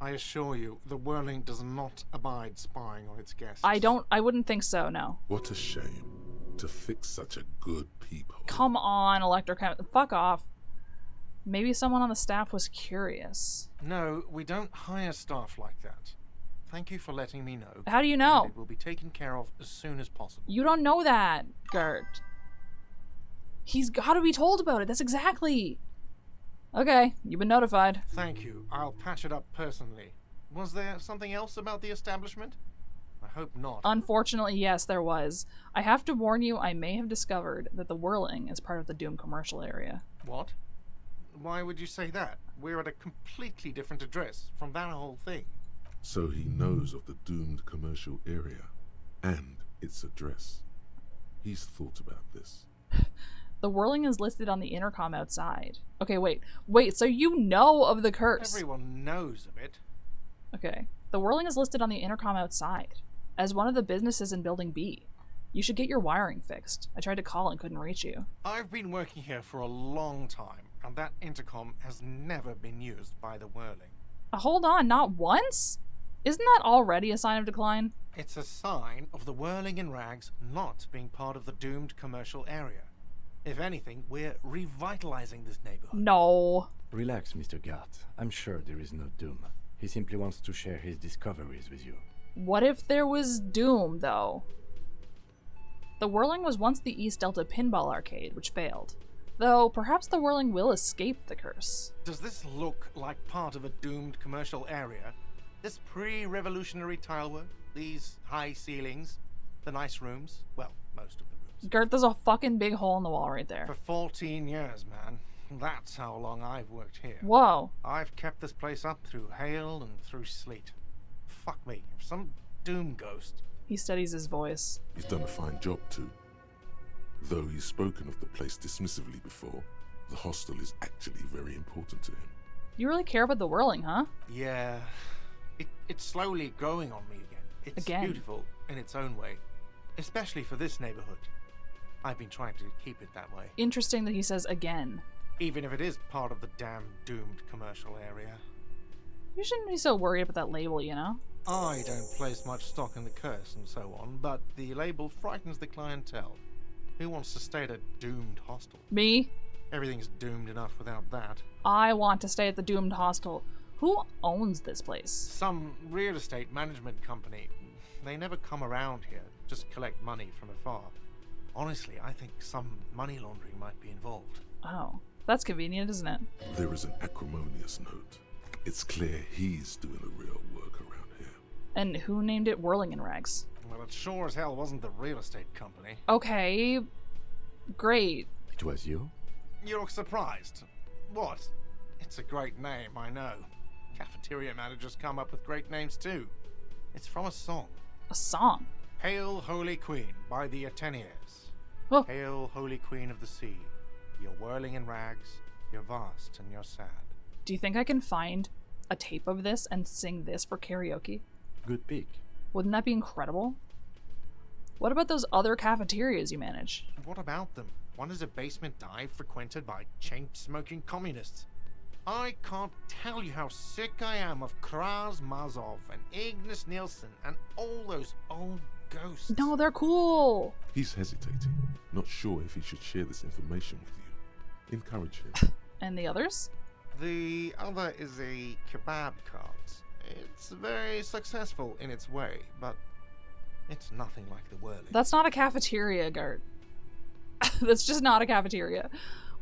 I assure you, the Whirling does not abide spying on its guests.
I wouldn't think so, no.
What a shame. To fix such a good peephole.
Come on, Electrochem. Fuck off. Maybe someone on the staff was curious.
No, we don't hire staff like that. Thank you for letting me know.
How do you know?
And it will be taken care of as soon as possible.
You don't know that, Gert. He's got to be told about it. That's exactly. Okay, you've been notified.
Thank you. I'll patch it up personally. Was there something else about the establishment? I hope not.
Unfortunately, yes, there was. I have to warn you, I may have discovered that the Whirling is part of the Doom commercial area.
What? Why would you say that? We're at a completely different address from that whole thing.
So he knows of the doomed commercial area and its address. He's thought about this.
The Whirling is listed on the intercom outside. Okay, wait, so you know of the curse.
Everyone knows of it.
Okay. The Whirling is listed on the intercom outside as one of the businesses in Building B. You should get your wiring fixed. I tried to call and couldn't reach you.
I've been working here for a long time, and that intercom has never been used by the Whirling.
Hold on, not once? Isn't that already a sign of decline?
It's a sign of the whirling in rags not being part of the doomed commercial area. If anything, we're revitalizing this neighborhood.
No.
Relax, Mr. Gart. I'm sure there is no doom. He simply wants to share his discoveries with you.
What if there was doom, though? The Whirling was once the East Delta pinball arcade, which failed. Though, perhaps the Whirling will escape the curse.
Does this look like part of a doomed commercial area? This pre-revolutionary tilework? These high ceilings? The nice rooms? Well, most of the rooms.
Gert, there's a fucking big hole in the wall right there.
For 14 years, man. That's how long I've worked here.
Whoa.
I've kept this place up through hail and through sleet. Fuck me, if some doom ghost...
He steadies his voice.
He's done a fine job too. Though he's spoken of the place dismissively before, the hostel is actually very important to him.
You really care about the Whirling, huh?
Yeah. It's slowly growing on me again. It's beautiful in its own way. Especially for this neighborhood. I've been trying to keep it that way.
Interesting that he says again.
Even if it is part of the damn doomed commercial area.
You shouldn't be so worried about that label, you know?
I don't place much stock in the curse and so on, but the label frightens the clientele. Who wants to stay at a doomed hostel?
Me?
Everything's doomed enough without that.
I want to stay at the doomed hostel. Who owns this place?
Some real estate management company. They never come around here, just collect money from afar. Honestly, I think some money laundering might be involved.
Oh, that's convenient, isn't it?
There is an acrimonious note. It's clear he's doing the real work around here.
And who named it Whirling in Rags?
Well, it sure as hell wasn't the real estate company.
Okay, great.
It was you?
You look surprised. What? It's a great name, I know. Cafeteria managers come up with great names too. It's from a song.
A song?
Hail, Holy Queen, by the Ateniers.
Oh.
Hail, Holy Queen of the Sea. You're whirling in rags, you're vast and you're sad.
Do you think I can find a tape of this and sing this for karaoke?
Good pick.
Wouldn't that be incredible? What about those other cafeterias you manage?
What about them? One is a basement dive frequented by chain-smoking communists. I can't tell you how sick I am of Kraz Mazov and Ignis Nielsen and all those old ghosts.
No, they're cool.
He's hesitating, not sure if he should share this information with you. Encourage him.
And the others?
The other is a kebab cart. It's very successful in its way, but it's nothing like the Whirling.
That's not a cafeteria, Gert. That's just not a cafeteria.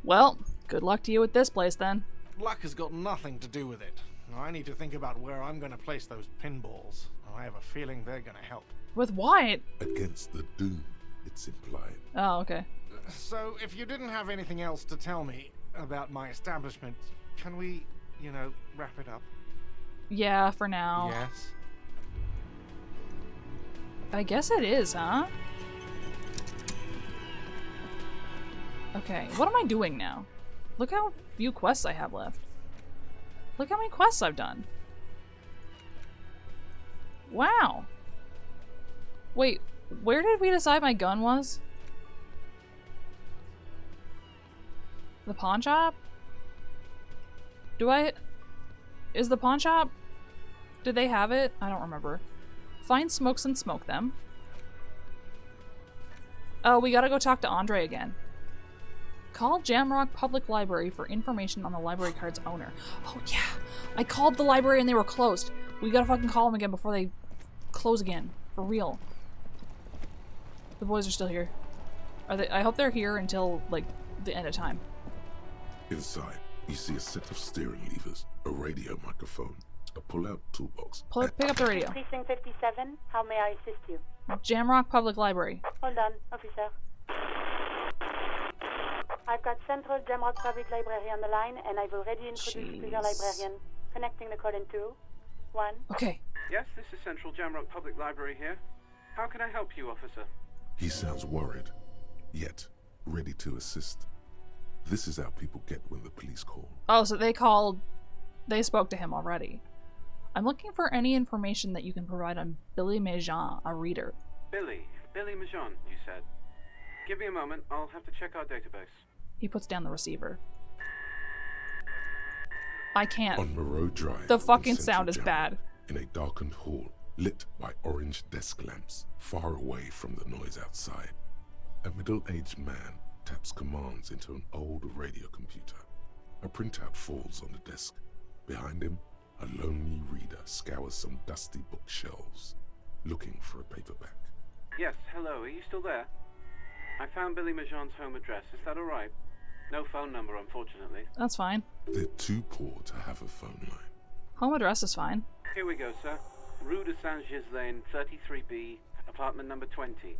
Well, good luck to you with this place then.
Luck has got nothing to do with it. I need to think about where I'm going to place those pinballs. I have a feeling they're going to help.
With what?
Against the doom, it's implied.
Oh, okay.
So, if you didn't have anything else to tell me about my establishment, can we, wrap it up?
Yeah, for now.
Yes.
I guess it is, huh? Okay, what am I doing now? Look how few quests I have left. Look how many quests I've done. Wow. Wait, where did we decide my gun was? The pawn shop? Is the pawn shop? Did they have it? I don't remember. Find smokes and smoke them. Oh, we gotta go talk to Andre again. Call Jamrock Public Library for information on the library card's owner. Oh yeah, I called the library and they were closed. We gotta fucking call them again before they close again. For real. The boys are still here. Are they? I hope they're here until, like, the end of time.
Inside, you see a set of steering levers, a radio microphone, a pull-out toolbox.
Pick up the radio.
Precinct 57, how may I assist you?
Jamrock Public Library.
Hold on, officer. I've got Central Jamrock Public Library on the line, and I've already introduced you to your librarian. Connecting the call in 2, 1.
Okay.
Yes, this is Central Jamrock Public Library here. How can I help you, officer?
He sounds worried, yet ready to assist. This is how people get when the police call.
Oh, so they spoke to him already. I'm looking for any information that you can provide on Billy Mejean, a reader.
Billy Mejean, you said. Give me a moment, I'll have to check our database.
He puts down the receiver. I can't.
On Moreau Drive.
The fucking sound is bad.
in a darkened hall lit by orange desk lamps far away from the noise outside. A middle-aged man taps commands into an old radio computer. A printout falls on the desk. Behind him, a lonely reader scours some dusty bookshelves, looking for a paperback.
Yes, hello, are you still there? I found Billy Majon's home address, is that alright? No phone number, unfortunately.
That's fine.
They're too poor to have a phone line.
Home address is fine.
Here we go, sir. Rue de Saint-Ghislain, 33B, apartment number 20.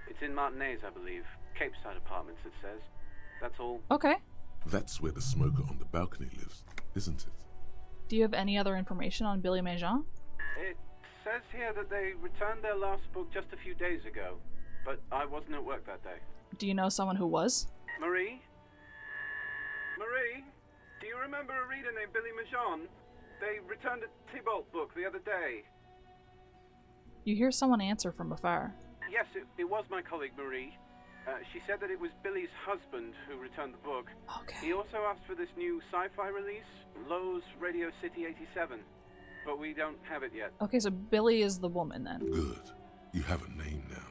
It's in Martinez, I believe. Cape Side Apartments, it says. That's all.
Okay.
That's where the smoker on the balcony lives, isn't it?
Do you have any other information on Billy Majon?
It says here that they returned their last book just a few days ago, but I wasn't at work that day.
Do you know someone who was?
Marie? Marie? Do you remember a reader named Billy Majon? They returned a Tybalt book the other day.
You hear someone answer from afar.
Yes, it was my colleague Marie. She said that it was Billy's husband who returned the book.
Okay.
He also asked for this new sci-fi release, Lowe's Radio City 87, but we don't have it yet.
Okay, so Billy is the woman then.
Good. You have a name now.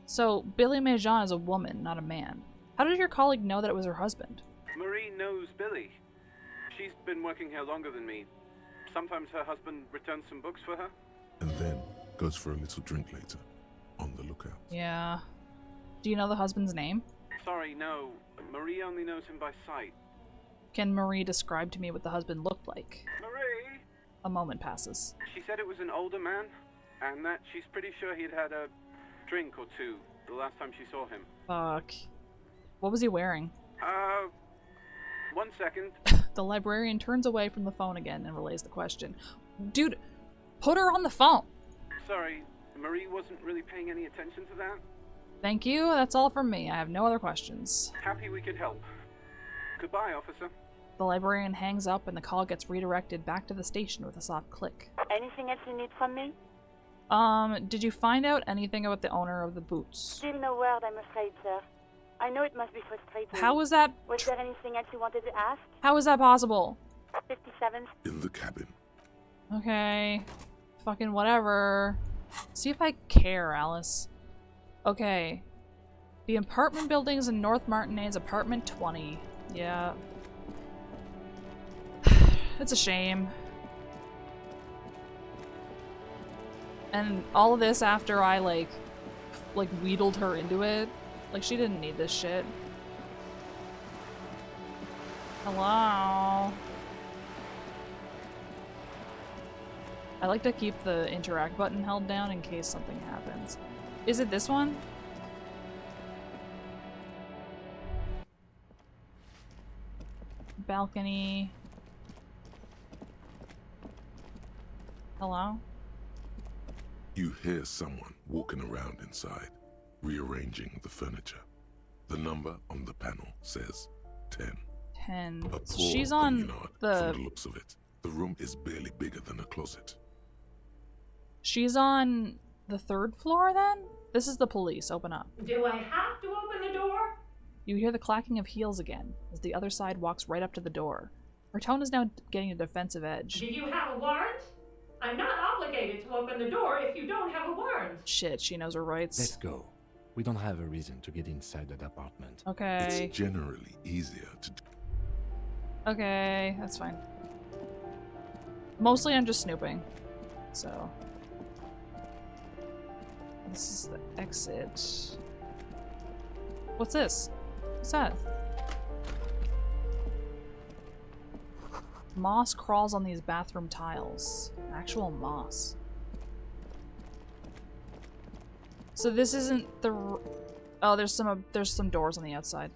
So Billy Majon is a woman, not a man. How did your colleague know that it was her husband?
Marie knows Billy. She's been working here longer than me. Sometimes her husband returns some books for her.
And then goes for a little drink later. On the lookout.
Yeah. Do you know the husband's name?
Sorry, no. Marie only knows him by sight.
Can Marie describe to me what the husband looked like?
Marie?
A moment passes.
She said it was an older man, and that she's pretty sure he'd had a drink or two the last time she saw him.
Fuck. What was he wearing?
1 second.
The librarian turns away from the phone again and relays the question. Dude, put her on the phone!
Sorry, Marie wasn't really paying any attention to that.
Thank you, that's all from me. I have no other questions.
Happy we could help. Goodbye, officer.
The librarian hangs up and the call gets redirected back to the station with a soft click.
Anything else you need from me?
Did you find out anything about the owner of the boots?
Still no word, I'm afraid, sir. I know it must be frustrating.
How was that?
Was there anything else you wanted to ask?
How is that possible?
57.
In the cabin.
Okay. Fucking whatever. See if I care, Alice. Okay. The apartment buildings in North Martinez, apartment 20. Yeah. It's a shame. And all of this after I, like wheedled her into it. Like, she didn't need this shit. Hello? I like to keep the interact button held down in case something happens. Is it this one? Balcony. Hello?
You hear someone walking around inside, rearranging the furniture. The number on the panel says 10.
10.
A
So
poor
she's on
communard, from the looks of it. The room is barely bigger than a closet.
She's on the 3rd floor then? This is the police. Open up.
Do I have to open the door?
You hear the clacking of heels again as the other side walks right up to the door. Her tone is now getting a defensive edge.
Do you have a warrant? I'm not obligated to open the door if you don't have a warrant.
Shit, she knows her rights.
Let's go. We don't have a reason to get inside that apartment.
Okay.
It's generally easier to do.
Okay, that's fine. Mostly I'm just snooping. So. This is the exit. What's this? What's that? Moss crawls on these bathroom tiles. Actual moss. So this isn't the... Oh, there's some doors on the outside.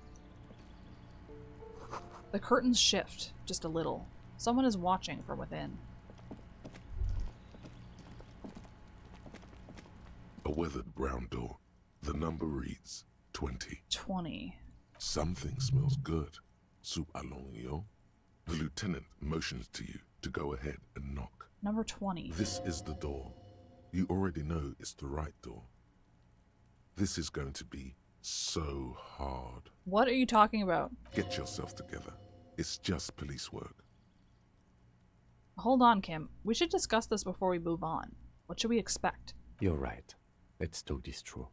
The curtains shift just a little. Someone is watching from within.
A weathered brown door. The number reads 20.
20.
Something smells good. Soup allongio. The lieutenant motions to you to go ahead and knock.
Number 20.
This is the door. You already know it's the right door. This is going to be so hard.
What are you talking about?
Get yourself together. It's just police work.
Hold on, Kim. We should discuss this before we move on. What should we expect?
You're right. Let's talk this through.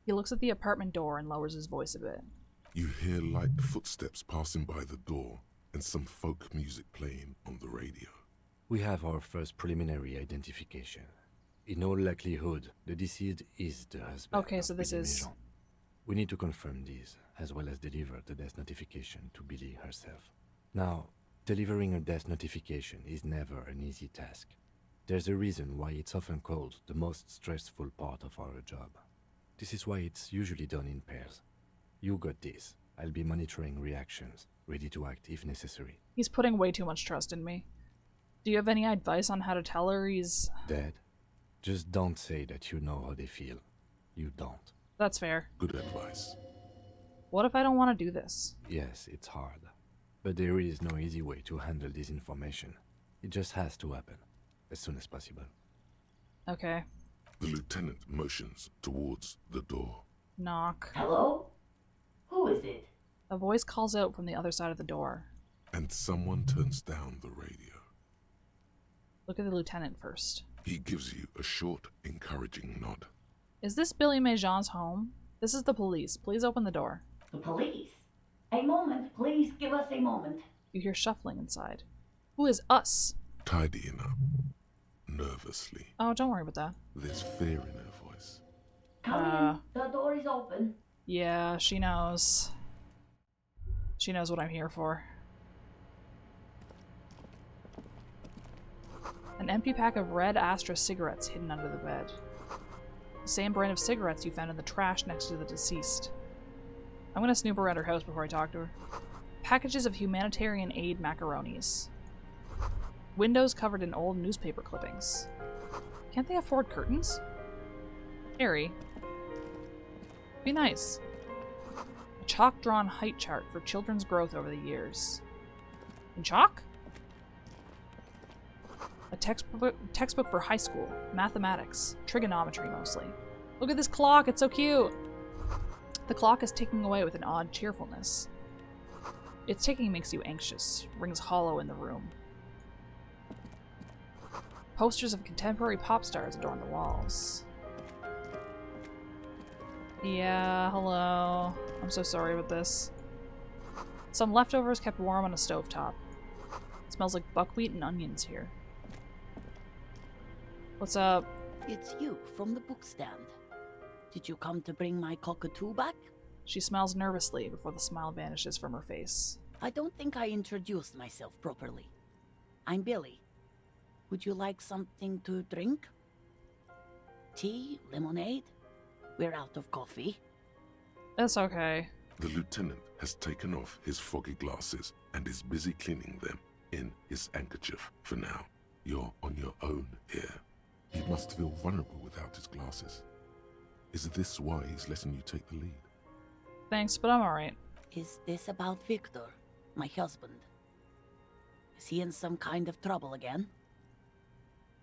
He looks at the apartment door and lowers his voice a bit.
You hear light footsteps passing by the door and some folk music playing on the radio.
We have our first preliminary identification. In all likelihood, the deceased is the husband.
Okay, so this is...
Maison. We need to confirm these, as well as deliver the death notification to Billy herself. Now, delivering a death notification is never an easy task. There's a reason why it's often called the most stressful part of our job. This is why it's usually done in pairs. You got this. I'll be monitoring reactions, ready to act if necessary.
He's putting way too much trust in me. Do you have any advice on how to tell her he's...
dead? Just don't say that you know how they feel. You don't.
That's fair.
Good advice.
What if I don't want to do this?
Yes, it's hard. But there is no easy way to handle this information. It just has to happen, as soon as possible.
Okay.
The lieutenant motions towards the door.
Knock.
Hello? Who is it?
A voice calls out from the other side of the door.
And someone turns down the radio.
Look at the lieutenant first.
He gives you a short, encouraging nod.
Is this Billy Maison's home? This is the police. Please open the door.
The police? A moment, please give us a moment.
You hear shuffling inside. Who is us?
Tidying up. Nervously.
Oh, don't worry about that.
There's fear in her voice.
Come in. The door is open.
Yeah, she knows. She knows what I'm here for. An empty pack of red Astra cigarettes hidden under the bed. The same brand of cigarettes you found in the trash next to the deceased. I'm gonna snoop around her house before I talk to her. Packages of humanitarian aid macaronis. Windows covered in old newspaper clippings. Can't they afford curtains? Harry. Be nice. A chalk-drawn height chart for children's growth over the years. In chalk? A textbook for high school, mathematics, trigonometry mostly. Look at this clock, it's so cute! The clock is ticking away with an odd cheerfulness. Its ticking makes you anxious, rings hollow in the room. Posters of contemporary pop stars adorn the walls. Yeah, hello. I'm so sorry about this. Some leftovers kept warm on a stovetop. It smells like buckwheat and onions here. What's up?
It's you from the book stand. Did you come to bring my cockatoo back?
She smiles nervously before the smile vanishes from her face.
I don't think I introduced myself properly. I'm Billy. Would you like something to drink? Tea? Lemonade? We're out of coffee.
That's okay.
The lieutenant has taken off his foggy glasses and is busy cleaning them in his handkerchief for now. You're on your own here. He must feel vulnerable without his glasses. Is this why he's letting you take the lead?
Thanks, but I'm alright.
Is this about Victor, my husband? Is he in some kind of trouble again?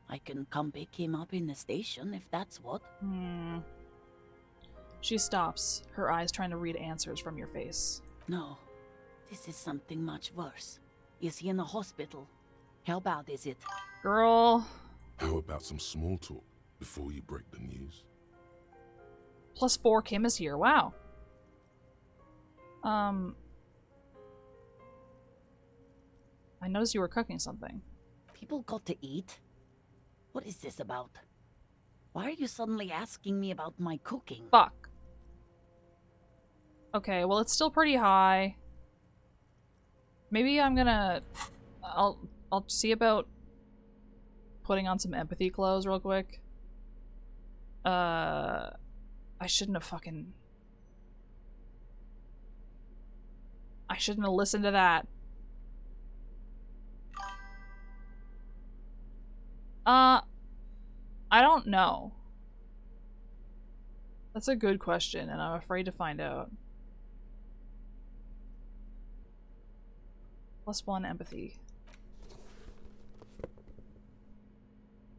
I can come pick him up in the station if that's what.
She stops, her eyes trying to read answers from your face.
No, this is something much worse. Is he in the hospital? How bad is it?
Girl.
How about some small talk before you break the news?
+4 Kim is here, wow. I noticed you were cooking something.
People got to eat? What is this about? Why are you suddenly asking me about my cooking?
Fuck. Okay, well it's still pretty high. Maybe I'm gonna... I'll see about putting on some empathy clothes real quick. I shouldn't have fucking... I shouldn't have listened to that. I don't know. That's a good question, and I'm afraid to find out. +1 empathy.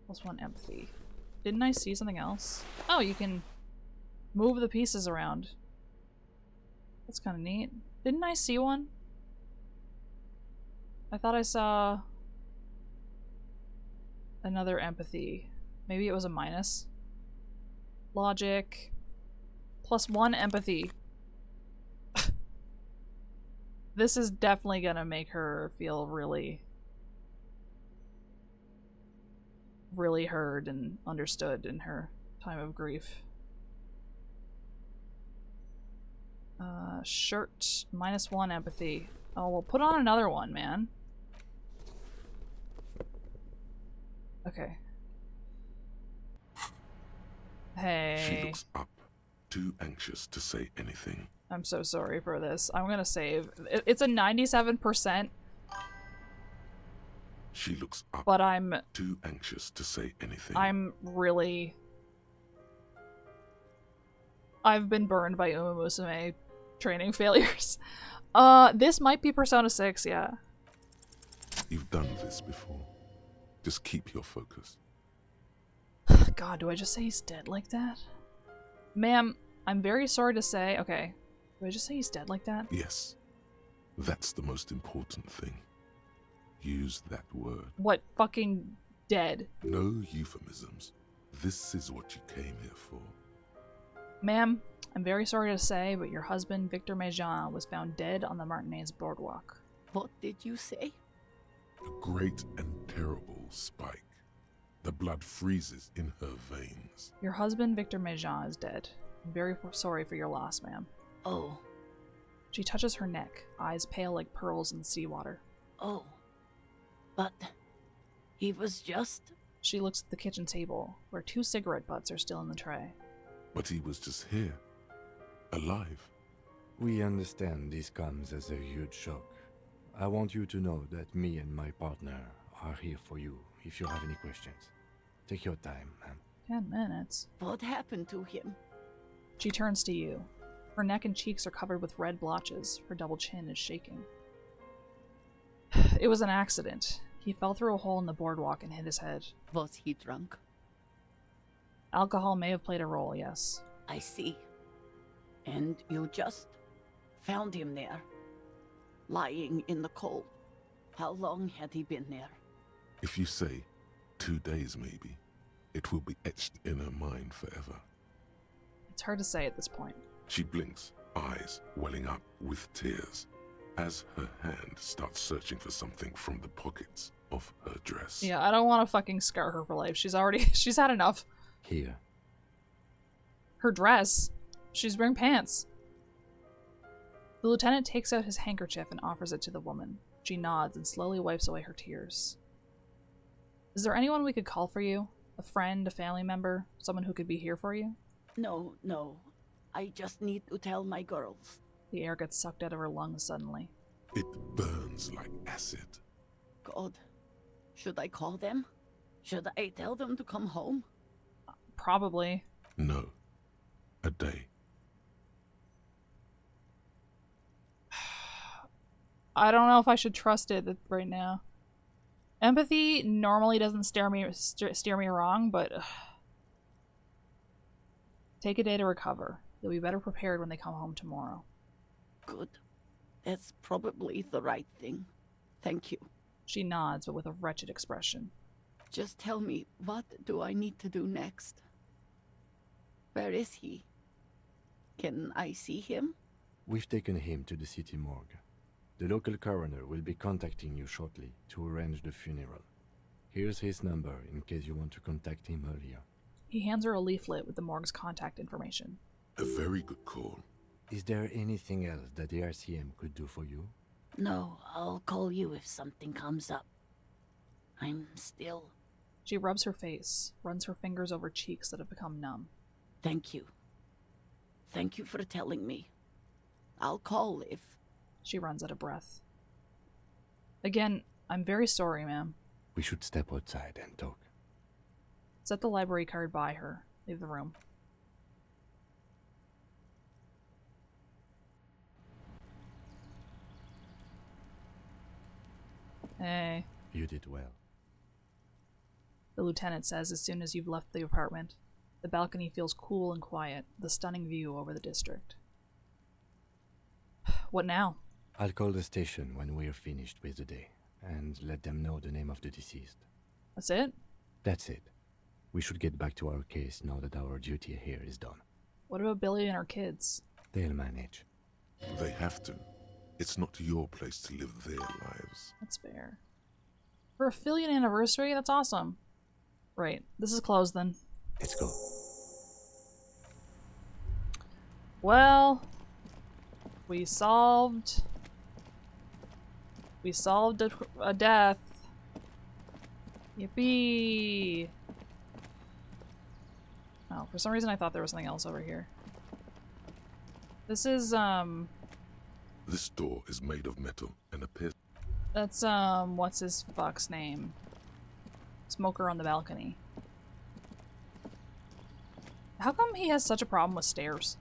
+1 empathy. Didn't I see something else? Oh, you can move the pieces around. That's kind of neat. Didn't I see one? I thought I saw... Another empathy. Maybe it was a minus. Logic. +1 empathy. This is definitely gonna make her feel really heard and understood in her time of grief. Shirt. -1 empathy. Oh, well, put on another one, man. Okay. Hey.
She looks up, too anxious to say anything.
I'm so sorry for this. I'm gonna save. It's a 97%.
She looks up,
but I'm
too anxious to say anything.
I've been burned by Uma Musume training failures. This might be Persona 6, yeah.
You've done this before. Just keep your focus.
God, do I just say he's dead like that? Ma'am, I'm very sorry to say... Okay. Do I just say he's dead like that?
Yes. That's the most important thing. Use that word.
What, fucking dead?
No euphemisms. This is what you came here for.
Ma'am, I'm very sorry to say, but your husband, Victor Mejean, was found dead on the Martinez boardwalk.
What did you say?
A great and terrible spike. The blood freezes in her veins.
Your husband, Victor Mejean, is dead. I'm very sorry for your loss, ma'am.
Oh.
She touches her neck, eyes pale like pearls in seawater.
Oh. But he was just...
She looks at the kitchen table, where 2 cigarette butts are still in the tray.
But he was just here. Alive.
We understand this comes as a huge shock. I want you to know that me and my partner are here for you if you have any questions. Take your time, ma'am.
10 minutes.
What happened to him?
She turns to you. Her neck and cheeks are covered with red blotches. Her double chin is shaking. It was an accident. He fell through a hole in the boardwalk and hit his head.
Was he drunk?
Alcohol may have played a role, yes.
I see. And you just found him there, lying in the cold. How long had he been there?
If you say 2 days maybe, it will be etched in her mind forever.
It's hard to say at this point.
She blinks, eyes welling up with tears, as her hand starts searching for something from the pockets of her dress.
Yeah, I don't want to fucking scar her for life. She's had enough.
Here.
Her dress? She's wearing pants. The lieutenant takes out his handkerchief and offers it to the woman. She nods and slowly wipes away her tears. Is there anyone we could call for you? A friend, a family member, someone who could be here for you?
No. I just need to tell my girls.
The air gets sucked out of her lungs suddenly.
It burns like acid.
God. Should I call them? Should I tell them to come home?
Probably.
No. A day.
I don't know if I should trust it right now. Empathy normally doesn't steer me wrong, but take a day to recover. You'll be better prepared when they come home tomorrow.
Good. That's probably the right thing. Thank you.
She nods, but with a wretched expression.
Just tell me, what do I need to do next? Where is he? Can I see him?
We've taken him to the city morgue. The local coroner will be contacting you shortly to arrange the funeral. Here's his number in case you want to contact him earlier.
He hands her a leaflet with the morgue's contact information.
A very good call.
Is there anything else that the RCM could do for you?
No, I'll call you if something comes up. I'm still...
She rubs her face, runs her fingers over cheeks that have become numb.
Thank you. Thank you for telling me. I'll call if...
She runs out of breath. Again, I'm very sorry, ma'am.
We should step outside and talk.
Set the library card by her. Leave the room. Hey.
You did well.
The lieutenant says as soon as you've left the apartment. The balcony feels cool and quiet, the stunning view over the district. What now?
I'll call the station when we're finished with the day, and let them know the name of the deceased.
That's it?
That's it. We should get back to our case now that our duty here is done.
What about Billy and our kids?
They'll manage.
They have to. It's not your place to live their lives.
That's fair. For a 50th anniversary, that's awesome. Right, this is closed then.
Let's go.
Well, we solved a death. Yippee! Oh, for some reason I thought there was something else over here. This is,
This door is made of metal and appears...
that's, what's his fuck's name? Smoker on the balcony. How come he has such a problem with stairs?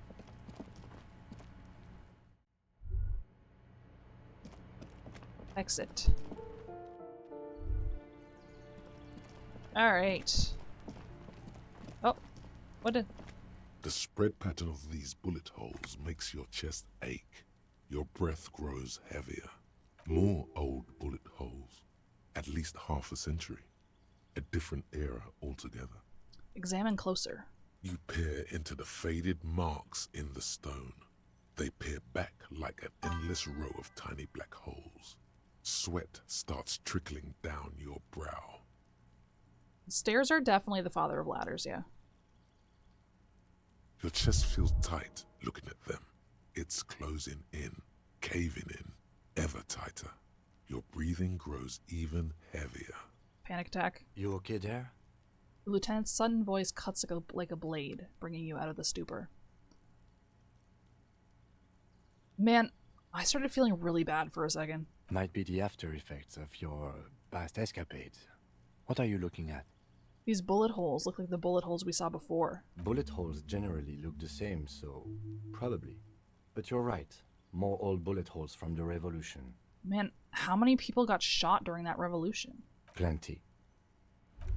Exit. Alright. Oh, what did...
The spread pattern of these bullet holes makes your chest ache. Your breath grows heavier. More old bullet holes. At least half a century. A different era altogether.
Examine closer.
You peer into the faded marks in the stone. They peer back like an endless row of tiny black holes. Sweat starts trickling down your brow.
Stairs are definitely the father of ladders, yeah.
Your chest feels tight looking at them. It's closing in, caving in, ever tighter. Your breathing grows even heavier.
Panic attack.
You okay there?
The lieutenant's sudden voice cuts like a blade, bringing you out of the stupor. Man, I started feeling really bad for a second.
Might be the after effects of your past escapades. What are you looking at?
These bullet holes look like the bullet holes we saw before.
Bullet holes generally look the same, so probably. But you're right. More old bullet holes from the revolution.
Man, how many people got shot during that revolution?
Plenty.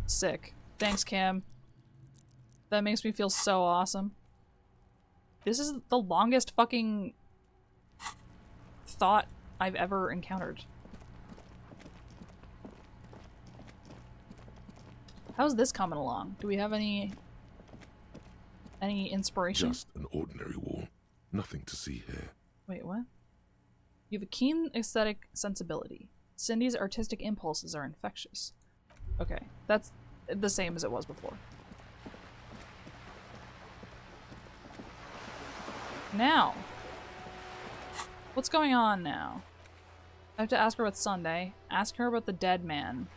Sick. Thanks, Cam. That makes me feel so awesome. This is the longest fucking thought I've ever encountered. How's this coming along? Do we have any inspiration?
Just an ordinary wall. Nothing to see here.
Wait, what? You have a keen aesthetic sensibility. Cindy's artistic impulses are infectious. Okay, that's the same as it was before. Now, what's going on now? I have to ask her about Sunday. Ask her about the dead man.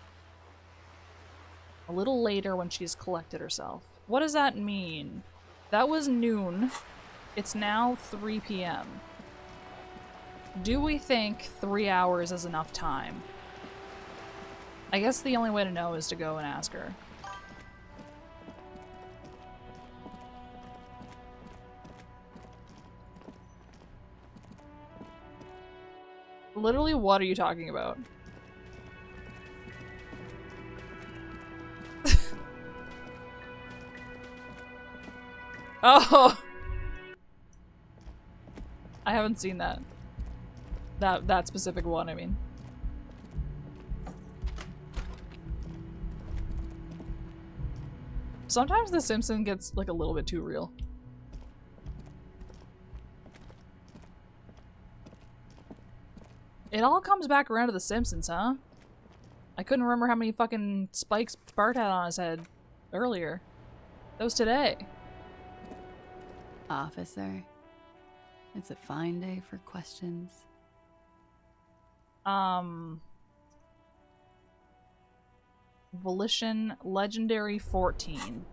A little later when she's collected herself. What does that mean? That was noon. It's now 3 p.m. Do we think 3 hours is enough time? I guess the only way to know is to go and ask her. Literally, what are you talking about? Oh! I haven't seen that. That specific one, I mean. Sometimes The Simpsons gets like a little bit too real. It all comes back around to The Simpsons, huh? I couldn't remember how many fucking spikes Bart had on his head earlier. That was today.
Officer, it's a fine day for questions.
Volition Legendary 14.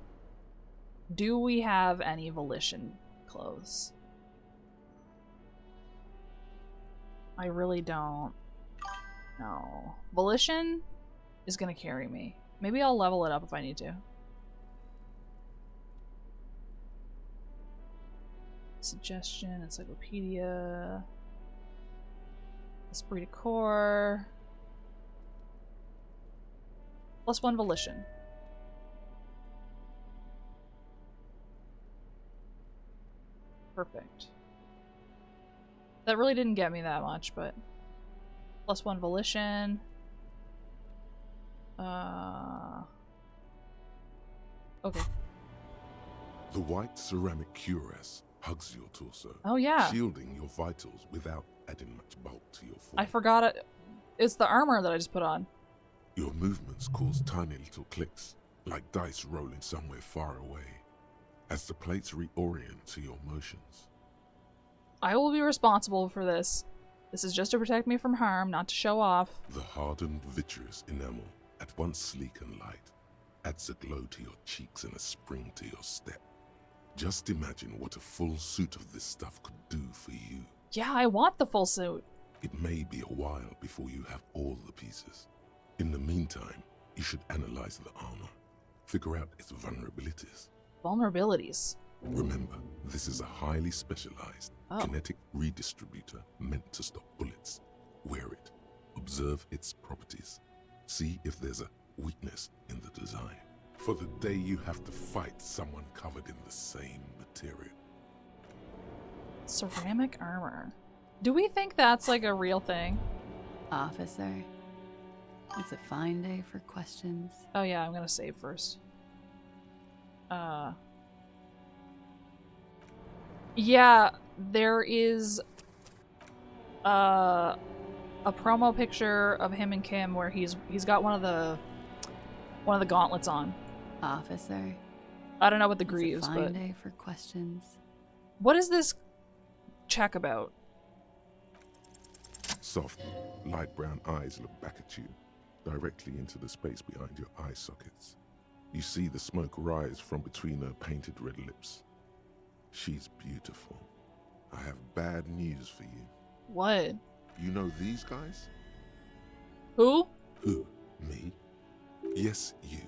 Do we have any Volition clothes? I really don't. No. Volition is gonna carry me. Maybe I'll level it up if I need to. Suggestion, encyclopedia, esprit de corps, +1 volition. Perfect. That really didn't get me that much, but +1 volition. Okay.
The white ceramic cuirass hugs your torso,
Oh, yeah.
shielding your vitals without adding much bulk to your form.
I forgot it. It's the armor that I just put on.
Your movements cause tiny little clicks, like dice rolling somewhere far away, as the plates reorient to your motions.
I will be responsible for this. This is just to protect me from harm, not to show off.
The hardened vitreous enamel, at once sleek and light, adds a glow to your cheeks and a spring to your step. Just imagine what a full suit of this stuff could do for you.
Yeah, I want the full suit.
It may be a while before you have all the pieces. In the meantime, you should analyze the armor, figure out its vulnerabilities.
Vulnerabilities.
Remember, this is a highly specialized kinetic redistributor meant to stop bullets. Wear it, observe its properties, see if there's a weakness in the design. For the day you have to fight someone covered in the same material.
Ceramic armor. Do we think that's like a real thing?
Officer, it's a fine day for questions.
Oh yeah, I'm gonna save first. Yeah, there is a promo picture of him and Kim where he's got one of the gauntlets on.
Officer,
I don't know what the greaves,
it's a fine
but
day for questions.
what is this check about?
Soft, light brown eyes look back at you, directly into the space behind your eye sockets. You see the smoke rise from between her painted red lips. She's beautiful. I have bad news for you.
What?
You know these guys?
Who?
Who? Me? Yes, you.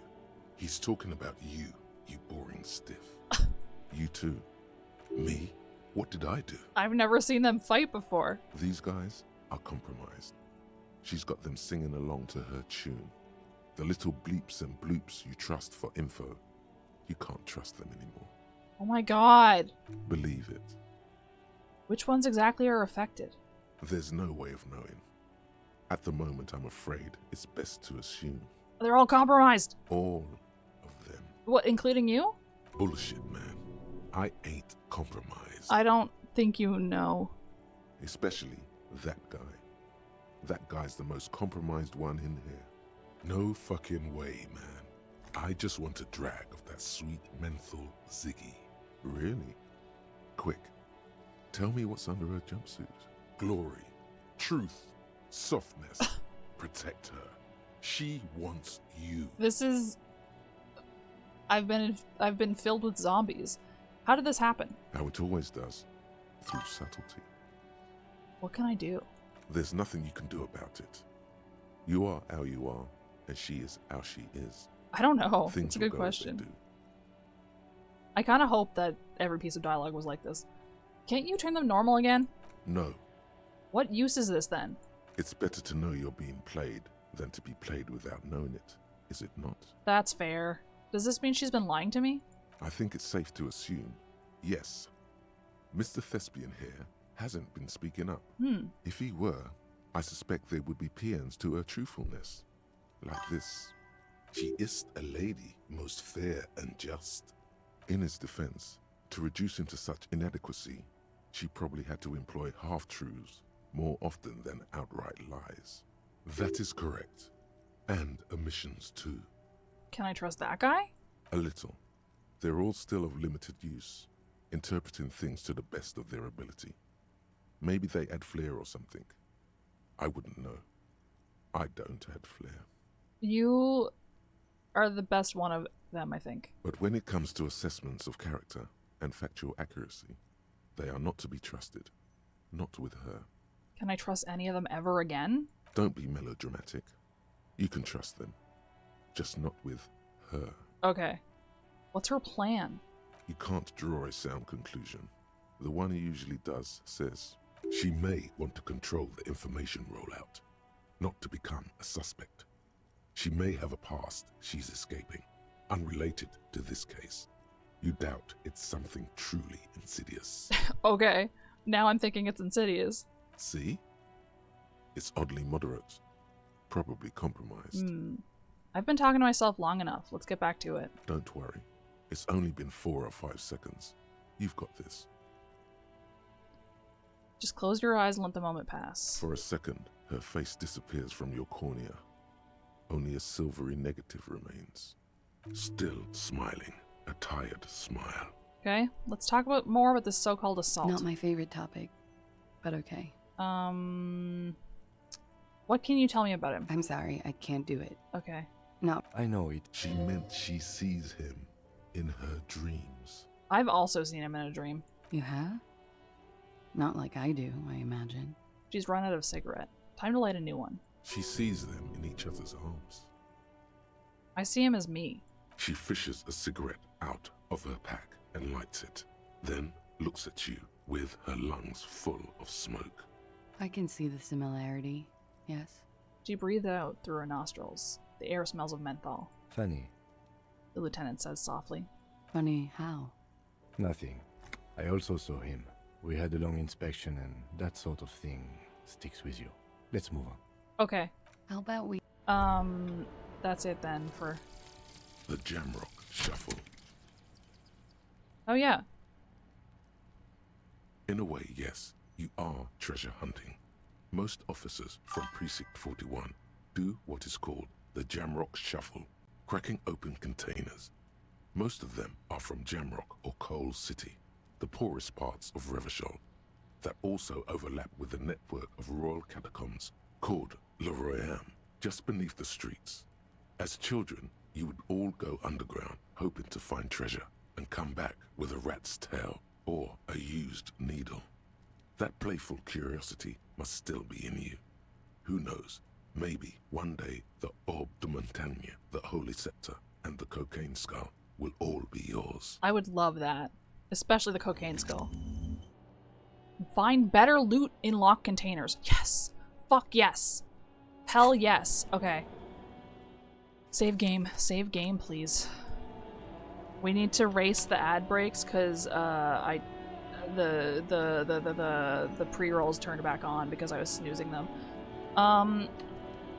He's talking about you, you boring stiff. You too. Me? What did I do?
I've never seen them fight before.
These guys are compromised. She's got them singing along to her tune. The little bleeps and bloops you trust for info, you can't trust them anymore.
Oh my god.
Believe it.
Which ones exactly are affected?
There's no way of knowing. At the moment, I'm afraid it's best to assume.
They're all compromised.
All of them.
What, including you?
Bullshit, man. I ain't compromised.
I don't think you know.
Especially that guy. That guy's the most compromised one in here. No fucking way, man. I just want a drag of that sweet menthol Ziggy. Really? Quick. Tell me what's under her jumpsuit. Glory. Truth. Softness. Protect her. She wants you.
This is... I've been filled with zombies. How did this happen?
How it always does. Through subtlety.
What can I do?
There's nothing you can do about it. You are how you are, and she is how she is.
I don't know.
Things
That's a
will
good
go as they
question.
do.
I kind of hope that every piece of dialogue was like this. Can't you turn them normal again?
No.
What use is this then?
It's better to know you're being played than to be played without knowing it, is it not?
That's fair. Does this mean she's been lying to me?
I think it's safe to assume, yes. Mr. Thespian here hasn't been speaking up. If he were, I suspect there would be paeans to her truthfulness. Like this. She is a lady, most fair and just. In his defense, to reduce him to such inadequacy, she probably had to employ half-truths more often than outright lies. That is correct. And omissions too.
Can I trust that guy?
A little. They're all still of limited use, interpreting things to the best of their ability. Maybe they add flair or something. I wouldn't know. I don't add flair.
You are the best one of them, I think.
But when it comes to assessments of character and factual accuracy, they are not to be trusted. Not with her.
Can I trust any of them ever again?
Don't be melodramatic. You can trust them. Just not with her.
Okay. What's her plan?
You can't draw a sound conclusion. The one who usually does says, she may want to control the information rollout, not to become a suspect. She may have a past she's escaping, unrelated to this case. You doubt it's something truly insidious.
Okay. Now I'm thinking it's insidious.
See? It's oddly moderate. Probably compromised.
I've been talking to myself long enough. Let's get back to it.
Don't worry. It's only been 4 or 5 seconds. You've got this.
Just close your eyes and let the moment pass.
For a second, her face disappears from your cornea. Only a silvery negative remains. Still smiling, a tired smile.
Okay, let's talk more about this so-called assault.
Not my favorite topic, but okay.
What can you tell me about him?
I'm sorry, I can't do it.
Okay.
No.
I know it.
She meant she sees him in her dreams.
I've also seen him in a dream.
You have? Not like I do, I imagine.
She's run out of cigarette. Time to light a new one.
She sees them in each other's arms.
I see him as me.
She fishes a cigarette out of her pack and lights it, then looks at you with her lungs full of smoke.
I can see the similarity, yes.
She breathed out through her nostrils. The air smells of menthol.
Funny.
The lieutenant says softly.
Funny how?
Nothing. I also saw him. We had a long inspection and that sort of thing sticks with you. Let's move on.
Okay.
How about we...
That's it then for...
The Jamrock Shuffle.
Oh yeah.
In a way, yes, you are treasure hunting. Most officers from Precinct 41 do what is called the Jamrock Shuffle, cracking open containers. Most of them are from Jamrock or Coal City, the poorest parts of Revachol, that also overlap with the network of royal catacombs called Le Royaume, just beneath the streets. As children, you would all go underground, hoping to find treasure, and come back with a rat's tail or a used needle. That playful curiosity must still be in you. Who knows, maybe one day the Orbe de Montagne, the Holy Scepter, and the Cocaine Skull will all be yours.
I would love that. Especially the Cocaine Skull. Find better loot in locked containers. Yes! Fuck yes! Hell yes! Okay. Save game, please. We need to race the ad breaks because the pre-rolls turned back on because I was snoozing them.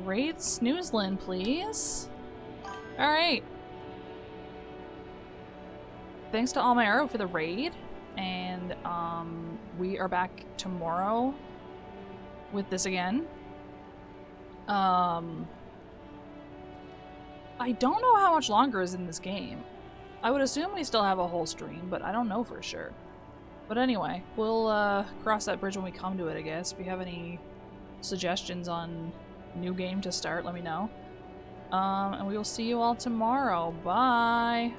Raid Snoozelin, please. All right. Thanks to Almaero for the raid, and we are back tomorrow with this again. I don't know how much longer is in this game. I would assume we still have a whole stream, but I don't know for sure. But anyway, we'll cross that bridge when we come to it, I guess. If you have any suggestions on new game to start, let me know. And we will see you all tomorrow. Bye!